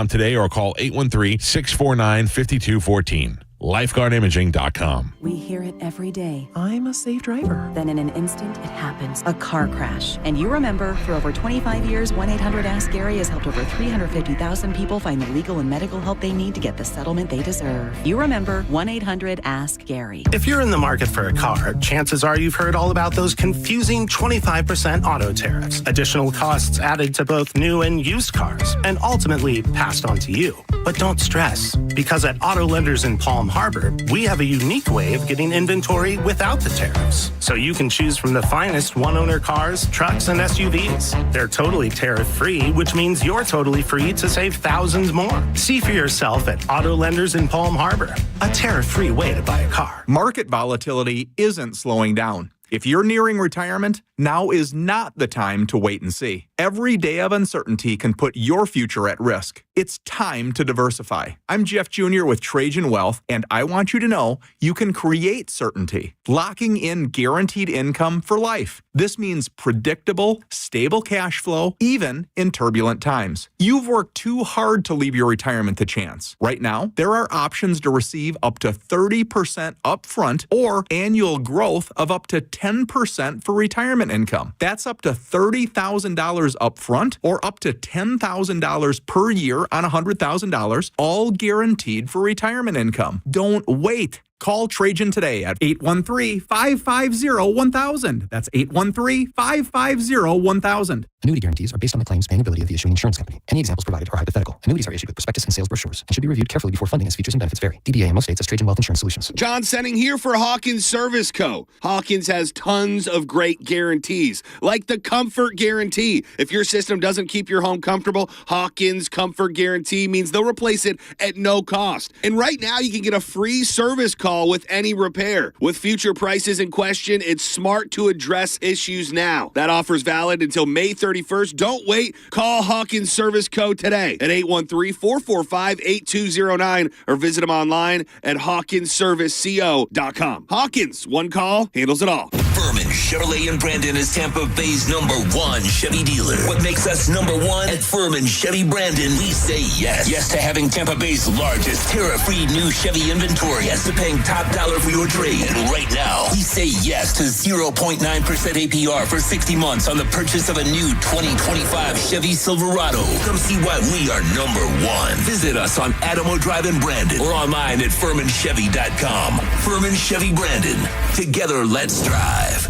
today or call 813-649-5214. LifeguardImaging.com. We hear it every day. I'm a safe driver. Then in an instant, it happens. A car crash. And you remember, for over 25 years, 1-800-ASK-GARY has helped over 350,000 people find the legal and medical help they need to get the settlement they deserve. You remember 1-800-ASK-GARY. If you're in the market for a car, chances are you've heard all about those confusing 25% auto tariffs, additional costs added to both new and used cars, and ultimately passed on to you. But don't stress, because at Auto Lenders in Palm Harbor, we have a unique way of getting inventory without the tariffs. So you can choose from the finest one-owner cars, trucks, and SUVs. They're totally tariff-free, which means you're totally free to save thousands more. See for yourself at Auto Lenders in Palm Harbor, a tariff-free way to buy a car. Market volatility isn't slowing down. If you're nearing retirement, now is not the time to wait and see. Every day of uncertainty can put your future at risk. It's time to diversify. I'm Jeff Jr. with Trajan Wealth, and I want you to know you can create certainty, locking in guaranteed income for life. This means predictable, stable cash flow, even in turbulent times. You've worked too hard to leave your retirement to chance. Right now, there are options to receive up to 30% upfront or annual growth of up to 10% for retirement income. That's up to $30,000 upfront or up to $10,000 per year on $100,000, all guaranteed for retirement income. Don't wait. Call Trajan today at 813-550-1000. That's 813-550-1000. Annuity guarantees are based on the claims paying ability of the issuing insurance company. Any examples provided are hypothetical. Annuities are issued with prospectus and sales brochures and should be reviewed carefully before funding as features and benefits vary. DBA in most states as Trajan Wealth Insurance Solutions. John Senning here for Hawkins Service Co. Hawkins has tons of great guarantees, like the Comfort Guarantee. If your system doesn't keep your home comfortable, Hawkins Comfort Guarantee means they'll replace it at no cost. And right now, you can get a free service call with any repair. With future prices in question, it's smart to address issues now. That offer's valid until May 31st. Don't wait. Call Hawkins Service Co. today at 813-445-8209 or visit them online at hawkinsserviceco.com. Hawkins, one call, handles it all. Furman Chevrolet in Brandon is Tampa Bay's #1 Chevy dealer. What makes us #1 at Furman Chevy Brandon? We say yes. Yes to having Tampa Bay's largest tariff-free new Chevy inventory. Yes to paying top dollar for your trade. And right now, we say yes to 0.9% APR for 60 months on the purchase of a new 2025 Chevy Silverado. Come see why we are #1. Visit us on Adamo Drive in Brandon or online at FurmanChevy.com. Furman Chevy Brandon. Together, let's drive.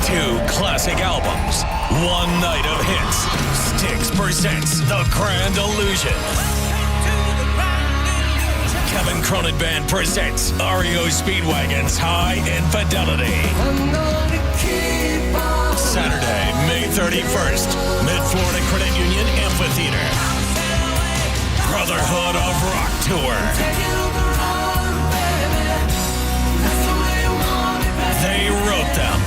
2 classic albums, 1 night of hits. Styx presents The Grand Illusion. Kevin Cronin Band presents REO Speedwagon's High Infidelity. Saturday, May 31st, Mid-Florida Credit Union Amphitheater. Brotherhood of Rock Tour. They wrote them.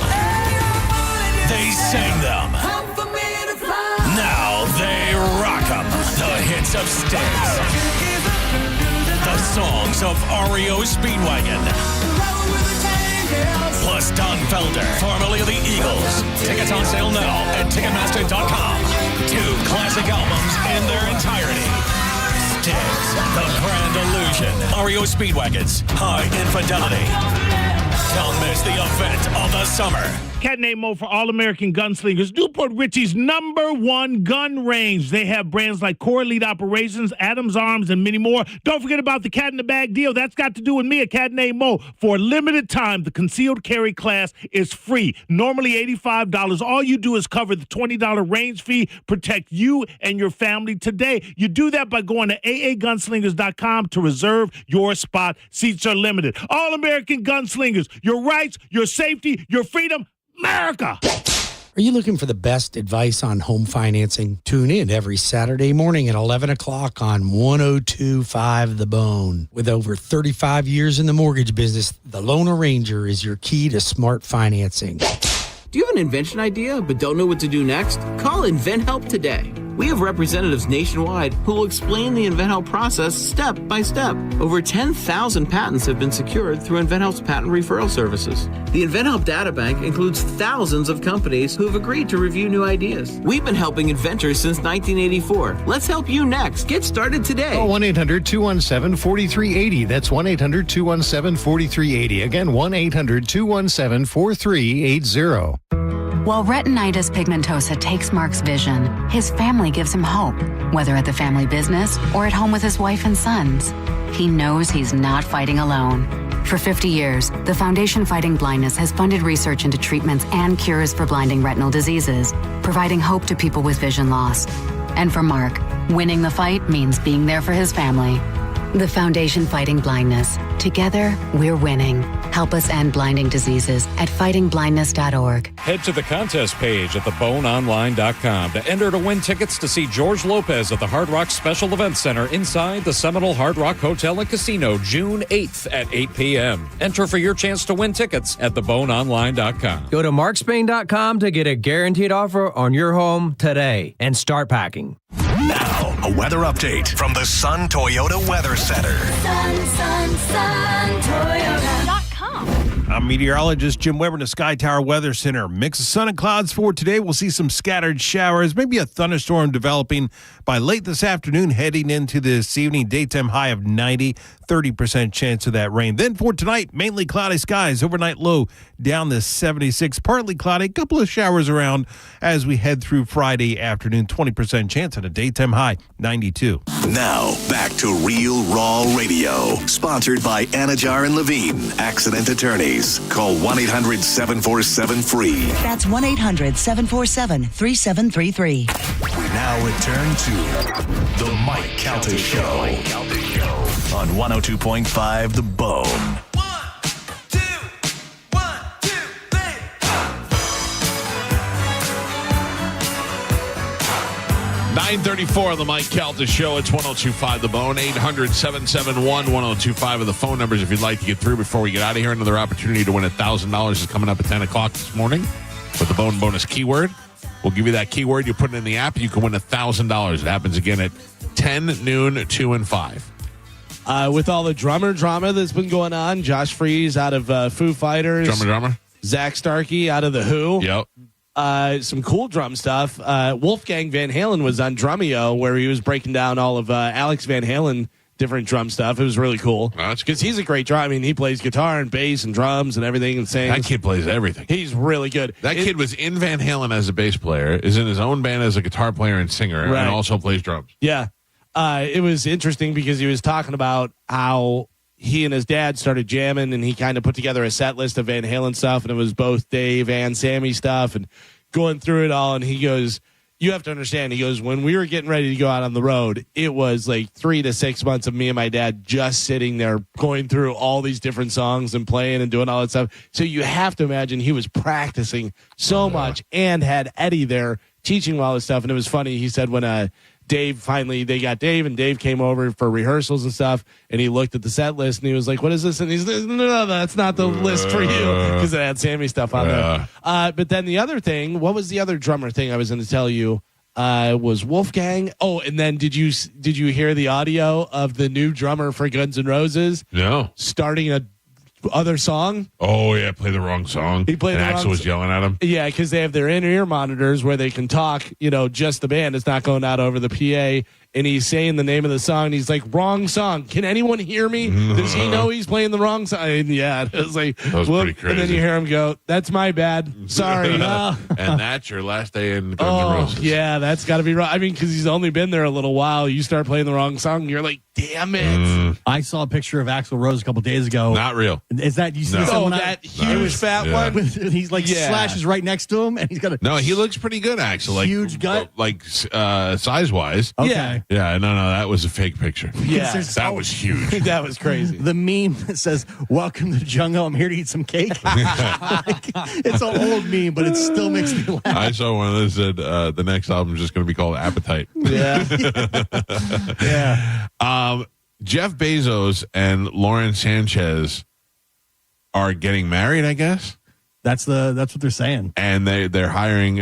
They sang them. Now they rock them. The hits of Styx. The songs of REO Speedwagon. Plus Don Felder, formerly of the Eagles. Tickets on sale now at Ticketmaster.com. 2 classic albums in their entirety. Styx, The Grand Illusion. REO Speedwagon's High Infidelity. Don't miss the event of the summer. Cat named Mo for All-American Gunslingers, Newport Richie's #1 gun range. They have brands like Core Elite Operations, Adams Arms, and many more. Don't forget about the Cat in the Bag deal. That's got to do with me, a cat named Mo. For a limited time, the concealed carry class is free. Normally $85. All you do is cover the $20 range fee, protect you and your family today. You do that by going to aagunslingers.com to reserve your spot. Seats are limited. All-American Gunslingers, your rights, your safety, your freedom, America! Are you looking for the best advice on home financing? Tune in every Saturday morning at 11 o'clock on 102.5 The Bone. With over 35 years in the mortgage business, the Loan Arranger is your key to smart financing. Do you have an invention idea but don't know what to do next? Call InventHelp today. We have representatives nationwide who will explain the InventHelp process step by step. Over 10,000 patents have been secured through InventHelp's patent referral services. The InventHelp data bank includes thousands of companies who have agreed to review new ideas. We've been helping inventors since 1984. Let's help you next. Get started today. Call 1-800-217-4380. That's 1-800-217-4380. Again, 1-800-217-4380. While retinitis pigmentosa takes Mark's vision, his family gives him hope, whether at the family business or at home with his wife and sons. He knows he's not fighting alone. For 50 years, the Foundation Fighting Blindness has funded research into treatments and cures for blinding retinal diseases, providing hope to people with vision loss. And for Mark, winning the fight means being there for his family. The Foundation Fighting Blindness. Together, we're winning. Help us end blinding diseases at fightingblindness.org. Head to the contest page at theboneonline.com to enter to win tickets to see George Lopez at the Hard Rock Special Events Center inside the Seminole Hard Rock Hotel and Casino June 8th at 8 p.m. Enter for your chance to win tickets at theboneonline.com. Go to markspain.com to get a guaranteed offer on your home today and start packing. Now, a weather update from the Sun Toyota Weather Center. Toyota.com. I'm meteorologist Jim Weber in the Sky Tower Weather Center. Mix of sun and clouds for today. We'll see some scattered showers, maybe a thunderstorm developing by late this afternoon, heading into this evening. Daytime high of 90, 30% chance of that rain. Then for tonight, mainly cloudy skies. Overnight low down to 76, partly cloudy. A couple of showers around as we head through Friday afternoon. 20% chance at a daytime high, 92. Now, back to Real Raw Radio. Sponsored by Anajar and Levine, accident attorneys. Call 1-800-747-FREE. That's 1-800-747-3733. We now return to The Mike Calta Show on 102.5 The Bone. 9:34 on the Mike Calta Show. It's 102.5 The Bone. 800-771-1025 are the phone numbers if you'd like to get through before we get out of here. Another opportunity to win $1,000 is coming up at 10 o'clock this morning with the Bone bonus keyword. We'll give you that keyword. You put it in the app. You can win $1,000. It happens again at 10, noon, 2, and 5. With all the drummer drama that's been going on, Josh Freese out of Foo Fighters. Drummer. Zach Starkey out of The Who. Yep. Some cool drum stuff. Wolfgang Van Halen was on Drumeo, where he was breaking down all of Alex Van Halen different drum stuff. It was really cool. Because he's a great drummer. I mean, he plays guitar and bass and drums and everything and sings. That kid plays everything. He's really good. That kid was in Van Halen as a bass player, is in his own band as a guitar player and singer, Right. and also plays drums. Yeah. It was interesting because he was talking about how he and his dad started jamming, and he kind of put together a set list of Van Halen stuff, and it was both Dave and Sammy stuff, and going through it all. And he goes, you have to understand, he goes, when we were getting ready to go out on the road, it was like 3 to 6 months of me and my dad just sitting there going through all these different songs and playing and doing all that stuff. So you have to imagine he was practicing so much and had Eddie there teaching all this stuff. And it was funny. He said when Dave finally, they got Dave, and Dave came over for rehearsals and stuff, and he looked at the set list and he was like, what is this? And he's like, no, that's not the list for you, because it had Sammy stuff on there. But then the other thing, what was the other drummer thing I was going to tell you? Was Wolfgang. Oh, and then did you hear the audio of the new drummer for Guns N' Roses? No. Starting a other song. Oh, yeah, play the wrong song. He played and the Axl wrong was yelling at him. Yeah, because they have their in-ear monitors where they can talk, just the band. It's not going out over the PA. And he's saying the name of the song. And he's like, wrong song. Can anyone hear me? Does he know he's playing the wrong song? And yeah, it was like, that was pretty crazy. And then you hear him go, that's my bad. Sorry. And that's your last day in Guns N' Roses. Yeah, that's got to be right. I mean, because he's only been there a little while. You start playing the wrong song, and you're like, damn it. I saw a picture of Axl Rose a couple days ago. Not real. Is that you see No. someone that huge fat one? He's like slashes right next to him, and he's got a No, he looks pretty good, actually. Like, huge gut. Like size-wise. Okay. Yeah, no, that was a fake picture. Yeah. That was huge. That was crazy. The meme that says, welcome to the jungle, I'm here to eat some cake. It's an old meme, but it still makes me laugh. I saw one that said the next album is just going to be called Appetite. Yeah. Yeah. Jeff Bezos and Lauren Sanchez are getting married, I guess. That's what they're saying. And they're hiring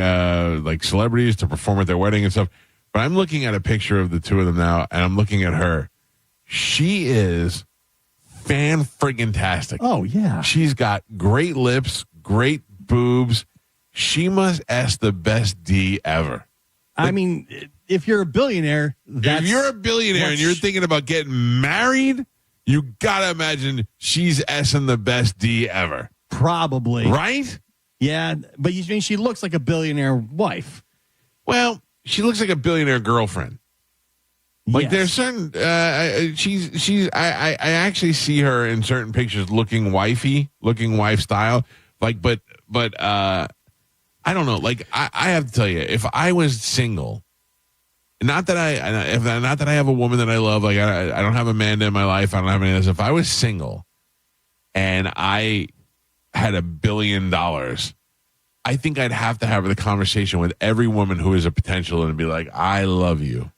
like celebrities to perform at their wedding and stuff. But I'm looking at a picture of the two of them now, and I'm looking at her. She is fan-friggin-tastic. Oh, yeah. She's got great lips, great boobs. She must ask the best D ever. I mean, if you're a billionaire, if you're a billionaire and you're thinking about getting married, you got to imagine she's S-ing the best D ever. Probably. Right? Yeah, but you mean she looks like a billionaire wife. Well, she looks like a billionaire girlfriend. Like Yes. there's certain I actually see her in certain pictures looking wifey, looking wife style. Like but I don't know. Like I have to tell you, if I was single, not that I have a woman that I love, like I don't have Amanda in my life, I don't have any of this. If I was single and I had $1 billion, I think I'd have to have the conversation with every woman who is a potential and be like, I love you,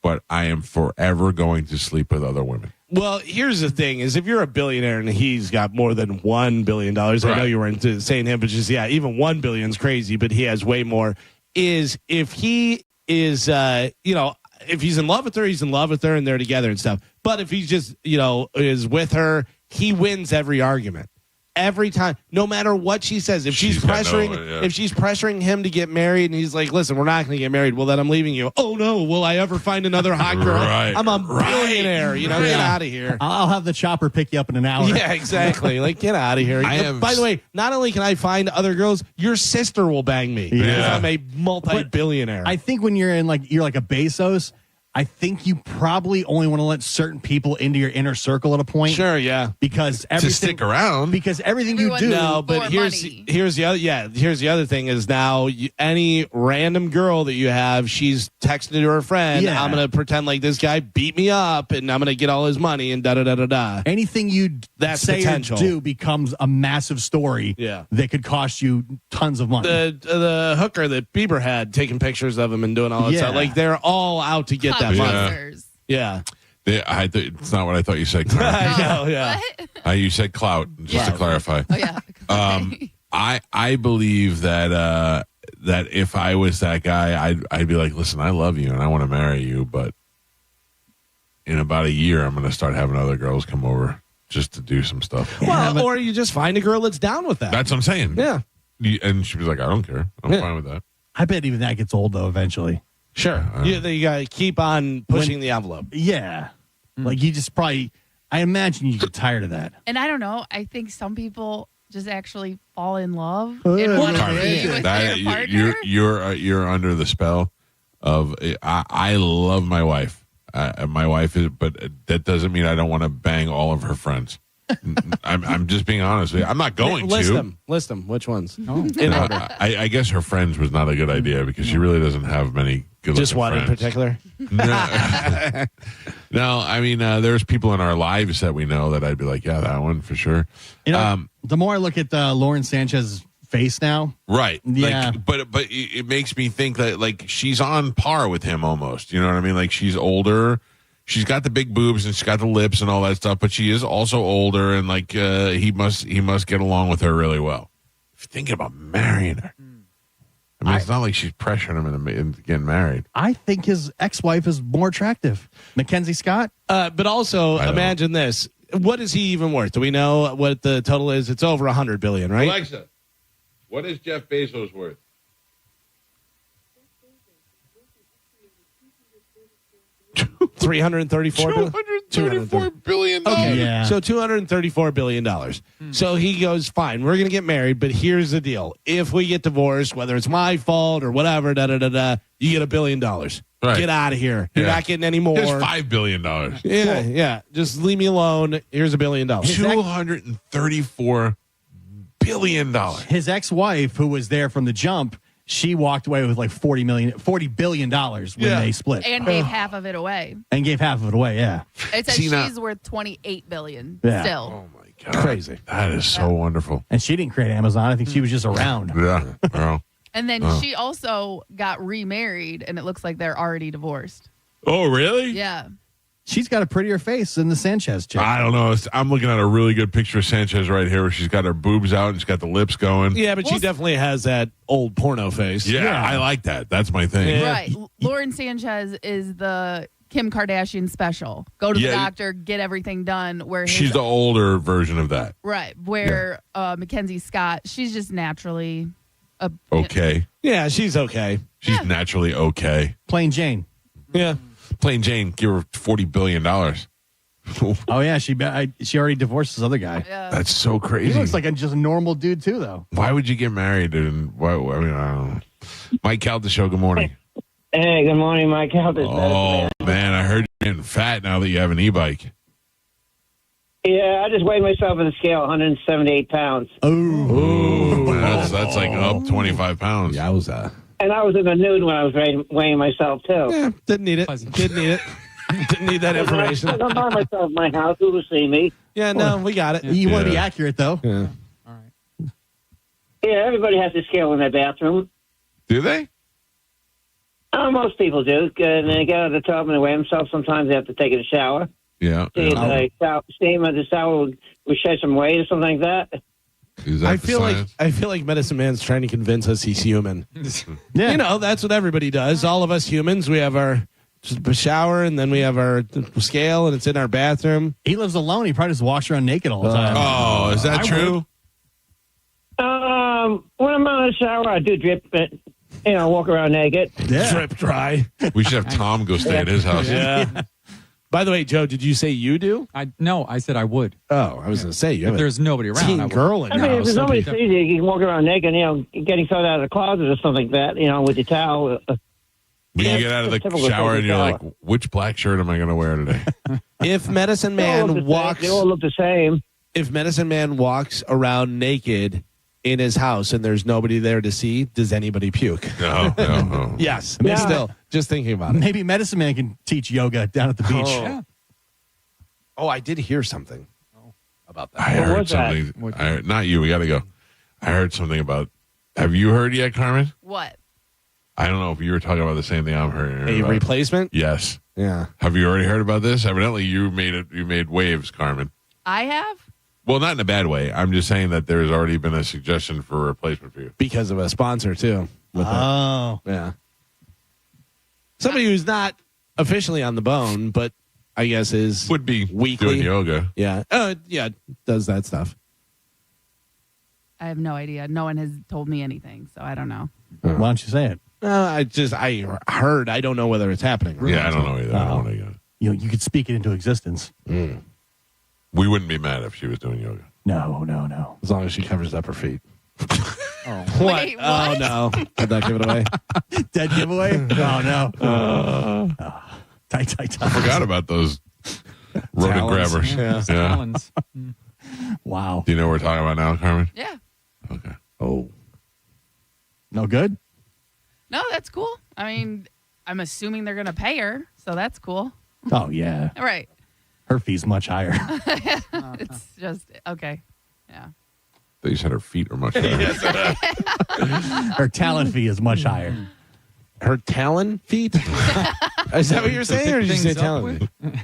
but I am forever going to sleep with other women. Well, here's the thing: is if you're a billionaire and he's got more than $1 billion, I know you were into saying him, but just even $1 billion is crazy, but he has way more. Is if he is, if he's in love with her, he's in love with her, and they're together and stuff. But if he's just, is with her, he wins every argument. Every time, no matter what she says, if she's pressuring him to get married, and he's like, "Listen, we're not going to get married," well, then I'm leaving you. Oh no, will I ever find another hot girl? I'm a billionaire. Get out of here. I'll have the chopper pick you up in an hour. Yeah, exactly. Like, get out of here. By the way, not only can I find other girls, your sister will bang me because I'm a multi-billionaire. I think when you're you're like a Bezos, I think you probably only want to let certain people into your inner circle at a point. Sure, yeah. Because to stick around. Because everything you do. No, but here's the other. Yeah, here's the other thing is now any random girl that you have, she's texting to her friend. Yeah. I'm gonna pretend like this guy beat me up, and I'm gonna get all his money and da da da da da. Anything you say potential. or do becomes a massive story. Yeah. That could cost you tons of money. The hooker that Bieber had taking pictures of him and doing all that stuff. Like they're all out to get that money. Yeah. It's not what I thought you said, Clara. I know, yeah. You said clout, just to clarify. Oh, yeah. I believe that if I was that guy, I'd be like, listen, I love you and I want to marry you, but in about a year, I'm going to start having other girls come over just to do some stuff. Well, or you just find a girl that's down with that. That's what I'm saying. Yeah. And she was like, I don't care. I'm fine with that. I bet even that gets old, though, eventually. Sure. You got to keep on pushing the envelope. Yeah. Like you just probably, I imagine you get tired of that. And I don't know. I think some people just actually fall in love and want to be with their partner. You're under the spell of, I love my wife. My wife is, but that doesn't mean I don't want to bang all of her friends. I'm just being honest with you. I'm not going to. List them. Which ones? Oh. In order. I guess her friends was not a good idea because she really doesn't have many good Just one friends. in particular? No, I mean, there's people in our lives that we know that I'd be like, yeah, that one for sure. The more I look at Lauren Sanchez's face now. Right. Yeah. But it makes me think that, like, she's on par with him almost. You know what I mean? Like, she's older. She's got the big boobs and she's got the lips and all that stuff, but she is also older, and like he must get along with her really well. If you're thinking about marrying her, I mean, it's not like she's pressuring him into getting married. I think his ex-wife is more attractive, Mackenzie Scott. But also, imagine this: what is he even worth? Do we know what the total is? It's over $100 billion, right? Alexa, what is Jeff Bezos worth? $234 billion. Okay, yeah. So $234 billion. So he goes, fine, we're going to get married, but here's the deal. If we get divorced, whether it's my fault or whatever, you get $1 billion. Right. Get out of here. You're not getting any more. Here's $5 billion. Yeah. Just leave me alone.40 billion. $234 billion. His ex-wife, who was there from the jump, she walked away with like $40 billion when they split. And gave half of it away. And gave half of it away, yeah. It says she's worth $28 billion still. Oh, my God. Crazy. That is so wonderful. And she didn't create Amazon. I think she was just around. Yeah. Well. And then she also got remarried, and it looks like they're already divorced. Oh, really? Yeah. She's got a prettier face than the Sanchez chick. I don't know. I'm looking at a really good picture of Sanchez right here where she's got her boobs out and she's got the lips going. Yeah, but she definitely has that old porno face. Yeah, I like that. That's my thing. Yeah. Right. Lauren Sanchez is the Kim Kardashian special. Go to the doctor, get everything done. Where she's the older version of that. Right. Where Mackenzie Scott, she's just naturally okay. Yeah, she's okay. She's naturally okay. Plain Jane. Yeah. Plain Jane, give her $40 billion. Oh, yeah. She already divorced this other guy. Yeah. That's so crazy. He looks like just a normal dude, too, though. Why would you get married? And I don't know. Mike Calda Show, good morning. Hey, good morning, Mike Calda. Oh, man, I heard you're getting fat now that you have an e-bike. Yeah, I just weighed myself on the scale, 178 pounds. Ooh. That's like up 25 pounds. Yeah, I was And I was in the nude when I was weighing myself, too. Yeah, didn't need it. Didn't need it. Didn't need that information. I'm by myself in my house. Who will see me? Yeah, no, we got it. You want to be accurate, though. Yeah. Yeah, everybody has to scale in their bathroom. Do they? Most people do. And they get out of the tub and they weigh themselves. Sometimes they have to take a shower. Yeah. Steam at the shower would shed some weight or something like that. Is that I the feel science? like Medicine Man's trying to convince us he's human. Yeah. You know, that's what everybody does. All of us humans, we have our shower and then we have our scale and it's in our bathroom. He lives alone. He probably just walks around naked all the time. Oh, is that true? When I'm out of the shower, I do drip it. Walk around naked. Yeah. Drip dry. We should have Tom go stay at his house. Yeah. By the way, Joe, did you say you do? No, I said I would. Oh, I was going to say you have If there's nobody around, teen I would. girl in I your mean, if house. there's so nobody people- sees you can walk around naked, getting thrown out of the closet or something like that, with your towel. When you get out of the Typical shower and you're shower. like, which black shirt am I going to wear today? If Medicine They all look Man the same. walks, They all look the same. if Medicine Man walks around naked in his house and there's nobody there to see, does anybody puke? No. Yes. No. Still, just thinking about it. Maybe Medicine Man can teach yoga down at the beach. Oh. Oh, I did hear something about that. I What heard was that? something. Not you. We got to go. I heard something about. Have you heard yet, Carmen? What? I don't know if you were talking about the same thing I'm hearing. A about. replacement? Yes. Yeah. Have you already heard about this? Evidently, you made waves, Carmen. I have? Well, not in a bad way. I'm just saying that there's already been a suggestion for a replacement for you. Because of a sponsor, too. With Oh. it. Yeah. Somebody who's not officially on the bone, but I guess is Would be weekly doing yoga. Yeah. Yeah. Does that stuff. I have no idea. No one has told me anything, so I don't know. Why don't you say it? I heard. I don't know whether it's happening. Yeah, I don't know either. I don't want to. You could speak it into existence. We wouldn't be mad if she was doing yoga. No. As long as she covers up her feet. Wait, what? Oh, no. Did that give it away? Dead giveaway? Oh, no. Tight. I forgot about those rodent Talons. grabbers. Yeah. Talons. Wow. Do you know what we're talking about now, Carmen? Yeah. Okay. Oh. No good? No, that's cool. I mean, I'm assuming they're going to pay her, so that's cool. Oh, yeah. All right. Her fee's much higher. It's just, okay. Yeah. They said her feet are much better. Her talent fee is much higher. Her talon feet? Is that what you're saying, or did you say talon feet?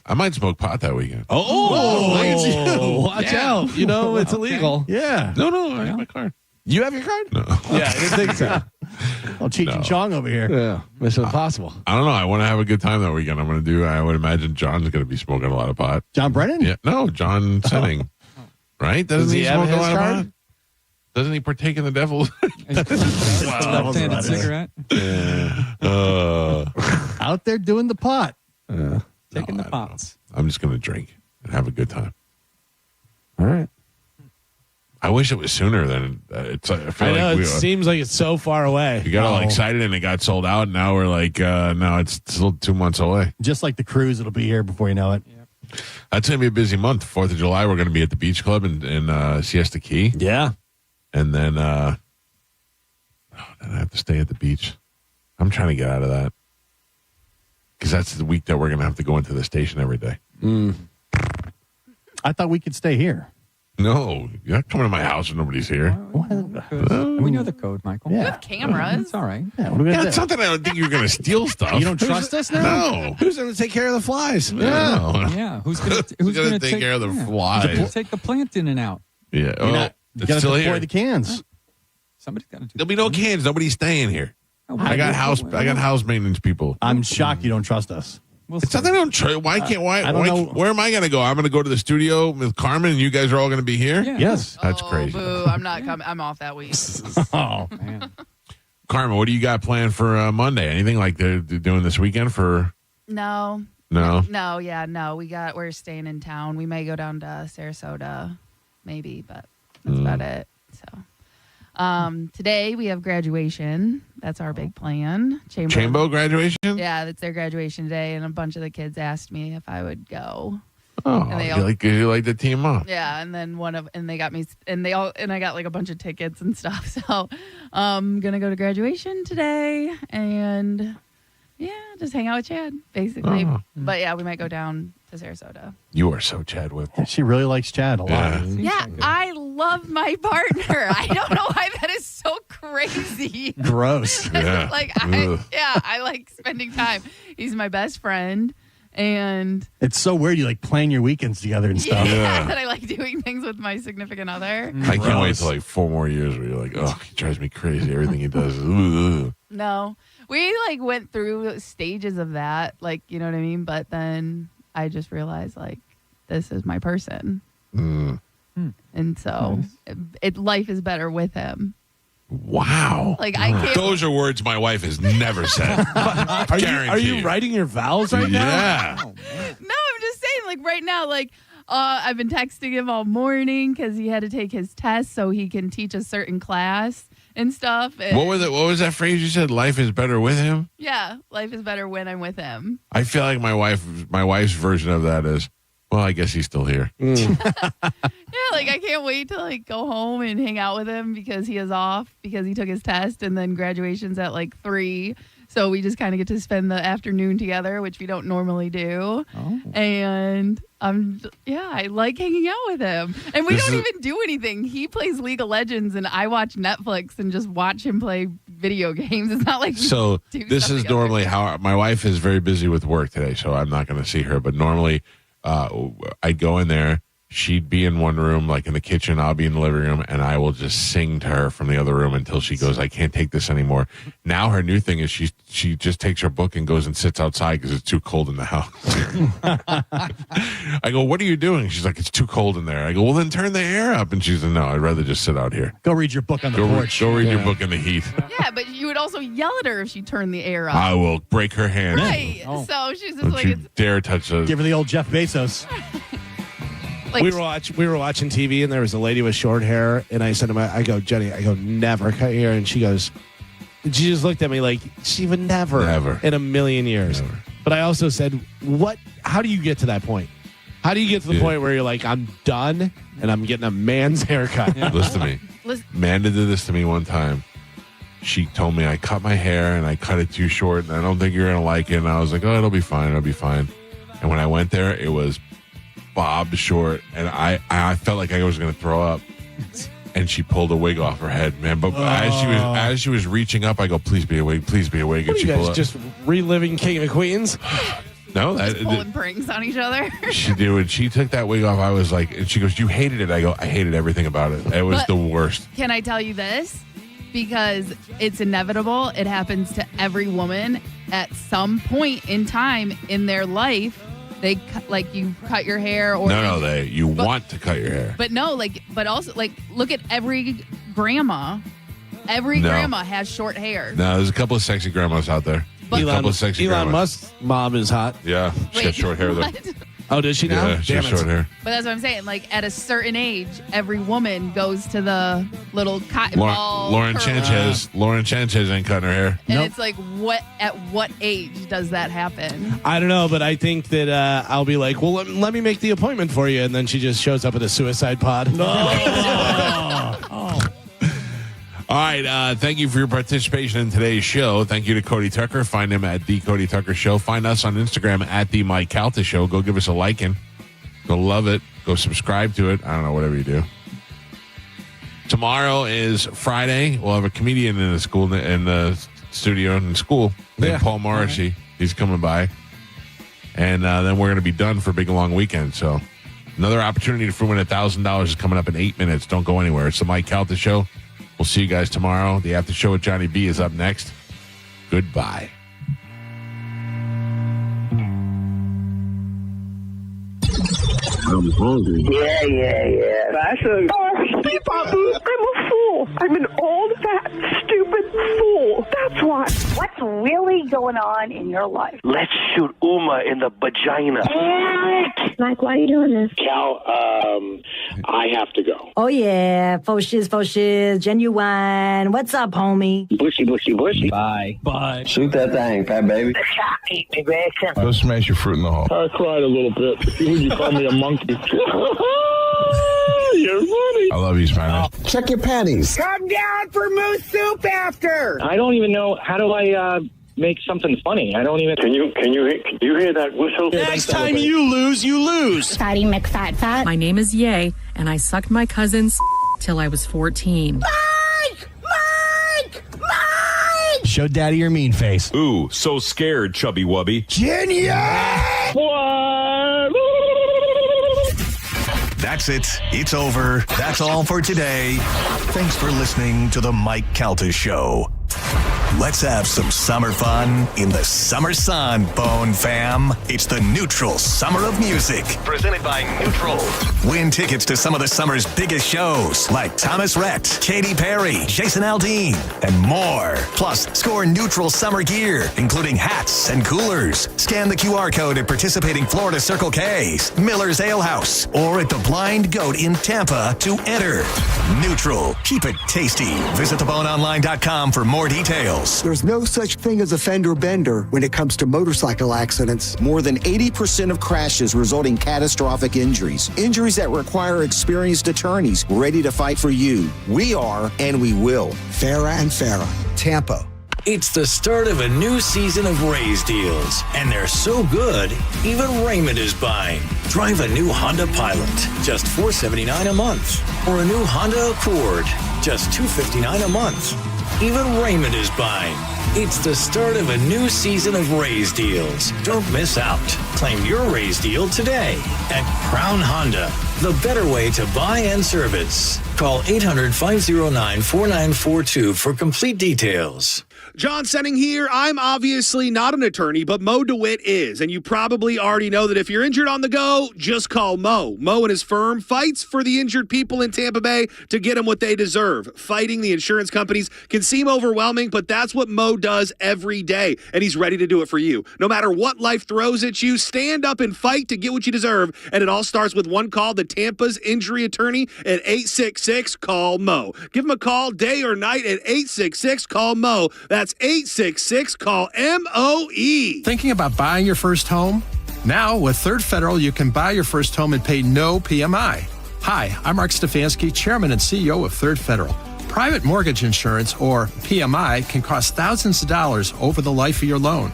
I might smoke pot that weekend. Oh, watch Yeah. out. You know, it's illegal. Yeah. No, I have my card. You have your card? No. Yeah, I didn't think so. Oh, Cheech and Chong over here. Yeah, Mission Impossible. I don't know. I want to have a good time that weekend. I would imagine John's going to be smoking a lot of pot. John Brennan? Yeah. No, John Senning. Right? Doesn't Does he he have smoke a his lot of card? pot? Doesn't he partake in the devil's? Left-handed cigarette. Out there doing the pot. Taking No, the I don't pots. I'm just going to drink and have a good time. All right. I wish it was sooner than it's. I feel I know, like it seems like it's so far away. we got all excited and it got sold out. And now we're like, no, it's still 2 months away. Just like the cruise, it'll be here before you know it. That's going to be a busy month. 4th of July, we're going to be at the beach club in Siesta Key. Yeah. And then I have to stay at the beach. I'm trying to get out of that. Because that's the week that we're going to have to go into the station every day. I thought we could stay here. No, you're not coming to my house when nobody's here. We know the code, Michael. You Yeah. have cameras. It's all right. Yeah, what are we Yeah, gonna it's do? not that I don't think you're going to steal stuff. You don't trust us now? No. Who's going to take care of the flies? No. Yeah. Who's gonna take care of the flies? Take the plant in and out. Yeah. You're not, you it's gotta still deploy here. the cans. Somebody's got to do. There'll be no cans. Nobody's staying here. Oh, I got house maintenance people. I'm shocked you don't trust us. It's not that I don't try. Why can't? Why? I don't know. Where am I going to go? I'm going to go to the studio with Carmen, and you guys are all going to be here. Yeah. Yes. That's Oh, crazy. Boo. I'm not coming. I'm off that week. Oh, Man. Carmen, what do you got planned for Monday? Anything like they're doing this weekend for? No. No. No, yeah, no. We're staying in town. We may go down to Sarasota, maybe, but that's about it. So today we have graduation. That's our big plan. Chambo graduation? Yeah, that's their graduation today, and a bunch of the kids asked me if I would go. Oh, And they you all- like the team up. Yeah, and then they got me, and I got like a bunch of tickets and stuff. So I'm gonna go to graduation today, and Yeah, just hang out with Chad, basically. Oh. But yeah, we might go down to Sarasota. You are so Chad Whip. Yeah, she really likes Chad a lot. Yeah, I love my partner. I don't know why that is so crazy. Gross. Yeah. I like spending time. He's my best friend. And It's so weird. You like plan your weekends together and stuff. yeah, that I like doing things with my significant other. I can't wait till like 4 more years where you're like, oh, he drives me crazy. Everything he does is ugh. No, we like went through stages of that, like, you know what I mean? But then I just realized like, this is my person. And so life is better with him. Wow. Like I can't. Those are words my wife has never said. Are you writing your vows right now? Yeah. No, I'm just saying, like right now, like I've been texting him all morning because he had to take his test so he can teach a certain class and stuff. And What was that phrase you said? Life is better with him? yeah, life is better when I'm with him. I feel like my wife's version of that is, well, I guess he's still here. Yeah, like I can't wait to like go home and hang out with him because he is off because he took his test and then graduation's at like 3. So we just kind of get to spend the afternoon together, which we don't normally do. Oh. And I like hanging out with him. And we don't even do anything. He plays League of Legends and I watch Netflix and just watch him play video games. It's not like So we do this stuff is together. normally how my wife is very busy with work today, so I'm not going to see her. But normally I'd go in there. She'd be in one room, like in the kitchen. I'll be in the living room, and I will just sing to her from the other room until she goes, I can't take this anymore. Now her new thing is she just takes her book and goes and sits outside because it's too cold in the house. I go, what are you doing? She's like, it's too cold in there. I go, well, then turn the air up. And she's like, no, I'd rather just sit out here. Go read your book on the porch. Go read your book in the heat. Yeah, but you would also yell at her if she turned the air up. I will break her hand. Right. So she's just Don't like, you it's dare touch those. Give her the old Jeff Bezos. like, we were watching TV and there was a lady with short hair and I said to I go, Jenny, never cut your hair. And she goes, she just looked at me like she would never in a million years. Never. But I also said, how do you get to that point? How do you get to the point where you're like, I'm done and I'm getting a man's haircut? Listen to me. Amanda did this to me one time. She told me I cut my hair and I cut it too short and I don't think you're going to like it. And I was like, oh, it'll be fine. And when I went there, it was bob short, and I felt like I was going to throw up. And she pulled a wig off her head, man. But as she was reaching up, I go, please be a wig, please be a wig. What And are she you pulled guys up. just reliving King of Queens? No, just pulling pranks on each other. she did. When she took that wig off, I was like, and she goes, you hated it. I go, I hated everything about it. It was But- the worst. Can I tell you this? Because it's inevitable. It happens to every woman at some point in time in their life. They like you cut your hair or You want to cut your hair. But also look at every grandma. Every No. grandma has short hair. No, there's a couple of sexy grandmas out there. But- a couple of sexy Elon grandmas. Musk's mom is hot. Yeah, she's got short hair though. What? Oh, does she now? Yeah, she has Damn it. short hair. But that's what I'm saying. Like at a certain age, every woman goes to the little cotton ball. Lauren curl. Sanchez ain't cutting her hair. And it's like, at what age does that happen? I don't know, but I think that I'll be like, well, let me make the appointment for you. And then she just shows up at a suicide pod. All right. Thank you for your participation in today's show. Thank you to Cody Tucker. Find him at The Cody Tucker Show. Find us on Instagram at The Mike Calta Show. Go give us a liking. Go love it. Go subscribe to it. I don't know, whatever you do. Tomorrow is Friday. We'll have a comedian in the studio in school named Paul Morrissey. He's coming by. And then we're going to be done for a big, long weekend. So another opportunity to win $1,000 is coming up in 8 minutes. Don't go anywhere. It's The Mike Calta Show. We'll see you guys tomorrow. The after show with Johnny B is up next. Goodbye. I'm hungry. Yeah. Fashion. Oh, Steve, I'm a fool. I'm an old, fat, stupid fool. That's why. What's really going on in your life? Let's shoot Uma in the vagina. Mike, why are you doing this? Cal, I have to go. Oh, yeah. Faux shiz, genuine. What's up, homie? Bushy. Bye. Shoot that thing, fat baby. Eat me, Grayson. Go smash your fruit in the hole. I cried a little bit. You call me a monkey. You're funny. I love you, Spanish. Check your panties. Come down for moose soup after. I don't even know. How do I make something funny. I don't even. Can you hear that whistle? Next time you lose, you lose. Fatty McFat. My name is Ye, and I sucked my cousin's till I was 14. Show daddy your mean face. Ooh, so scared, chubby wubby. Genius! That's it. It's over. That's all for today. Thanks for listening to the Mike Calta Show. Let's have some summer fun in the summer sun, Bone Fam. It's the Neutral Summer of Music, presented by Neutral. Win tickets to some of the summer's biggest shows, like Thomas Rhett, Katy Perry, Jason Aldean, and more. Plus, score Neutral summer gear, including hats and coolers. Scan the QR code at participating Florida Circle K's, Miller's Ale House, or at the Blind Goat in Tampa to enter. Neutral. Keep it tasty. Visit theboneonline.com for more details. There's no such thing as a fender bender when it comes to motorcycle accidents. More than 80% of crashes result in catastrophic injuries. Injuries that require experienced attorneys ready to fight for you. We are, and we will. Farah and Farah, Tampa. It's the start of a new season of Raise deals, and they're so good, even Raymond is buying. Drive a new Honda Pilot, just $479 a month, or a new Honda Accord, just $259 a month. Even Raymond is buying. It's the start of a new season of Raise deals. Don't miss out. Claim your Raise deal today at Crown Honda, the better way to buy and service. Call 800-509-4942 for complete details. John Senning here. I'm obviously not an attorney, but Mo DeWitt is. And you probably already know that if you're injured on the go, just call Mo. Mo and his firm fights for the injured people in Tampa Bay to get them what they deserve. Fighting the insurance companies can seem overwhelming, but that's what Mo does every day. And he's ready to do it for you. No matter what life throws at you, stand up and fight to get what you deserve. And it all starts with one call, the Tampa's injury attorney at 866-CALL-MO. Give him a call day or night at 866-CALL-MO. That's 866-CALL-MOE. Thinking about buying your first home? Now, with Third Federal, you can buy your first home and pay no PMI. Hi, I'm Mark Stefanski, Chairman and CEO of Third Federal. Private mortgage insurance, or PMI, can cost thousands of dollars over the life of your loan.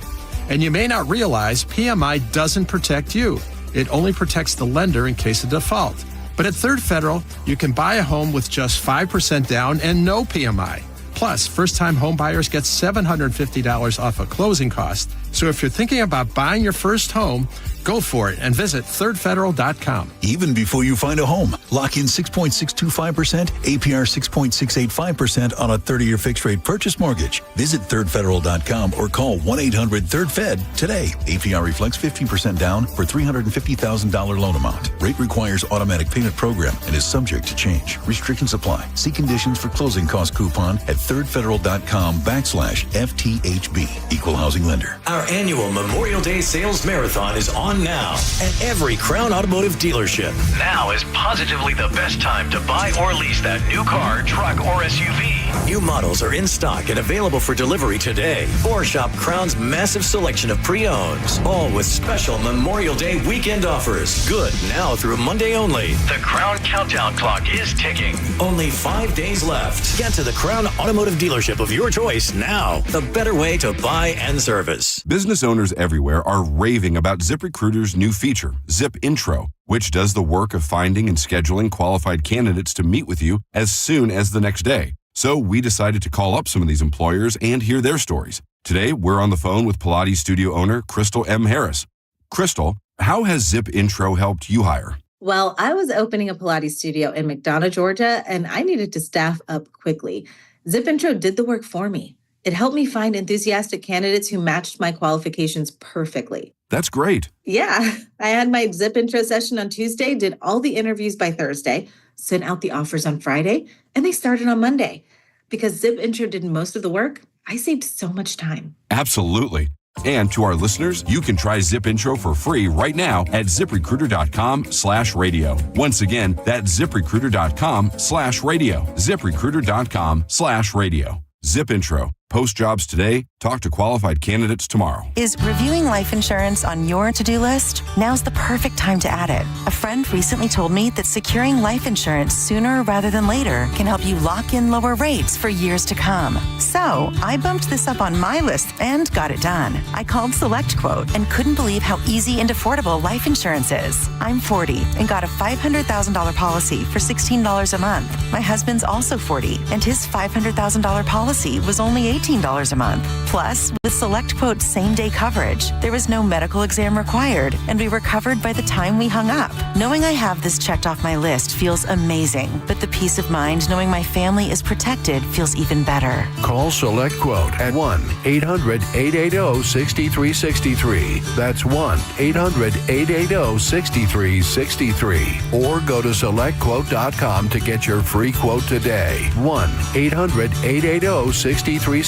And you may not realize PMI doesn't protect you. It only protects the lender in case of default. But at Third Federal, you can buy a home with just 5% down and no PMI. Plus, first-time home buyers get $750 off of closing costs. So if you're thinking about buying your first home, go for it and visit thirdfederal.com. Even before you find a home, lock in 6.625%, APR 6.685% on a 30-year fixed-rate purchase mortgage. Visit thirdfederal.com or call 1-800-3rd-FED today. APR reflects 15% down for $350,000 loan amount. Rate requires automatic payment program and is subject to change. Restrictions apply. See conditions for closing cost coupon at thirdfederal.com/FTHB. Equal housing lender. Our annual Memorial Day Sales Marathon is on now at every Crown Automotive dealership. Now is positively the best time to buy or lease that new car, truck, or SUV. New models are in stock and available for delivery today. Or shop Crown's massive selection of pre-owns, all with special Memorial Day weekend offers. Good now through Monday only. The Crown countdown clock is ticking. Only 5 days left. Get to the Crown Automotive dealership of your choice now. The better way to buy and service. Business owners everywhere are raving about ZipRecruiter's new feature, Zip Intro, which does the work of finding and scheduling qualified candidates to meet with you as soon as the next day. So we decided to call up some of these employers and hear their stories. Today, we're on the phone with Pilates studio owner Crystal M. Harris. Crystal, how has Zip Intro helped you hire? Well, I was opening a Pilates studio in McDonough, Georgia, and I needed to staff up quickly. Zip Intro did the work for me. It helped me find enthusiastic candidates who matched my qualifications perfectly. That's great. Yeah, I had my Zip Intro session on Tuesday, did all the interviews by Thursday, sent out the offers on Friday, and they started on Monday. Because Zip Intro did most of the work, I saved so much time. Absolutely. And to our listeners, you can try Zip Intro for free right now at ZipRecruiter.com/radio. Once again, that's ZipRecruiter.com/radio. ZipRecruiter.com/radio. Zip Intro. Post jobs today. Talk to qualified candidates tomorrow. Is reviewing life insurance on your to-do list? Now's the perfect time to add it. A friend recently told me that securing life insurance sooner rather than later can help you lock in lower rates for years to come. So I bumped this up on my list and got it done. I called SelectQuote and couldn't believe how easy and affordable life insurance is. I'm 40 and got a $500,000 policy for $16 a month. My husband's also 40 and his $500,000 policy was only $18 a month. Plus, with SelectQuote's same-day coverage, there was no medical exam required, and we were covered by the time we hung up. Knowing I have this checked off my list feels amazing, but the peace of mind knowing my family is protected feels even better. Call SelectQuote at 1-800-880-6363. That's 1-800-880-6363. Or go to SelectQuote.com to get your free quote today. 1-800-880-6363.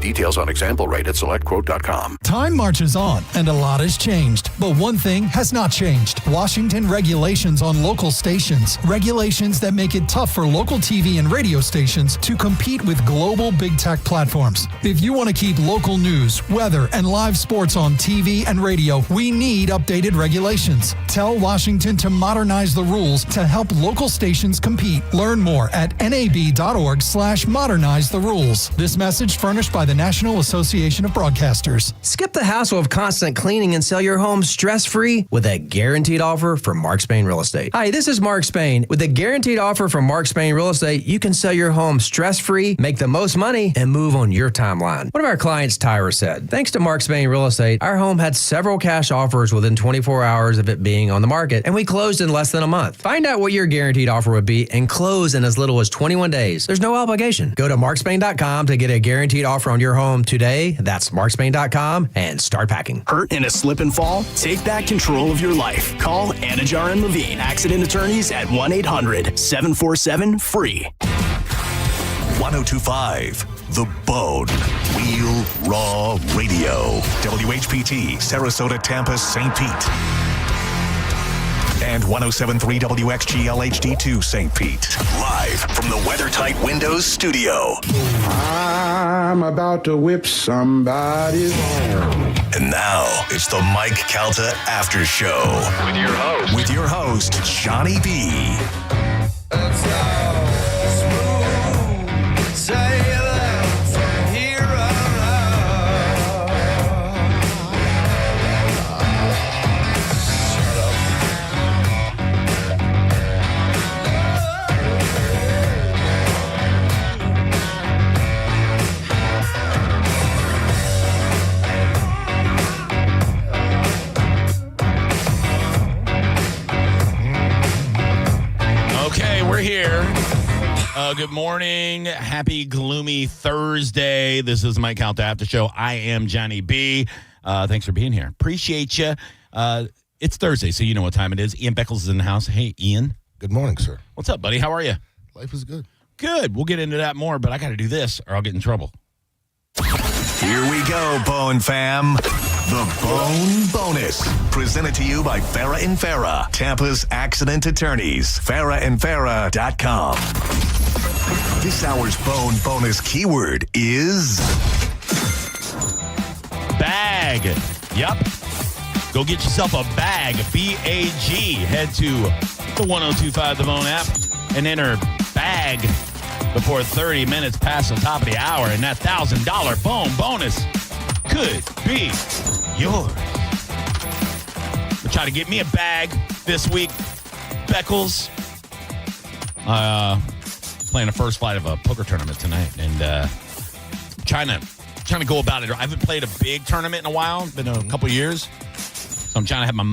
Details on example rate at SelectQuote.com. Time marches on, and a lot has changed. But one thing has not changed. Washington regulations on local stations. Regulations that make it tough for local TV and radio stations to compete with global big tech platforms. If you want to keep local news, weather, and live sports on TV and radio, we need updated regulations. Tell Washington to modernize the rules to help local stations compete. Learn more at nab.org/modernize the rules. This message furnished by the National Association of Broadcasters. Skip the hassle of constant cleaning and sell your home stress-free with a guaranteed offer from Mark Spain Real Estate. Hi, this is Mark Spain. With a guaranteed offer from Mark Spain Real Estate, you can sell your home stress-free, make the most money, and move on your timeline. One of our clients, Tyra, said, thanks to Mark Spain Real Estate, our home had several cash offers within 24 hours of it being on the market, and we closed in less than a month. Find out what your guaranteed offer would be and close in as little as 21 days. There's no obligation. Go to markspain.com to get a guaranteed offer on your home today. That's markspain.com and start packing. Hurt in a slip and fall? Take back control of your life. Call Anajar and Levine, accident attorneys at 1-800-747-FREE. 1025 The Bone. Real Raw Radio. WHPT, Sarasota, Tampa, St. Pete. And 107.3 WXGL HD2 St. Pete. Live from the WeatherTight Windows studio. I'm about to whip somebody's ass. And now it's the Mike Calta After Show. With your host, Johnny B. We're here. Good morning. Happy gloomy Thursday. This is Mike Calta After Show. I am Johnny B. Thanks for being here. Appreciate you. It's Thursday, so you know what time it is. Ian Beckles is in the house. Hey, Ian. Good morning, sir. What's up, buddy? How are you? Life is good. Good. We'll get into that more, but I got to do this or I'll get in trouble. Here we go, Bone fam. The Bone Bonus. Presented to you by Farah and Farah, Tampa's accident attorneys. FarahandFarah.com. This hour's Bone Bonus keyword is bag. Yep. Go get yourself a bag. B-A-G. Head to the 1025 The Bone app and enter bag before 30 minutes past the top of the hour, and that $1,000 Bone Bonus could be yours. We'll try to get me a bag this week. Beckles. Playing the first flight of a poker tournament tonight, and trying to go about it. I haven't played a big tournament in a while. It's been a couple years. So I'm trying to have my